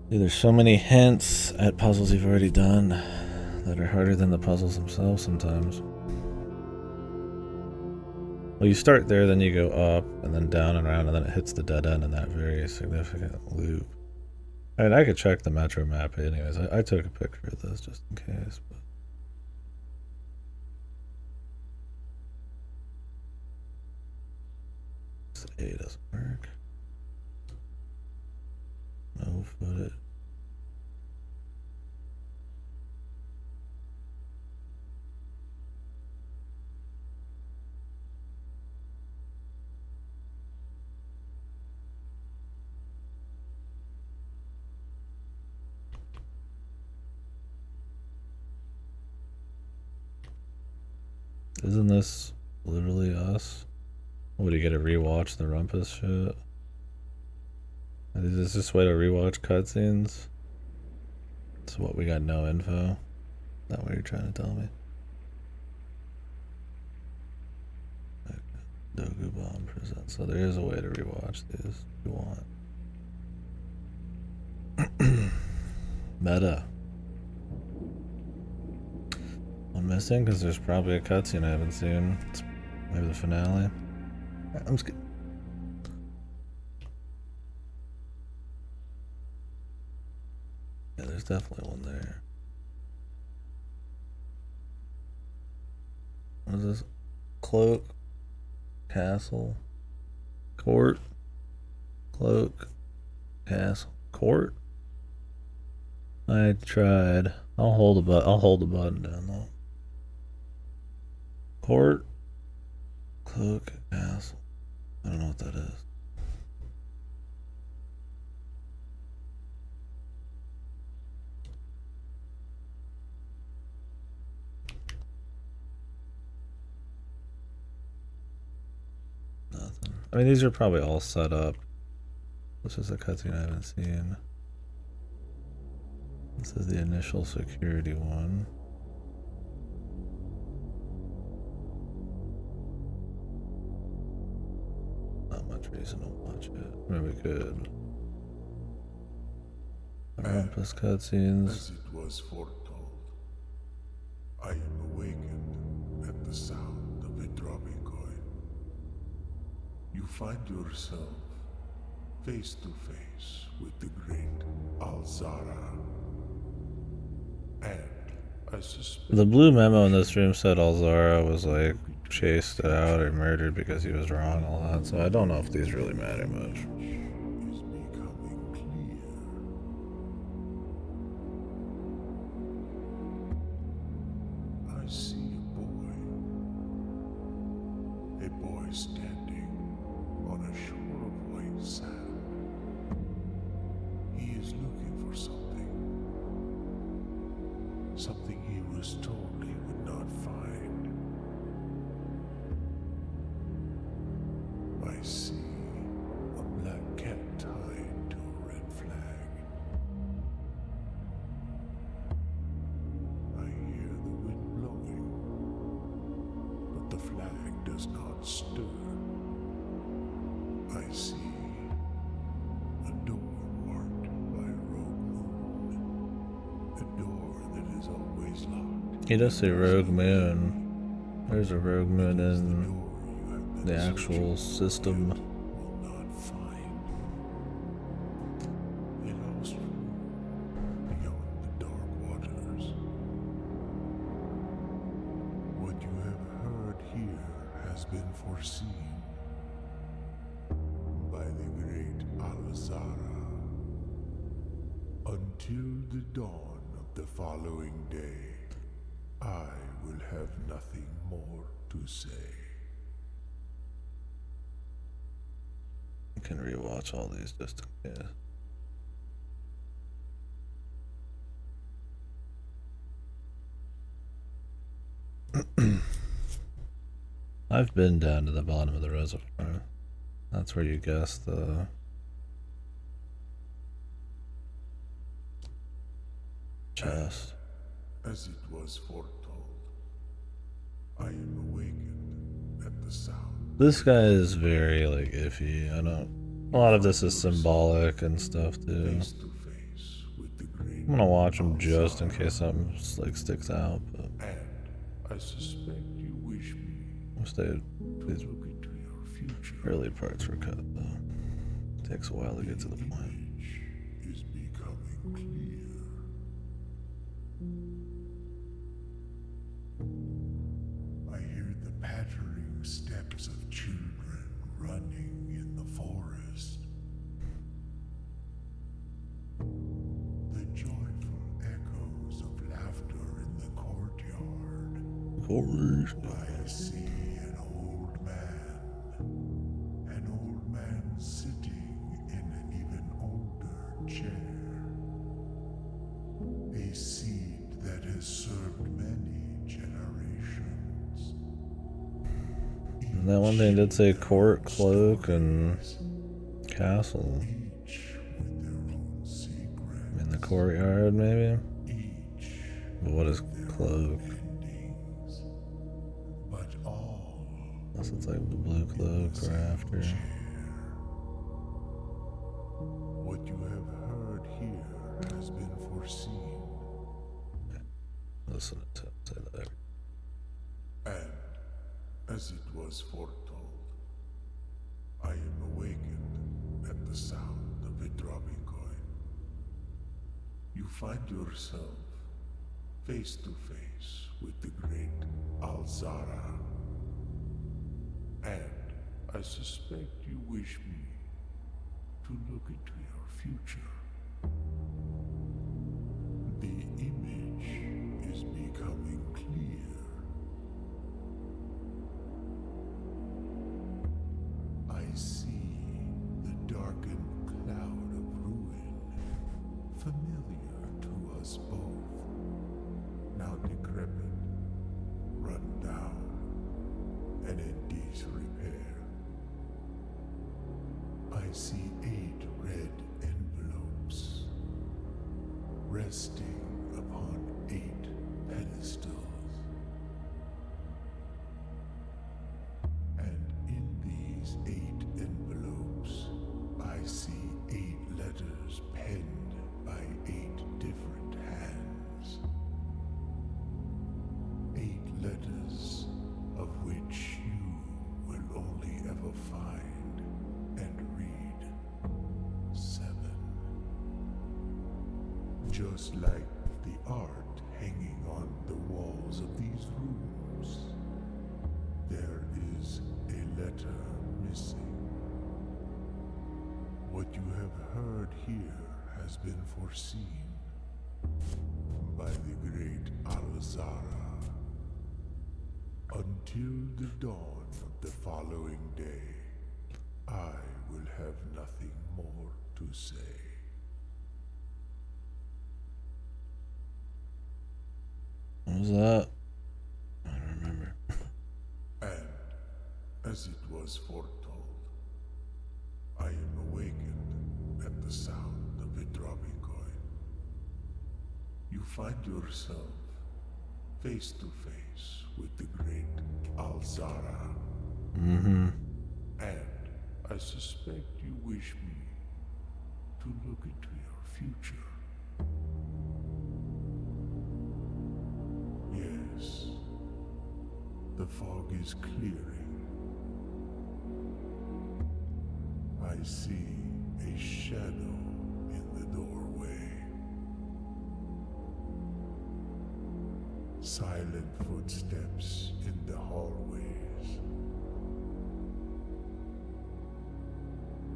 Dude, there's so many hints at puzzles you've already done that are harder than the puzzles themselves sometimes. Well, you start there, then you go up, and then down and around, and then it hits the dead end in that very significant loop. I mean, I could check the Metro map anyways. I took a picture of this just in case, but A doesn't work. No footage. Isn't this literally us? Would you get to rewatch the Rumpus shit? Is this just way to rewatch cutscenes? That's what we got, no info. Is that what you're trying to tell me? Dogu Bomb presents. So there is a way to rewatch these if you want. Meta. I'm missing because there's probably a cutscene I haven't seen. It's maybe the finale. I'm just kidding. Yeah, there's definitely one there. What is this? Cloak, castle, court, cloak, castle, court. I tried. I'll hold the button down though. Court, cloak, castle. I don't know what that is. Nothing. I mean, these are probably all set up. This is a cutscene I haven't seen. This is the initial security one. Not much reason to watch it. Maybe we could. Rumpus cutscenes. As it was foretold, I am awakened at the sound of a dropping coin. You find yourself face to face with the great Alzara. And I suspect The blue memo in this room said Alzara was like chased out or murdered because he was wrong a lot, so I don't know if these really matter much. is becoming clear. I see a boy standing on a shore of white sand. He is looking for something he was told he would not find. I see a black cat tied to a red flag. I hear the wind blowing, but the flag does not stir. I see a door marked by Rogue Moon. A door that is always locked. He does say Rogue Moon. There's a Rogue Moon The in door you have been the actual searching system. will not find. A lost room beyond the dark waters. What you have heard here has been foreseen by the great Alzara. Until the dawn of the following day, I will have nothing more to say. You can rewatch all these just in case. I've been down to the bottom of the reservoir. That's where you guess the chest. As it was foretold, I am awakened at the sound. This guy is very like iffy. I don't. A lot of this is symbolic and stuff too. Face to face with the great I'm gonna watch him just in Alzara. case something like sticks out. But And I suspect you wish me I'll stay. to These look into your future. early parts were cut though. Takes a while to get to the point. Image is becoming clear. I hear the pattering steps of children running in the forest. The joyful echoes of laughter in the courtyard. I see an old man sitting in an even older chair. A seed that has served many generations. And that one thing did say court, cloak, and castle. Each with their own secret. In the courtyard, maybe? Each But what is their cloak? own endings. But all Unless it's like the blue cloak or after. chair. What you have heard here has been foreseen. Listen to it say that. And as it was foretold, I am awakened at the sound of a dropping coin. You find yourself face to face with the great Alzara. And I suspect you wish me to look into your future. The image is becoming clear. I see the darkened cloud of ruin, familiar to us both, now decrepit, run down, and in disrepair. I see 8 red envelopes, resting upon 8 pedestals. And in these 8 envelopes, I see 8 letters penned by 8 different hands. 8 letters of which you will only ever find and read 7. Just like the art hanging on the walls of these rooms, there is a letter missing. What you have heard here has been foreseen by the great Alzara. Until the dawn of the following day, I will have nothing more to say. What was that? I don't remember. And as it was foretold, I am awakened at the sound of a dropping coin. You find yourself face to face with the great Alzara. Mm-hmm. And I suspect you wish me to look into your future. Yes, the fog is clearing. I see a shadow in the doorway. Silent footsteps in the hallways.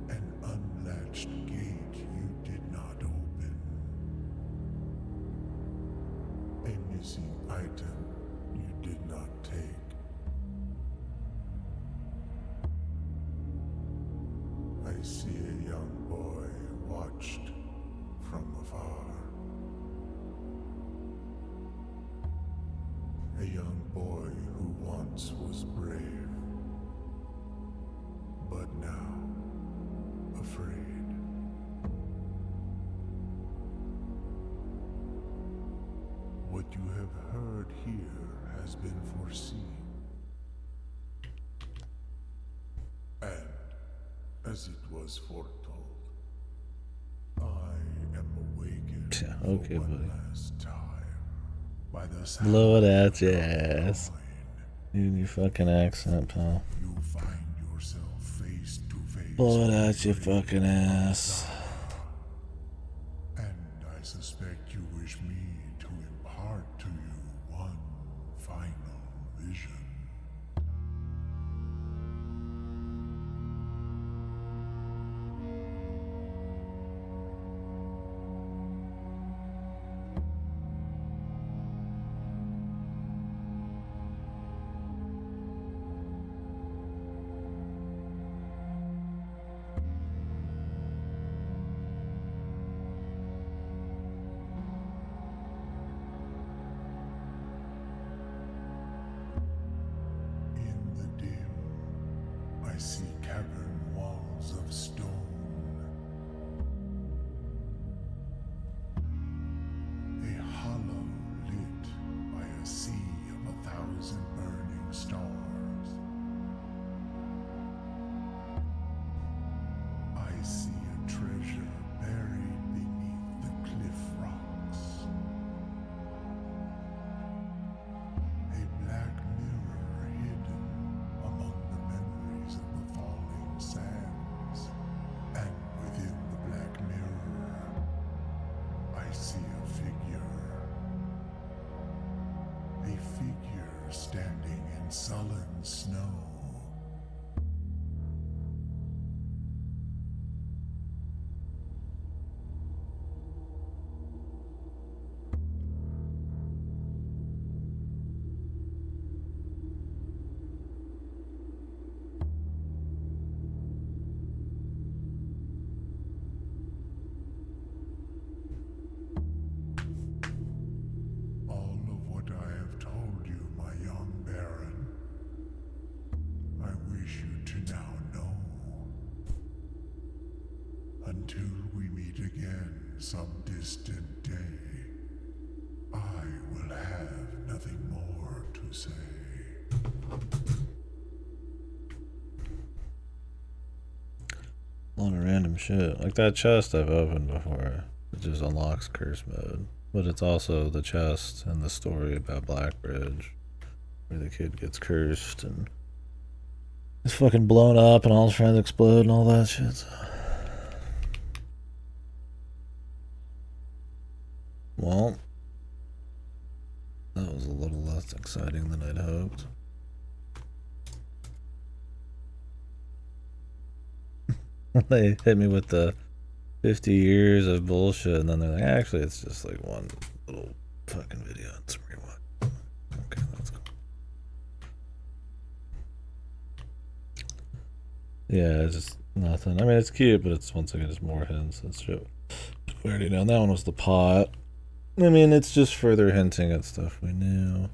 An unlatched gate you did not open. A missing item you did not take. I see a young boy watched from afar. A young boy who once was brave, but now afraid. What you have heard here has been foreseen. And as it was foretold, I am awakened Yeah, okay, for one buddy. last time by the sound Blow it out of your the ass. coin. Use your fucking accent, pal. You find yourself face to face. Blow it with out your great fucking ass. And I suspect you wish me to impart to you one final vision. I see cavern walls of stone. A hollow lit by a sea of 1,000 burning stars. I see a treasure buried beneath the cliff rocks. A black mirror hidden among the memories of the falling sands. And within the black mirror, I see a figure. A figure standing in sullen snow. All of what I have told you, my young Baron, I wish you to now know. Until we meet again some distant day, I will have nothing more to say. A lot of random shit. Like that chest I've opened before. It just unlocks curse mode. But it's also the chest and the story about Blackbridge, where the kid gets cursed and is fucking blown up and all his friends explode and all that shit. So. Well, that was a little less exciting than I'd hoped. They hit me with the 50 years of bullshit, and then they're like, actually, it's just like one little fucking video and some rewind. Okay, that's cool. Yeah, it's just nothing. I mean, it's cute, but it's once again just more hints. That's true. We already know that one was the pot. I mean, it's just further hinting at stuff we knew.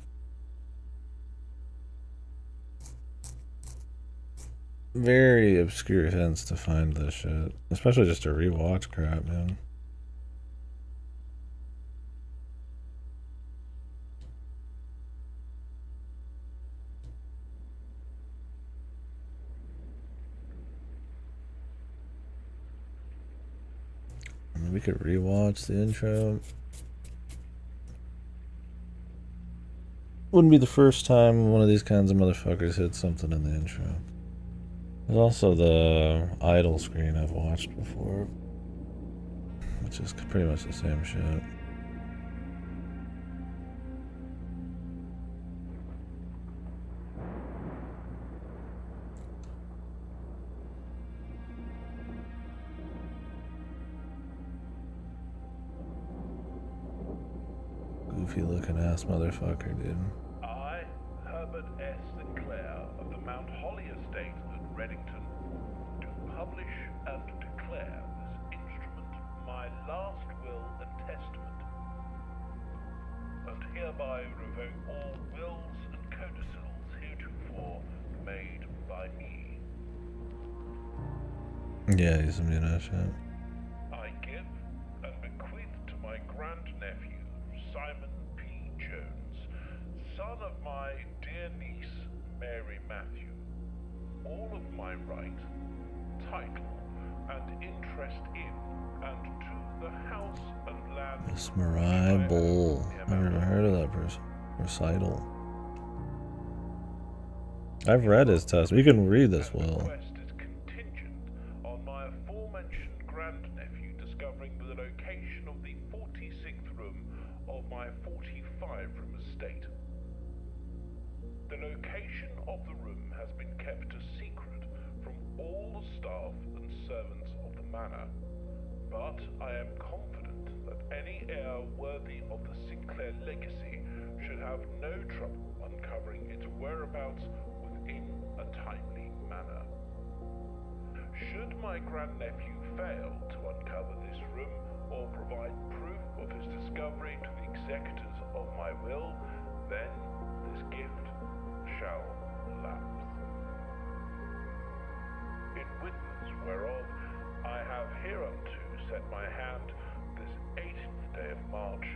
Very obscure hints to find this shit. Especially just to rewatch crap, man. I mean, we could rewatch the intro. Wouldn't be the first time one of these kinds of motherfuckers hit something in the intro. There's also the idle screen I've watched before, which is pretty much the same shit. Goofy looking ass motherfucker, dude. I, Herbert S. Sinclair of the Mount Holly Estate at Reddington, do publish and declare this instrument my last will and testament, and hereby revoke all wills and codicils heretofore made by me. Yeah, he's some shit. I give and bequeath to my grandnephew, Simon P. Jones, son of my dear niece, Mary Matthew, all of my right, title, and interest in and to the house and land. This Marai Bull. Never heard of that person. Recital. I've read his test. We can read this will. Request is contingent on my aforementioned grandnephew discovering the location of the 46th room of my 45-room estate. The location of the room has been kept a secret from all the staff and servants of the manor, but I am confident that any heir worthy of the Sinclair legacy should have no trouble uncovering its whereabouts within a timely manner. Should my grandnephew fail to uncover this room or provide proof of his discovery to the executors of my will, then this gift shall lapse. whereof I have hereunto set my hand this 18th day of March,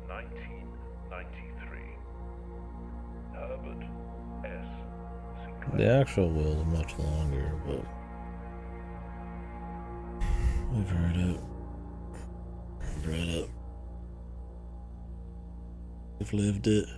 1993. Herbert S. Sinclair. The actual will is much longer, but we've heard it. We've read it. We've lived it.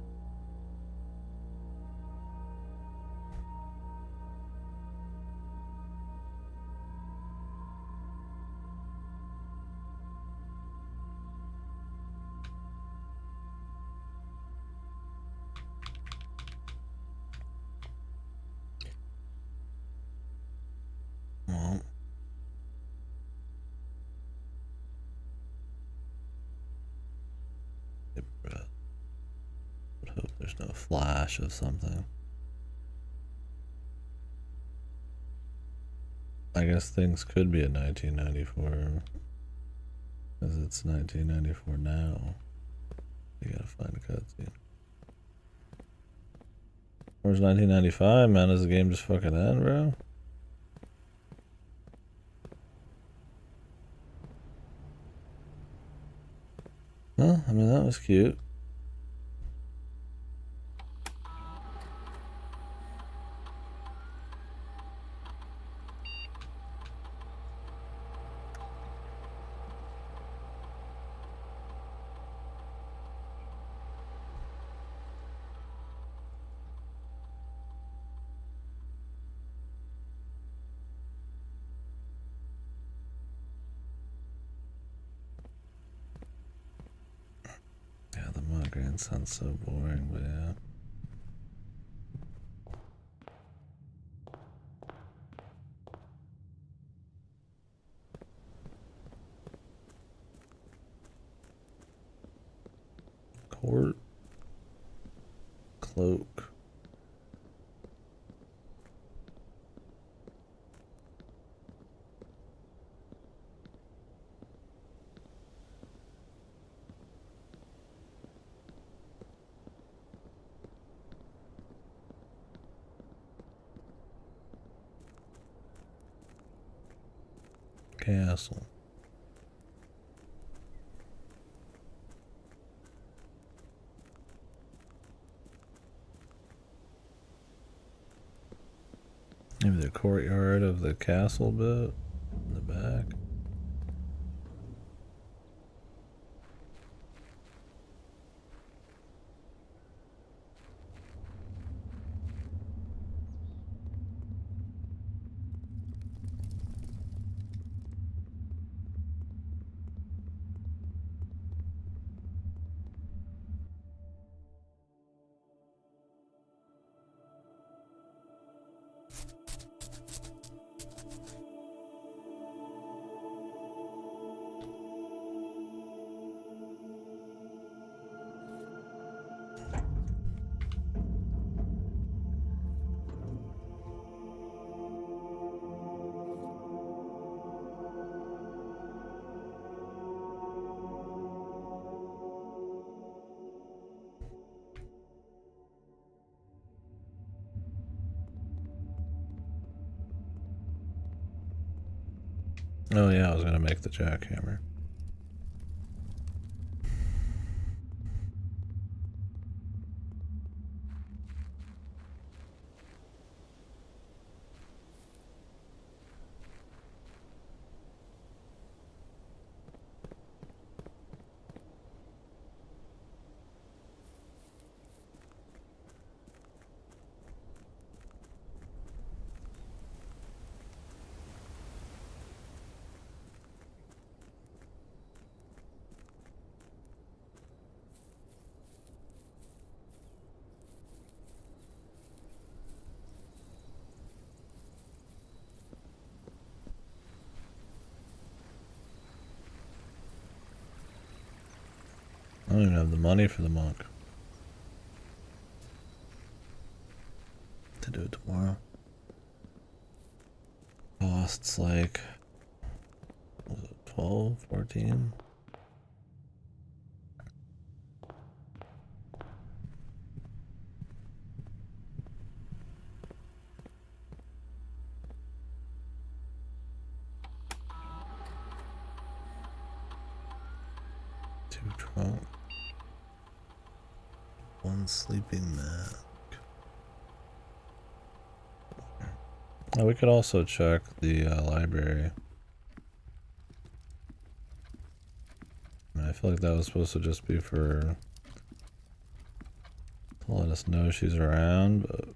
Well, I hope there's no flash of something. I guess things could be in 1994, because it's 1994 now. You gotta find a cutscene. Where's 1995, man? Does the game just fucking end, bro? Well, I mean, that was cute. Yeah, the migraine sounds so boring, but yeah. Court. Cloak. Castle. Maybe the courtyard of the castle bit in the back. Oh yeah, I was gonna make the jackhammer. I don't even have the money for the monk to do it tomorrow. Costs like, was it 12, 14? Oh. One sleeping mat. Oh, we could also check the library. I feel like that was supposed to just be for to let us know she's around, but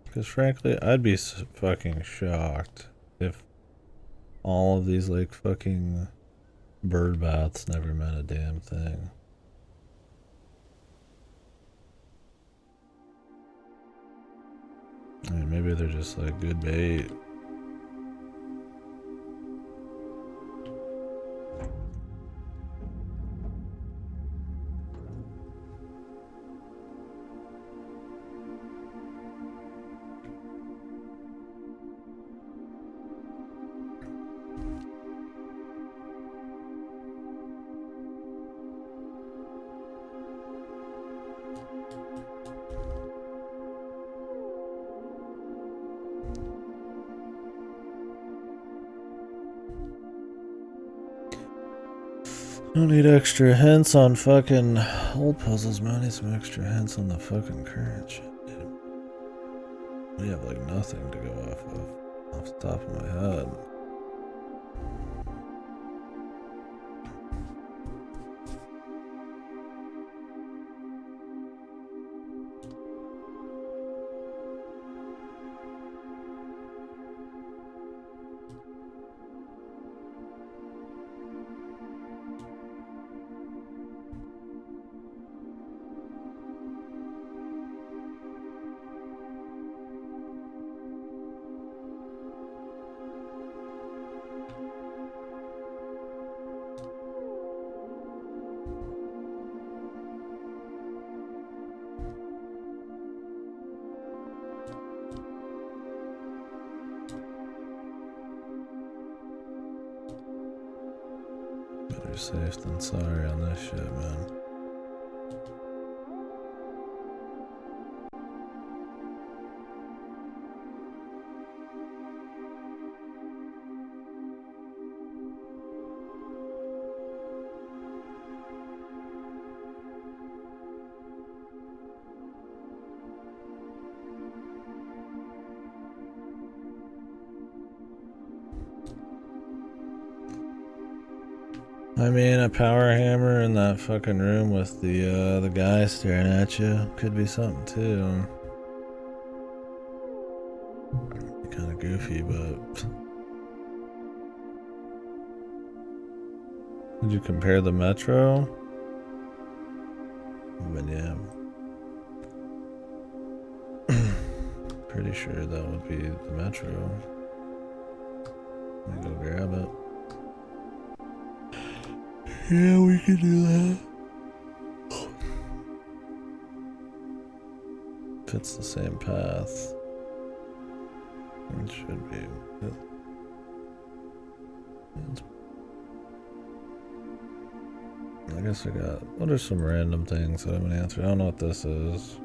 because frankly, I'd be fucking shocked if all of these like fucking bird baths never meant a damn thing. I mean, maybe they're just like good bait. Don't need extra hints on fucking old puzzles, man. I need some extra hints on the fucking current shit, dude. We have like nothing to go off the top of my head. Better safe than sorry on this shit, man. I mean, a power hammer in that fucking room with the guy staring at you could be something too. goofy, but did you compare the Metro? I mean, yeah. Pretty sure that would be the Metro. Let me go grab it. Yeah, we could do that. If it's the same path, it should be. I guess I got. What are some random things that I'm gonna answer? I don't know what this is.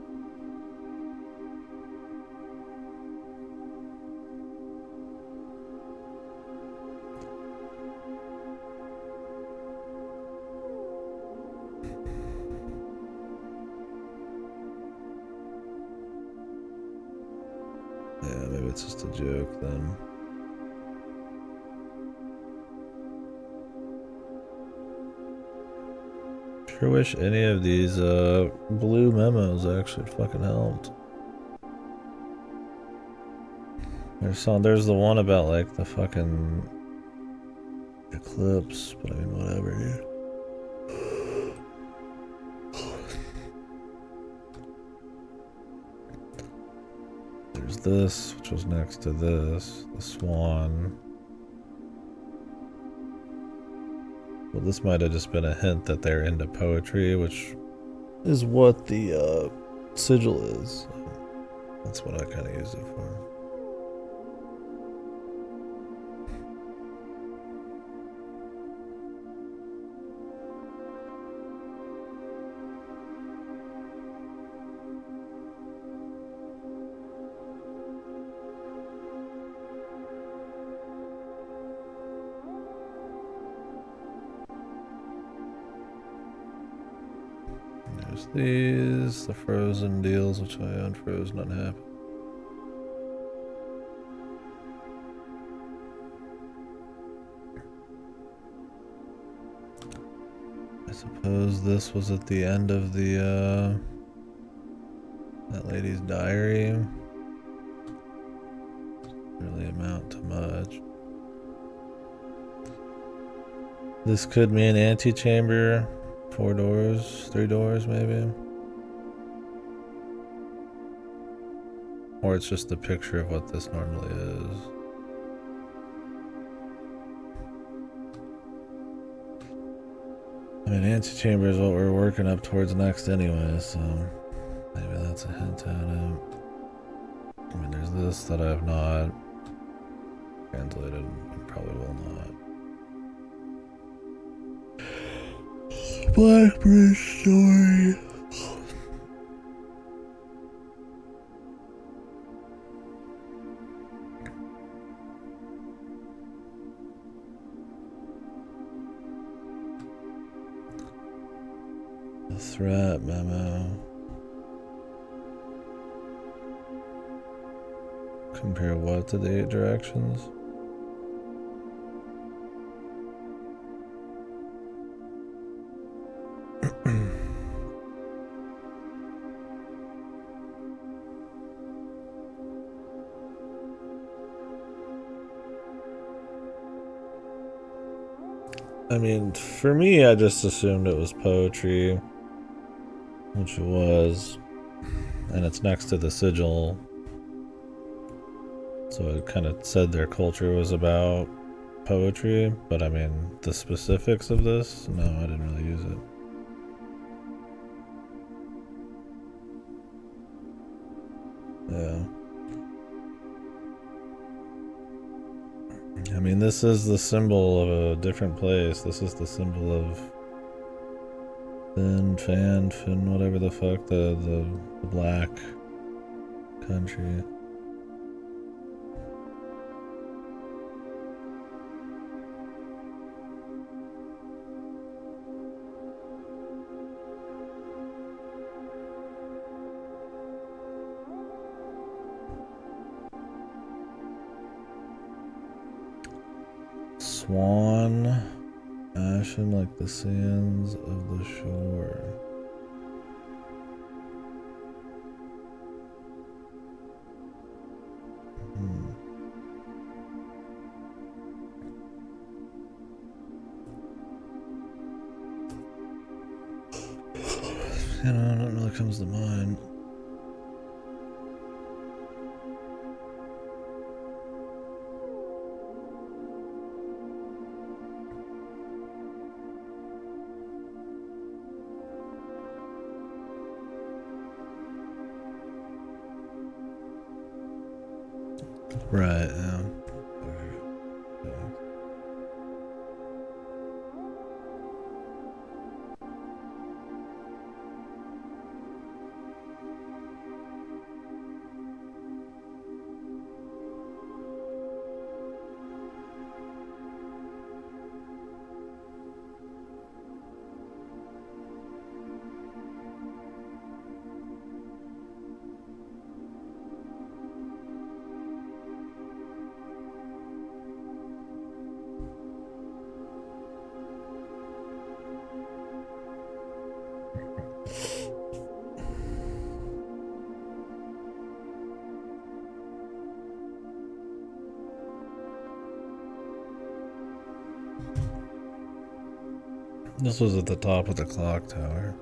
Yeah, maybe it's just a joke then. Sure wish any of these blue memos actually fucking helped. There's the one about like the fucking eclipse, but I mean whatever, dude. There's this, which was next to this, the swan. Well, this might have just been a hint that they're into poetry, which is what the sigil is. So that's what I kind of use it for. There's these, the frozen deals, which I unfroze, not happy. I suppose this was at the end of the that lady's diary. Doesn't really amount to much. This could mean antechamber. 4 doors, 3 doors maybe. Or it's just a picture of what this normally is. I mean, antechamber is what we're working up towards next anyway, so maybe that's a hint at it. I mean, there's this that I have not translated and probably will not. Blackbridge story. The threat memo. Compare what to the 8 directions? I mean, for me, I just assumed it was poetry, which it was, and it's next to the sigil, so it kind of said their culture was about poetry, but I mean, the specifics of this, no, I didn't really use it. Yeah. I mean, this is the symbol of a different place. This is the symbol of Fin, whatever the fuck, the black country. Swan, ashen like the sands of the shore. You know, nothing really comes to mind. Right, yeah. This was at the top of the clock tower.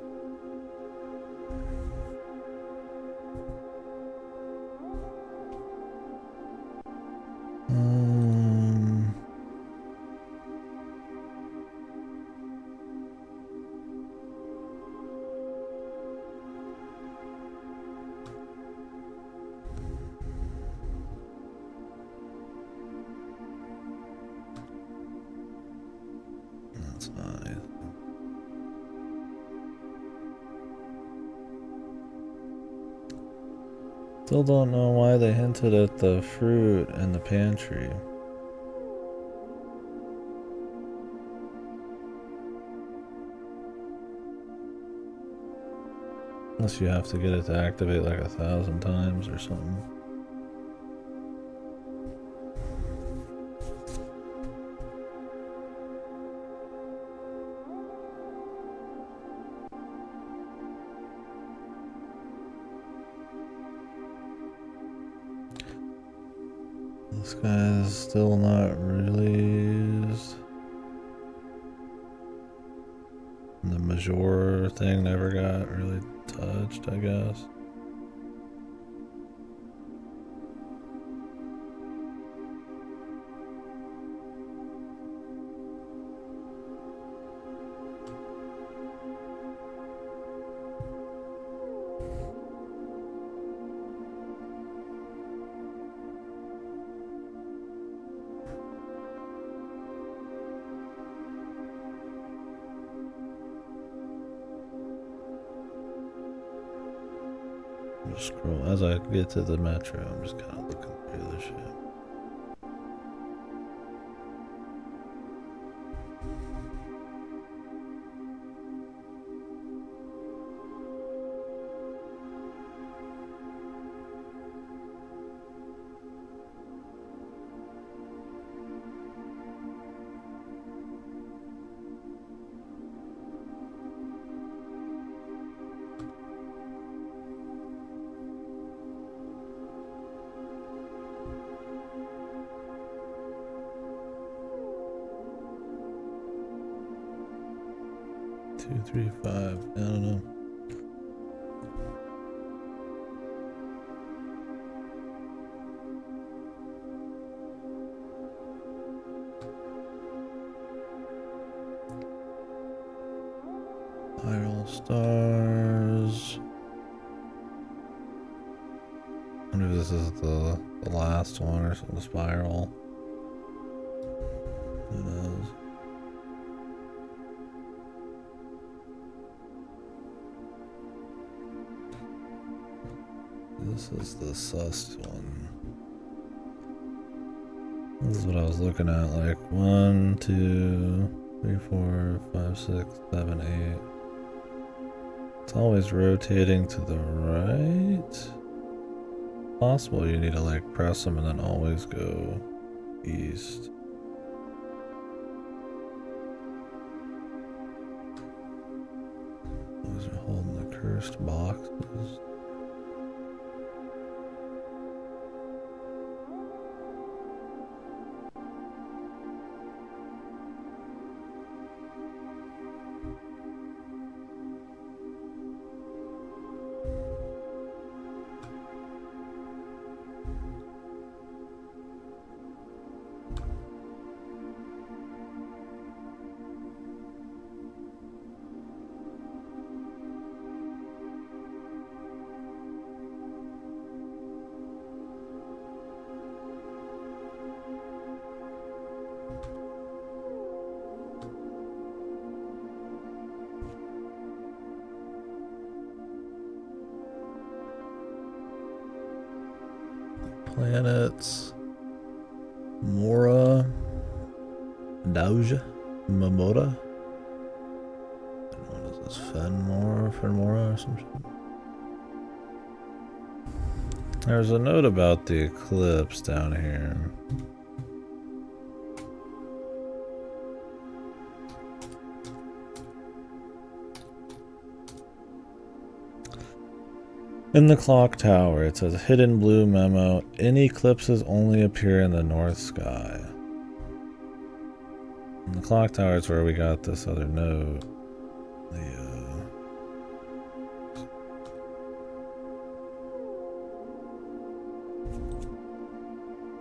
That's nice. Still don't know why they hinted at the fruit in the pantry. Unless you have to get it to activate like 1,000 times or something. This guy's still not released. The Major thing never got really touched, I guess. Just scroll as I get to the metro. I'm just kind of looking through the shit. Two, three, five. I don't know. Viral stars. I wonder if this is the last one or something. Spiral. Who knows? This is the sus one. This is what I was looking at, like 1, 2, 3, 4, 5, 6, 7, 8. It's always rotating to the right. Possible you need to like press them and then always go east. Those are holding the cursed boxes. planets. Mora. Dauja. Mamota. What is this? Fenmora or some shit? There's a note about the eclipse down here. In the clock tower, it says hidden blue memo. Any eclipses only appear in the north sky. And the clock tower is where we got this other note.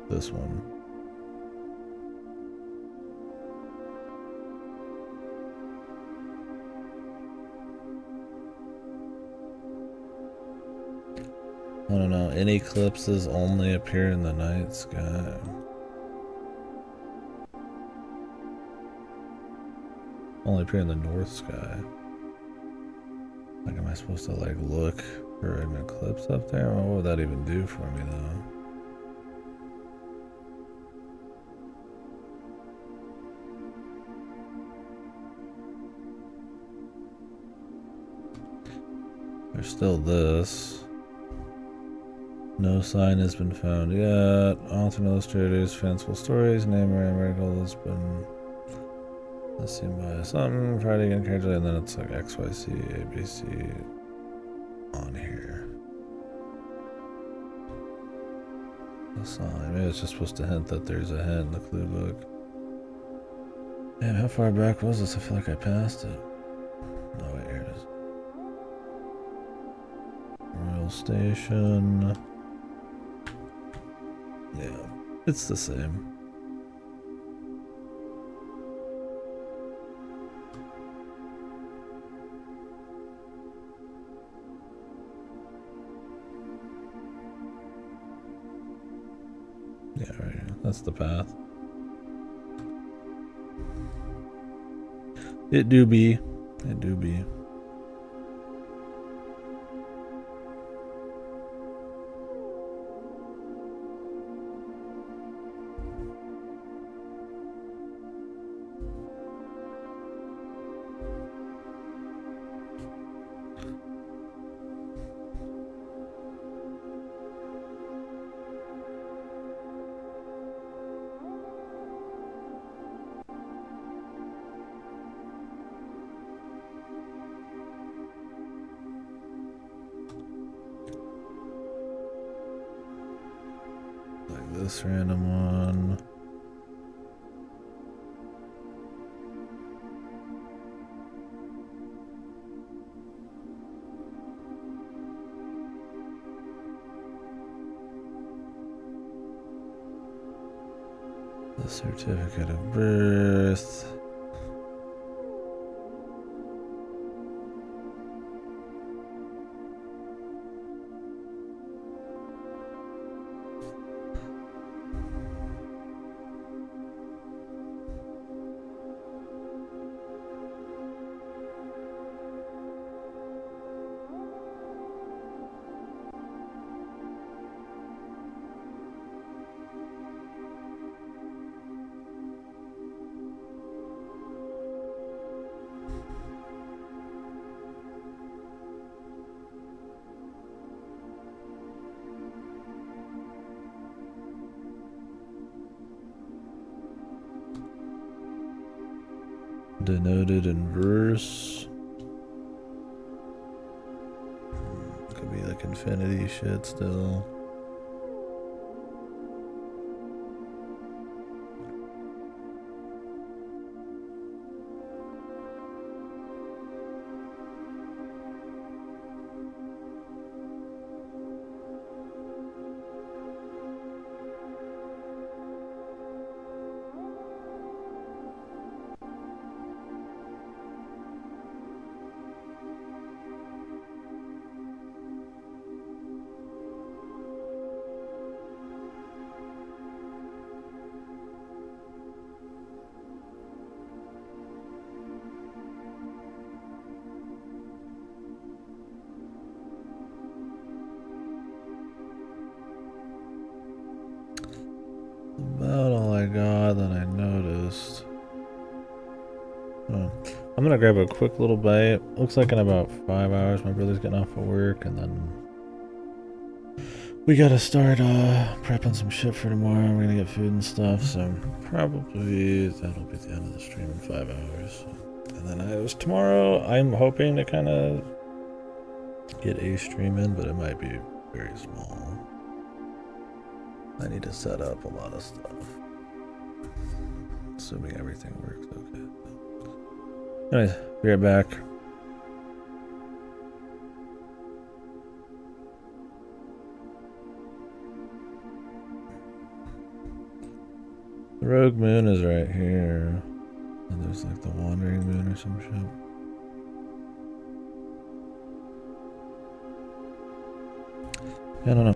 This one. I don't know. Any eclipses only appear in the night sky. Only appear in the north sky. Like, am I supposed to like look for an eclipse up there? What would that even do for me though? There's still this. No sign has been found yet. Author and illustrators, fanciful stories, name miracle has been seen by something. Friday again, casually, and then it's like XYC, ABC on here. The sign. Maybe it's just supposed to hint that there's a hint in the clue book. Damn, how far back was this? I feel like I passed it. Oh wait, here it is. Royal Station. Yeah, it's the same. Yeah, right here. That's the path. It do be. It do be. This random one. The certificate of birth. Denoted in verse. Could be like infinity shit still. Oh, I'm gonna grab a quick little bite. Looks like in about 5 hours my brother's getting off of work, and then we gotta start prepping some shit for tomorrow. We're gonna get food and stuff, so probably that'll be the end of the stream in 5 hours. And then tomorrow I'm hoping to kind of get a stream in, but it might be very small. I need to set up a lot of stuff, assuming everything works okay. Anyways, be right back. The rogue moon is right here. And there's like the wandering moon or some shit. I don't know.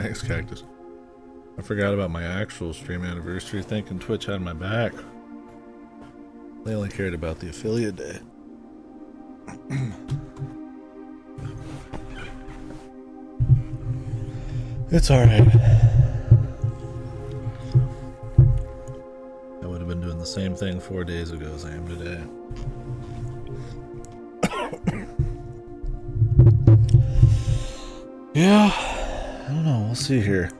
Thanks, Cactus. I forgot about my actual stream anniversary, thinking Twitch had my back. They only cared about the affiliate day. It's alright. I would have been doing the same thing 4 days ago as I am today. Yeah, I don't know. We'll see here.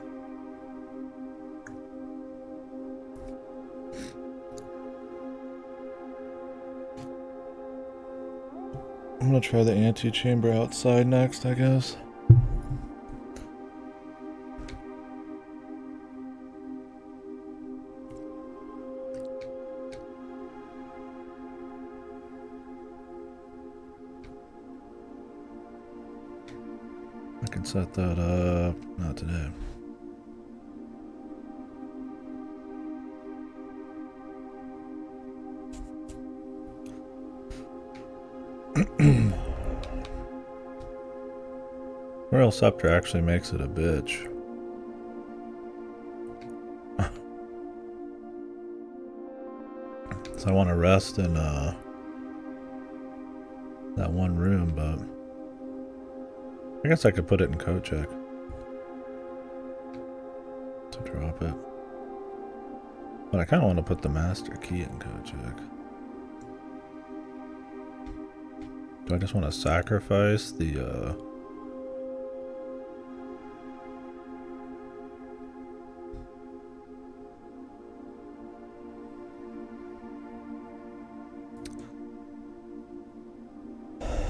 I'm gonna try the antechamber outside next, I guess. I can set that up. Not today. Royal Scepter actually makes it a bitch. So I want to rest in that one room, but I guess I could put it in code check to drop it. But I kind of want to put the master key in code check. Do I just want to sacrifice the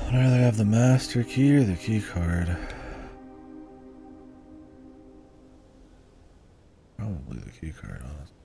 I'd rather have the master key or the key card. Probably the key card, honestly.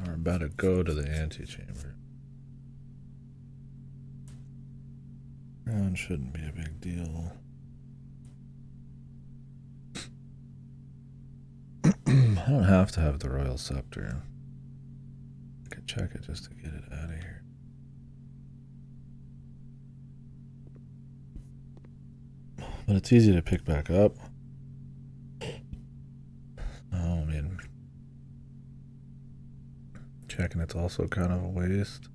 We're about to go to the antechamber. Round shouldn't be a big deal. I don't have to have the Royal Scepter. I could check it just to get it out of here. But it's easy to pick back up. Oh, I mean, checking it's also kind of a waste.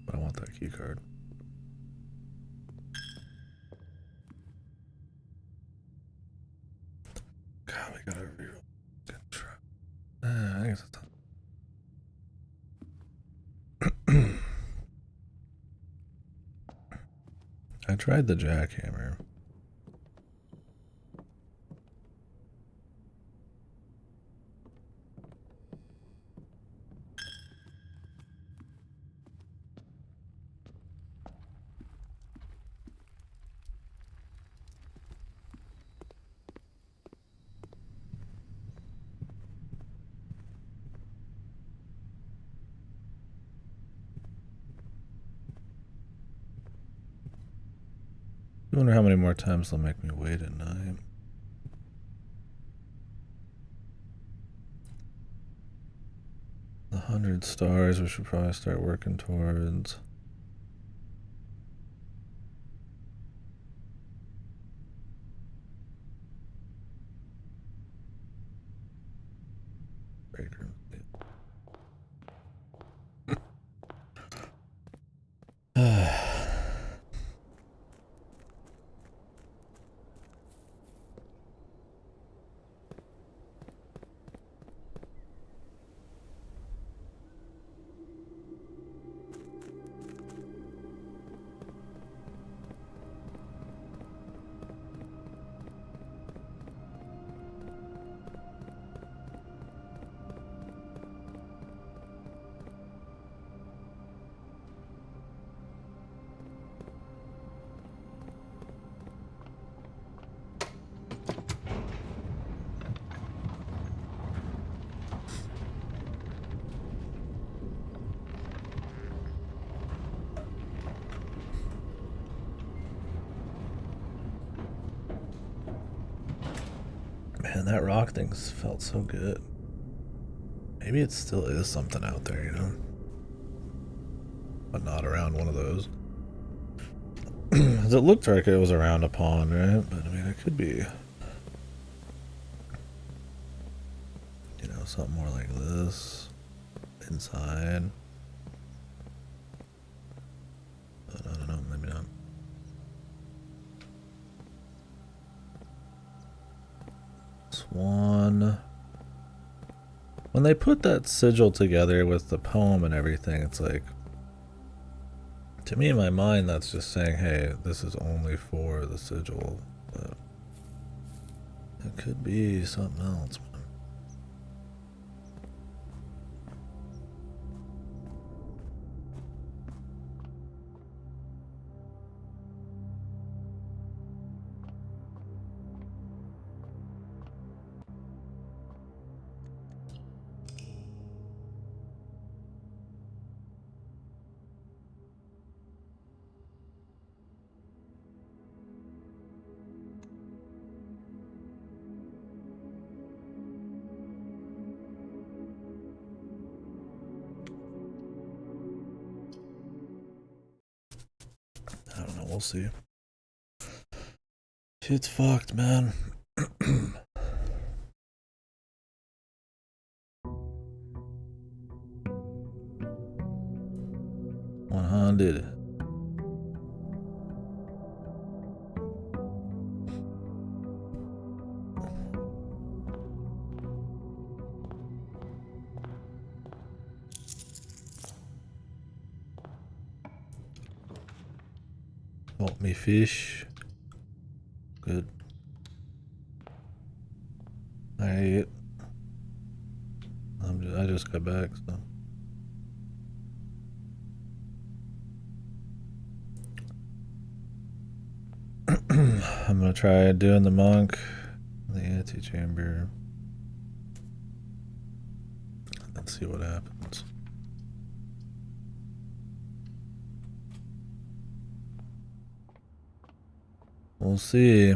But I want that key card. God, we gotta reroll. I guess it's time. I tried the jackhammer. I wonder how many more times they'll make me wait at night. The 100 stars we should probably start working towards. Break room. Man, that rock thing felt so good. Maybe it still is something out there, you know? But not around one of those. It looked like it was around a pond, right? But I mean, it could be, you know, something more like this inside. But I don't know, maybe not. Swan. When they put that sigil together with the poem and everything, it's like, to me in my mind, that's just saying, hey, this is only for the sigil. But it could be something else, man. I don't know, we'll see. Shit's fucked, man. 100. Help me fish. Good. I just got back, so. I'm gonna try doing the monk, the antechamber, and see what happens. We'll see.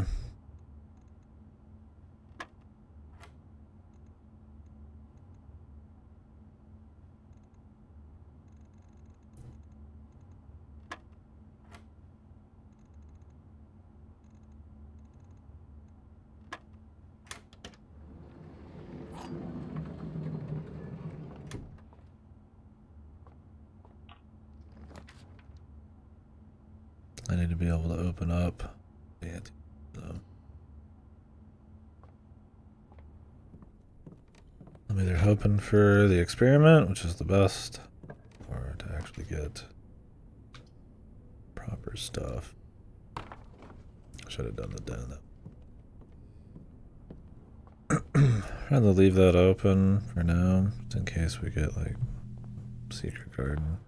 I need to be able to open up the so. I'm either hoping for the experiment, which is the best, or to actually get proper stuff. Should have done the den. Rather leave that open for now, just in case we get like secret garden.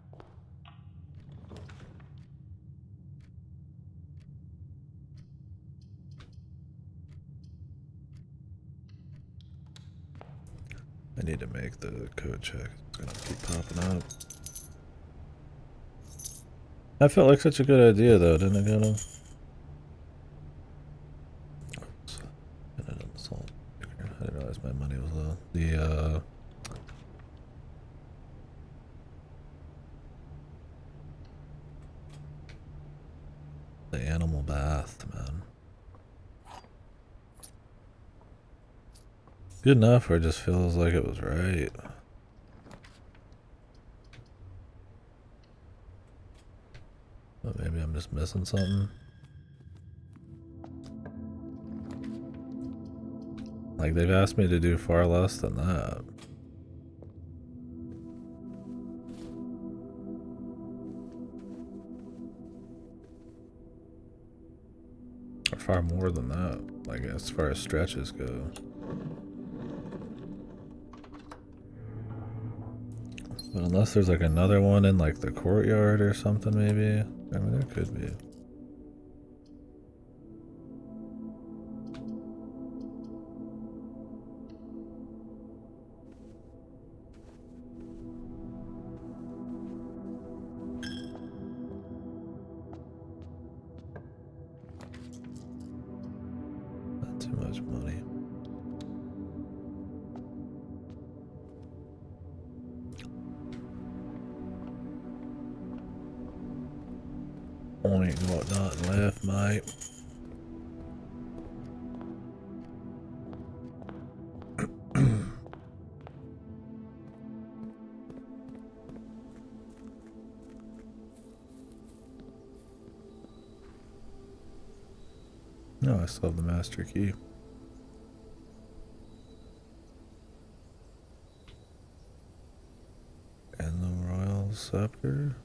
I need to make the code check. It's gonna keep popping up. That felt like such a good idea though, didn't it, Ghetto? Oops. I didn't realize my money was low. The animal bath, man. Good enough, or it just feels like it was right. But maybe I'm just missing something. Like, they've asked me to do far less than that. Or far more than that, like as far as stretches go. But unless there's like another one in like the courtyard or something, maybe. I mean, there could be. Not too much money. Point and whatnot and left, mate. No, I still have the master key. And the royal scepter.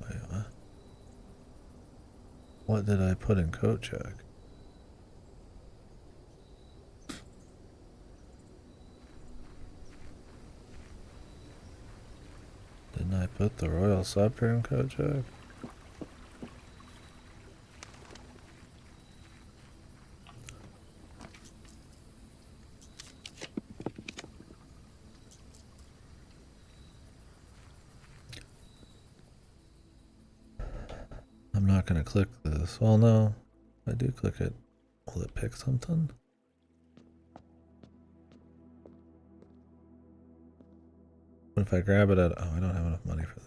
Wait, what? What did I put in coat check? Didn't I put the royal scepter in coat check? I'm not gonna click this. Well, no. If I do click it, will it pick something? What if I grab it at... Oh, I don't have enough money for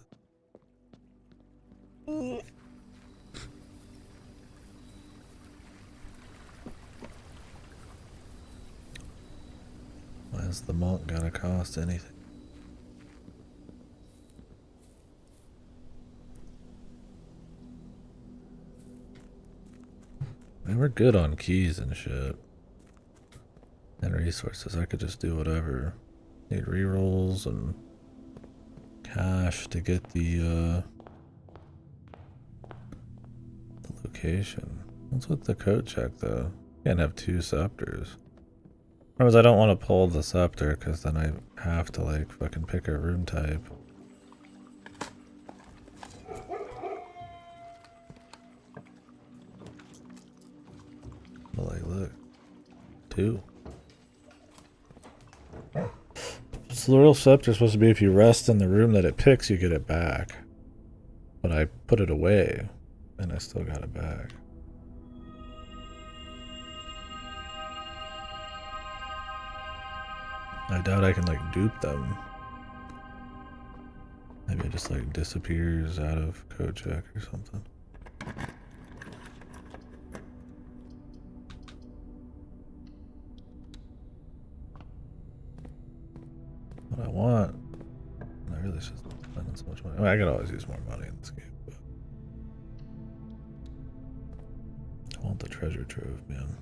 that. Why has the monk gotta cost anything? I mean, we're good on keys and shit. And resources. I could just do whatever. Need rerolls and cash to get the location. What's with the coat check though? Can't have two scepters. Remember, I don't want to pull the scepter because then I have to like fucking pick a room type. But like, look, two. So the royal scepter is supposed to be if you rest in the room that it picks, you get it back. But I put it away, and I still got it back. I doubt I can like dupe them. Maybe it just like disappears out of code check or something. What I want, I really should spend so much money. I mean, I could always use more money in this game, but I want the treasure trove, man.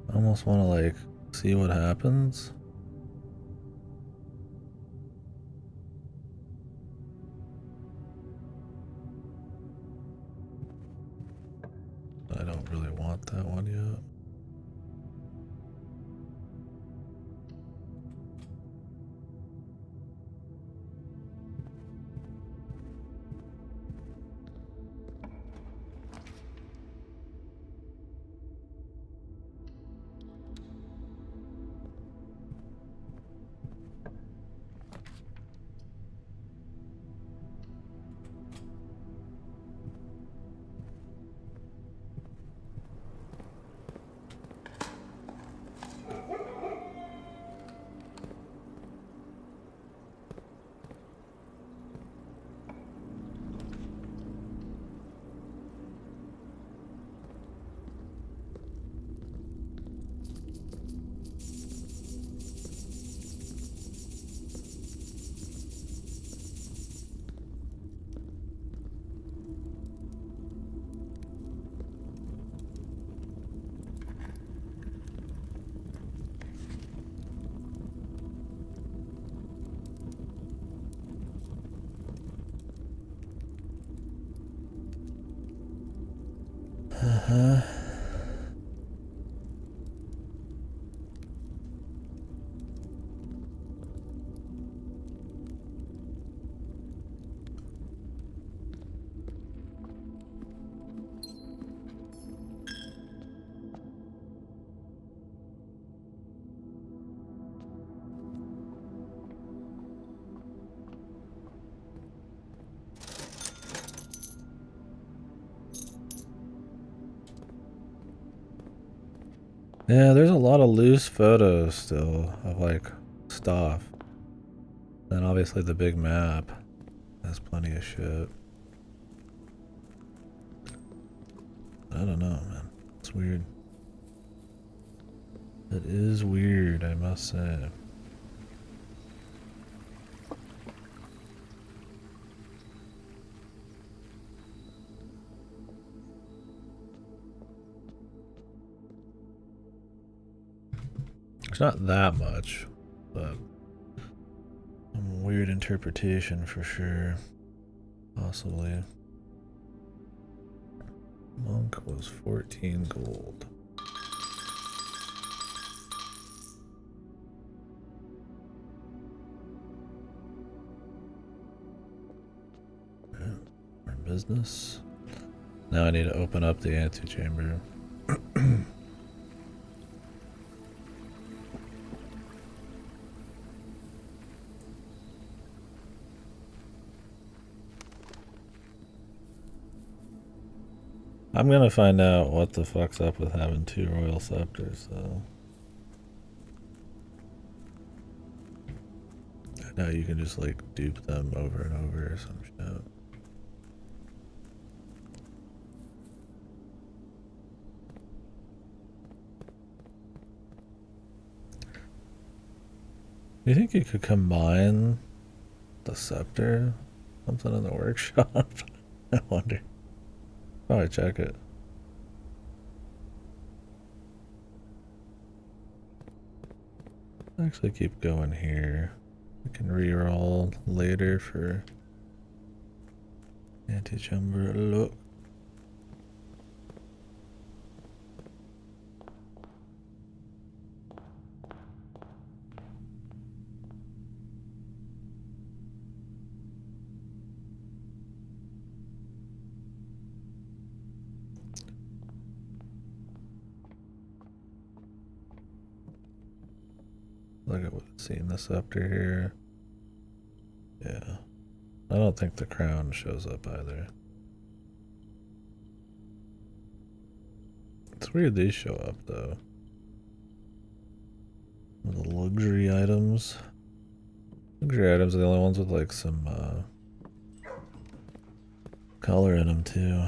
I almost want to like see what happens. But I don't really want that one yet. Uh-huh. Yeah, there's a lot of loose photos still of like stuff. Then obviously the big map has plenty of shit. I don't know, man. It's weird. It is weird, I must say. It's not that much, but some weird interpretation for sure. Possibly. Monk was 14 gold. Our business. Now I need to open up the antechamber. I'm gonna find out what the fuck's up with having 2 royal scepters, though. I know you can just like dupe them over and over or some shit. Do you think you could combine the scepter? Something in the workshop? I wonder. Probably check it. Actually keep going here. We can reroll later for antechamber look. Look at what's in the scepter here. Yeah. I don't think the crown shows up either. It's weird these show up though. The luxury items. Luxury items are the only ones with like some color in them too.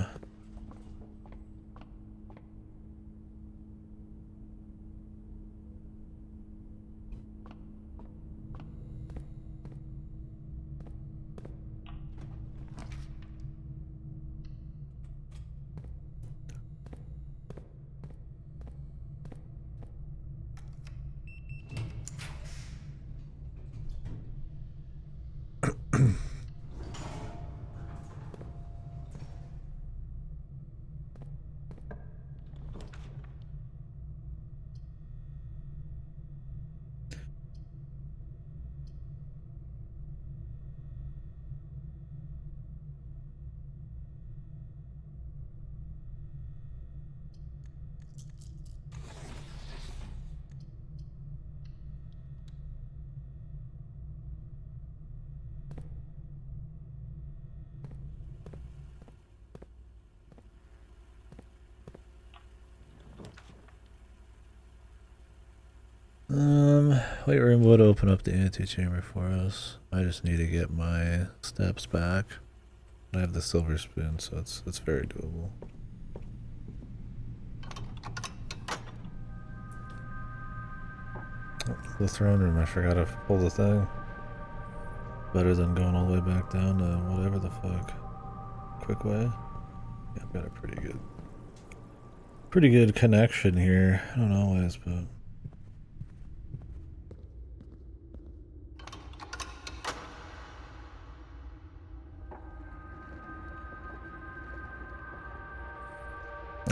Weight room would open up the antechamber for us. I just need to get my steps back. I have the silver spoon, so it's very doable. Oh, the throne room, I forgot to pull the thing. Better than going all the way back down to whatever the fuck. Quick way? Yeah, I've got a pretty good connection here. I don't know always, but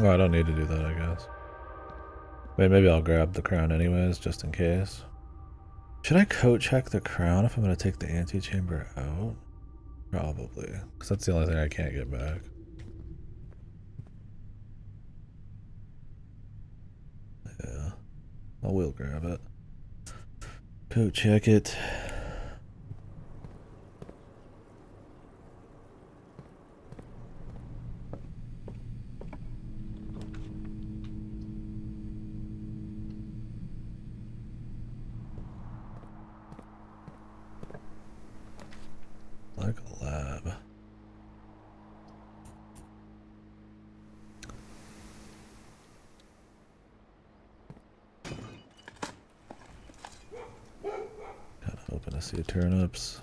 oh, I don't need to do that, I guess. Wait, maybe I'll grab the crown anyways, just in case. Should I coat check the crown if I'm gonna take the antechamber out? Probably, because that's the only thing I can't get back. Yeah, I will grab it. Coat check it. see turnips.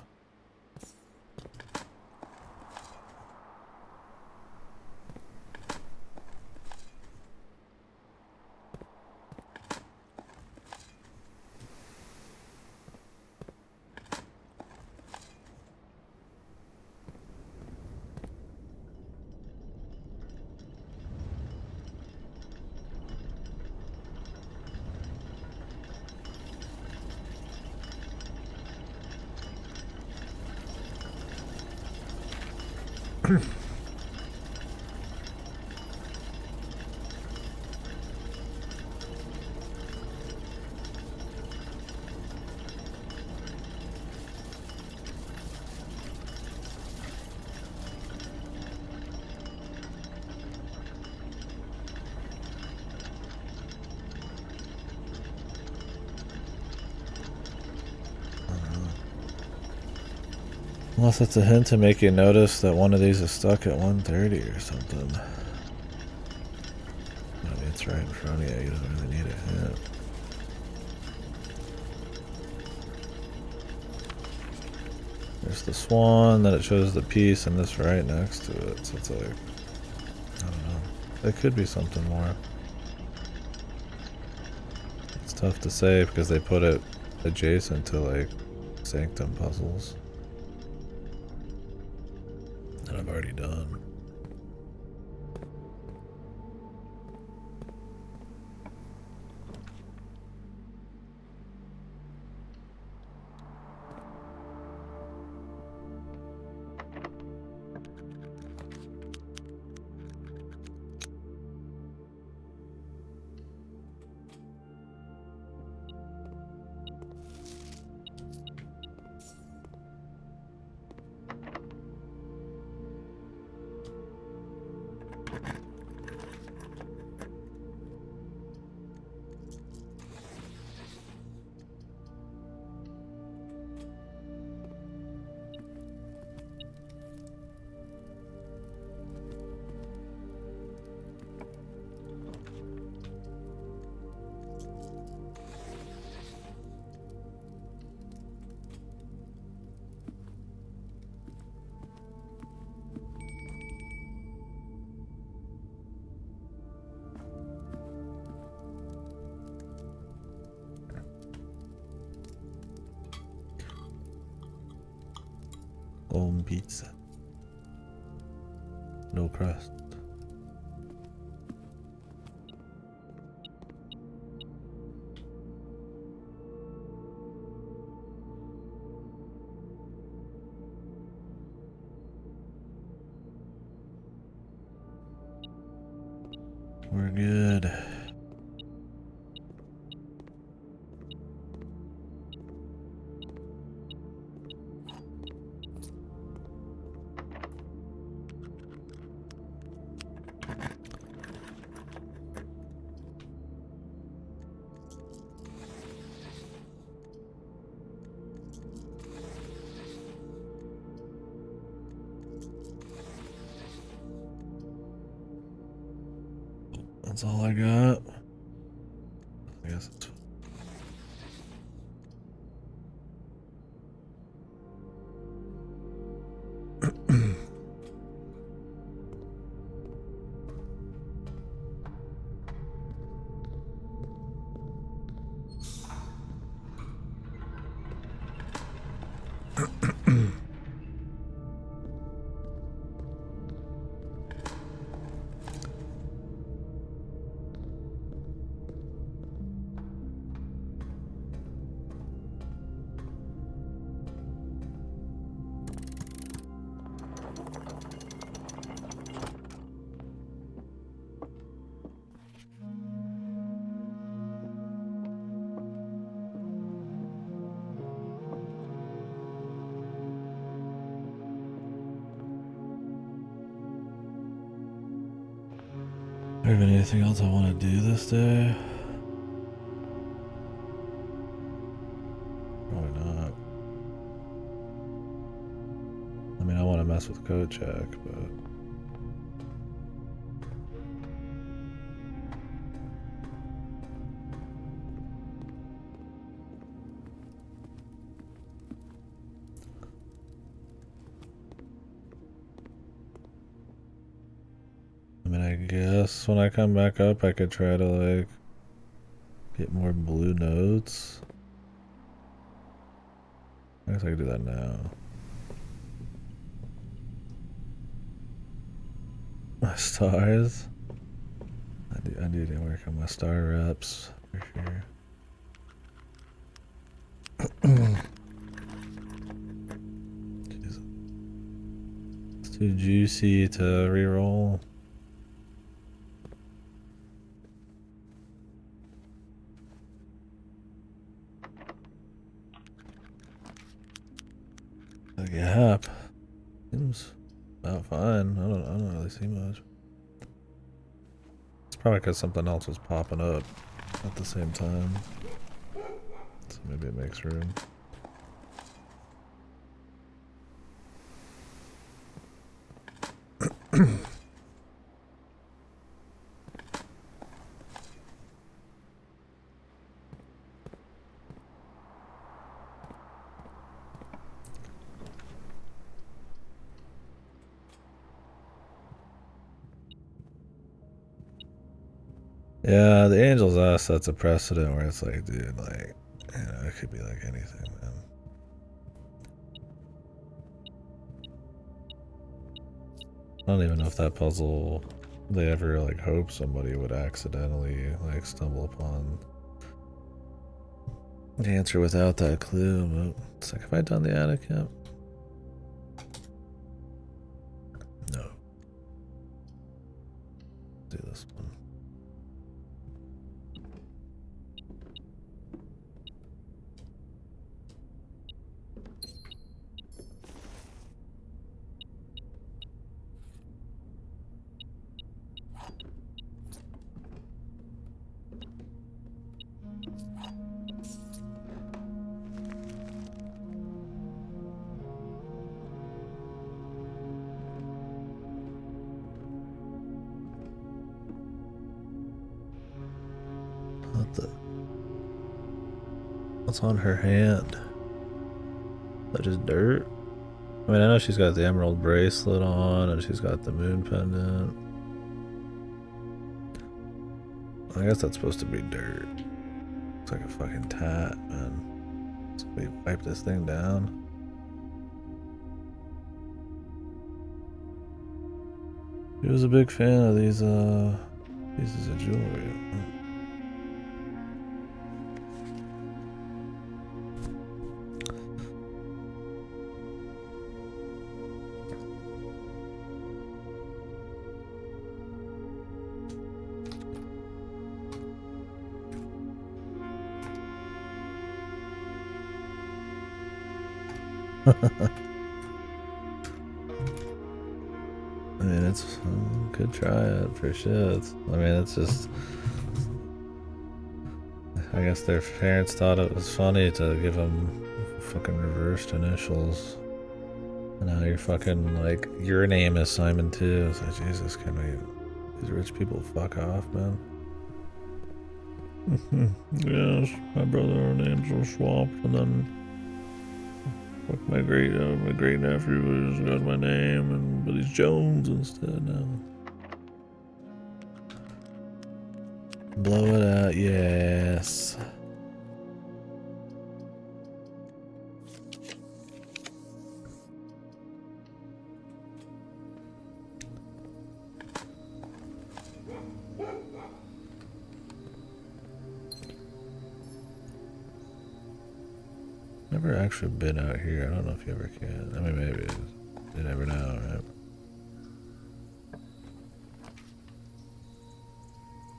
Unless it's a hint to make you notice that one of these is stuck at 130 or something. I mean, it's right in front of you. You don't really need a hint. There's the swan, then it shows the piece, and this right next to it. So it's like, I don't know. It could be something more. It's tough to say because they put it adjacent to like Sanctum puzzles that I've already done. Home pizza. No crust. We're good. That's all I got. I guess it's Do I have anything else I want to do this day? Probably not. I mean, I want to mess with code check, but guess when I come back up, I could try to, like, get more blue notes. I guess I could do that now. My stars. I need to work on my star reps for sure. It's too juicy to reroll. The gap seems about fine. I don't really see much. It's probably because something else was popping up at the same time. So maybe it makes room. Yeah, the Angel's Ass sets a precedent where it's like, dude, like, you know, it could be like anything, man. I don't even know if that puzzle they ever like hope somebody would accidentally like stumble upon the answer without that clue. But it's like, have I done the attic yet? No. Do this one. What's on her hand? Is that just dirt? I mean, I know she's got the emerald bracelet on and she's got the moon pendant. I guess that's supposed to be dirt. Looks like a fucking tat, man. Somebody wipe this thing down. He was a big fan of these pieces of jewelry. I mean, it's could try it for shit. I mean, it's just. I guess their parents thought it was funny to give them fucking reversed initials. And now you're fucking like your name is Simon too. It's like, Jesus, can we? These rich people fuck off, man. Yes, my brother, our names were swapped, and then. Fuck my great nephew has got my name, but he's Jones instead now. Blow it out, yes. Never actually been out here. I don't know if you ever can. I mean, maybe. You never know, right?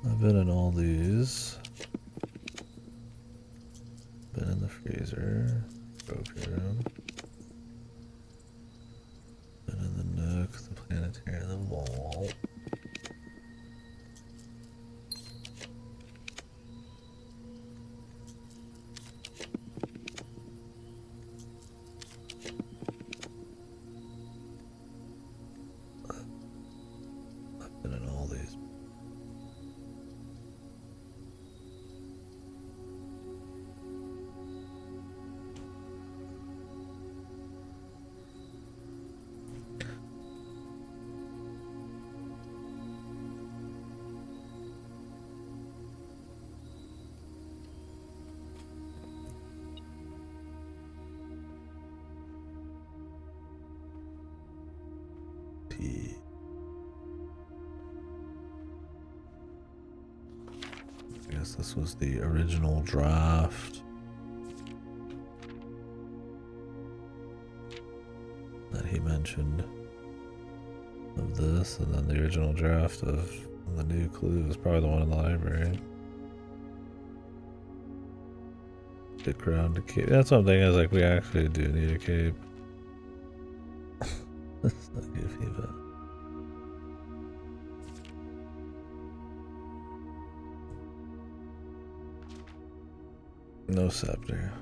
I've been in all these. Been in the freezer. Trophy room. Been in the nook, the planetarium, the vault. goofy. I guess this was the original draft that he mentioned of this, and then the original draft of the new clue is probably the one in the library. Stick around to cape. That's one thing, is like we actually do need a cape. That's not goofy, but no scepter.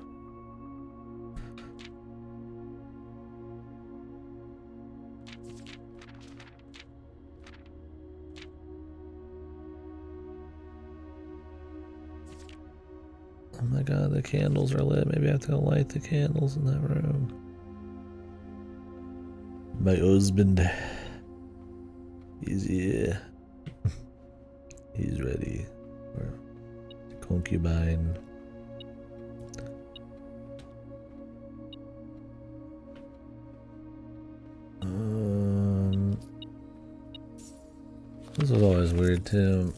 Oh my god, the candles are lit. Maybe I have to go light the candles in that room. My husband. He's here. He's ready. Or concubine. This was always weird too.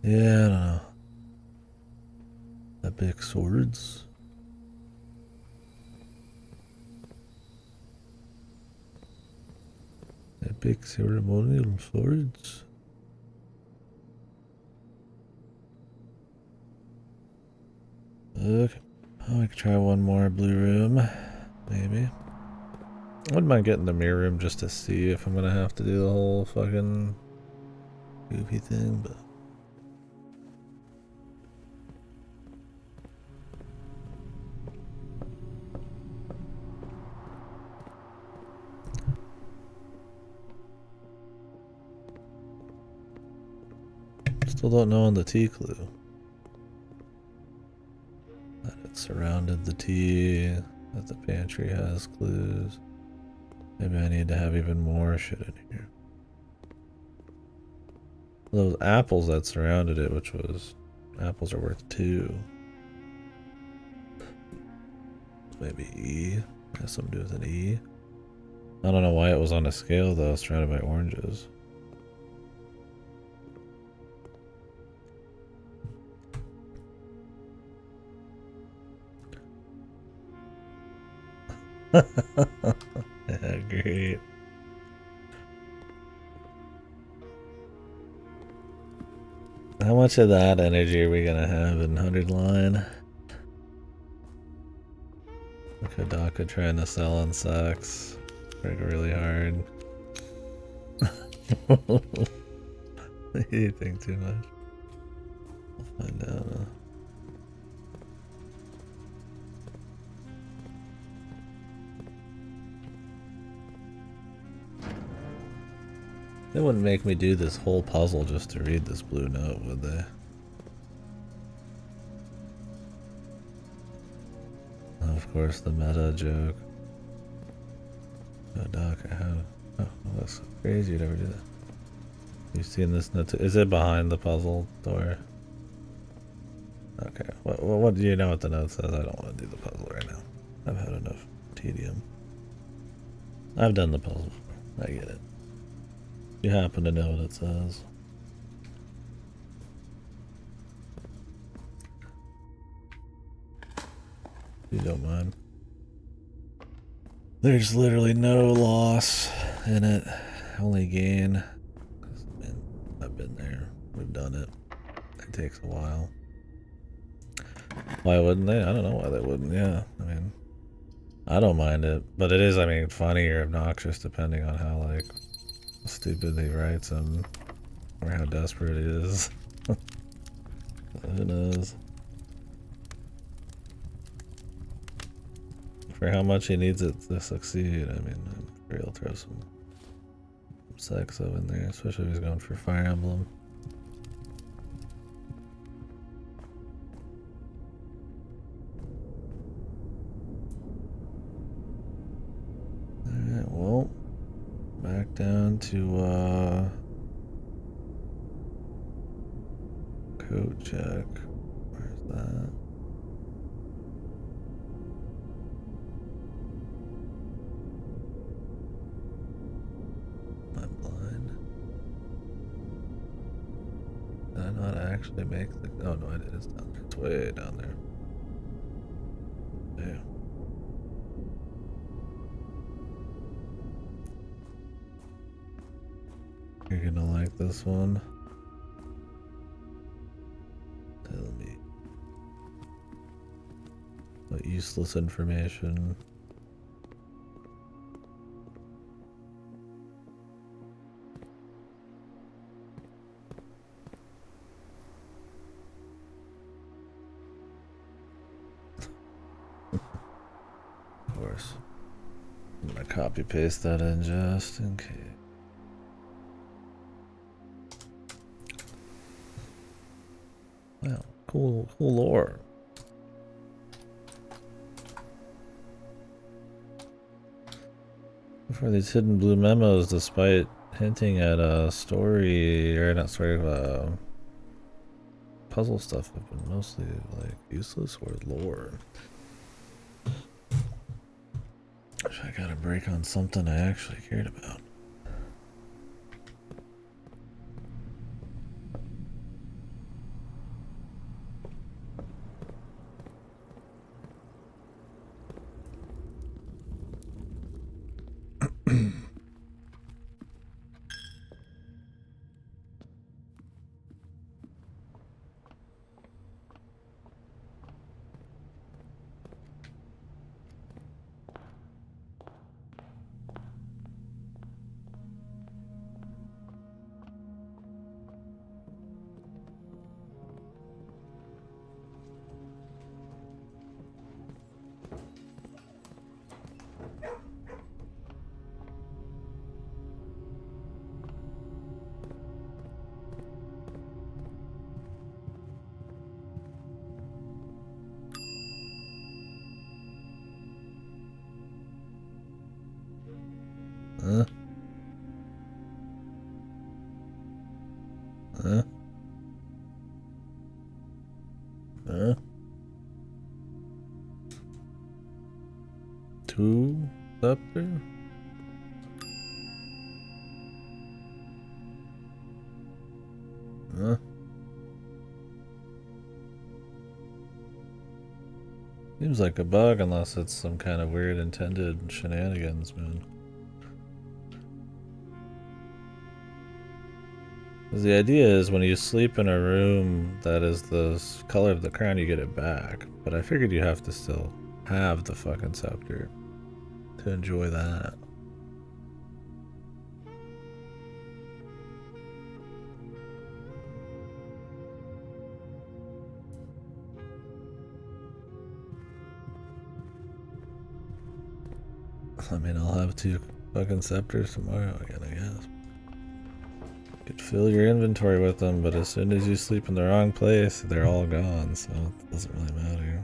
Yeah, I don't know. Epic swords. Epic ceremonial swords. Okay. I could try one more blue room. Maybe. I wouldn't mind getting the mirror room just to see if I'm gonna have to do the whole fucking goofy thing, but still don't know on the tea clue. That it surrounded the tea, that the pantry has clues. Maybe I need to have even more shit in here. Those apples that surrounded it, which was... apples are worth 2. Maybe E. Has something to do with an E. I don't know why it was on a scale though, surrounded by oranges. Yeah, great. How much of that energy are we gonna have in 100 line? Kodaka trying to sell on sex. Work really hard. You think too much. I'll find out. They wouldn't make me do this whole puzzle just to read this blue note, would they? Of course, the meta joke. Oh, Doc, I have. Oh, that's crazy to ever do that. You've seen this note too? Is it behind the puzzle door? Okay. What do you know what the note says? I don't want to do the puzzle right now. I've had enough tedium. I've done the puzzle before. I get it. You happen to know what it says. You don't mind. There's literally no loss in it, only gain. I've been there, we've done it. It takes a while. Why wouldn't they? I don't know why they wouldn't. Yeah, I mean, I don't mind it, but it is, I mean, funny or obnoxious depending on how like stupid he writes them or how desperate he is. Who knows? For how much he needs it to succeed, I mean, I'm sure he'll throw some sex up in there, especially if he's going for Fire Emblem. Alright, to code check. Where's that? I'm blind. Did I not actually make the... Oh no, I did. It's down there. It's way down there. Yeah. You're gonna like this one. Tell me. What useless information. Of course. I'm gonna copy paste that in just in case. Wow, cool lore. For these hidden blue memos, despite hinting at a story, or not story, puzzle stuff, have been mostly like useless or lore. I got a break on something I actually cared about. Huh? Huh? Huh? Two up there? Huh? Seems like a bug unless it's some kind of weird intended shenanigans, man. 'Cause the idea is when you sleep in a room that is the color of the crown, you get it back. But I figured you have to still have the fucking scepter to enjoy that. I mean, I'll have two fucking scepters tomorrow again, I guess. Could fill your inventory with them, but as soon as you sleep in the wrong place, they're all gone, so it doesn't really matter.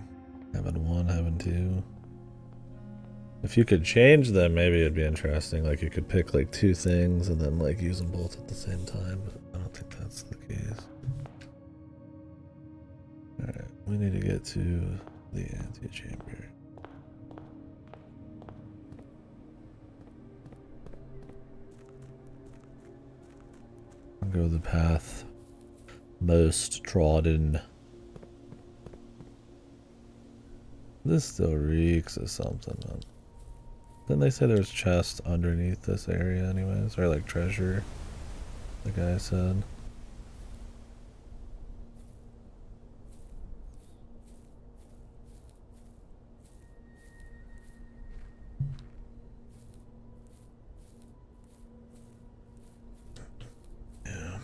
Having one, having two. If you could change them, maybe it'd be interesting. Like you could pick like two things and then like use them both at the same time, but I don't think that's the case. Alright, we need to get to the antechamber. Go the path most trodden. This still reeks of something, man. Didn't they say there's chests underneath this area anyways? Or like treasure, the guy said. Yeah.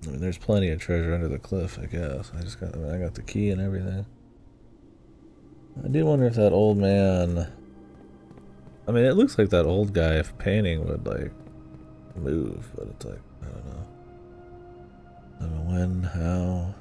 I mean, there's plenty of treasure under the cliff, I guess. I got the key and everything. I do wonder if that old man... I mean, it looks like that old guy, if painting, would, like, move, but it's like, I don't know. I don't know when, how...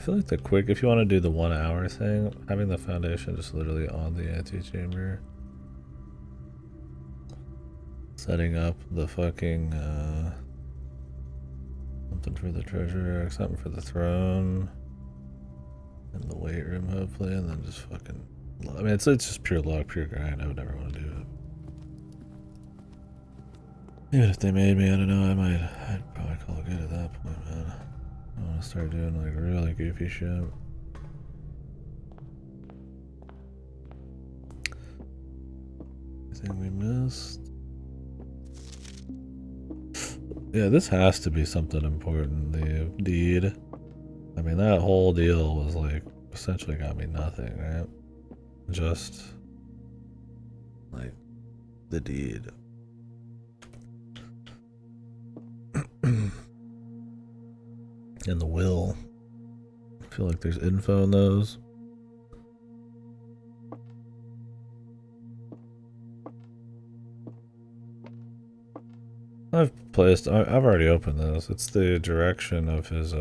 feel like if you want to do the 1 hour thing, having the foundation just literally on the antechamber, setting up the fucking something for the treasure, something for the throne, and the weight room hopefully, and then just fucking. I mean, it's just pure luck, pure grind. I would never want to do it. Even if they made me, I don't know. I'd probably call it good at that point, man. I want to start doing like really goofy shit. Anything we missed? Yeah, this has to be something important. The deed. I mean, that whole deal was like essentially got me nothing, right? Just like the deed. And the will. I feel like there's info in those. I've already opened this. It's the direction of his,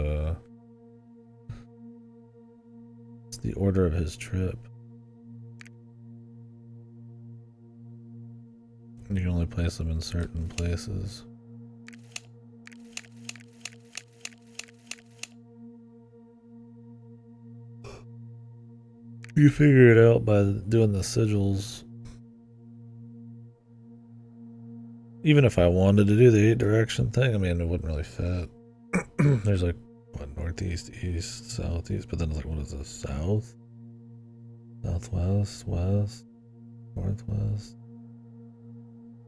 it's the order of his trip. You can only place them in certain places. You figure it out by doing the sigils. Even if I wanted to do the 8 direction thing, I mean, it wouldn't really fit. There's like, what, northeast, east, southeast, but then it's like, what is this? South? Southwest, west, northwest.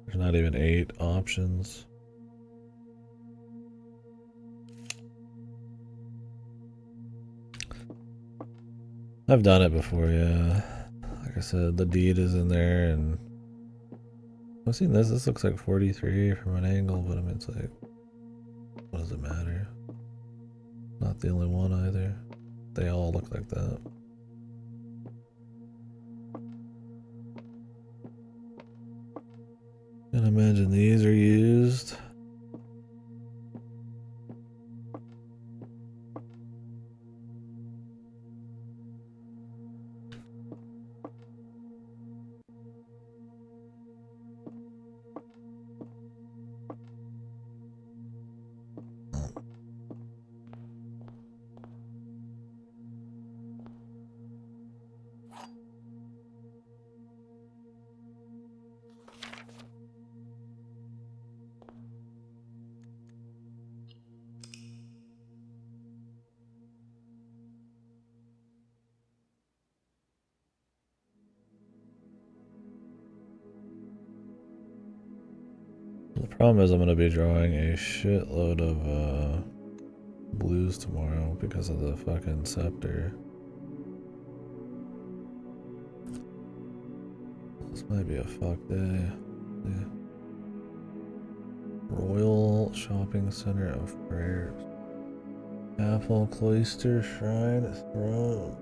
There's not even 8 options. I've done it before, yeah. Like I said, the deed is in there, and I've seen this. This looks like 43 from an angle, but I mean, it's like, what does it matter? Not the only one either. They all look like that. Can't imagine these are used. The problem is I'm going to be drawing a shitload of blues tomorrow because of the fucking scepter. This might be a fuck day. Yeah. Royal Shopping Center of Prayers. Apple Cloister Shrine Throne.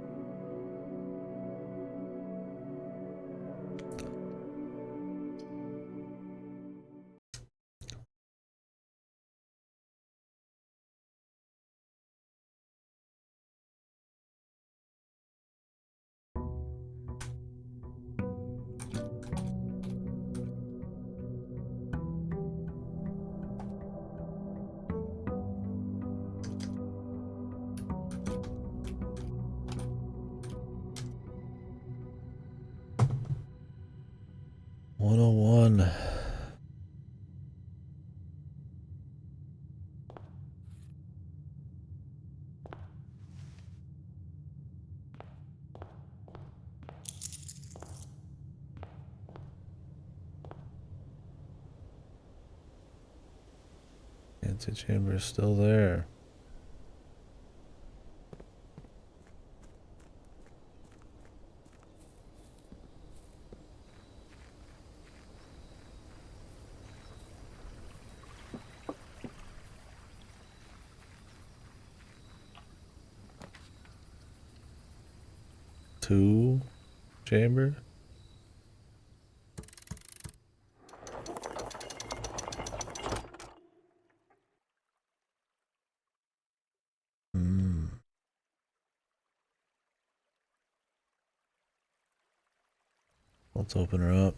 Antechamber is still there. Two chamber. Let's open her up.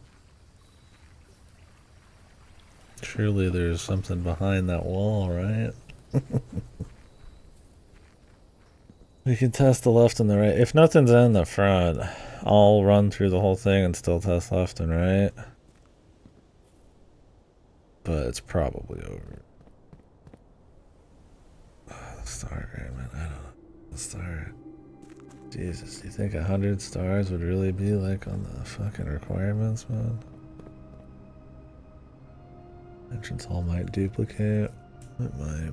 Surely there's something behind that wall, right? We can test the left and the right. If nothing's in the front, I'll run through the whole thing and still test left and right. But it's probably over. Start, man. I don't know. Start. Jesus, do you think 100 stars would really be like on the fucking requirements, man? Entrance hall might duplicate. It might.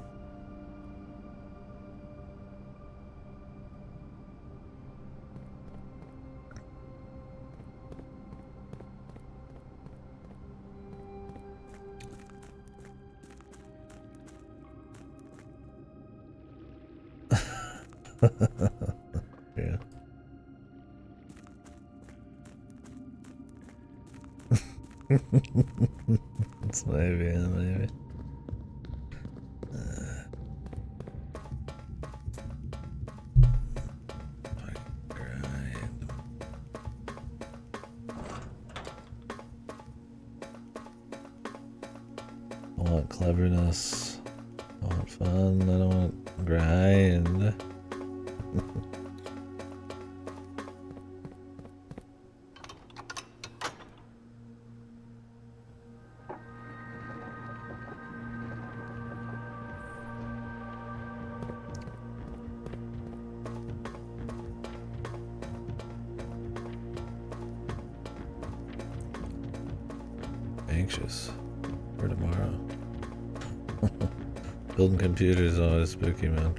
Yeah. It's maybe, yeah, maybe. Grind. I want cleverness. I want fun. I don't want grind. Anxious for tomorrow. Building computers is always spooky, man.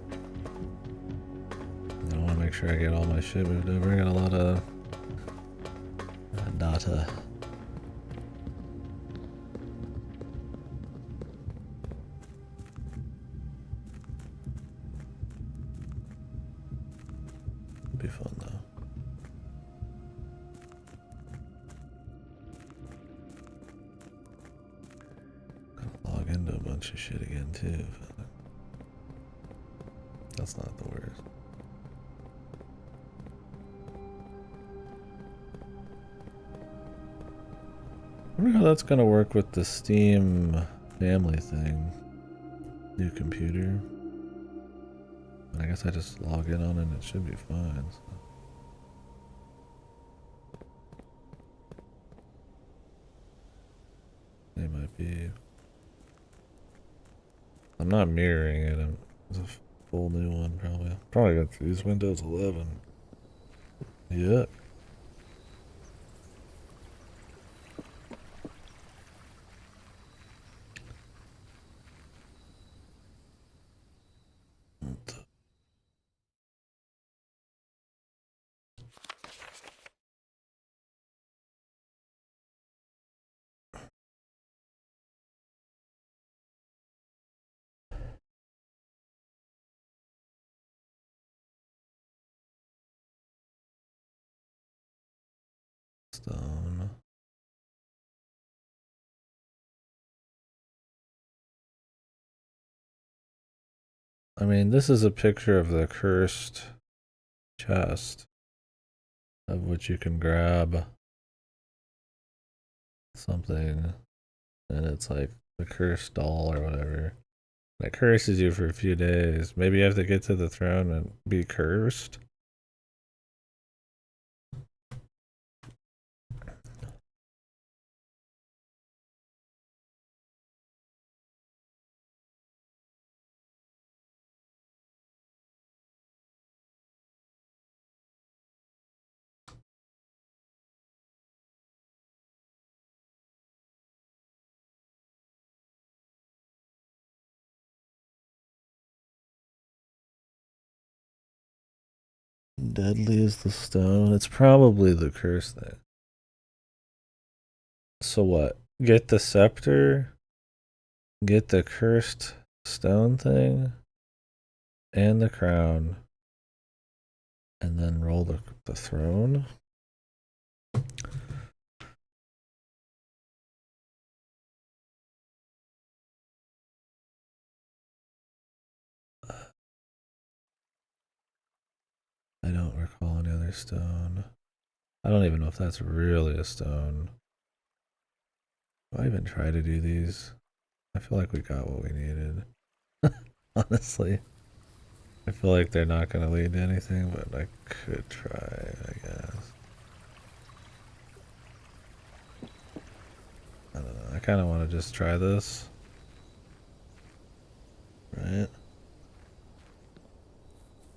I want to make sure I get all my shit moved over. I got a lot of data. It'll be fun though. Gotta log into a bunch of shit again too. That's not the worst. I wonder how that's gonna work with the Steam family thing. New computer. I guess I just log in on it and it should be fine. So. It might be. I'm not mirroring it. It's a full new one, probably. Probably got to use Windows 11. Yeah. Stone. I mean, this is a picture of the cursed chest, of which you can grab something, and it's like the cursed doll or whatever. It curses you for a few days. Maybe you have to get to the throne and be cursed. Deadly is the stone. It's probably the curse thing. So what? Get the scepter, get the cursed stone thing, and the crown, and then roll the throne? I don't recall any other stone. I don't even know if that's really a stone. Do I even try to do these? I feel like we got what we needed. Honestly. I feel like they're not going to lead to anything, but I could try, I guess. I don't know. I kind of want to just try this. Right?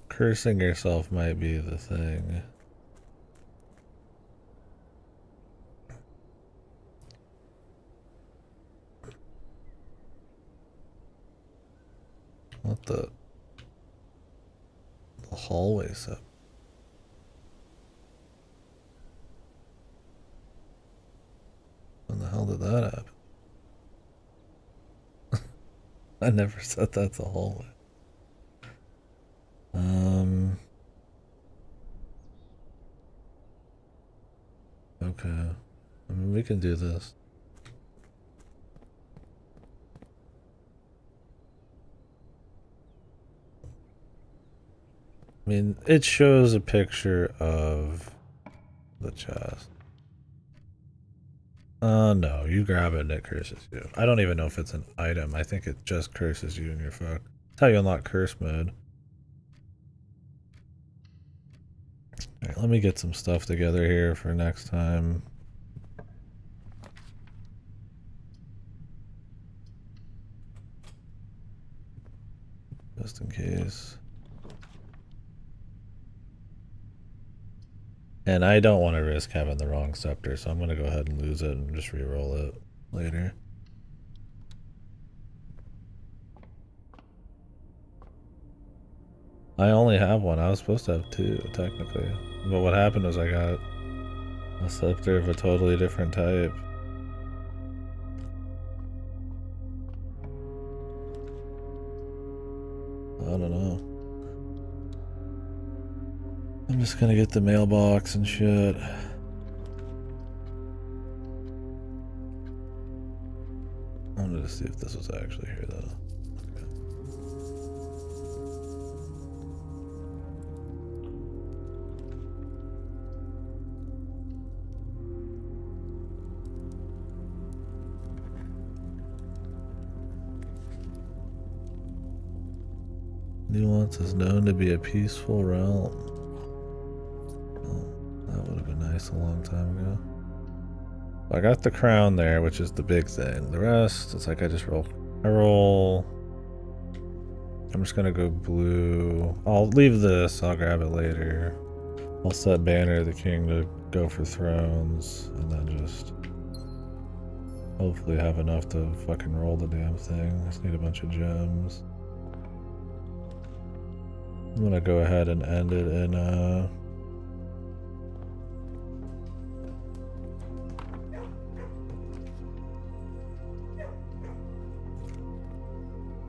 Cursing yourself might be the thing. What the hallway up? When the hell did that happen? I never said that's a hallway. Okay. I mean, we can do this. I mean, it shows a picture of the chest. No, you grab it and it curses you. I don't even know if it's an item. I think it just curses you and you're fucked. That's how you unlock curse mode. Alright, let me get some stuff together here for next time. Just in case. And I don't want to risk having the wrong scepter, so I'm going to go ahead and lose it and just re-roll it later. I only have one. I was supposed to have two, technically. But what happened was I got a scepter of a totally different type. I don't know. I'm just gonna get the mailbox and shit. I wanted to see if this was actually here, though. Okay. Nuance is known to be a peaceful realm. That would have been nice a long time ago. I got the crown there, which is the big thing. The rest, it's like I just roll. I roll. I'm just gonna go blue. I'll leave this. I'll grab it later. I'll set Banner of the King to go for thrones, and then just hopefully have enough to fucking roll the damn thing. I just need a bunch of gems. I'm gonna go ahead and end it in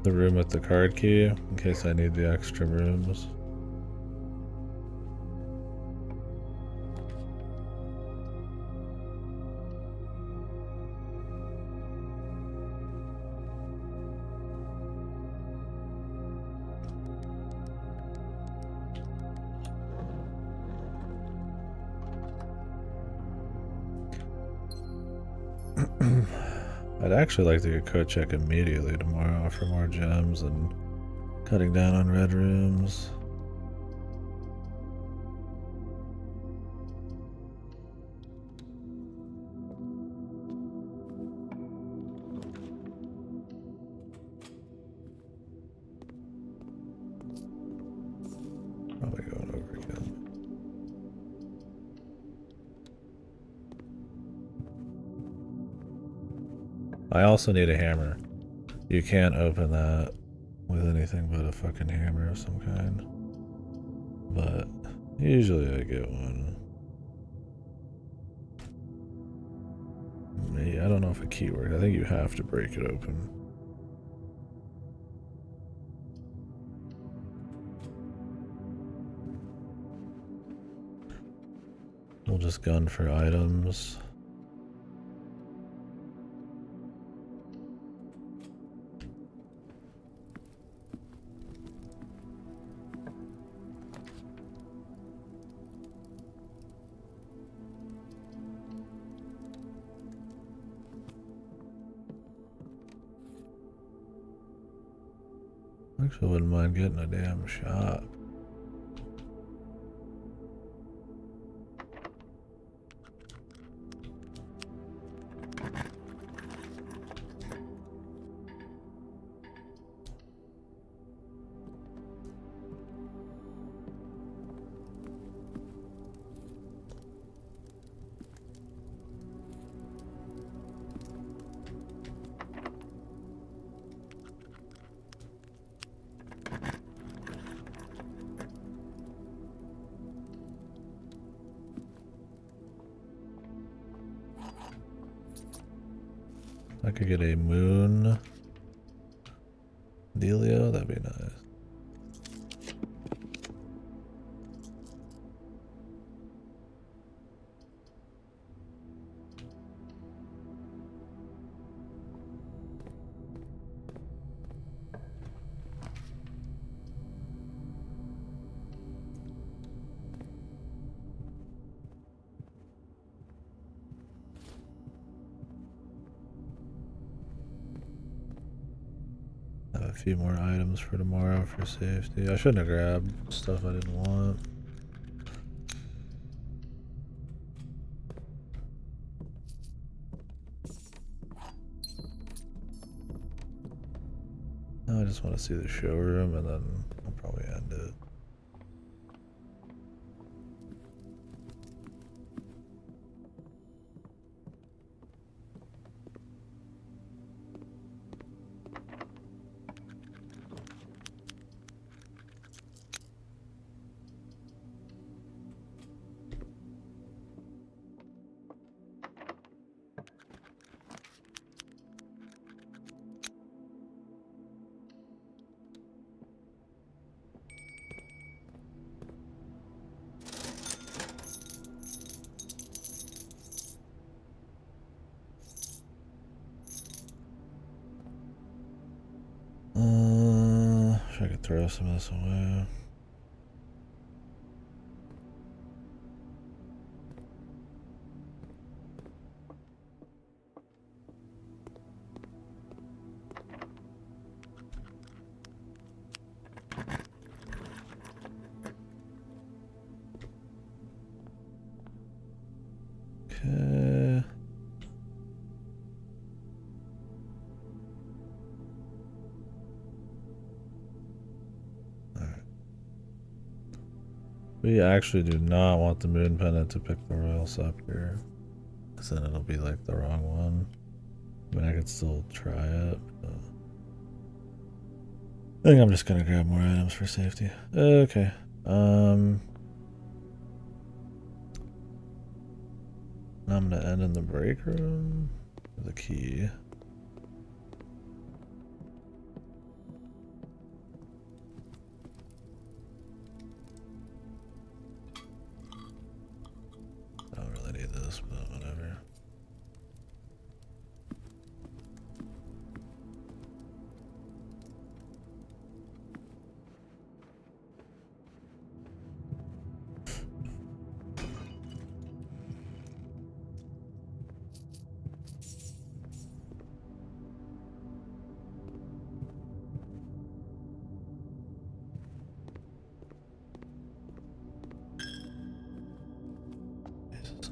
the room with the card key, in case I need the extra rooms. I'd actually like to get code check immediately tomorrow for more gems and cutting down on red rooms. Probably going over again. I also need a hammer. You can't open that with anything but a fucking hammer of some kind. But usually I get one. Maybe, I don't know if a key works. I think you have to break it open. We'll just gun for items. Actually, wouldn't mind getting a damn shop. I could get a moon dealio, that'd be nice. Have a few more items for tomorrow for safety. I shouldn't have grabbed stuff I didn't want. I just want to see the showroom and then I'll probably end it. Wish I could throw some of this away. Okay. We actually do not want the moon pendant to pick the royal scepter, because then it'll be like the wrong one. I mean, I could still try it, but I think I'm just gonna grab more items for safety. Okay. I'm gonna end in the break room with a key. I don't really need this, but whatever.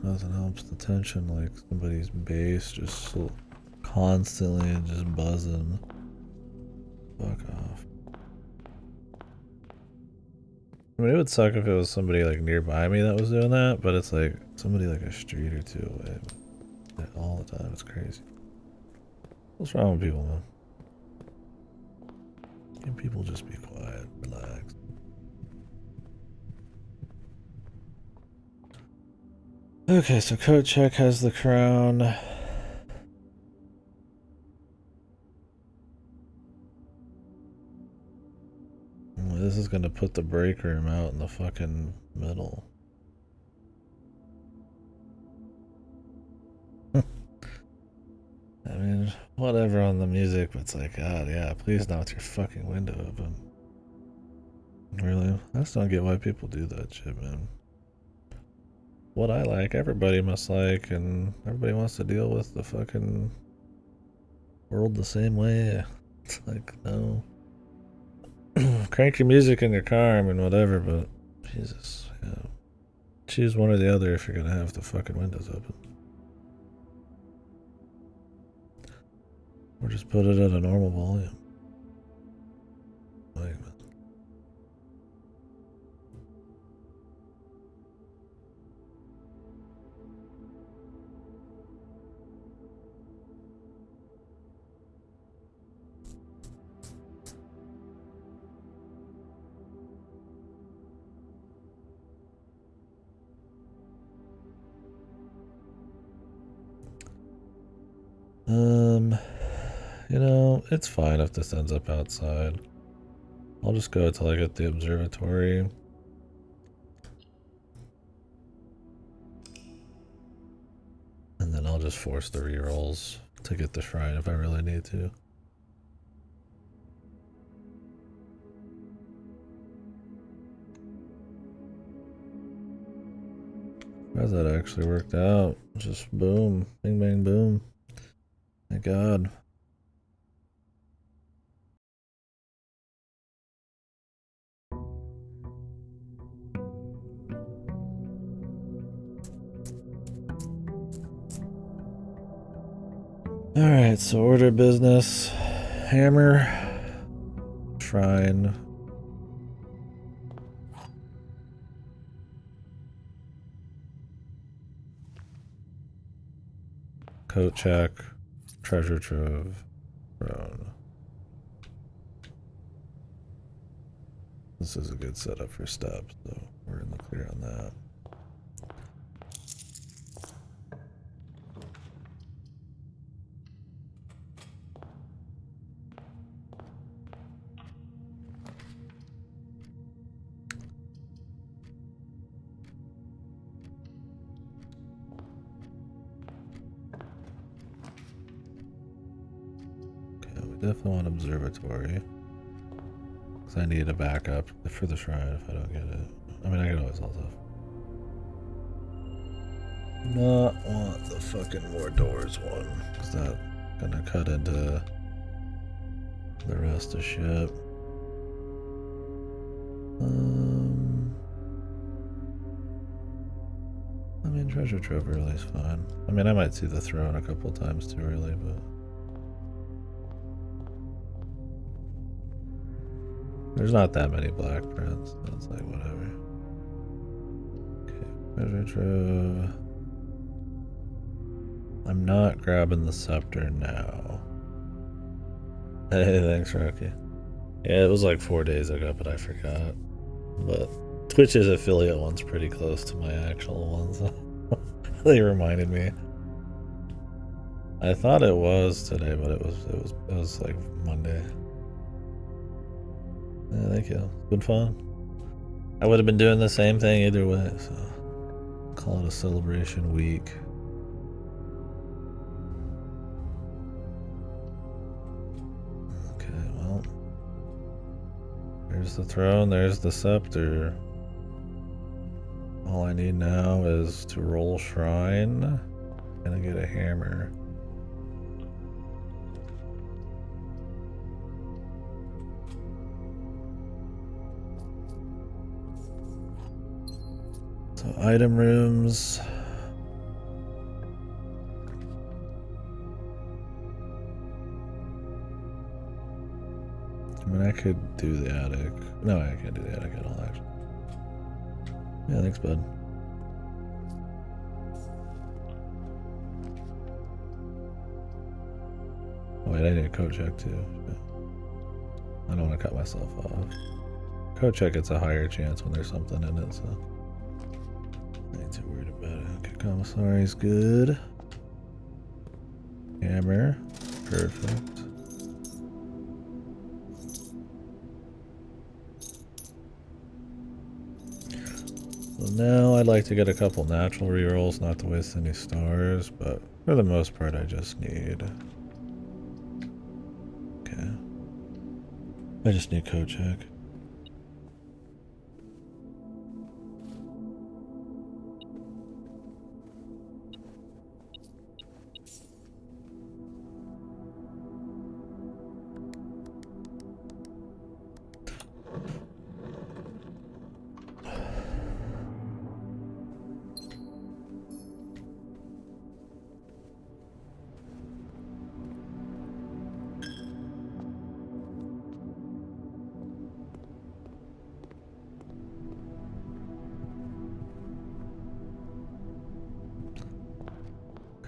Nothing helps the tension like somebody's bass just so constantly and just buzzing. Fuck off. I mean, it would suck if it was somebody like nearby me that was doing that, but it's like somebody like a street or two away all the time. It's crazy. What's wrong with people, man? Can people just be quiet, relax? Okay, so coat check has the crown. This is gonna put the break room out in the fucking middle. I mean, whatever on the music, but it's like, God, yeah, please not with your fucking window open. Really? I just don't get why people do that shit, man. What I like, everybody must like, and everybody wants to deal with the fucking world the same way. It's like, no. crank your music in your car, I mean, whatever, but Jesus, yeah. Choose one or the other if you're gonna have the fucking windows open. Or just put it at a normal volume. Wait a minute. You know, it's fine if this ends up outside. I'll just go until I get the observatory. And then I'll just force the rerolls to get the shrine if I really need to. How's that actually worked out? Just boom. Bing, bang, boom. Thank God. Alright, so order business. Hammer. Shrine. Coat check. Treasure trove. Throne. This is a good setup for steps, so we're in the clear on that. Definitely want observatory. Because I need a backup for the shrine if I don't get it. I mean, I can always also. Not want the fucking more doors one. Because that's gonna cut into the rest of shit. I mean, treasure trove really is fine. I mean, I might see the throne a couple times too early, but. There's not that many black prints, so it's like whatever. Okay, treasure trove. I'm not grabbing the scepter now. Hey, thanks, Rocky. Yeah, it was like 4 days ago, but I forgot. But Twitch's affiliate one's pretty close to my actual one, so they reminded me. I thought it was today, but it was like Monday. Yeah, thank you. It's been fun. I would have been doing the same thing either way, so call it a celebration week. Okay, well, there's the throne, there's the scepter. All I need now is to roll shrine and I get a hammer. So item rooms. I mean, I could do the attic. No, I can't do the attic at all, actually. Yeah, thanks, bud. Oh, wait, I need a coat check, too. I don't want to cut myself off. Coat check, it's a higher chance when there's something in it, so. I ain't too worried about it. Okay, commissary's good. Hammer. Perfect. So now I'd like to get a couple natural rerolls, not to waste any stars, but for the most part I just need... Okay. I just need code check.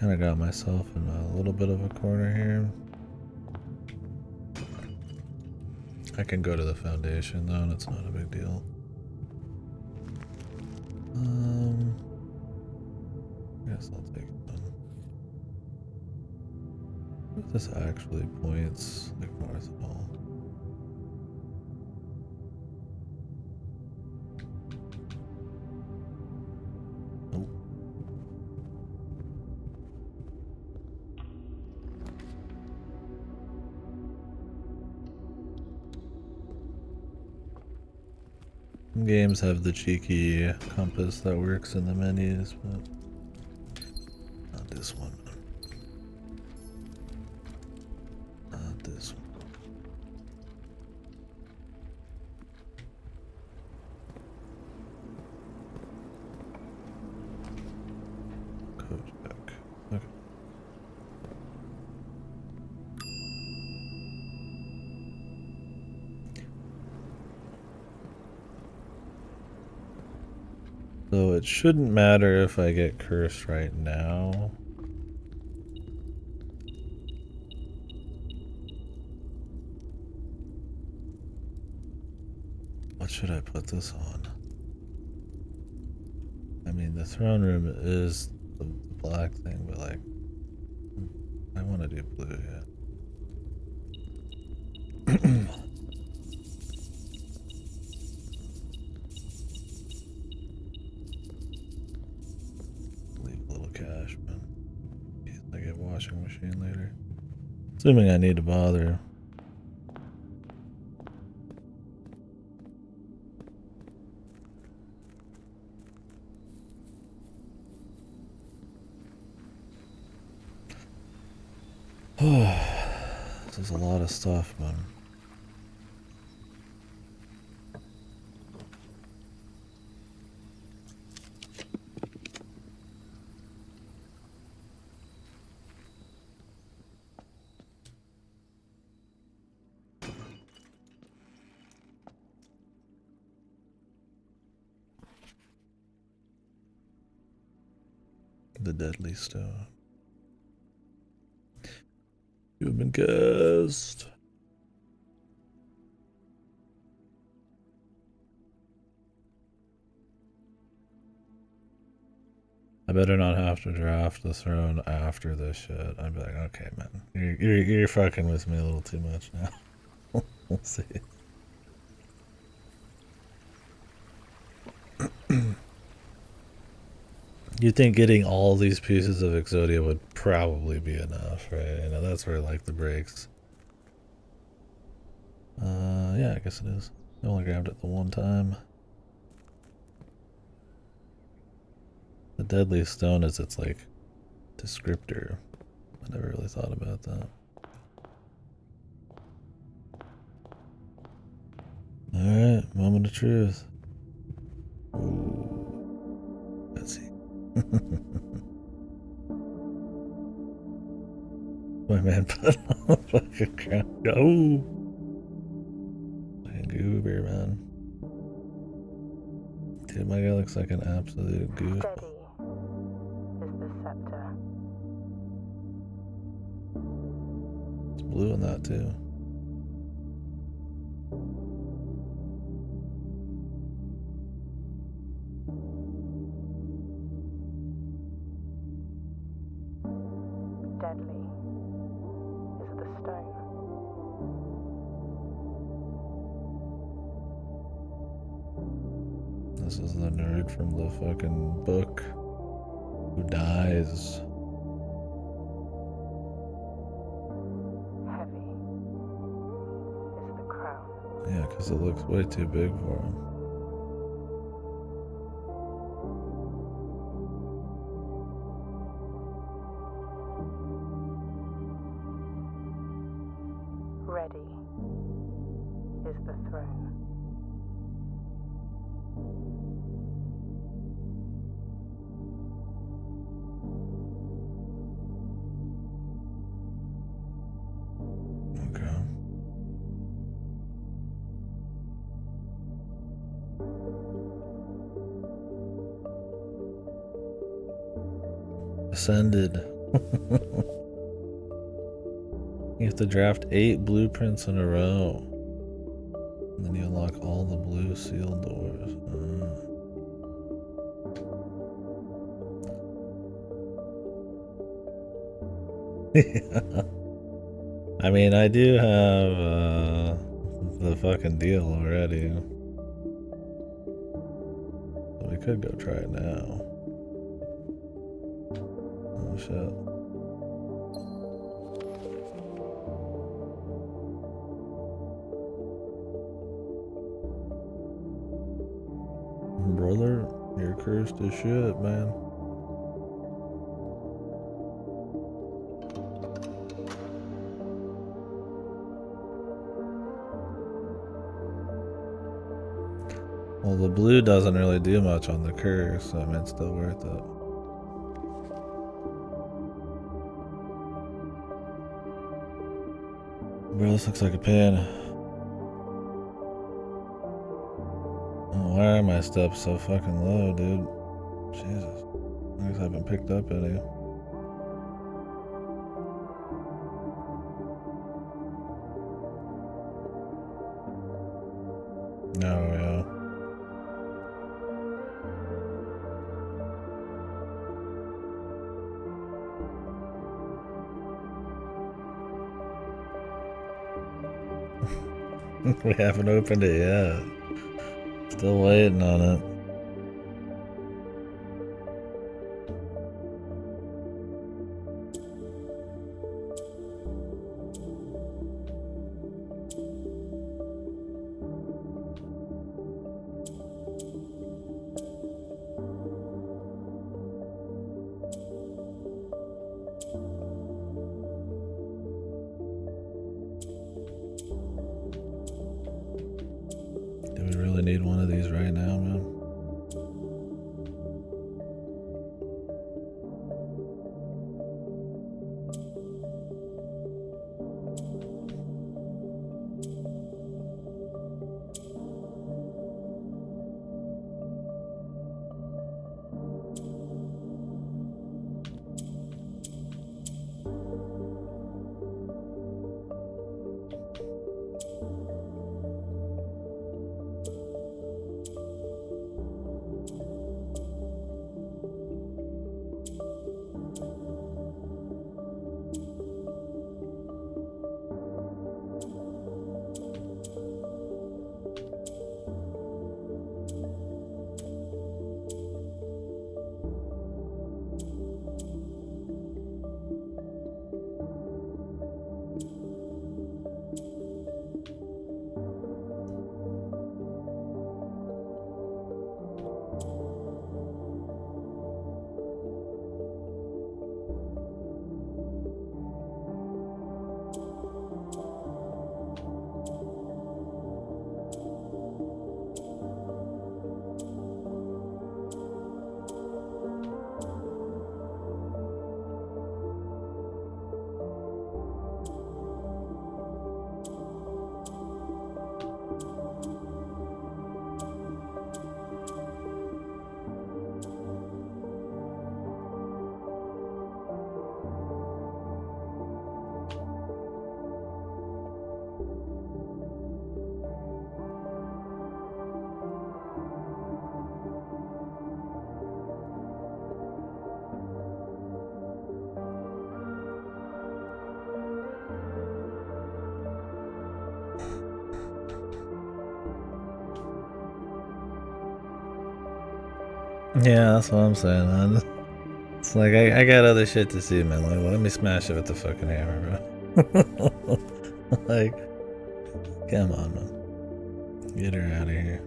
Kind of got myself in a little bit of a corner here. I can go to the foundation though, and it's not a big deal. Guess I'll take one. If this actually points like north at all. Nope. Games have the cheeky compass that works in the menus, but not this one. Not this one. Coach back. Okay. So it shouldn't matter if I get cursed right now. What should I put this on? I mean, the throne room is the black thing, but like, I want to do blue, yeah. Leave a little cash, but in case I get washing machine later. Assuming I need to bother. This is a lot of stuff, man. The deadly stone. You have been cast. I better not have to draft the throne after this shit. I'd be like, okay, man, you're fucking with me a little too much now. We'll see. You'd think getting all these pieces of Exodia would probably be enough, right? You know, that's where like the breaks. Yeah, I guess it is. I only grabbed it the one time. The deadly stone is its like descriptor. I never really thought about that. Alright, moment of truth. Ooh. Let's see. My man put on the fucking crown. Oh! Fucking goober, man. Dude, my guy looks like an absolute goof. Steady is the scepter. It's blue in that too. Deadly is the stone. This is the nerd from the fucking book who dies. Heavy is the crown. Yeah, because it looks way too big for him. Ready is the throne. Okay. Ascended. You have to draft 8 blueprints in a row. And then you unlock all the blue sealed doors. I mean, I do have the fucking deal already. So we could go try it now. Oh shit. Brother, you're cursed as shit, man. Well, the blue doesn't really do much on the curse, so I mean, it's still worth it. Bro, this looks like a pain. Why are my steps so fucking low, dude? Jesus. I guess I haven't picked up any. Oh, yeah. We haven't opened it yet. Still waiting on it. Do we really need one of these right now, man? Yeah, that's what I'm saying, man. It's like, I got other shit to see, man. Like, let me smash it with the fucking hammer, bro. Like, come on, man. Get her out of here.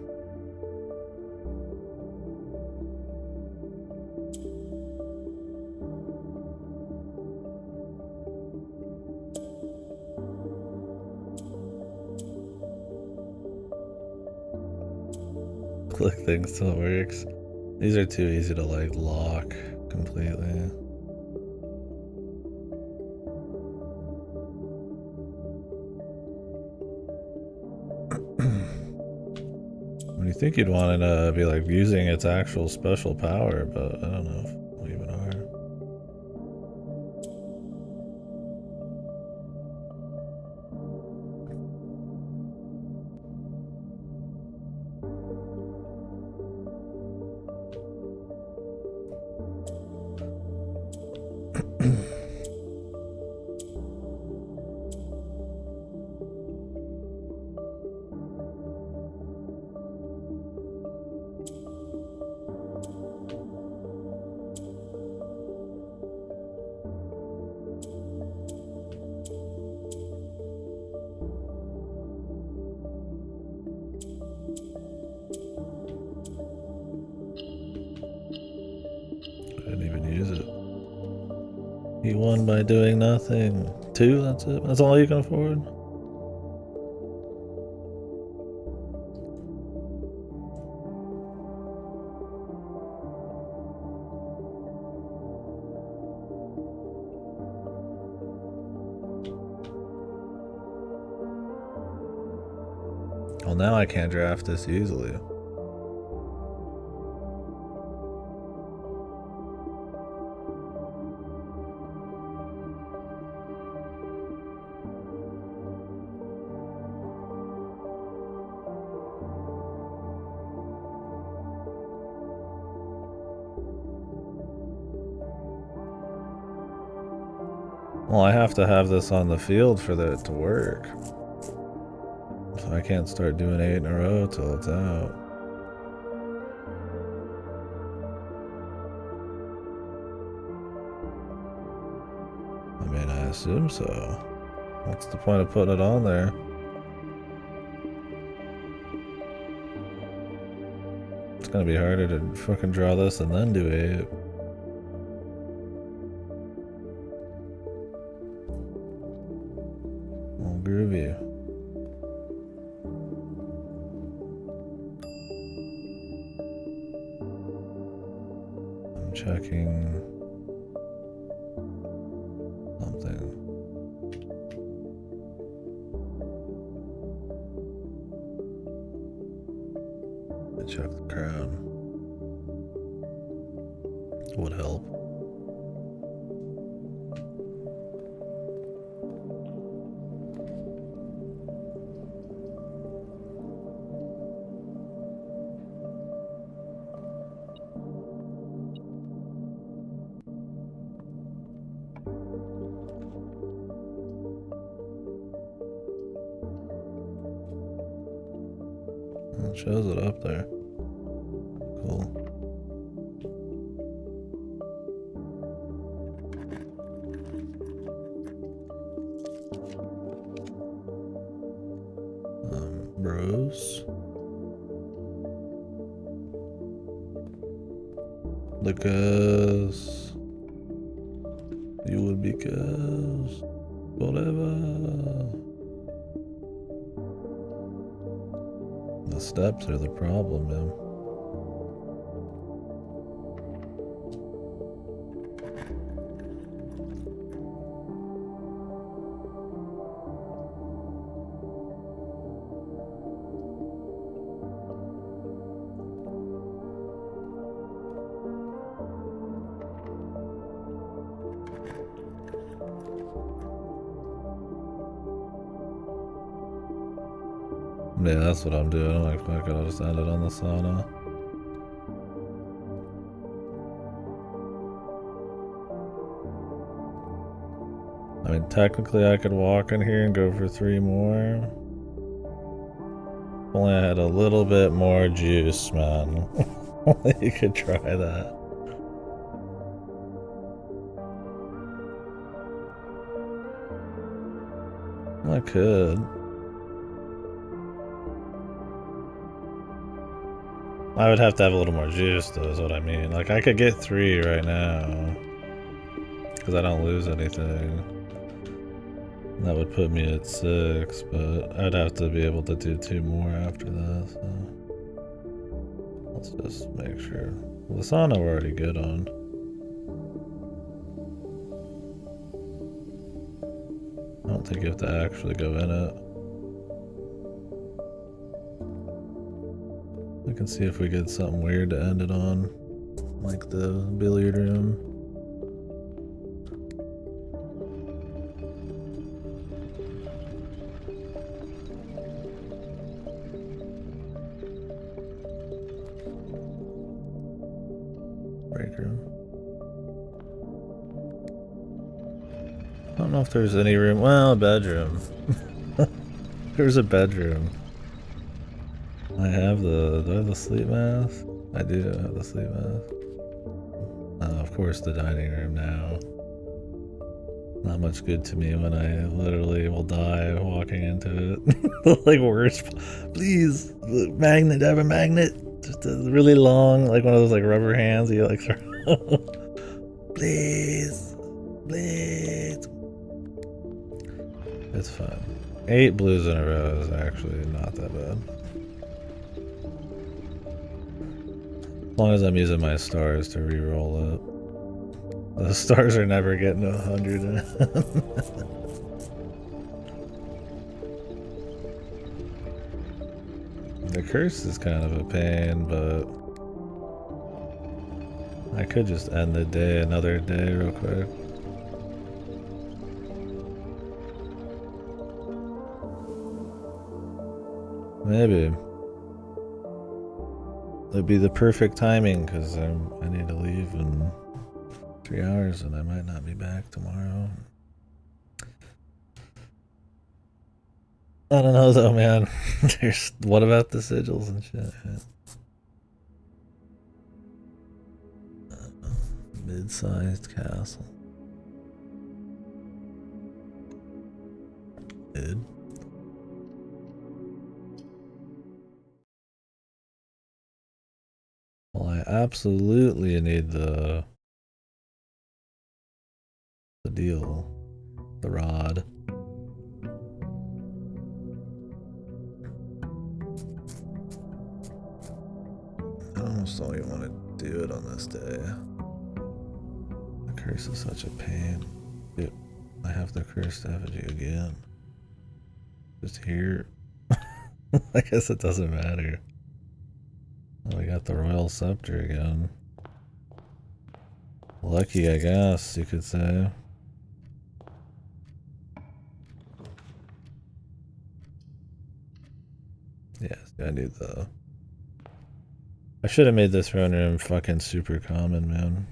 Click thing still works. These are too easy to like lock completely. When you think you'd want it to be like using its actual special power, but I don't know if we even are. You won by doing nothing. 2, that's it? That's all you can afford? Well, now I can't draft this easily. Well, I have to have this on the field for it to work. So I can't start doing 8 in a row till it's out. I mean, I assume so. What's the point of putting it on there? It's gonna be harder to fucking draw this and then do 8. Well, groovy. I'm checking something. I check the crown. Would help. It shows it up there. Cool. Bros. Lucas. You would be cursed. Forever. The steps are the problem, man. Yeah, that's what I'm doing. I'm like, fuck it, I'll just end it on the sauna. I mean, technically I could walk in here and go for 3 more. If only I had a little bit more juice, man. You could try that. I could. I would have to have a little more juice, though, is what I mean. Like, I could get 3 right now. Because I don't lose anything. That would put me at 6, but I'd have to be able to do 2 more after that, so. Let's just make sure. Well, the sauna we're already good on. I don't think you have to actually go in it. I can see if we get something weird to end it on, like the billiard room. Break room. I don't know if there's any room. Well, a bedroom. There's a bedroom. I have do I have the sleep mask? I do have the sleep mask. Of course the dining room now. Not much good to me when I literally will die walking into it. Like worst. Please, magnet, have a magnet. Just a really long, like one of those like rubber hands you like throw. Please. Blitz. It's fine. 8 blues in a row is actually not that bad. As long as I'm using my stars to re-roll it. The stars are never getting 100. The curse is kind of a pain, but I could just end the day another day real quick. Maybe. It'd be the perfect timing because I need to leave in 3 hours and I might not be back tomorrow. I don't know though, man. What about the sigils and shit? Mid-sized castle. Mid. Well, I absolutely need the deal, the rod. I almost don't even want to do it on this day. The curse is such a pain. Dude, I have the cursed effigy again. Just here. I guess it doesn't matter. Oh, we got the royal scepter again. Lucky, I guess you could say. Yes, I need the... I should have made this throne room fucking super common, man.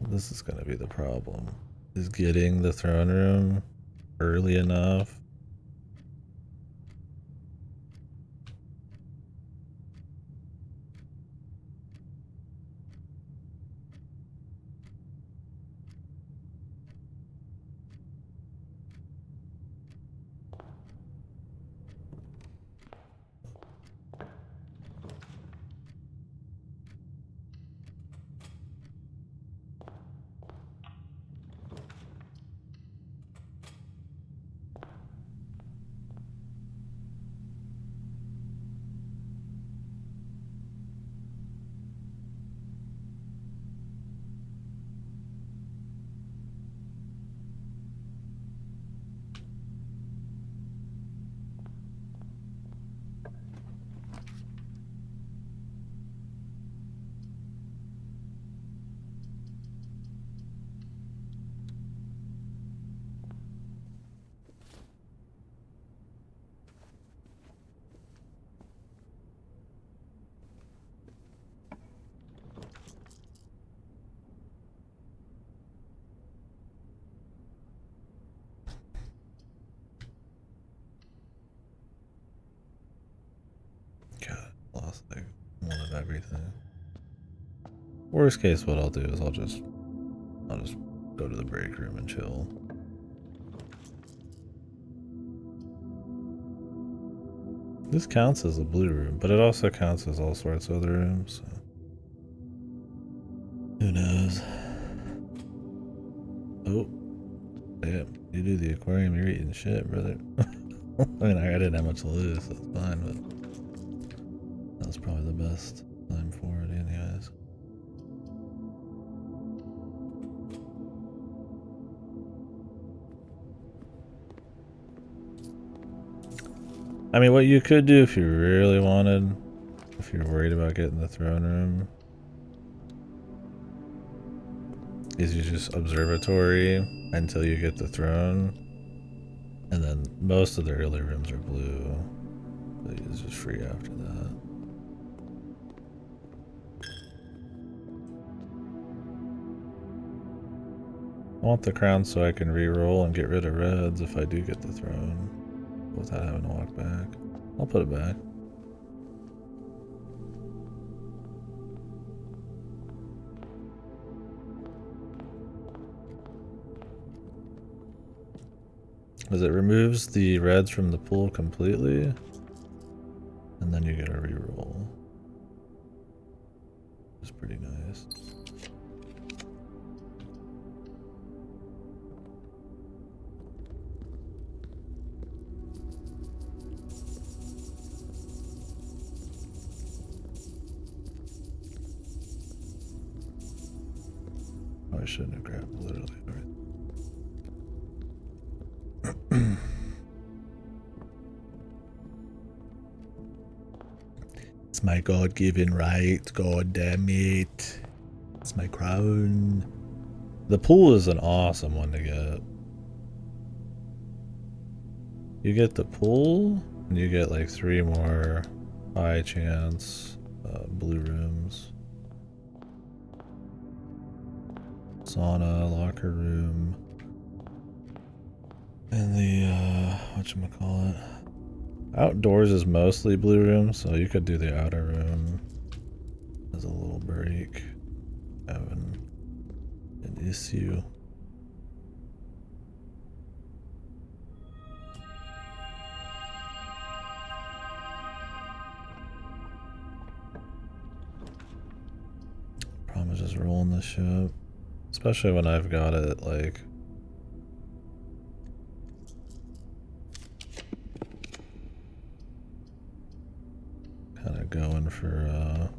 This is gonna be the problem. Is getting the throne room early enough. God, lost like one of everything. Worst case, what I'll do is I'll just go to the break room and chill. This counts as a blue room, but it also counts as all sorts of other rooms. So. Who knows? Oh, damn! You do the aquarium, you're eating shit, brother. I mean, I didn't have much to lose, so it's fine, but that was probably the best time for it, anyways. I mean, what you could do if you really wanted, if you're worried about getting the throne room, is you just observatory until you get the throne, and then most of the early rooms are blue, but it's just free after that. I want the crown so I can re-roll and get rid of reds if I do get the throne without having to walk back. I'll put it back. Because it removes the reds from the pool completely, and then you get a reroll. It's pretty nice. Oh, I shouldn't have grabbed literally everything. It's my God-given right. God damn it. It's my crown. The pool is an awesome one to get. You get the pool, and you get like 3 more high chance blue rooms. Sauna, locker room, and the whatchamacallit. Outdoors is mostly blue room, so you could do the outer room as a little break. Having an issue. Probably just rolling the ship. Especially when I've got it like kind of going for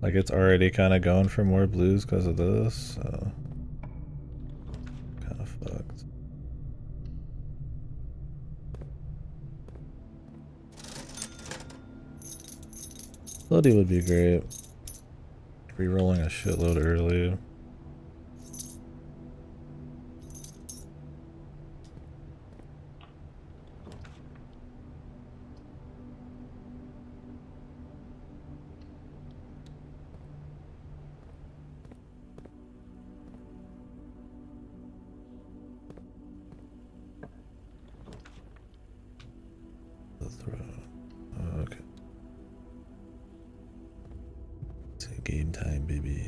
like it's already kind of going for more blues because of this, so kind of fucked. Bloody would be great. Rerolling a shitload early. The throne. Okay. It's game time, baby.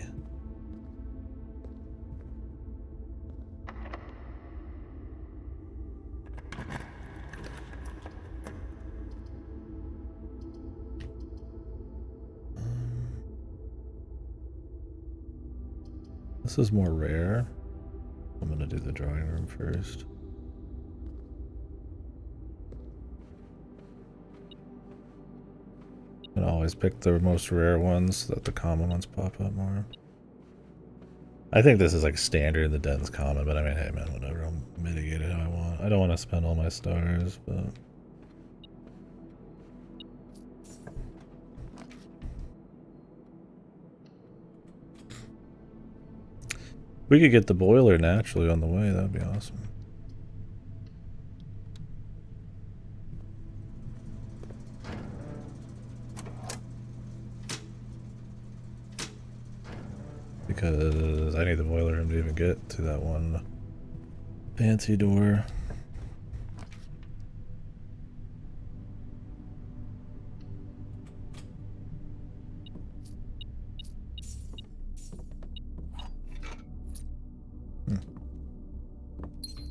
This is more rare. I'm gonna do the drawing room first. And always pick the most rare ones so that the common ones pop up more. I think this is like standard in the den's common, but I mean, hey man, whatever. I'll mitigate it how I want. I don't want to spend all my stars, but we could get the boiler naturally on the way. That'd be awesome. Because I need the boiler room to even get to that one fancy door.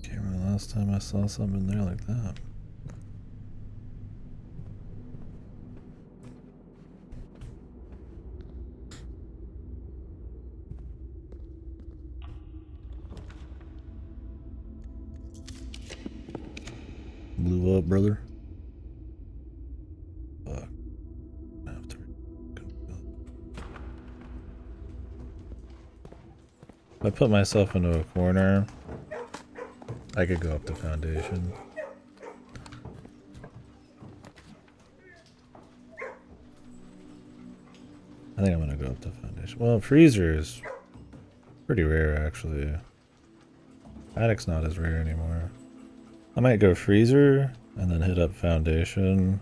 Can't remember the last time I saw something there like that. Blew up, brother. Fuck. I have to. If I put myself into a corner, I could go up the foundation. I think I'm gonna go up the foundation. Well, freezer is pretty rare actually. Attic's not as rare anymore. I might go freezer and then hit up foundation.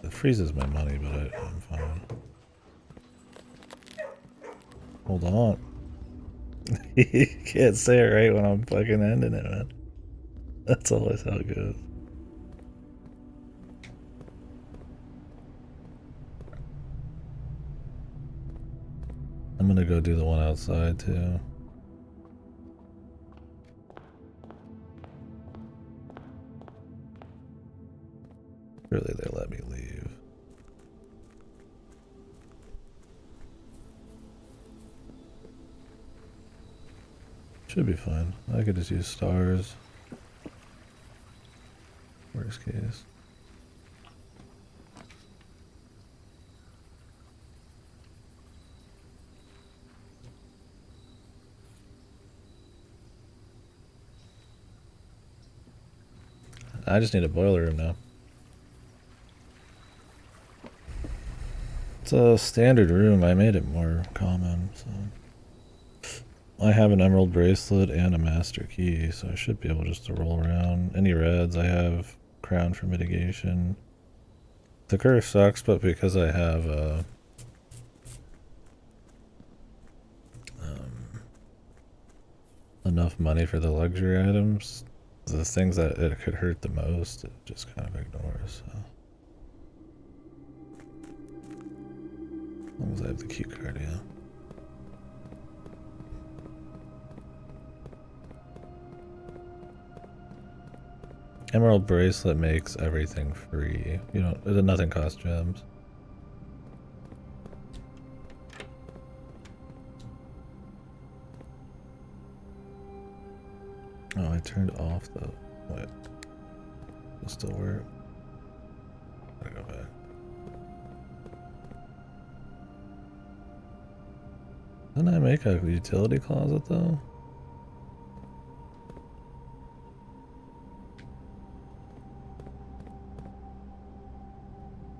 It freezes my money, but I'm fine. Hold on. You can't say it right when I'm fucking ending it, man. That's always how it goes. I'm gonna go do the one outside too. Really, they let me leave. Should be fine. I could just use stars. Worst case. I just need a boiler room now. It's a standard room. I made it more common, so. I have an emerald bracelet and a master key, so I should be able just to roll around. Any reds, I have crown for mitigation. The curse sucks, but because I have enough money for the luxury items, the things that it could hurt the most, it just kind of ignores. So. As long as I have the key card, yeah. Emerald bracelet makes everything free. You don't. Nothing costs gems. Oh, I turned off the. Wait. It'll still work. Gotta go back. Didn't I make a utility closet though?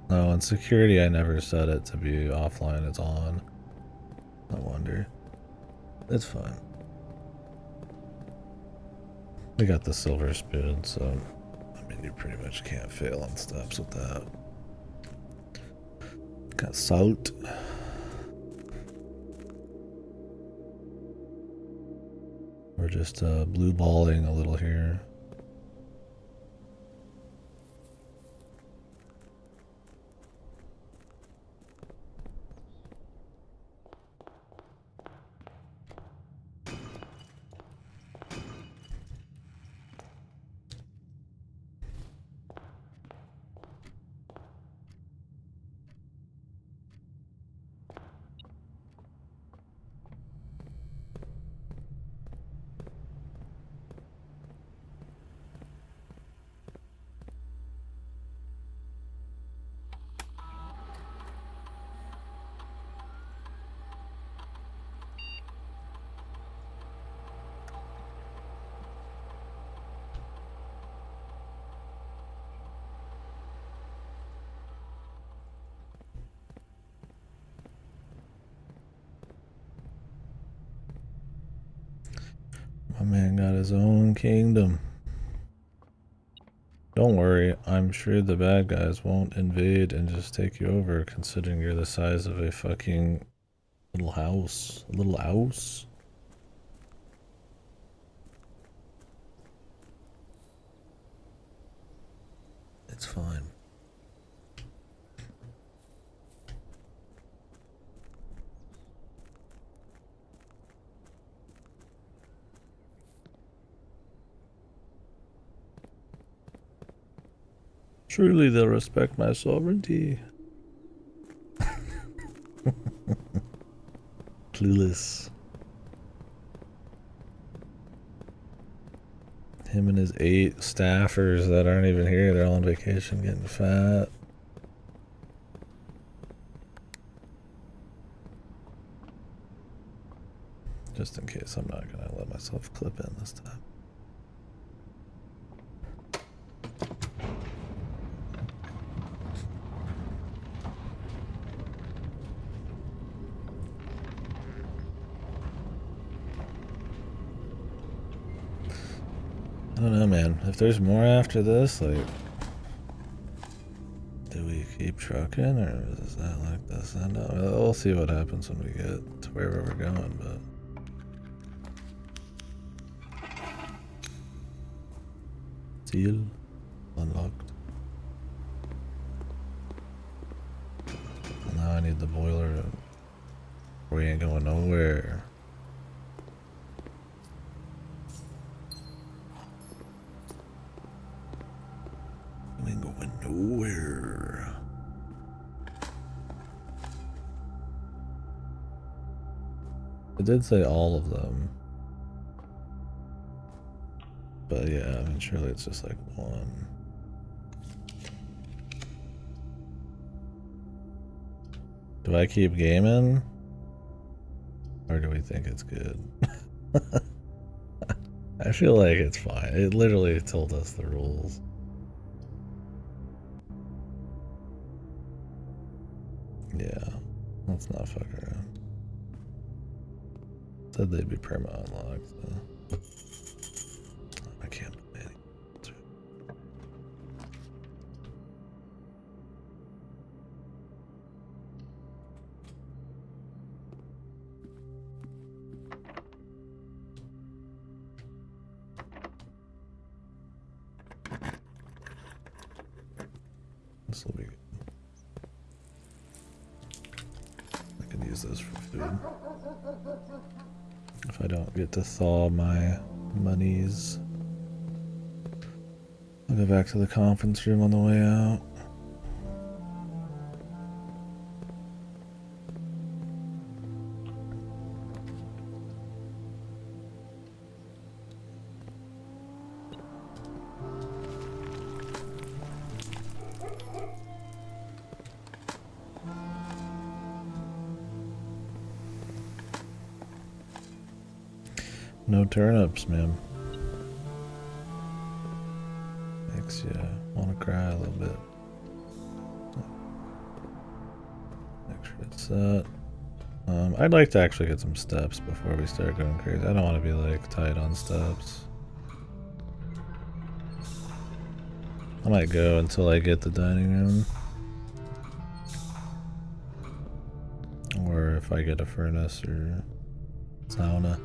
No, in security I never set it to be offline, it's on. No wonder. It's fine. We got the silver spoon, so I mean you pretty much can't fail on steps with that. Got salt. We're just blue balling a little here. My man got his own kingdom. Don't worry, I'm sure the bad guys won't invade and just take you over, considering you're the size of a fucking little house. A little house? It's fine. Truly, they'll respect my sovereignty. Clueless. Him and his 8 staffers that aren't even here, they're all on vacation getting fat. Just in case, I'm not gonna let myself clip in this time. I don't know, man. If there's more after this, like, do we keep trucking, or is that like this end up? We'll see what happens when we get to wherever we're going, but. Seal unlocked. Now I need the boiler. We ain't going nowhere. We ain't going nowhere. It did say all of them. But yeah, I mean, surely it's just like one. Do I keep gaming? Or do we think it's good? I feel like it's fine. It literally told us the rules. Yeah, let's not fuck around. Said they'd be perma unlocked, so. I can't play any. This will be good. I can use this for food. If I don't get to thaw my monies, I'll go back to the conference room on the way out. No turnips, man. Makes you want to cry a little bit. Make sure it's set. I'd like to actually get some steps before we start going crazy. I don't want to be like tight on steps. I might go until I get the dining room. Or if I get a furnace or sauna.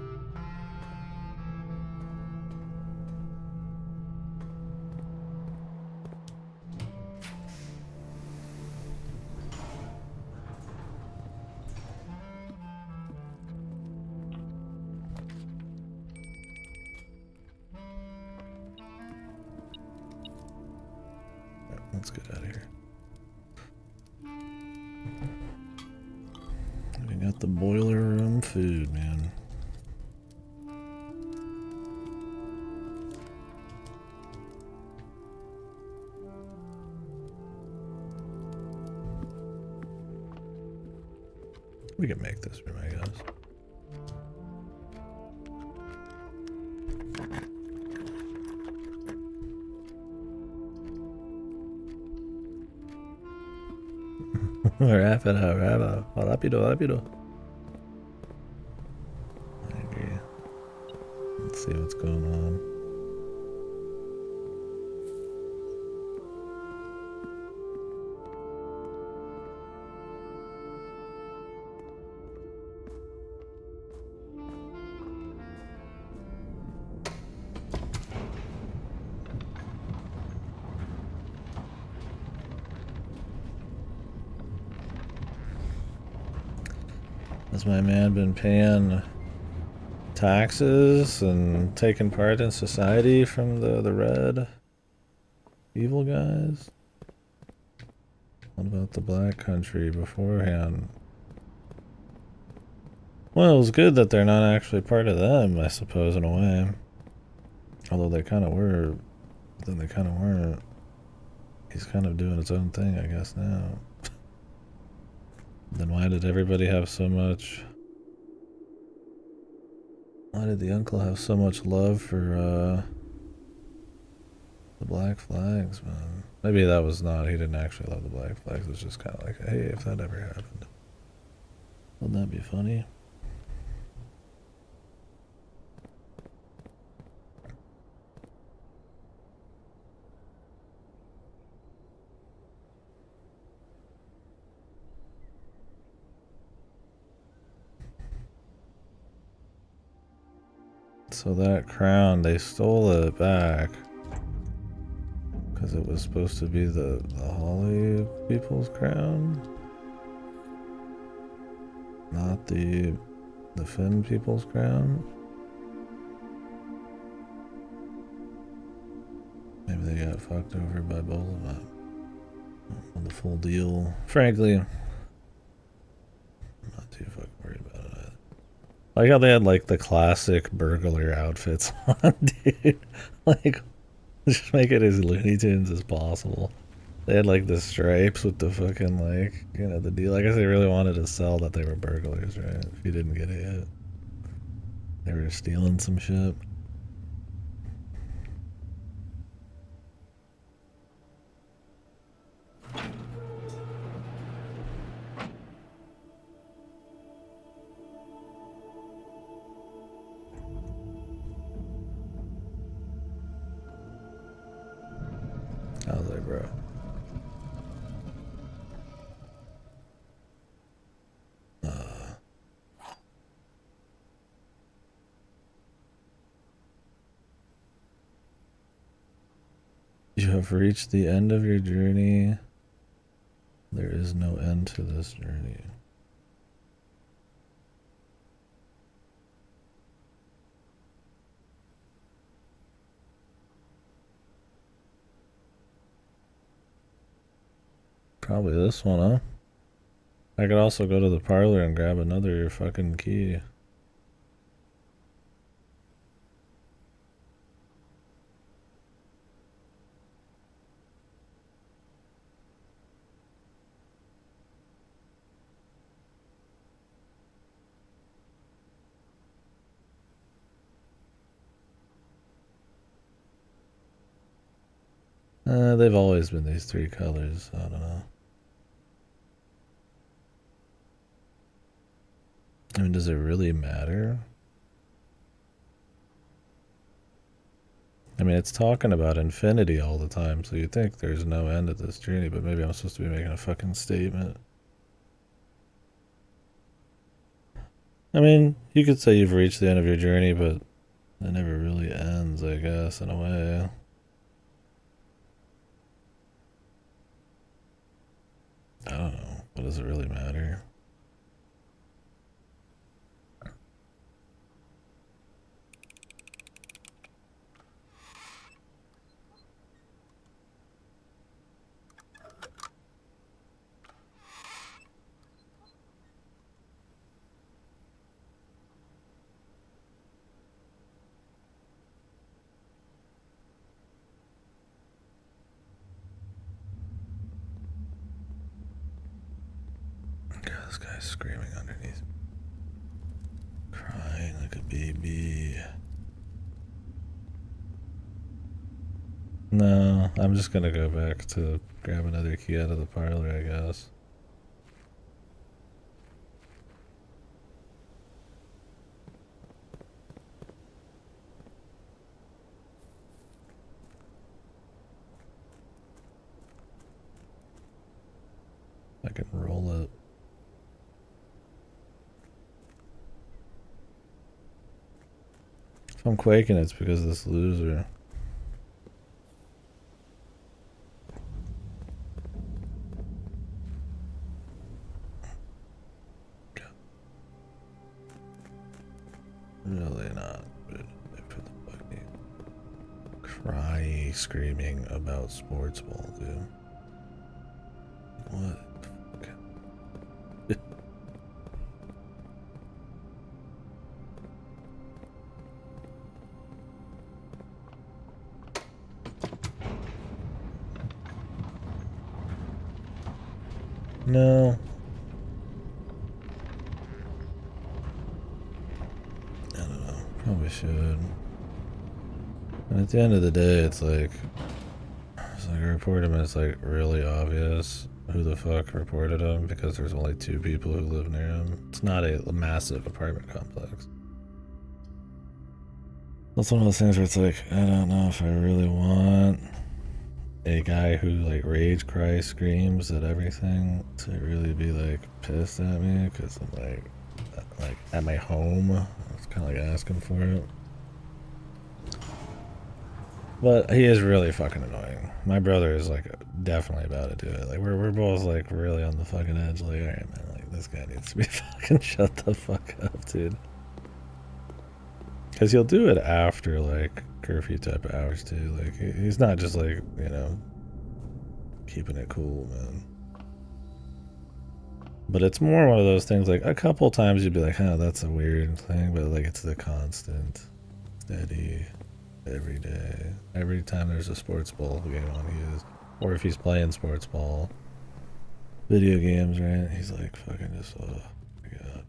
Let's get out of here. We got the boiler room food, man. We can make this room, I guess. Rápido. Rápido. I agree. Let's see what's going on. Has my man been paying taxes and taking part in society from the red evil guys? What about the black country beforehand? Well, it was good that they're not actually part of them, I suppose, in a way. Although they kind of were, but then they kind of weren't. He's kind of doing his own thing, I guess, now. Then why did everybody have so much... Why did the uncle have so much love for, the black flags, man? Maybe that was not... He didn't actually love the black flags. It was just kind of like, hey, if that ever happened. Wouldn't that be funny? So that crown, they stole it back because it was supposed to be the Holly people's crown, not the Finn people's crown. Maybe they got fucked over by both of them on the full deal. Frankly, I'm not too fucking worried about it. I like how they had like the classic burglar outfits on, dude. Like, just make it as Looney Tunes as possible. They had like the stripes with the fucking like, you know, the deal. I guess they really wanted to sell that they were burglars, right? If you didn't get it yet. They were stealing some shit. I was like, bro. You have reached the end of your journey. There is no end to this journey. Probably this one, huh? I could also go to the parlor and grab another fucking key. They've always been these three colors. I don't know. I mean, does it really matter? I mean, it's talking about infinity all the time, so you think there's no end to this journey, but maybe I'm supposed to be making a fucking statement. I mean, you could say you've reached the end of your journey, but it never really ends, I guess, in a way. I don't know. What does it really matter? God, this guy's screaming underneath. Crying like a baby. No, I'm just gonna go back to grab another key out of the parlor, I guess. I can roll it. If I'm quaking, it's because of this loser. Really not. They put the fucking cry screaming about sports ball, dude. What? No. I don't know. Probably should. And at the end of the day, it's like I report him, and it's like really obvious who the fuck reported him because there's only 2 people who live near him. It's not a massive apartment complex. That's one of those things where it's like, I don't know if I really want a guy who like rage cries, screams at everything to really be like pissed at me because I'm like at my home. It's kind of like asking for it. But he is really fucking annoying. My brother is like definitely about to do it. Like we're both like really on the fucking edge. Like, all right, man, like this guy needs to be fucking shut the fuck up, dude. Because he'll do it after like curfew type of hours too. Like he's not just like, you know, keeping it cool, man. But it's more one of those things like a couple times you'd be like, huh, that's a weird thing, but like it's the constant, steady, every day. Every time there's a sports ball game on, he is. Or if he's playing sports ball, video games, right? He's like fucking just, oh my god.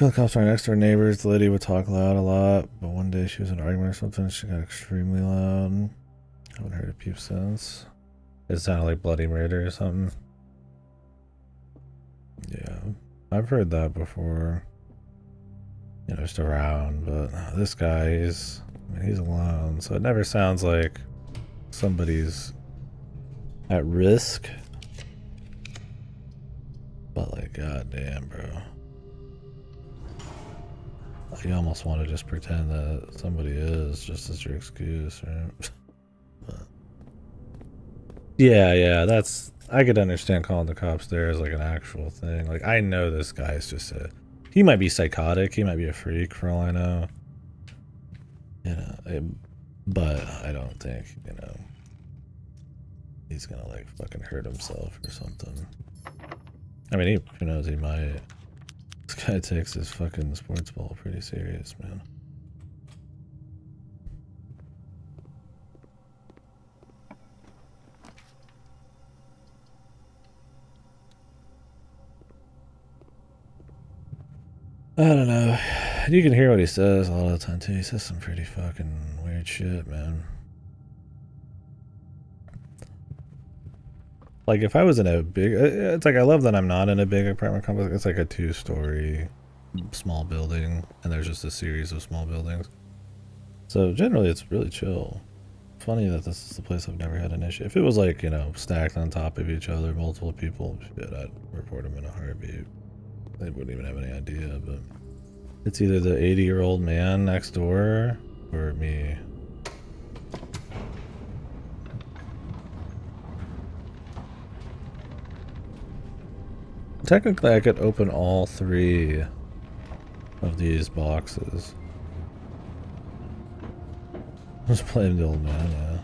The cops are next door neighbors. The lady would talk loud a lot, but one day she was in an argument or something. She got extremely loud. I haven't heard a peep since. It sounded like bloody murder or something. Yeah, I've heard that before. You know, just around, but this guy, he's alone, so it never sounds like somebody's at risk. But like, goddamn, bro. You almost want to just pretend that somebody is, just as your excuse, right? But yeah, that's... I could understand calling the cops there as like an actual thing. Like, I know this guy's just a... He might be psychotic, he might be a freak for all I know. You know, but I don't think, you know, he's gonna like fucking hurt himself or something. I mean, who knows, he might. This guy takes his fucking sports ball pretty serious, man. I don't know. You can hear what he says a lot of the time too. He says some pretty fucking weird shit, man. Like if I was in a big, it's like I love that I'm not in a big apartment complex. It's like a 2-story small building, and there's just a series of small buildings. So generally, it's really chill. Funny that this is the place I've never had an issue. If it was like, you know, stacked on top of each other, multiple people, shit, I'd report them in a heartbeat. They wouldn't even have any idea, but it's either the 80-year-old man next door or me. Technically, I could open all 3 of these boxes. Just blame the old man,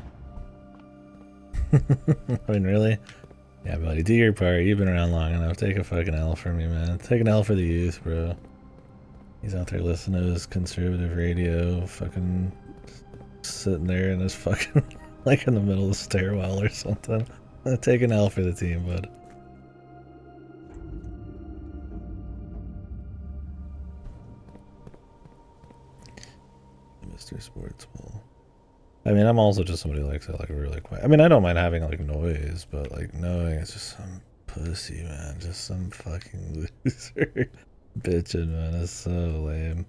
yeah. I mean, really? Yeah, buddy, do your part. You've been around long enough. Take a fucking L for me, man. Take an L for the youth, bro. He's out there listening to his conservative radio, fucking sitting there in his fucking, like in the middle of the stairwell or something. Take an L for the team, bud. Mr. Sports Ball. I mean, I'm also just somebody who likes it like really quiet. I mean, I don't mind having like noise, but like knowing it's just some pussy, man. Just some fucking loser bitching, man. It's so lame.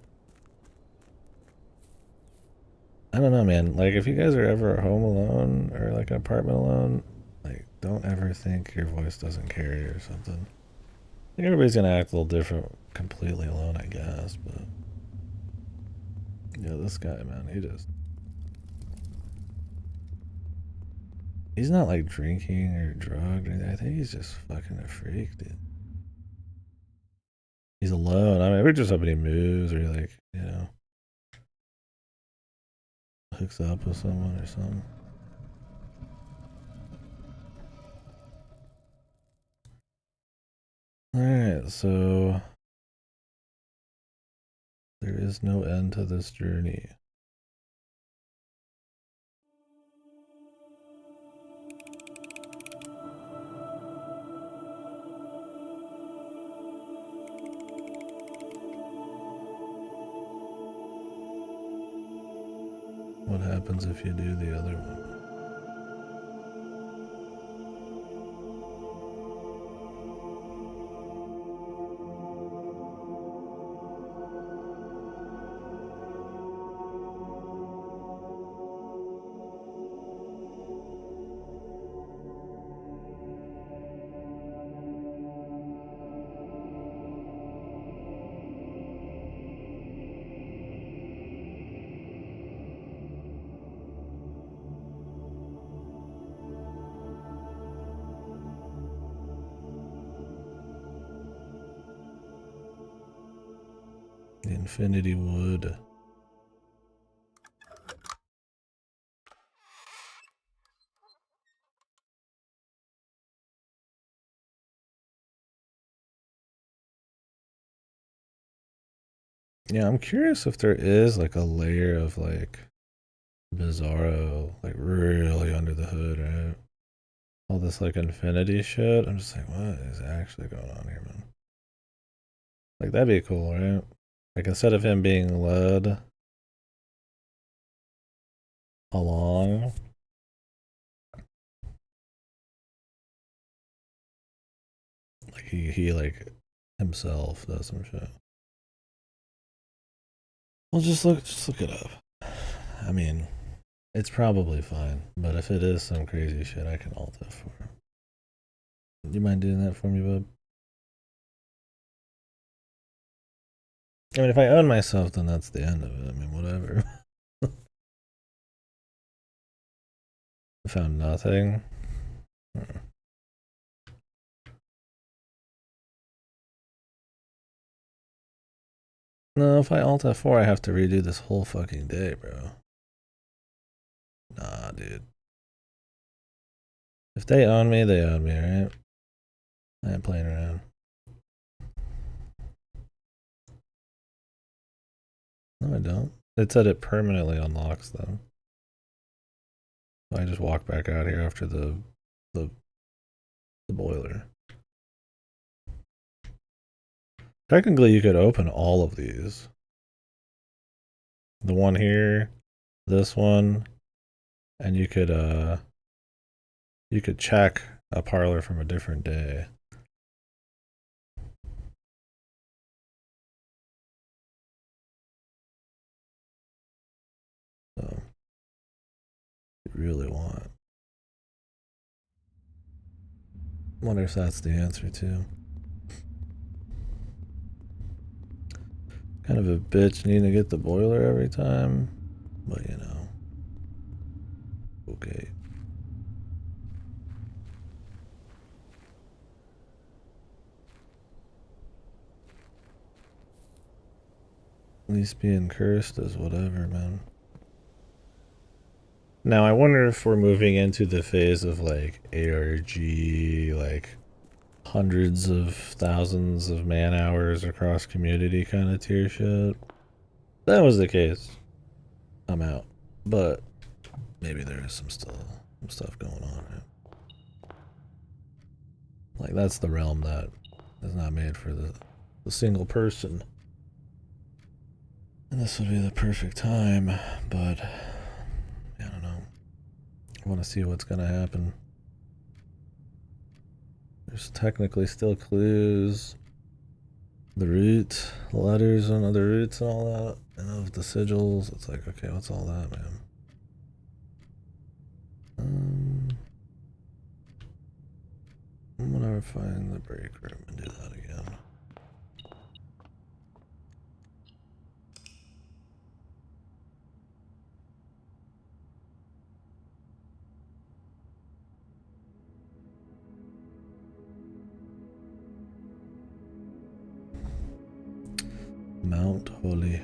I don't know, man. Like, if you guys are ever home alone or like an apartment alone, like, don't ever think your voice doesn't carry or something. I think everybody's gonna act a little different completely alone, I guess, but yeah, this guy, man, he's not like drinking or drugged or anything. I think he's just fucking a freak, dude. He's alone. I mean, we're just hoping he moves or he, like, you know, hooks up with someone or something. Alright, so there is no end to this journey. What happens if you do the other one? The Infinity Wood. Yeah, I'm curious if there is like a layer of like Bizarro, like really under the hood, right? All this like infinity shit. I'm just like, what is actually going on here, man? Like, that'd be cool, right? Like instead of him being led along, like he like himself does some shit. Well, just look it up. I mean, it's probably fine, but if it is some crazy shit, I can alt F4. You mind doing that for me, bub? I mean, if I own myself, then that's the end of it. I mean, whatever. I found nothing. No, if I alt F4, I have to redo this whole fucking day, bro. Nah, dude. If they own me, they own me, right? I ain't playing around. No, I don't. It said it permanently unlocks them. I just walk back out here after the boiler. Technically, you could open all of these. The one here, this one, and you could check a parlor from a different day. So, you really want. Wonder if that's the answer too. Kind of a bitch needing to get the boiler every time, but you know. Okay. At least being cursed is whatever, man. Now I wonder if we're moving into the phase of like ARG, like hundreds of thousands of man hours across community kind of tier shit. If that was the case, I'm out. But maybe there is some stuff going on. Right? Like that's the realm that is not made for the single person. And this would be the perfect time, but I don't know. I want to see what's gonna happen. There's technically still clues. The root, letters on other roots and all that. And of the sigils, it's like, okay, what's all that, man? I'm gonna find the break room and do that again. Mount Holy.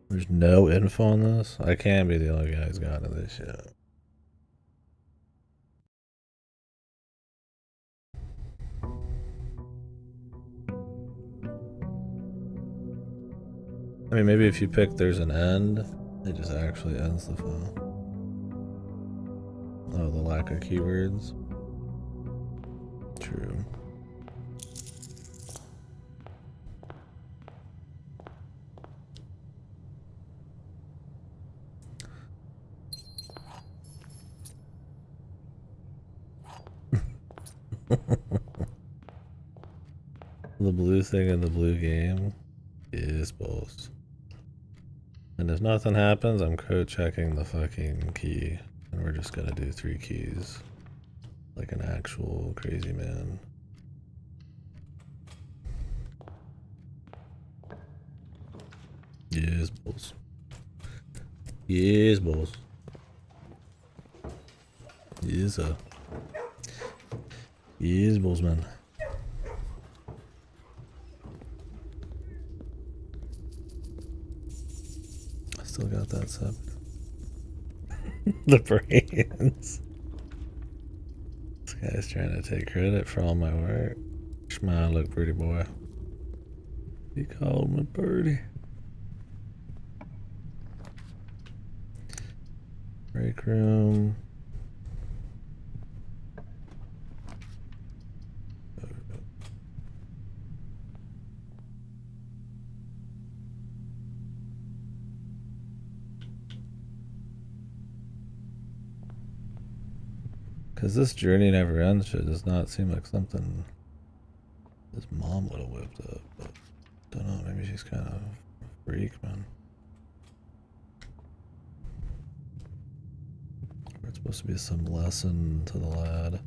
There's no info on this? I can't be the only guy who's gotten to this shit. I mean, maybe if you pick there's an end, it just actually ends the file. Oh, the lack of keywords. True. The blue thing in the blue game is both. And if nothing happens, I'm code checking the fucking key. And we're just gonna do 3 keys. Like an actual crazy man. Yes, boss. Yes, boss. Yes, sir. Yes, boss, man. I still got that sub. The brains. This guy's trying to take credit for all my work. Smile, look pretty boy. He called me birdie. Break room. Because this journey never ends shit does not seem like something his mom would have whipped up, but don't know, maybe she's kind of a freak, man. Or it's supposed to be some lesson to the lad.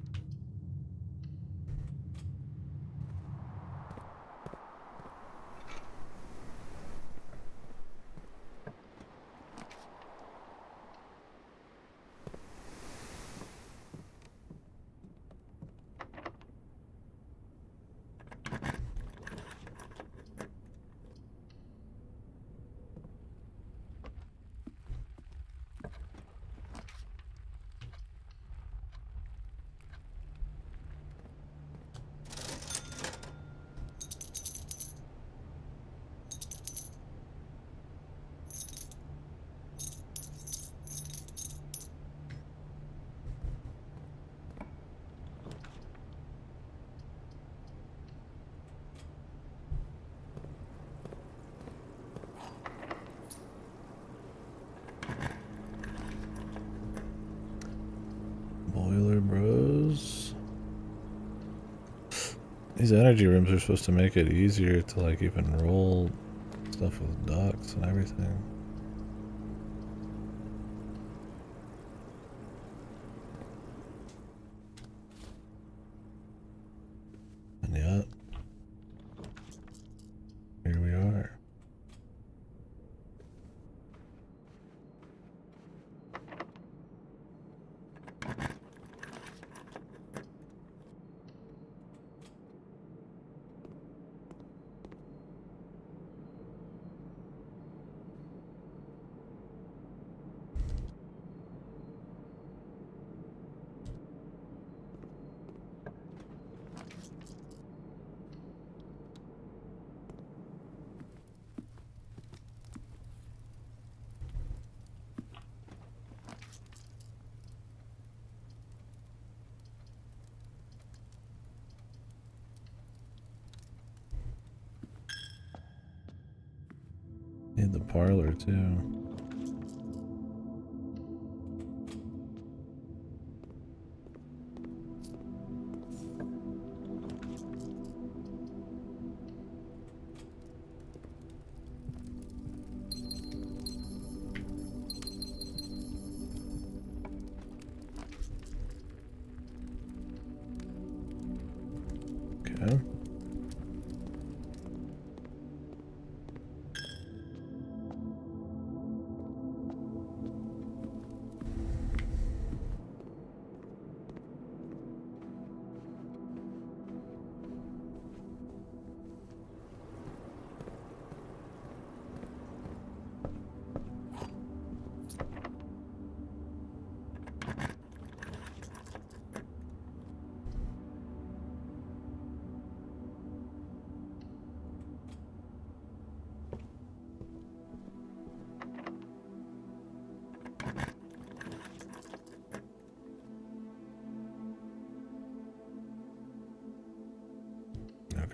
Boiler Bros. These energy rooms are supposed to make it easier to like even roll stuff with ducts and everything. And yet, here we are. Need the parlor too. Okay.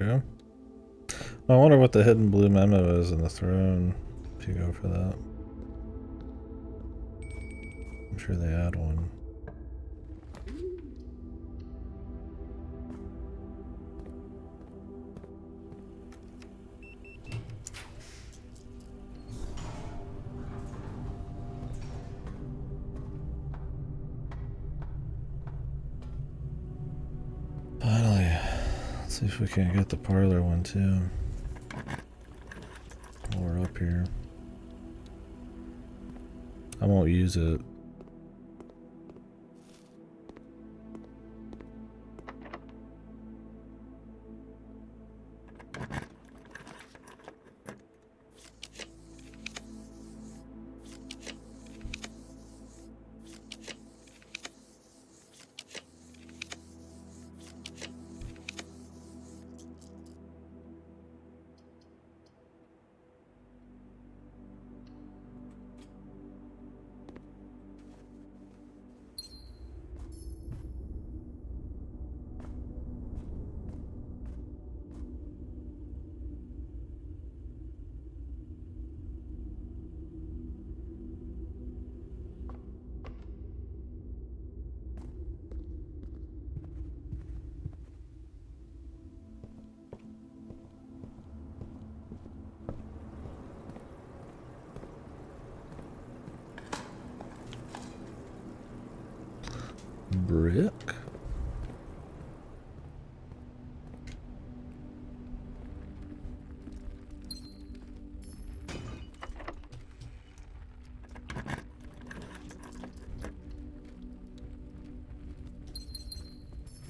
Okay. I wonder what the hidden blue memo is in the throne, if you go for that. I'm sure they add one. Finally, let's see if we can get the parlor one too. While we're up here. I won't use it. brick.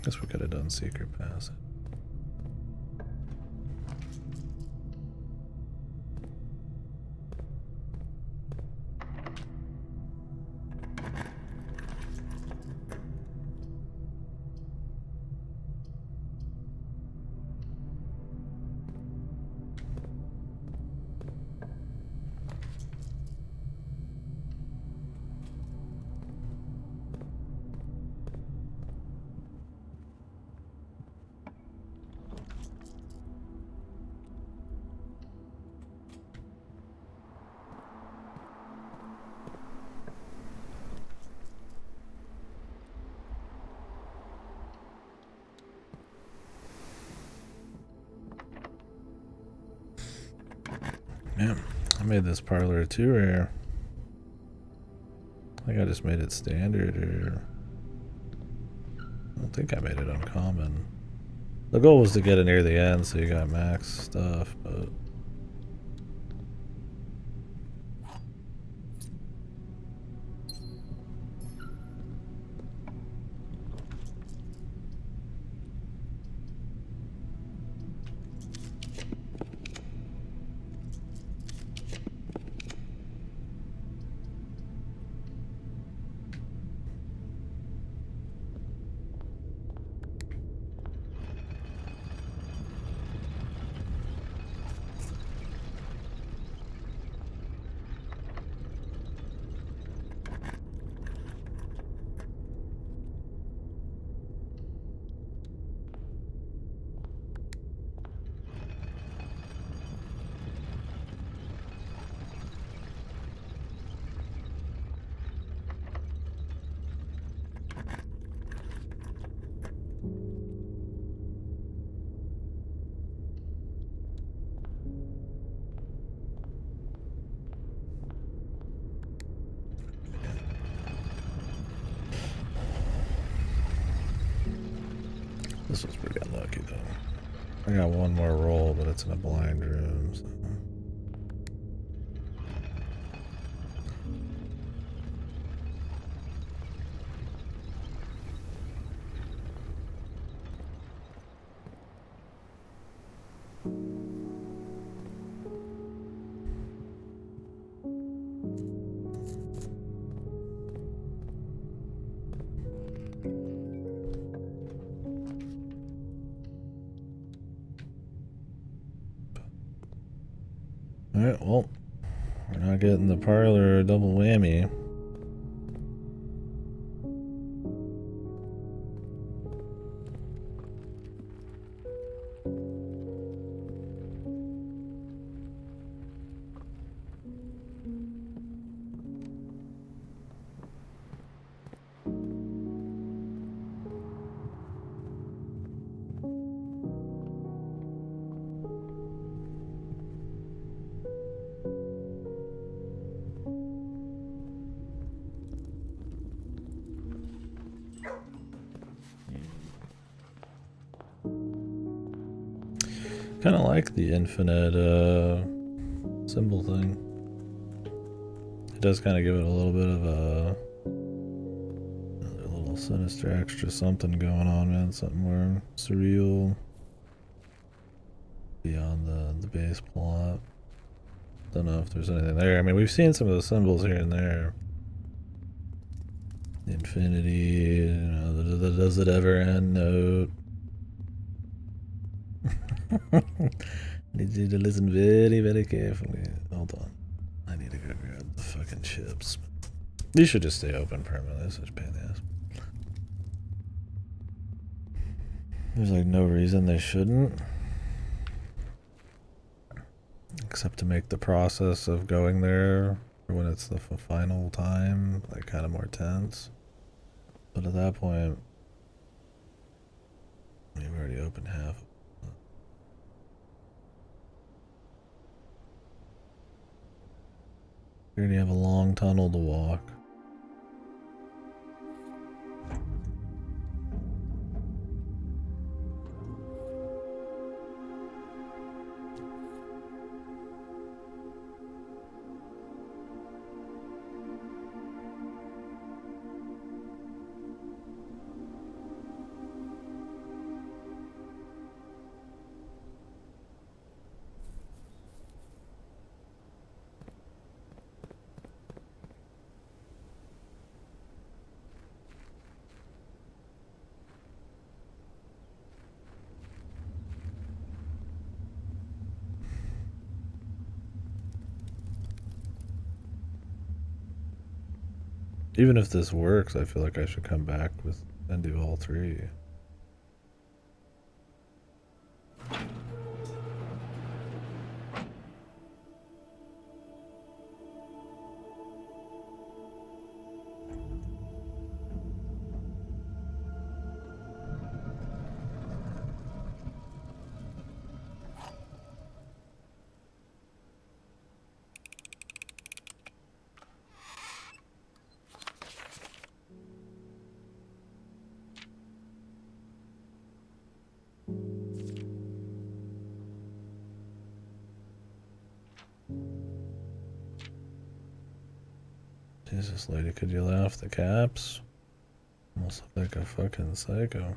Guess we could have done secret passage. Man, I made this parlor too rare. I think I just made it standard, or I don't think I made it uncommon. The goal was to get it near the end so you got max stuff, but this was pretty unlucky though. I got one more roll, but it's in a blind room. So. Alright, well, we're not getting the parlor double whammy. Kind of like the infinite symbol thing. It does kind of give it a little bit of a little sinister extra something going on, man. Something more surreal beyond the base plot. Don't know if there's anything there. I mean, we've seen some of the symbols here and there. The infinity, you know, the does it ever end note. Need you to listen very, very carefully. Hold on. I need to go grab the fucking chips. These should just stay open permanently. This is a pain in the ass. There's like no reason they shouldn't. Except to make the process of going there when it's the final time like kind of more tense. But at that point, we've already opened half. We already have a long tunnel to walk. Even if this works, I feel like I should come back with and do all three. Jesus, lady, could you laugh the caps? Almost look like a fucking psycho.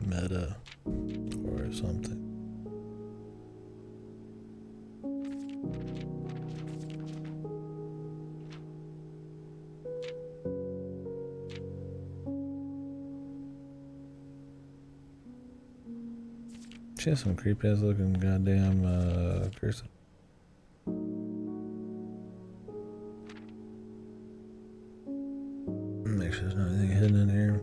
Meta or something. She has some creepy ass looking goddamn curse. Make sure there's not anything hidden in here.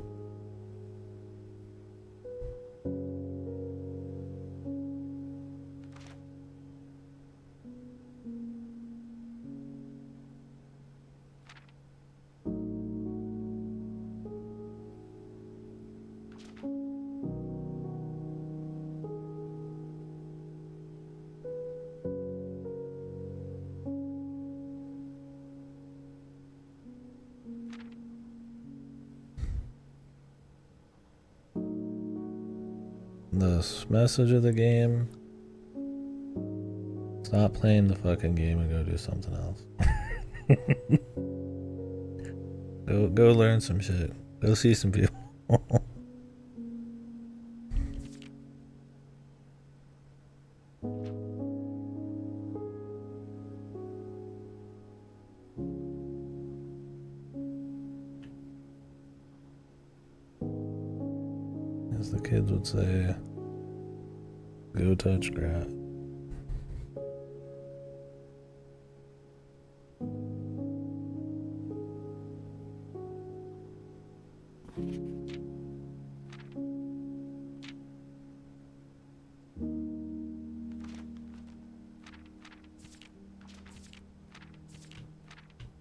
This message of the game: stop playing the fucking game and go do something else. Go learn some shit. Go see some people. As the kids would say, go touch grass.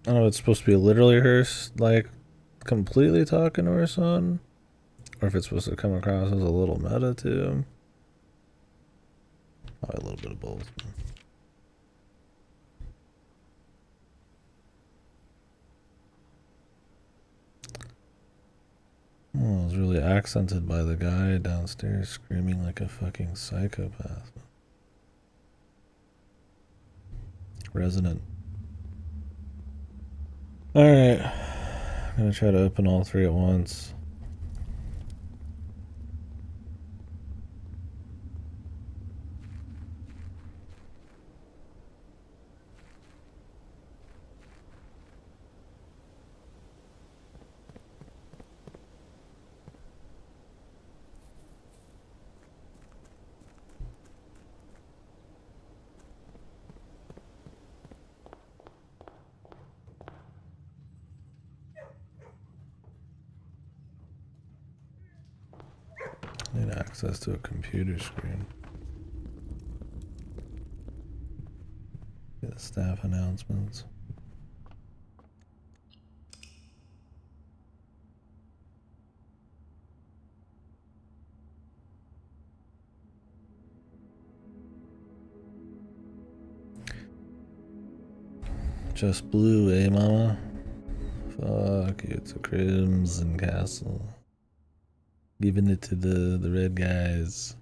I don't know, it's supposed to be literally her, like, completely talking to her son, or if it's supposed to come across as a little meta too. Probably a little bit of both. Oh, it was really accented by the guy downstairs screaming like a fucking psychopath. Resonant. Alright. I'm gonna try to open all three at once. Need access to a computer screen. Get the staff announcements. Just blue, eh, mama? Fuck you, it's a Crimson Castle. Giving it to the red guys.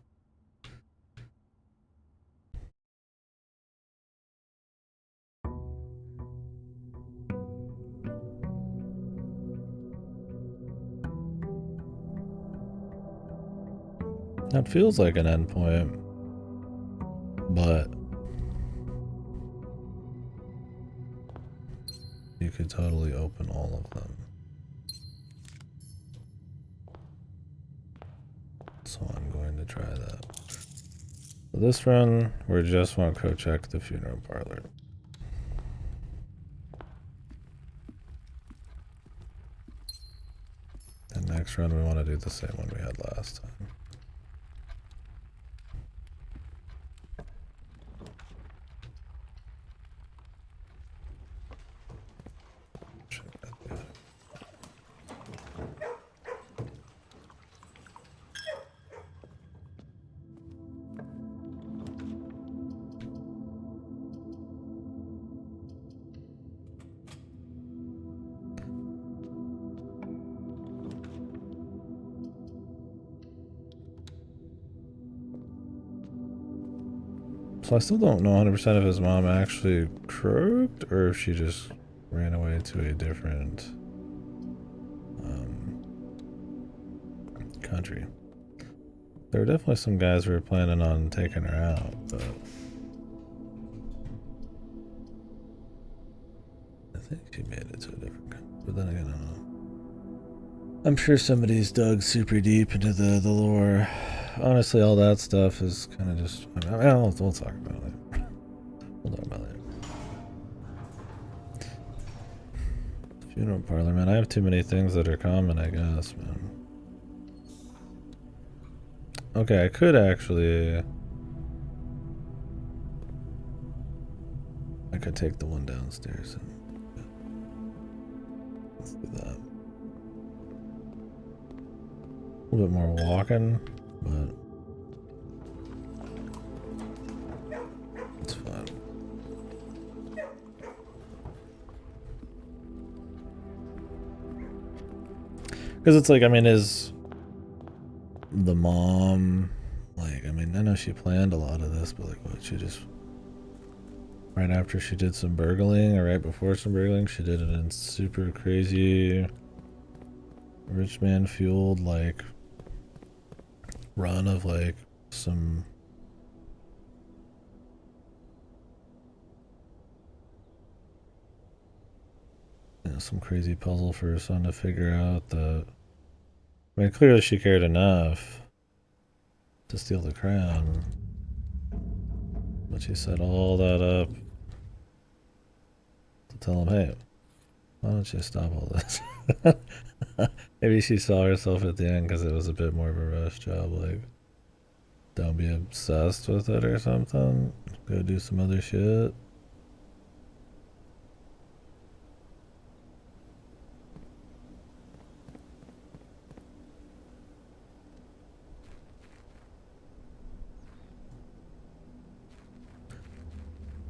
That feels like an endpoint, but you could totally open all of them. So I'm going to try that. For this run, we just want to go check the funeral parlor. And next run, we want to do the same one we had last time. So I still don't know 100% if his mom actually croaked or if she just ran away to a different country. There were definitely some guys who were planning on taking her out, but I think she made it to a different country. But then again, I don't know. I'm sure somebody's dug super deep into the lore. Honestly, all that stuff is kind of just... I mean, we'll talk about it later. We'll talk about it later. Funeral parlor, man. I have too many things that are common, I guess, man. Okay, I could actually... I could take the one downstairs and... Yeah. Let's do that. A little bit more walking. But it's fine. Because it's like, I mean, is the mom, like, I mean, I know she planned a lot of this, but like, what, she just, right after she did some burgling, or right before some burgling, she did it in super crazy, rich man fueled, like, run of like some some crazy puzzle for her son to figure out that, I mean, clearly she cared enough to steal the crown, but she set all that up to tell him, hey, why don't you stop all this? Maybe she saw herself at the end because it was a bit more of a rush job, like, don't be obsessed with it or something. Go do some other shit.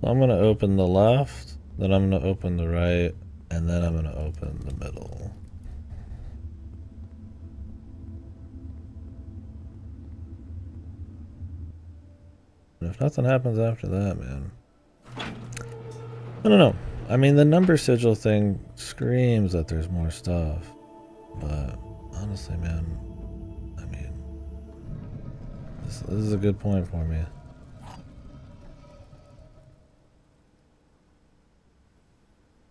I'm gonna open the left, then I'm gonna open the right, and then I'm gonna open the middle. And if nothing happens after that, man, I don't know. I mean, the number sigil thing screams that there's more stuff, but honestly, man, I mean, this is a good point for me.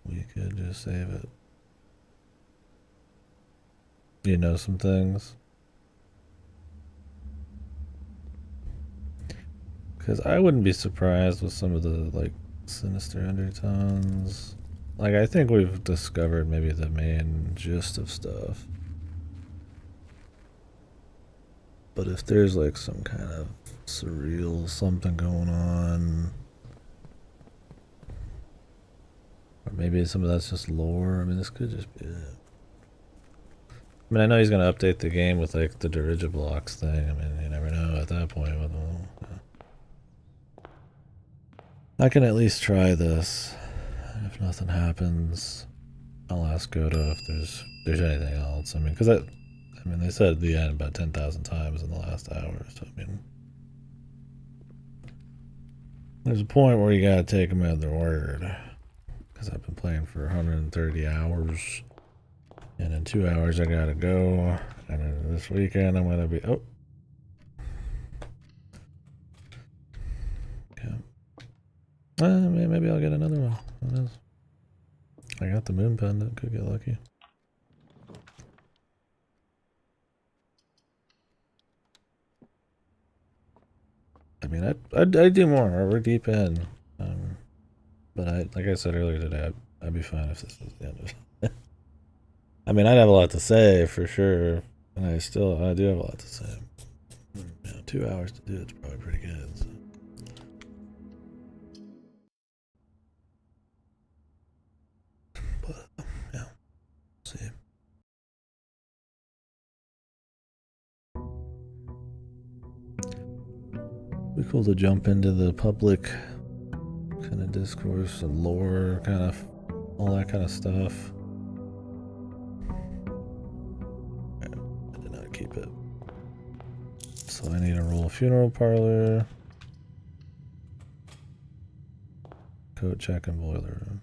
We could just save it. You know some things? Because I wouldn't be surprised with some of the, like, sinister undertones. Like, I think we've discovered maybe the main gist of stuff. But if there's, like, some kind of surreal something going on, or maybe some of that's just lore, I mean, this could just be it. I mean, I know he's going to update the game with, like, the Dirigiblocks thing. I mean, you never know at that point. With I can at least try this. If nothing happens, I'll ask Godo if there's anything else. I mean, because they said the end about 10,000 times in the last hour. So I mean, there's a point where you gotta take them at their word. Because I've been playing for 130 hours, and in 2 hours I gotta go. And then this weekend I'm gonna be okay. Maybe I'll get another one. Who knows? I got the moon pendant. Could get lucky. I mean, I'd do more. We're deep in. But like I said earlier today, I'd be fine if this was the end of it. I mean, I'd have a lot to say for sure, and I do have a lot to say. 2 hours to do it's probably pretty good. So. But yeah, see. Be cool to jump into the public kind of discourse and lore, kind of all that kind of stuff. I did not keep it. So I need to roll funeral parlor, coat check, and boiler room.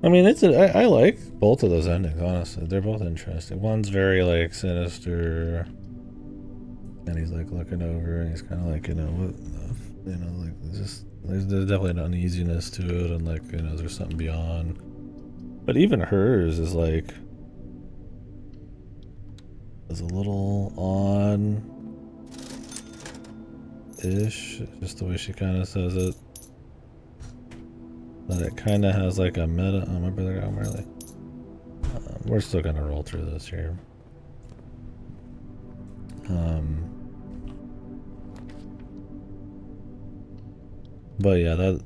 I mean, I like both of those endings, honestly. They're both interesting. One's very, like, sinister, and he's, like, looking over, and he's kind of like, there's definitely an uneasiness to it, and, like, there's something beyond. But even hers is, like, is a little on-ish, just the way she kind of says it. That it kind of has like a meta. Oh, my brother got home early. We're still gonna roll through this here. But yeah, that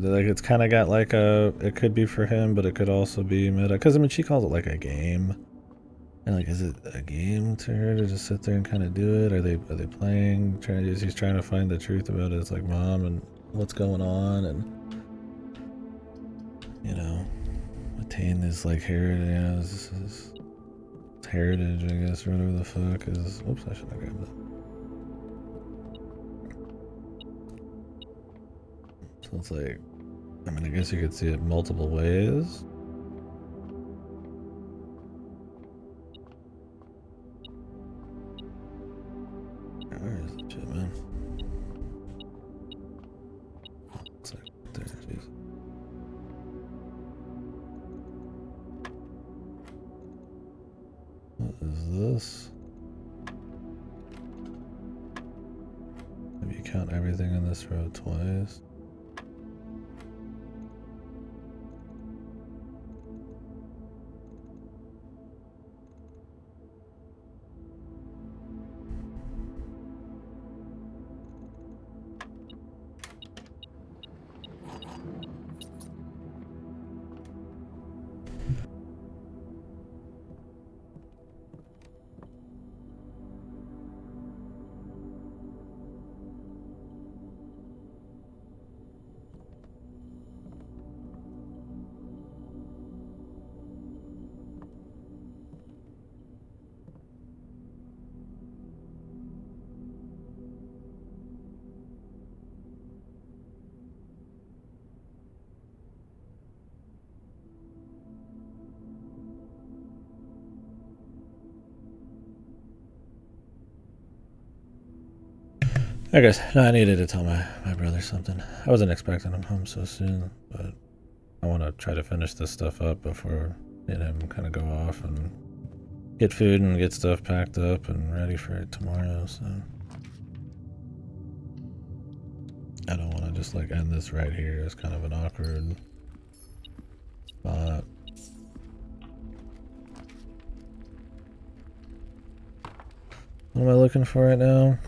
like it's kind of got like it could be for him, but it could also be meta. Because I mean, she calls it like a game, and like, is it a game to her to just sit there and kind of do it? Are they playing? He's trying to find the truth about his like mom and what's going on, and attain this like heritage, his heritage, I guess, or whatever the fuck is. Oops, I should have grabbed that. So it's like, I mean, I guess you could see it multiple ways. Where is the shit, man? It's like right there, jeez. What is this? If you count everything in this row twice. I guess I needed to tell my brother something. I wasn't expecting him home so soon, but I want to try to finish this stuff up before him kind of go off and get food and get stuff packed up and ready for it tomorrow. So I don't want to just like end this right here. It's kind of an awkward spot. What am I looking for right now?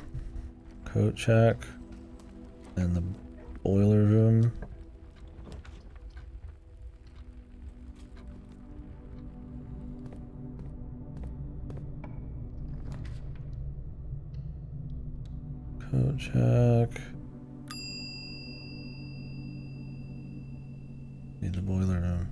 Coat check. And the boiler room. Coat check. Need the boiler room.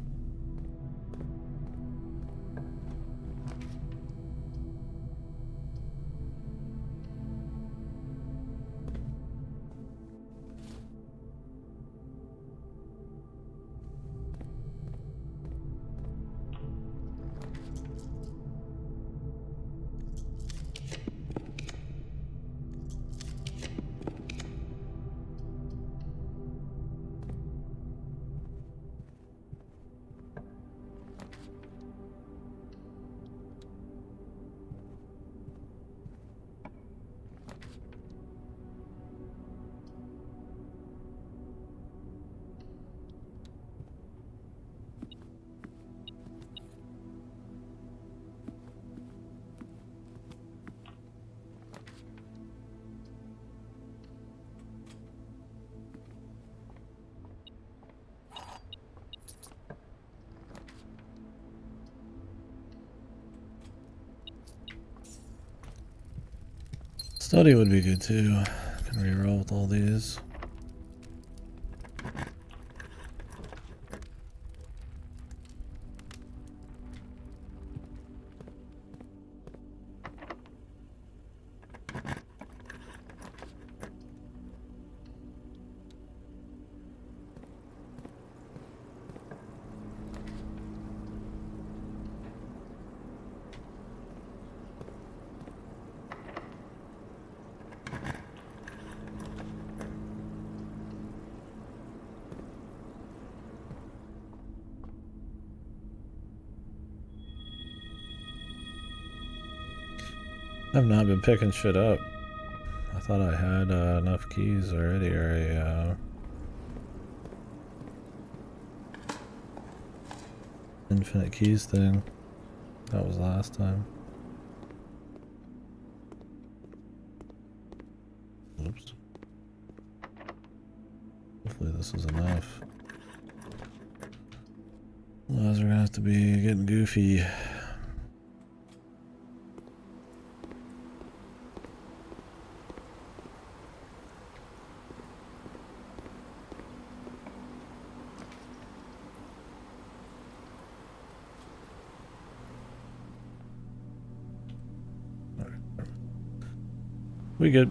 Study would be good too. Can reroll with all these. I've not been picking shit up. I thought I had enough keys already, or a infinite keys thing. That was last time. Oops. Hopefully this is enough. Otherwise we're gonna have to be getting goofy. We good.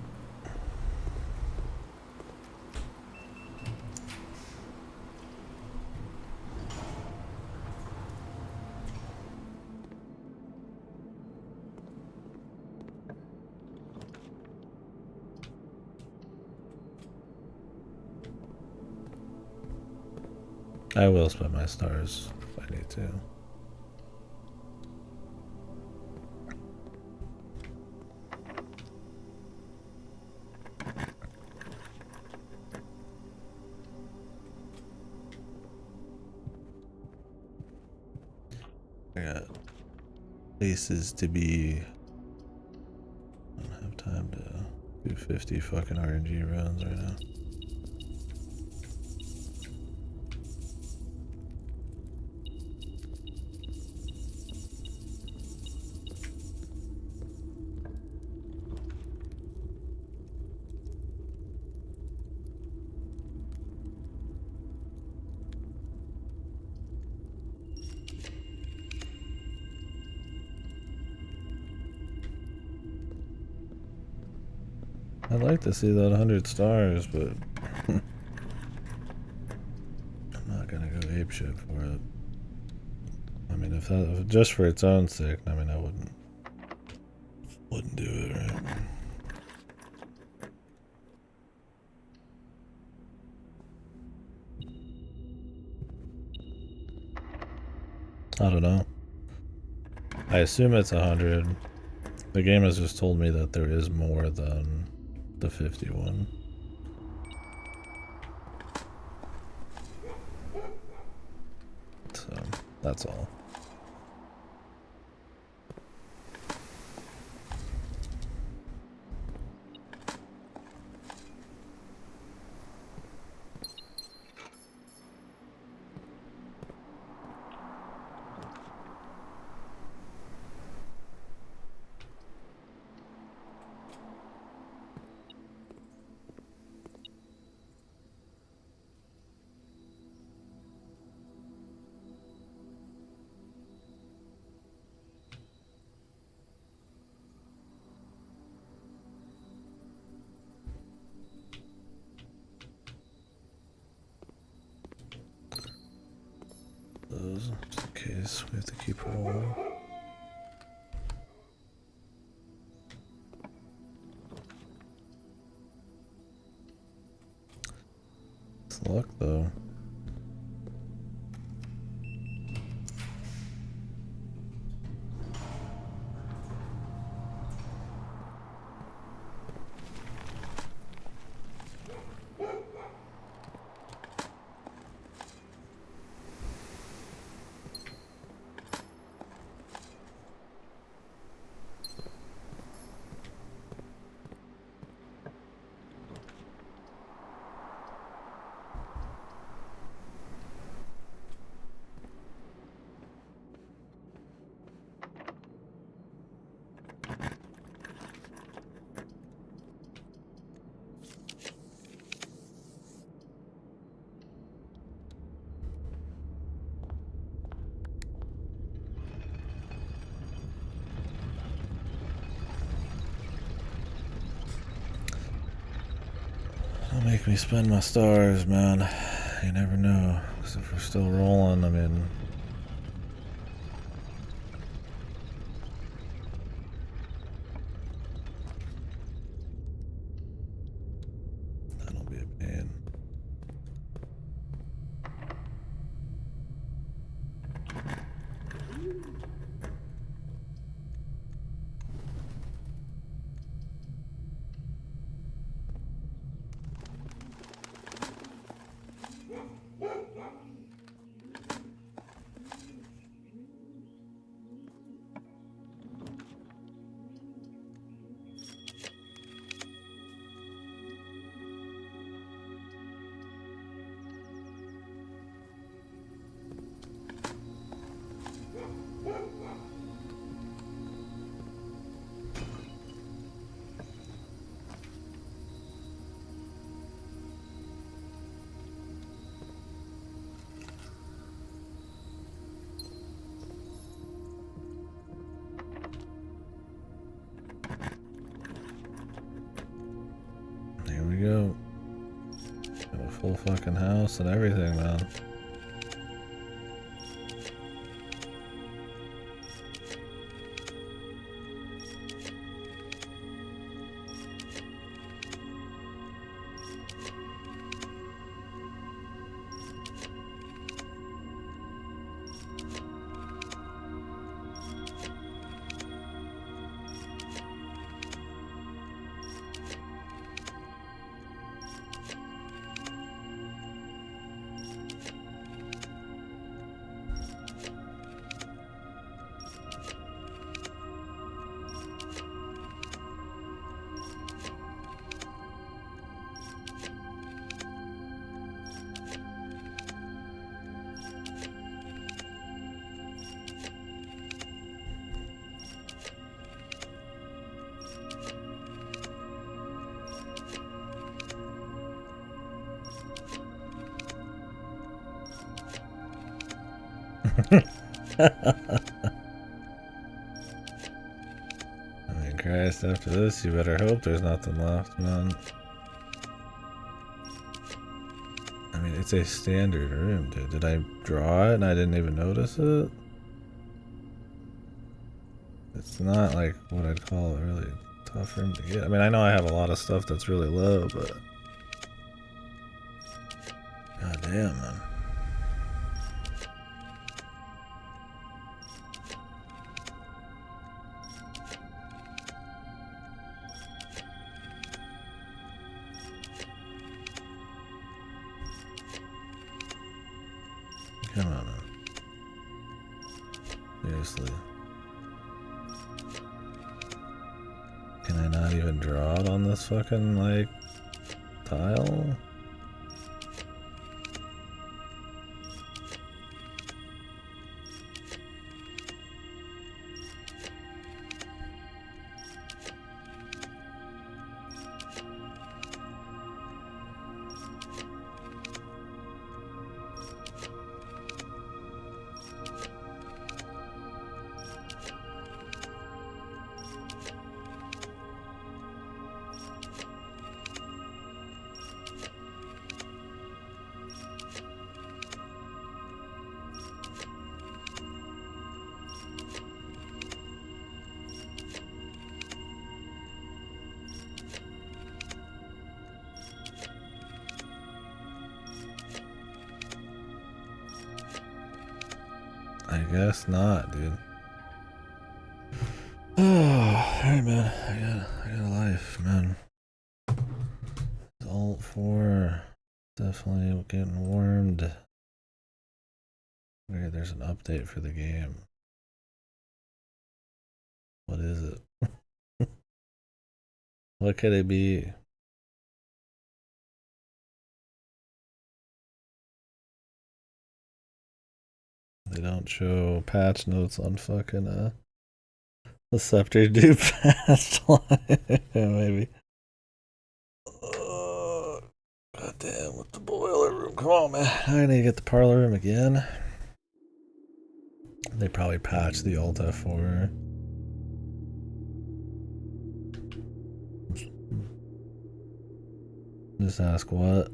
I will spend my stars if I need to. I got places to be. I don't have time to do 50 fucking RNG runs right now. I'd like to see that 100 stars, but I'm not gonna go apeshit for it. I mean, if just for its own sake, I mean, I wouldn't do it, right? I don't know. I assume it's 100. The game has just told me that there is more than the 51. So, that's all. close, just in case we have to keep rolling. It's luck though. Don't make me spend my stars, man. You never know. 'Cause if we're still rolling, I mean... that'll be a pain. Here we go. Got a full fucking house and everything, man. I mean, Christ, after this, you better hope there's nothing left, man. I mean, it's a standard room, dude. Did I draw it and I didn't even notice it? It's not like what I'd call a really tough room to get. I mean, I know I have a lot of stuff that's really low, but... God damn, man. Come on, man. Seriously. Can I not even draw it on this fucking, like, tile? I guess not, dude. Oh, alright, man. I got a life, man. Alt 4. Definitely getting warmed. Wait, there's an update for the game. What is it? What could it be? They don't show patch notes on fucking the scepter do patch line. Maybe. God damn, with the boiler room. Come on, man. I need to get the parlor room again. They probably patched the Alt F4. Just ask what?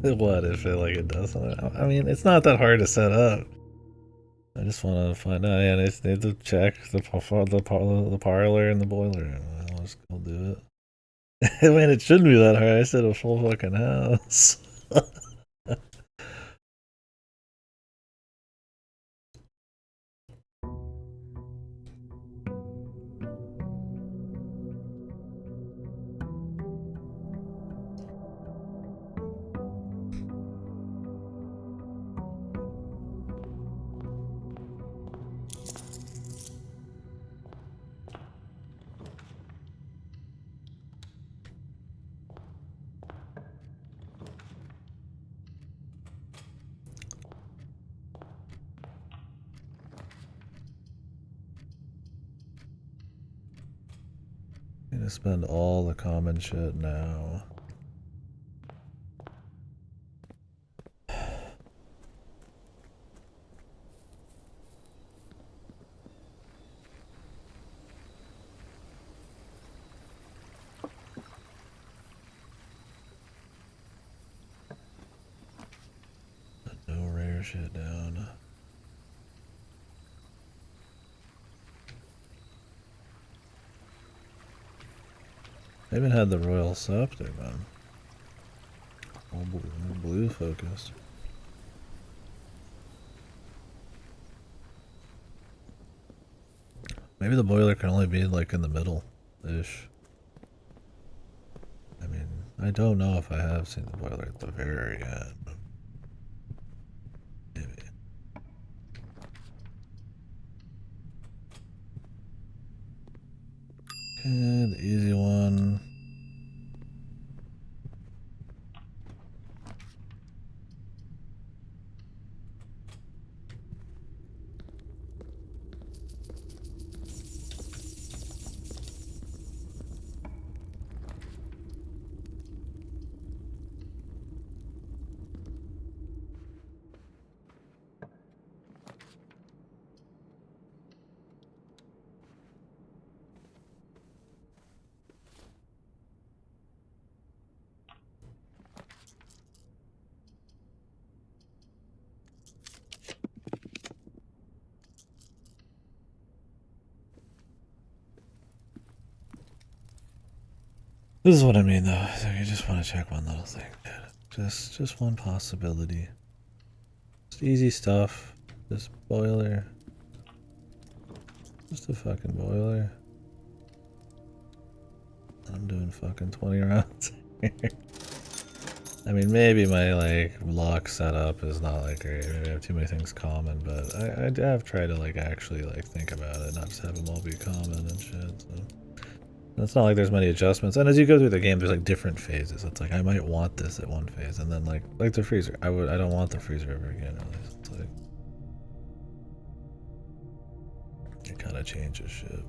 What if it doesn't? I mean, it's not that hard to set up. I just want to find out. Yeah, they need to check the parlor and the boiler. I'll just go do it. I mean, it shouldn't be that hard. I said a full fucking house. I'm gonna spend all the common shit now. Put no rare shit down. I even had the Royal Scepter, man. All blue focused. Maybe the boiler can only be like in the middle-ish. I mean, I don't know if I have seen the boiler at the very end. Maybe. Okay, the easy one. This is what I mean, though. So you just want to check one little thing, dude. Just one possibility. Just easy stuff. Just boiler. Just a fucking boiler. I'm doing fucking 20 rounds here. I mean, maybe my lock setup is not great. Maybe I have too many things common, but I have tried to actually think about it, not just have them all be common and shit. So. It's not like there's many adjustments, and as you go through the game, there's different phases. It's I might want this at one phase, and then like the freezer, I don't want the freezer ever again. Really, it's it kind of changes shit.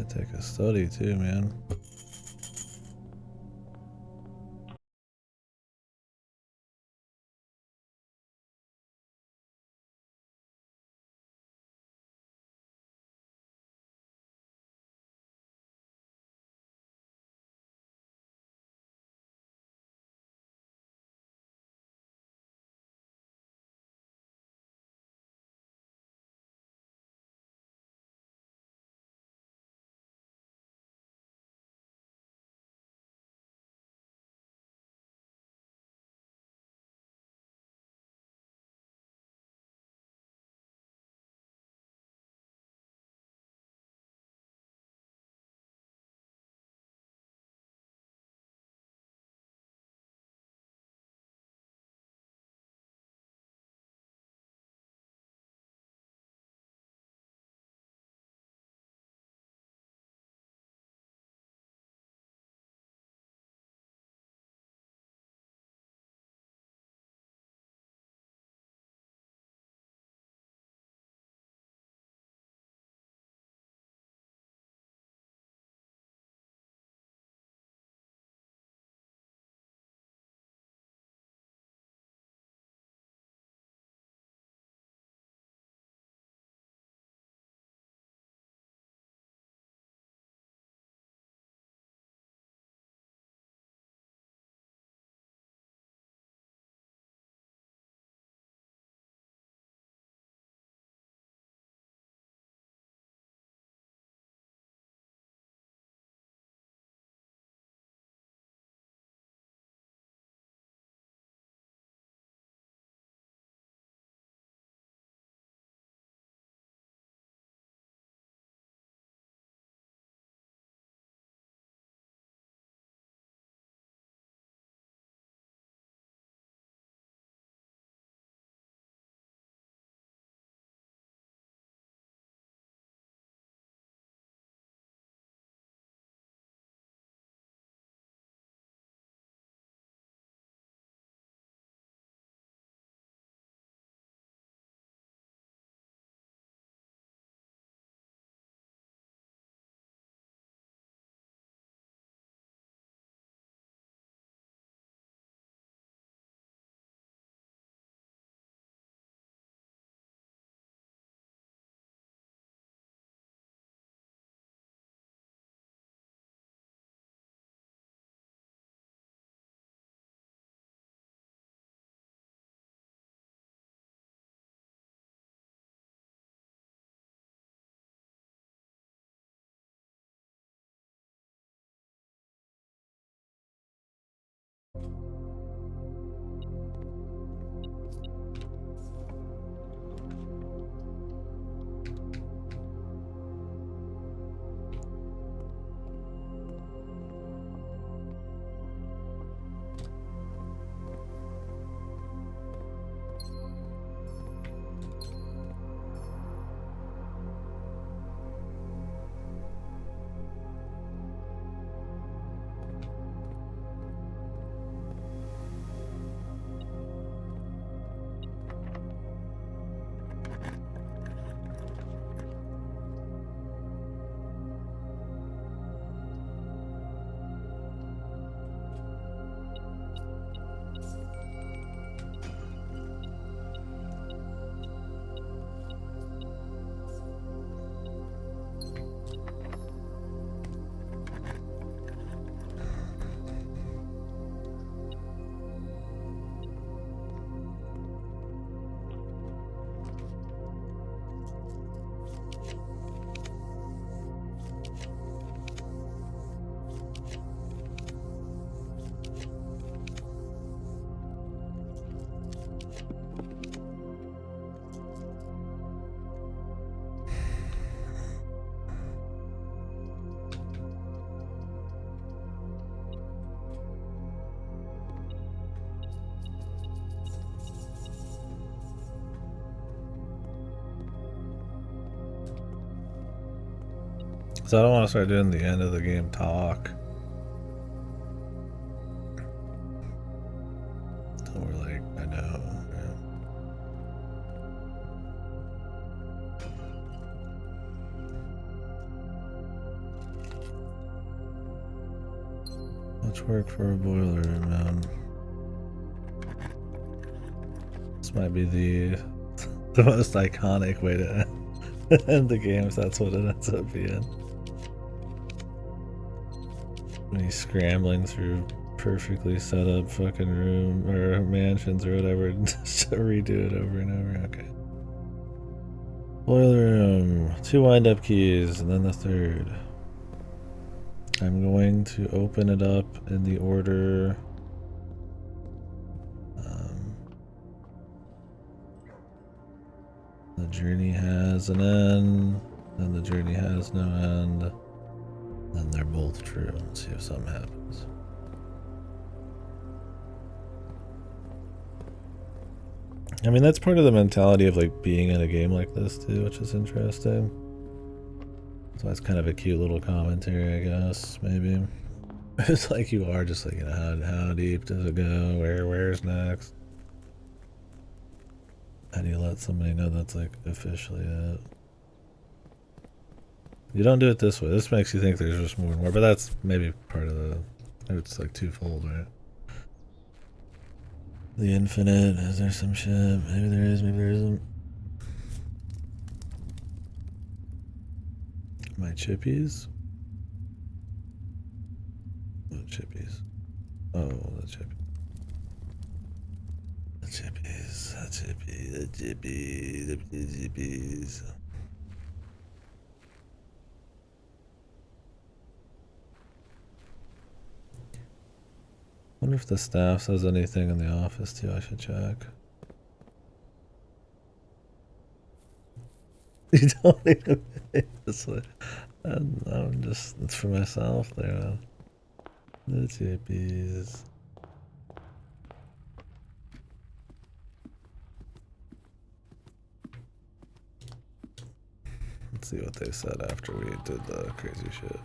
I take a study too, man. So I don't want to start doing the end of the game talk. So we're like, I know. Yeah. Much work for a boiler room, man. This might be the most iconic way to end the game if that's what it ends up being. Me scrambling through perfectly set up fucking room or mansions or whatever just to redo it over and over. Okay. Boiler room, 2 wind-up keys, and then the third. I'm going to open it up in the order. The journey has an end, and the journey has no end, and they're both true. Let's see if something happens. I mean, that's part of the mentality of like being in a game like this too, which is interesting. So it's kind of a cute little commentary, I guess, maybe. It's like you are just like, you know, how deep does it go? Where's next? How do you let somebody know that's like officially it? You don't do it this way. This makes you think there's just more and more, but that's maybe part of the, it's like twofold, right? The infinite, is there some shit? Maybe there is, maybe there isn't. My chippies? What chippies? Oh, the chippies. The chippies, the chippies, the chippies, the chippies. Wonder if the staff says anything in the office too. I should check. You don't even pay this way. I'm just, it's for myself there, man. The chippies. Let's see what they said after we did the crazy shit.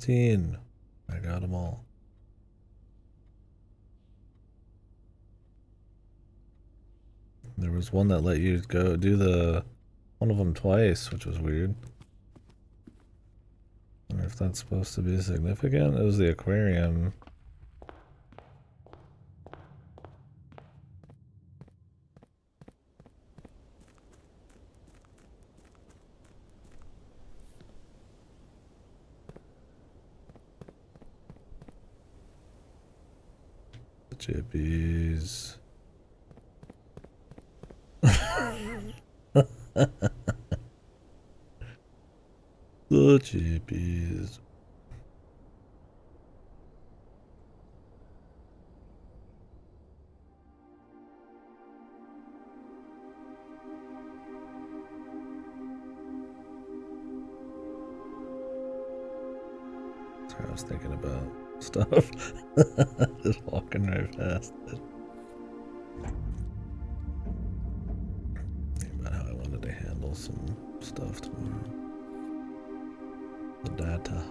I got them all. There was one that let you go do one of them twice, which was weird. I wonder if that's supposed to be significant. It was the aquarium. Chippies. The chippies. Sorry, I was thinking about stuff. Just walking right past it. Thinking about how I wanted to handle some stuff tomorrow. The data.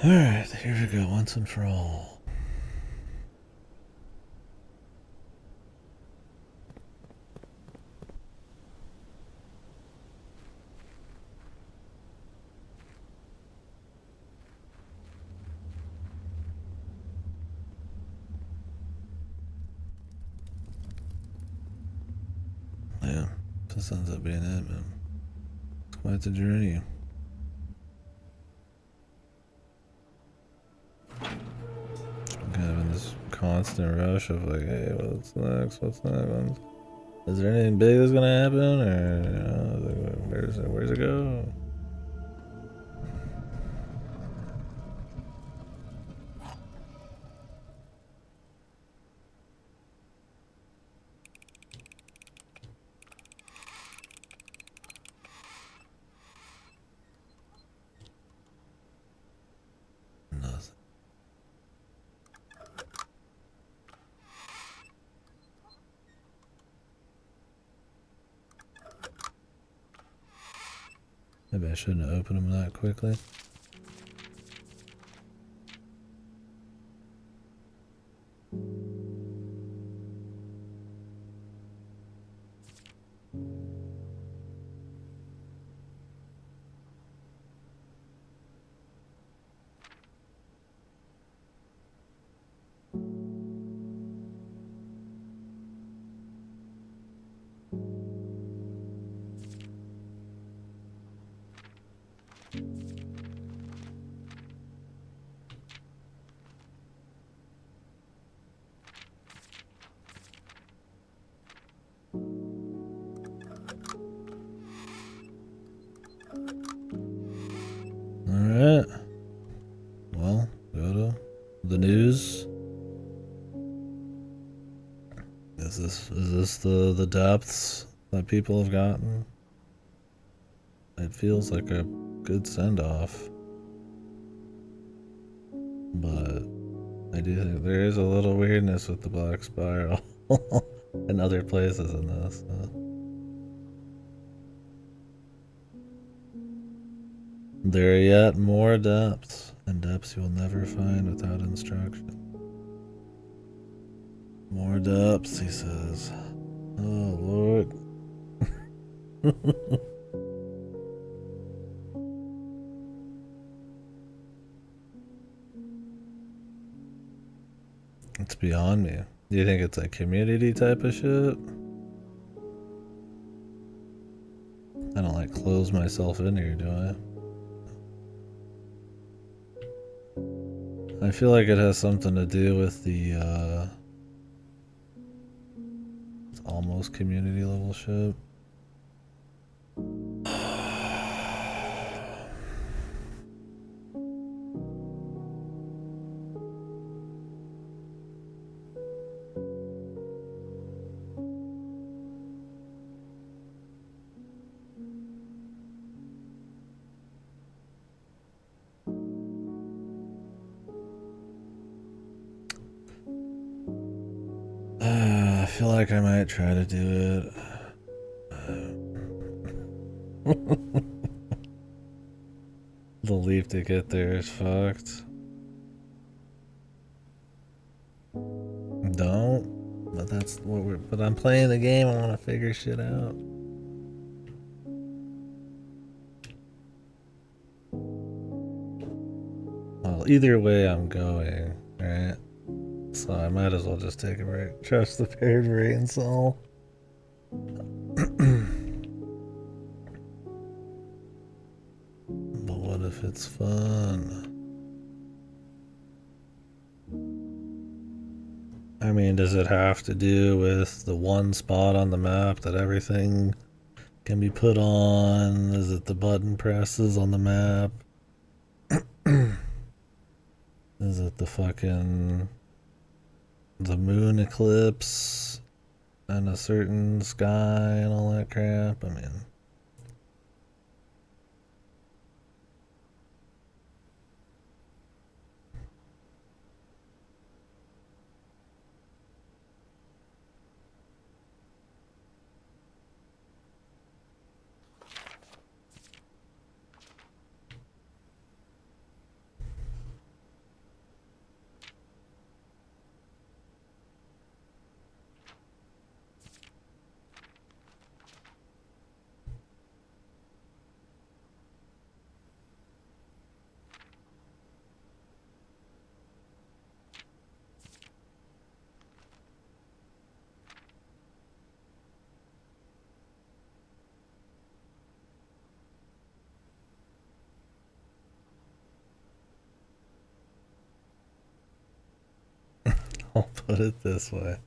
Alright, here we go, once and for all. Yeah, this ends up being it, man. It's quite the journey. I'm kind of in this constant rush of like, hey, what's next? What's next? Is there anything big that's gonna happen, or you know, where's it go? Nothing. Maybe I shouldn't have opened them that quickly. Alright. Well, go to the news. Is this the depths that people have gotten? It feels like a good send off. But I do think there is a little weirdness with the Black Spiral and other places in this. There are yet more depths, and depths you will never find without instruction. More depths, he says. Oh, Lord. It's beyond me. Do you think it's a community type of shit? I don't like close myself in here, do I? I feel like it has something to do with the it's almost community level shit. I feel like I might try to do it. The leap to get there is fucked. Don't. But that's what we're. But I'm playing the game. I want to figure shit out. Well, either way, I'm going. Right. So I might as well just take a break. Trust the paired brain soul. But what if it's fun? I mean, does it have to do with the one spot on the map that everything can be put on? Is it the button presses on the map? Is it the moon eclipse and a certain sky and all that crap? I mean, I'll put it this way.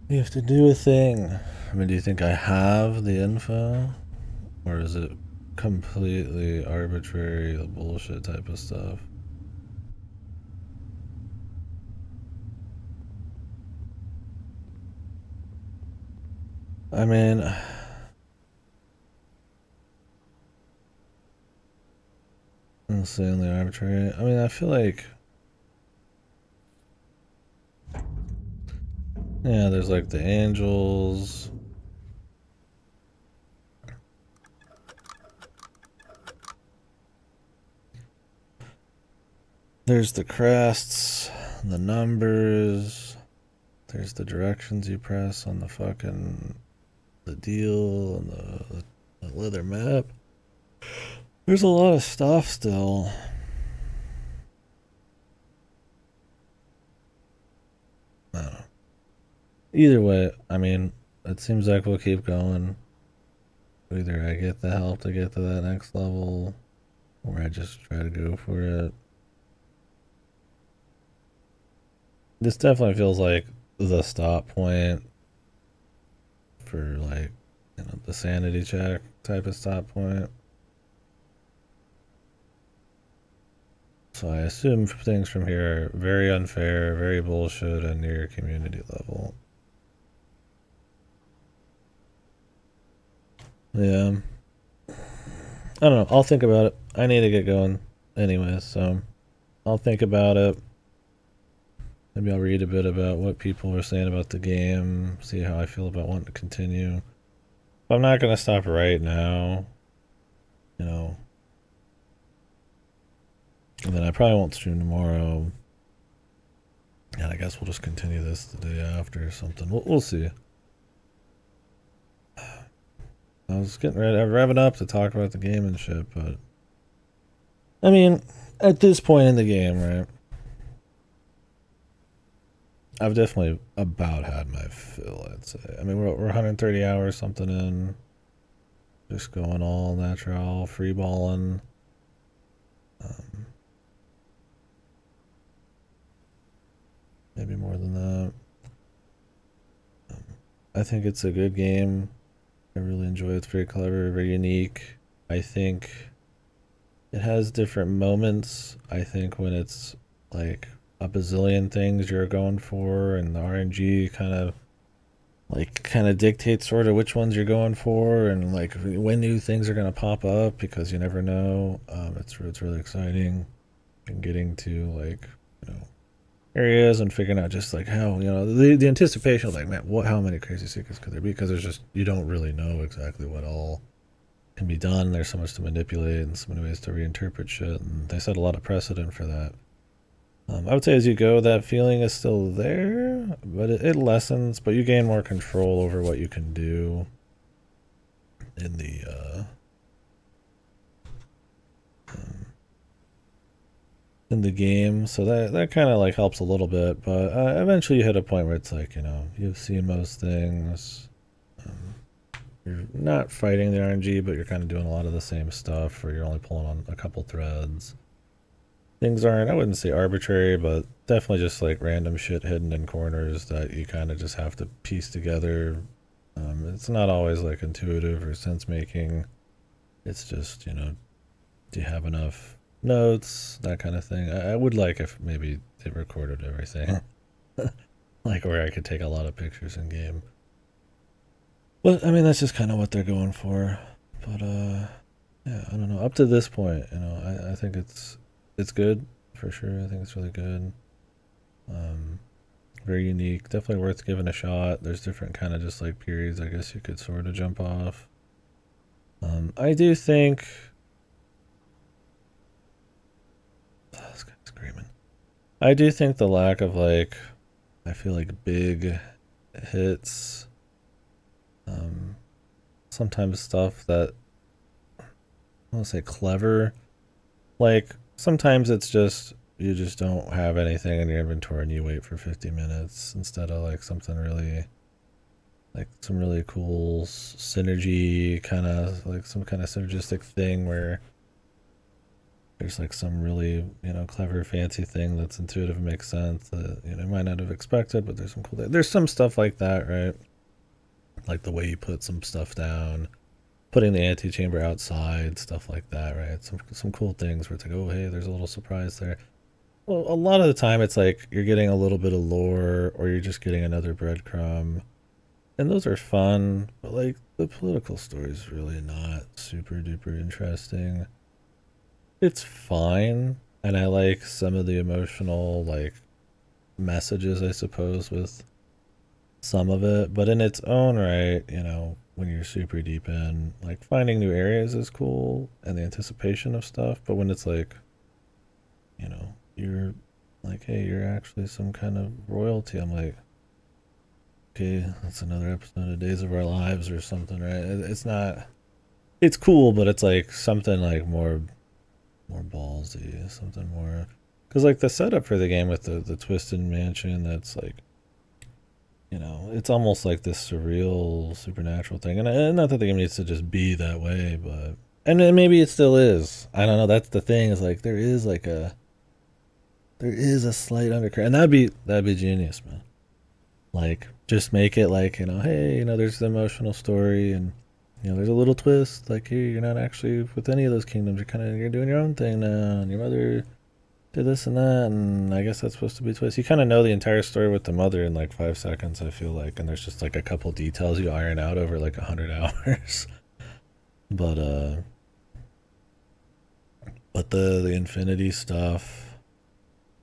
You have to do a thing. I mean, do you think I have the info? Or is it completely arbitrary, bullshit type of stuff? I mean, Insanely arbitrary. I mean, I feel like... Yeah, there's like the angels. There's the crests, the numbers. There's the directions you press on the fucking... the deal and the leather map. There's a lot of stuff still. I don't know. Either way, I mean, it seems like we'll keep going. Either I get the help to get to that next level, or I just try to go for it. This definitely feels like the stop point for, like, you know, the sanity check type of stop point. So I assume things from here are very unfair, very bullshit, and near community level. Yeah. I don't know. I'll think about it. I need to get going anyway, so I'll think about it. Maybe I'll read a bit about what people are saying about the game, see how I feel about wanting to continue. I'm not going to stop right now, you know. And then I probably won't stream tomorrow. And I guess we'll just continue this the day after or something. We'll see. I was getting ready, I'm revving up to talk about the game and shit, but... I mean, at this point in the game, right? I've definitely about had my fill, I'd say. I mean, we're 130 hours something in. Just going all natural, free balling. Maybe more than that. I think it's a good game. I really enjoy it. It's very clever, very unique. I think it has different moments. I think when it's like a bazillion things you're going for, and the RNG kind of dictates sort of which ones you're going for, and like when new things are gonna pop up, because you never know. It's really exciting, and getting to, like, you know, areas and figuring out just like how, you know, the anticipation of, like, man, how many crazy secrets could there be, because there's just, you don't really know exactly what all can be done. There's so much to manipulate and so many ways to reinterpret shit, and they set a lot of precedent for that. I would say as you go, that feeling is still there, but it lessens, but you gain more control over what you can do in the game, so that kind of like helps a little bit, but eventually you hit a point where it's like, you know, you've seen most things. You're not fighting the RNG, but you're kind of doing a lot of the same stuff, or you're only pulling on a couple threads. Things aren't, I wouldn't say arbitrary, but definitely just like random shit hidden in corners that you kind of just have to piece together. It's not always like intuitive or sense making. It's just, you know, do you have enough notes, that kind of thing. I would like if maybe they recorded everything. Like, where I could take a lot of pictures in game. But I mean, that's just kind of what they're going for. But yeah, I don't know. Up to this point, you know, I think it's good for sure. I think it's really good. Very unique. Definitely worth giving a shot. There's different kind of just like periods, I guess you could sort of jump off. I do think... Oh, this guy's screaming. I do think the lack of, like, I feel like big hits, sometimes stuff that, I want to say clever, like sometimes it's just, you just don't have anything in your inventory and you wait for 50 minutes instead of like something really, like some really cool synergy kind of, like some kind of synergistic thing where there's like some really, you know, clever fancy thing that's intuitive and makes sense that, you know, you might not have expected, but there's some cool, there's some stuff like that, right? Like the way you put some stuff down, putting the antechamber outside, stuff like that, right? Some cool things where it's like, oh, hey, there's a little surprise there. Well, a lot of the time it's like you're getting a little bit of lore, or you're just getting another breadcrumb. And those are fun, but like the political story is really not super duper interesting. it's fine, and I like some of the emotional like messages, I suppose, with some of it, but in its own right, you know, when you're super deep in, like finding new areas is cool and the anticipation of stuff, but when it's like, you know, you're like, hey, you're actually some kind of royalty, I'm like, okay, that's another episode of Days of Our Lives or something, right? It's not, it's cool, but it's like something like more ballsy, something more, because like the setup for the game with the twisted mansion, that's like, you know, it's almost like this surreal supernatural thing, and not that the game needs to just be that way, but and then maybe it still is, I don't know, that's the thing, is like there is a slight undercurrent, and that'd be genius, man. Like just make it like, you know, hey, you know, there's the emotional story, and you know, there's a little twist, like, hey, you're not actually with any of those kingdoms, you're doing your own thing now, and your mother did this and that, and I guess that's supposed to be a twist. You kind of know the entire story with the mother in like 5 seconds, I feel like, and there's just like a couple details you iron out over like 100 hours. but the infinity stuff,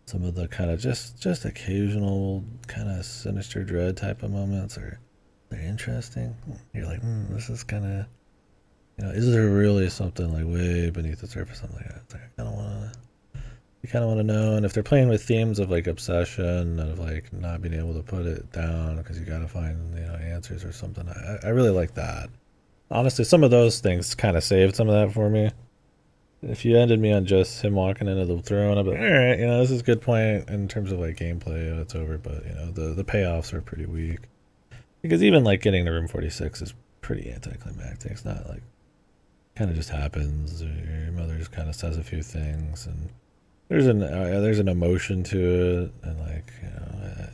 some of the kind of just occasional kind of sinister dread type of moments are they're interesting. You're like, this is kind of, you know, is there really something like way beneath the surface, something like that? It's like, I kind of want to. You kind of want to know, and if they're playing with themes of like obsession and of like not being able to put it down because you got to find, you know, answers or something, I really like that. Honestly, some of those things kind of saved some of that for me. If you ended me on just him walking into the throne, I'd be like, all right, you know, this is a good point in terms of like gameplay, and it's over. But you know, the payoffs are pretty weak, because even like getting to room 46 is pretty anticlimactic. It's not like kind of just happens. Your mother just kind of says a few things, and there's an emotion to it, and like, you know,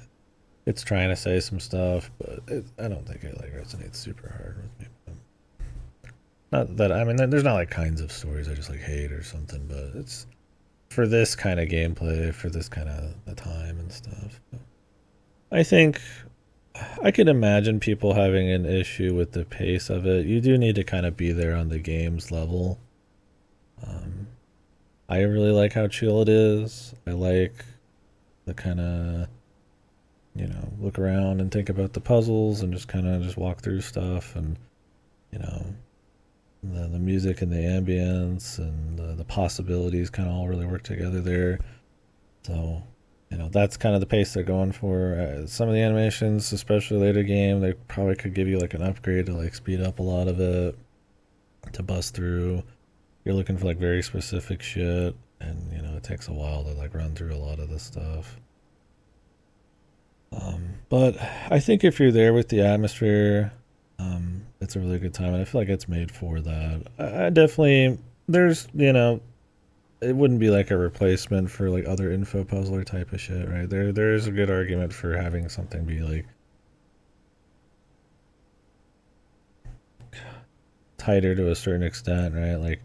it's trying to say some stuff, but I don't think it like resonates super hard with me. Not that, I mean, there's not like kinds of stories I just like hate or something, but it's for this kind of gameplay, for this kind of the time and stuff. I think I could imagine people having an issue with the pace of it. You do need to kind of be there on the game's level. I really like how chill it is. I like the kind of, you know, look around and think about the puzzles and just kind of just walk through stuff, and you know, the music and the ambience and the possibilities kind of all really work together there. So, you know, that's kind of the pace they're going for. Some of the animations, especially later game, they probably could give you like an upgrade to like speed up a lot of it, to bust through. You're looking for like very specific shit, and you know, it takes a while to like run through a lot of this stuff. But I think if you're there with the atmosphere, it's a really good time, and I feel like it's made for that. I definitely, there's, you know, it wouldn't be like a replacement for like other info puzzler type of shit, right? There's a good argument for having something be like tighter to a certain extent, right? Like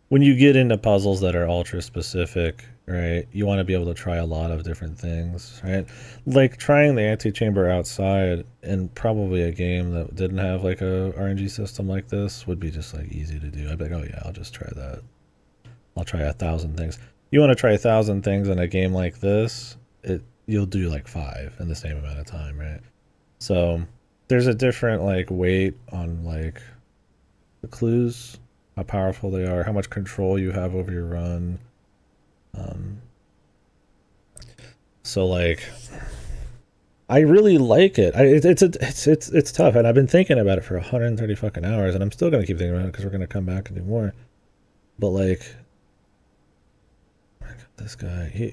when you get into puzzles that are ultra specific, right, you want to be able to try a lot of different things, right? Like trying the antechamber outside in probably a game that didn't have like a RNG system like this would be just like easy to do. I'd be like, oh yeah, I'll just try that. I'll try 1,000 things. You want to try 1,000 things in a game like this, you'll do like 5 in the same amount of time, right? So there's a different like weight on like the clues, how powerful they are, how much control you have over your run. So like, I really like it. It's tough, and I've been thinking about it for 130 fucking hours, and I'm still gonna keep thinking about it because we're gonna come back and do more. But like, this guy,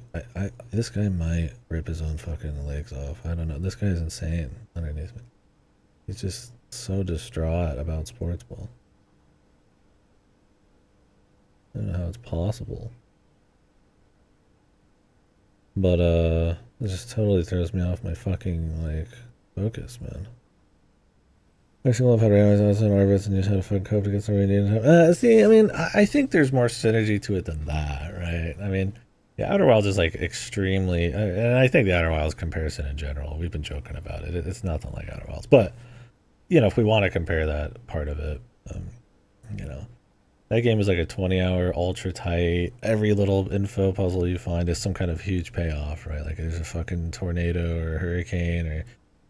this guy might rip his own fucking legs off. I don't know. This guy is insane underneath me. He's just so distraught about sports ball. I don't know how it's possible. But it just totally throws me off my fucking like focus, man. I actually love how to analyze on orbits and just how to fucking cope to get somebody needed. See, I mean, I think there's more synergy to it than that, right? I mean, yeah, Outer Wilds is like extremely, and I think the Outer Wilds comparison in general, we've been joking about it. It's nothing like Outer Wilds, but you know, if we want to compare that part of it, you know, That game is like a 20-hour ultra tight. Every little info puzzle you find is some kind of huge payoff, right? Like there's a fucking tornado or a hurricane, or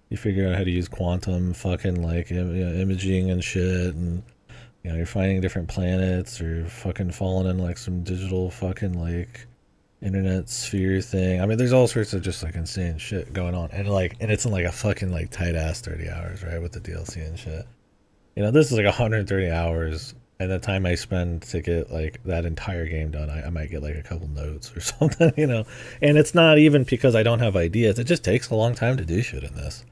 you figure out how to use quantum fucking like imaging and shit, and you're finding different planets, or fucking falling in like some digital fucking like internet sphere thing. I mean, there's all sorts of just like insane shit going on, and it's in like a fucking like tight ass 30 hours, right, with the DLC and shit. This is like 130 hours, and the time I spend to get like that entire game done, I might get like a couple notes or something, And it's not even because I don't have ideas. It just takes a long time to do shit in this.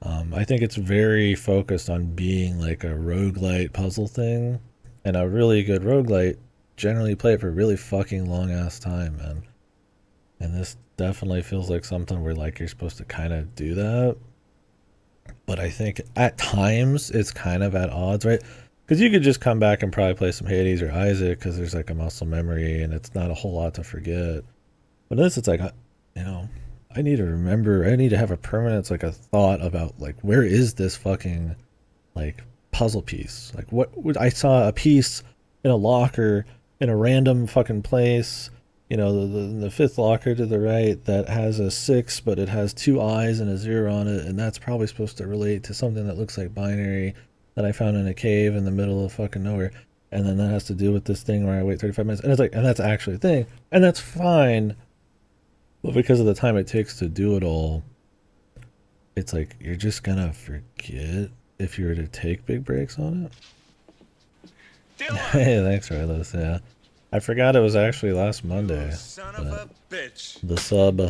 I think it's very focused on being like a roguelite puzzle thing, and a really good roguelite generally play it for a really fucking long ass time, man. And this definitely feels like something where like you're supposed to kind of do that. But I think at times it's kind of at odds, right? Because you could just come back and probably play some Hades or Isaac because there's like a muscle memory and it's not a whole lot to forget. But this, it's like, I need to remember, I need to have a permanence, like a thought about like, where is this fucking like puzzle piece? Like I saw a piece in a locker in a random fucking place, the fifth locker to the right that has a 6, but it has 2 eyes and a 0 on it, and that's probably supposed to relate to something that looks like binary that I found in a cave in the middle of fucking nowhere. And then that has to do with this thing where I wait 35 minutes, and it's like, and that's actually a thing, and that's fine. But because of the time it takes to do it all, it's like you're just gonna forget if you were to take big breaks on it. Hey, thanks, Rylos. Yeah, I forgot it was actually last Monday. Son of a bitch. The sub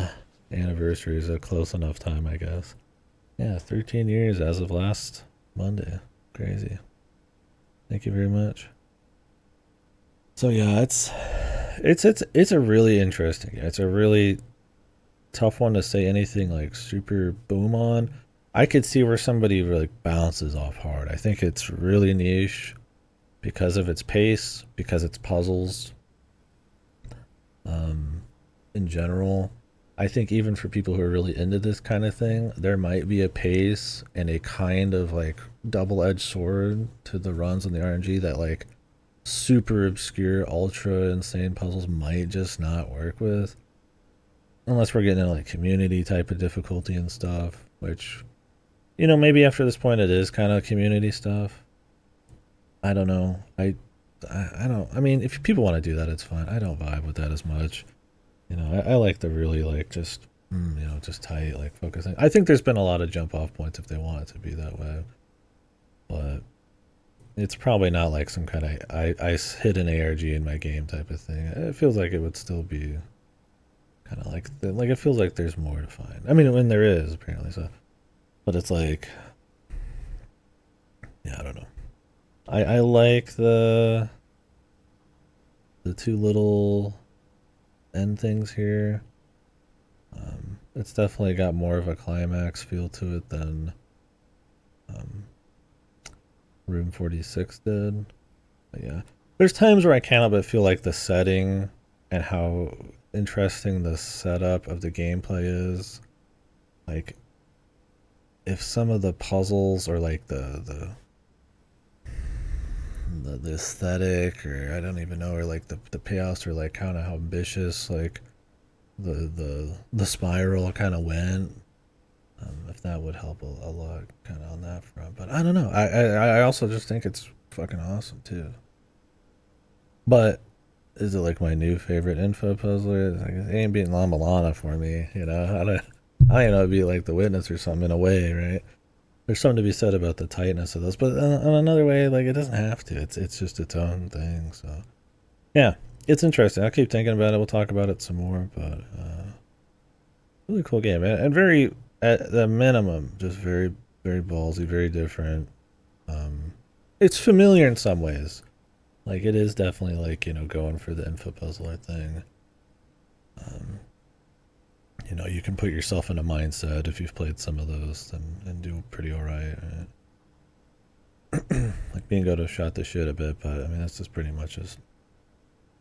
anniversary is a close enough time, I guess. Yeah, 13 years as of last Monday. Crazy. Thank you very much. So yeah, it's a really interesting. It's a really tough one to say anything like super boom on. I could see where somebody really bounces off hard. I think it's really niche because of its pace, because it's puzzles. In general, I think even for people who are really into this kind of thing, there might be a pace and a kind of like double-edged sword to the runs on the RNG that like super obscure, ultra insane puzzles might just not work with. Unless we're getting into like community type of difficulty and stuff, which, maybe after this point it is kind of community stuff. I don't know. I mean, if people want to do that, it's fine. I don't vibe with that as much. I like the really like just, just tight, like focusing. I think there's been a lot of jump off points if they want it to be that way. But it's probably not like some kind of, I hid an ARG in my game type of thing. It feels like it would still be kind of like it feels like there's more to find. I mean, when there is apparently, so, but it's like, yeah, I don't know. I like the 2 little end things here. It's definitely got more of a climax feel to it than Room 46 did. But yeah, there's times where I can't help but feel like the setting and how interesting the setup of the gameplay is. Like, if some of the puzzles or like the aesthetic, or I don't even know, or like the payoffs, or like kind of how ambitious like the spiral kind of went, if that would help a lot kind of on that front. But I don't know, I also just think it's fucking awesome too. But is it like my new favorite info puzzler? It's like, it ain't beating La Milana for me, I don't know, it'd be like The Witness or something in a way, right? There's something to be said about the tightness of those, but on another way, like, it doesn't have to. It's just its own thing. So, yeah, it's interesting. I'll keep thinking about it. We'll talk about it some more, but really cool game, and very, at the minimum, just very, very ballsy, very different. It's familiar in some ways. Like, it is definitely like, going for the info puzzler thing. You can put yourself in a mindset if you've played some of those and do pretty alright. Right? Like, Bingo shot the shit a bit, but I mean, that's just pretty much just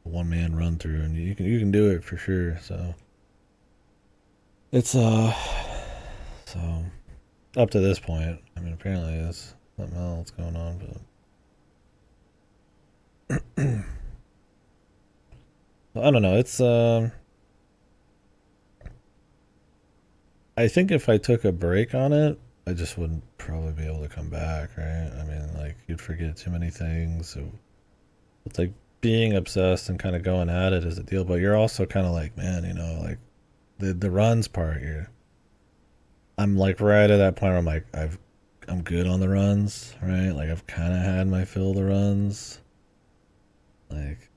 a one-man run through, and you can do it for sure. So it's so up to this point. I mean, apparently there's something else going on, but I don't know. It's I think if I took a break on it, I just wouldn't probably be able to come back, right? I mean, like you'd forget too many things. So it's like being obsessed and kind of going at it is a deal, but you're also kind of like, man, you know, like the runs part. I'm like right at that point where I'm like, I'm good on the runs, right? Like I've kind of had my fill of the runs, like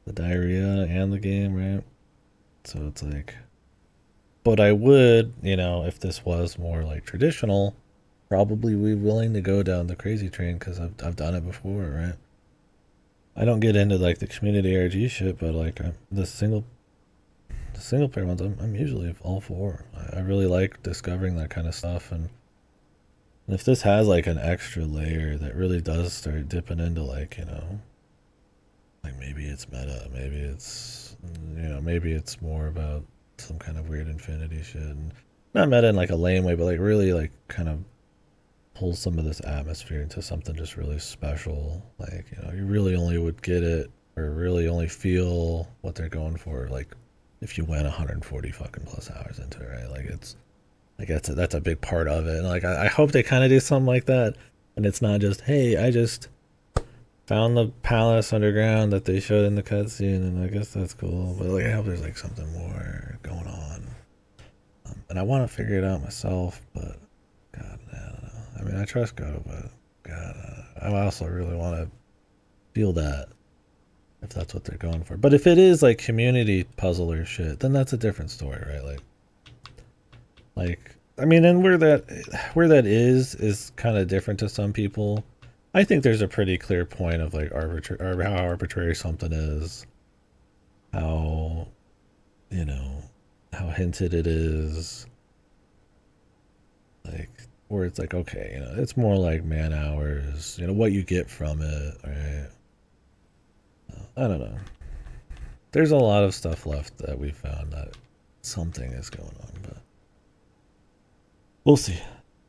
the diarrhea and the game, right? So it's like, but I would, you know, if this was more like traditional, probably be willing to go down the crazy train because I've done it before, right? I don't get into like the community ARG shit, but like the single player ones, I'm usually all for. I really like discovering that kind of stuff, and if this has like an extra layer that really does start dipping into like, you know, like maybe it's meta, maybe it's, you know, maybe it's more about some kind of weird infinity shit, and not meta in like a lame way, but like really like kind of pull some of this atmosphere into something just really special. Like, you know, you really only would get it or really only feel what they're going for like if you went 140 fucking plus hours into it, right? Like it's like that's a big part of it. And like I hope they kind of do something like that, and it's not just, hey, I just found the palace underground that they showed in the cutscene, and I guess that's cool. But like I hope there's like something more going on, and I want to figure it out myself. But God, I don't know. I mean, I trust Go, but God, I also really want to feel that if that's what they're going for. But if it is like community puzzler shit, then that's a different story, right? Like I mean, and where that is kind of different to some people. I think there's a pretty clear point of like arbitrary or how arbitrary something is, how, you know, how hinted it is, like where it's like, okay, you know, it's more like man hours, you know, what you get from it, right? I don't know. There's a lot of stuff left that we found that something is going on, but we'll see.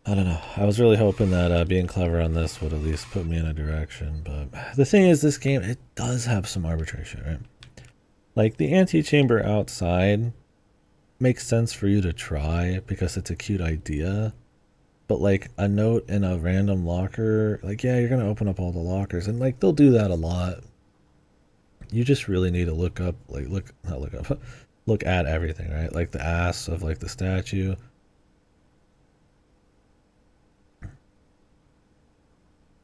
I don't know. I was really hoping that being clever on this would at least put me in a direction, but the thing is, this game, it does have some arbitrary shit, right? Like the antechamber outside makes sense for you to try because it's a cute idea, but like a note in a random locker, like yeah, you're gonna open up all the lockers, and like they'll do that a lot. You just really need to look up, like not look up, look at everything, right? Like the ass of like the statue.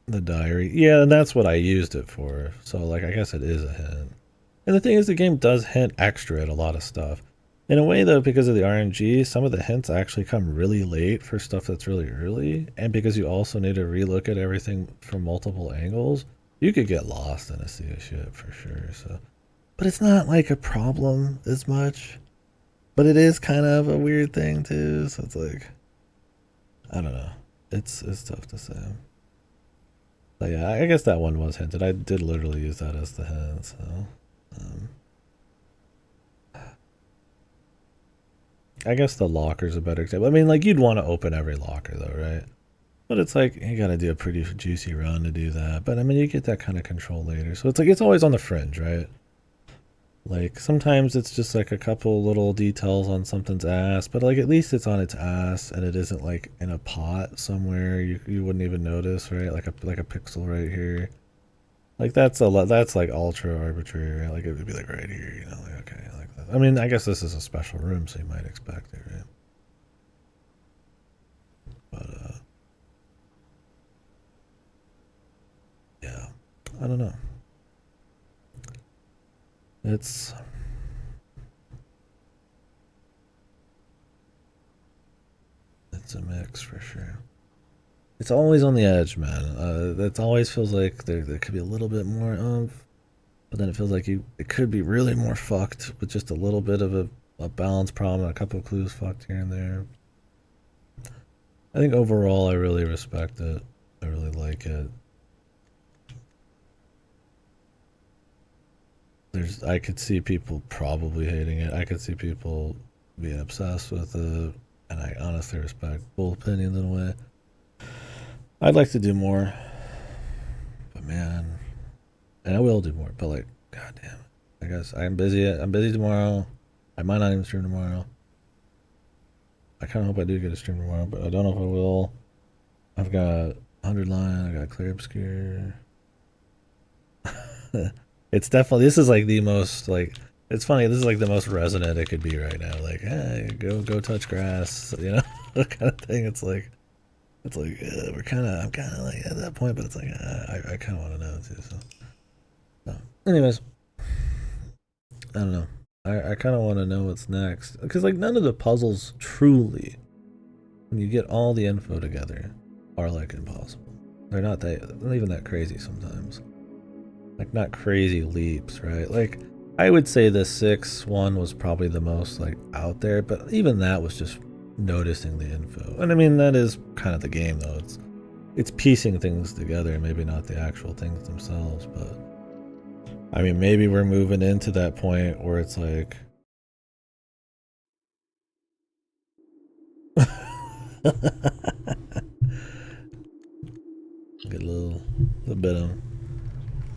The diary. Yeah, and that's what I used it for. So, like, I guess it is a hint. And the thing is, the game does hint extra at a lot of stuff. In a way, though, because of the RNG, some of the hints actually come really late for stuff that's really early. And because you also need to relook at everything from multiple angles, you could get lost in a sea of shit for sure. So, but it's not like a problem as much. But it is kind of a weird thing, too. So it's like, I don't know. It's tough to say. But yeah, I guess that one was hinted. I did literally use that as the hint, so I guess the locker's a better example. I mean, like you'd want to open every locker though, right? But it's like you gotta do a pretty juicy run to do that. But I mean, you get that kind of control later, so it's like it's always on the fringe, right? Like sometimes it's just like a couple little details on something's ass, but like at least it's on its ass and it isn't like in a pot somewhere you wouldn't even notice, right? Like a pixel right here. Like that's like ultra arbitrary, right? Like it would be like right here, you know, like okay, like that. I mean, I guess this is a special room, so you might expect it, right? But yeah, I don't know. It's a mix for sure. It's always on the edge, man. That always feels like there could be a little bit more but then it feels like it could be really more fucked with just a little bit of a balance problem and a couple of clues fucked here and there. I think overall I really respect it. I really like it. I could see people probably hating it. I could see people being obsessed with it, and I honestly respect both opinions in a way. I'd like to do more, but man, and I will do more. But like, goddamn, I guess I'm busy. I'm busy tomorrow. I might not even stream tomorrow. I kind of hope I do get a stream tomorrow, but I don't know if I will. I've got 100 line. I got Clear Obscure. It's definitely, this is like the most like, it's funny, this is like the most resonant it could be right now. Like, hey, go touch grass, you know, kind of thing. It's like I'm kind of like at that point, but it's like I kind of want to know too. So, anyways, I don't know. I kind of want to know what's next because like none of the puzzles truly, when you get all the info together, are like impossible. They're not even that crazy sometimes. Like not crazy leaps, right? Like I would say the 6th one was probably the most like out there, but even that was just noticing the info. And I mean that is kind of the game though. It's piecing things together, maybe not the actual things themselves, but I mean maybe we're moving into that point where it's like get a little bit of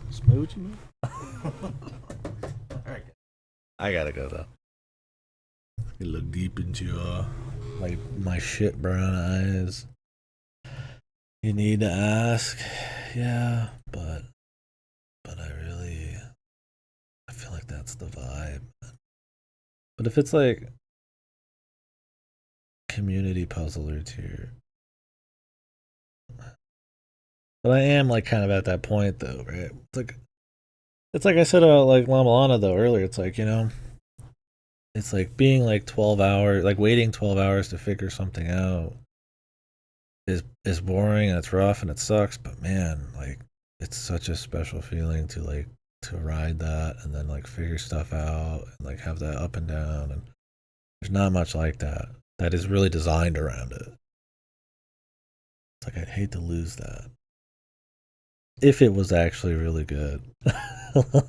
smoochie, man. Alright. I gotta go though. You look deep into your like my shit brown eyes. You need to ask, yeah, but I feel like that's the vibe. But if it's like community puzzle or tier, but I am like kind of at that point though, right? It's like I said about like La Milana though earlier. It's like, you know, it's like being like 12 hours, like waiting 12 hours to figure something out is boring and it's rough and it sucks. But man, like it's such a special feeling to like to ride that and then like figure stuff out and like have that up and down. And there's not much like that is really designed around it. It's like I'd hate to lose that. If it was actually really good.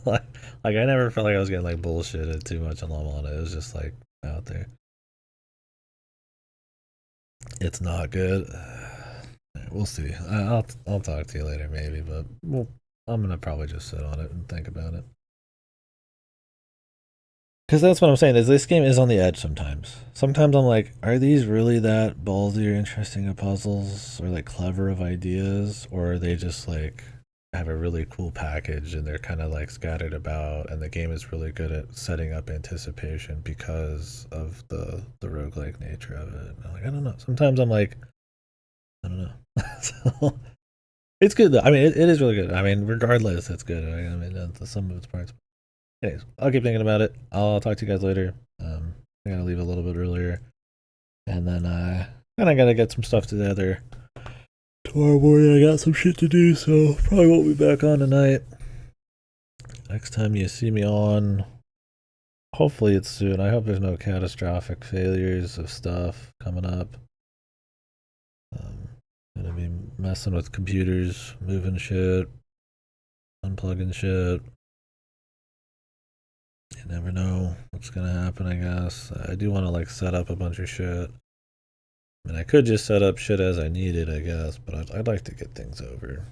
like I never felt like I was getting like bullshitted too much on La Milana. It was just like out there. It's not good. We'll see. I'll talk to you later maybe, but I'm gonna probably just sit on it and think about it. Because that's what I'm saying is this game is on the edge sometimes. Sometimes I'm like, are these really that ballsy or interesting of puzzles or like clever of ideas, or are they just like have a really cool package and they're kind of like scattered about and the game is really good at setting up anticipation because of the roguelike nature of it. I'm like, I don't know. Sometimes I'm like, I don't know. So, it's good though. I mean, it is really good. I mean, regardless, it's good. I mean, the sum of its parts. Anyways, I'll keep thinking about it. I'll talk to you guys later. I gotta leave a little bit earlier, and then I gotta get some stuff together. Tomorrow morning, I got some shit to do, so probably won't be back on tonight. Next time you see me on, hopefully it's soon. I hope there's no catastrophic failures of stuff coming up. Gonna be messing with computers, moving shit, unplugging shit. You never know what's gonna happen, I guess. I do want to like set up a bunch of shit. I mean, I could just set up shit as I need it, I guess, but I'd like to get things over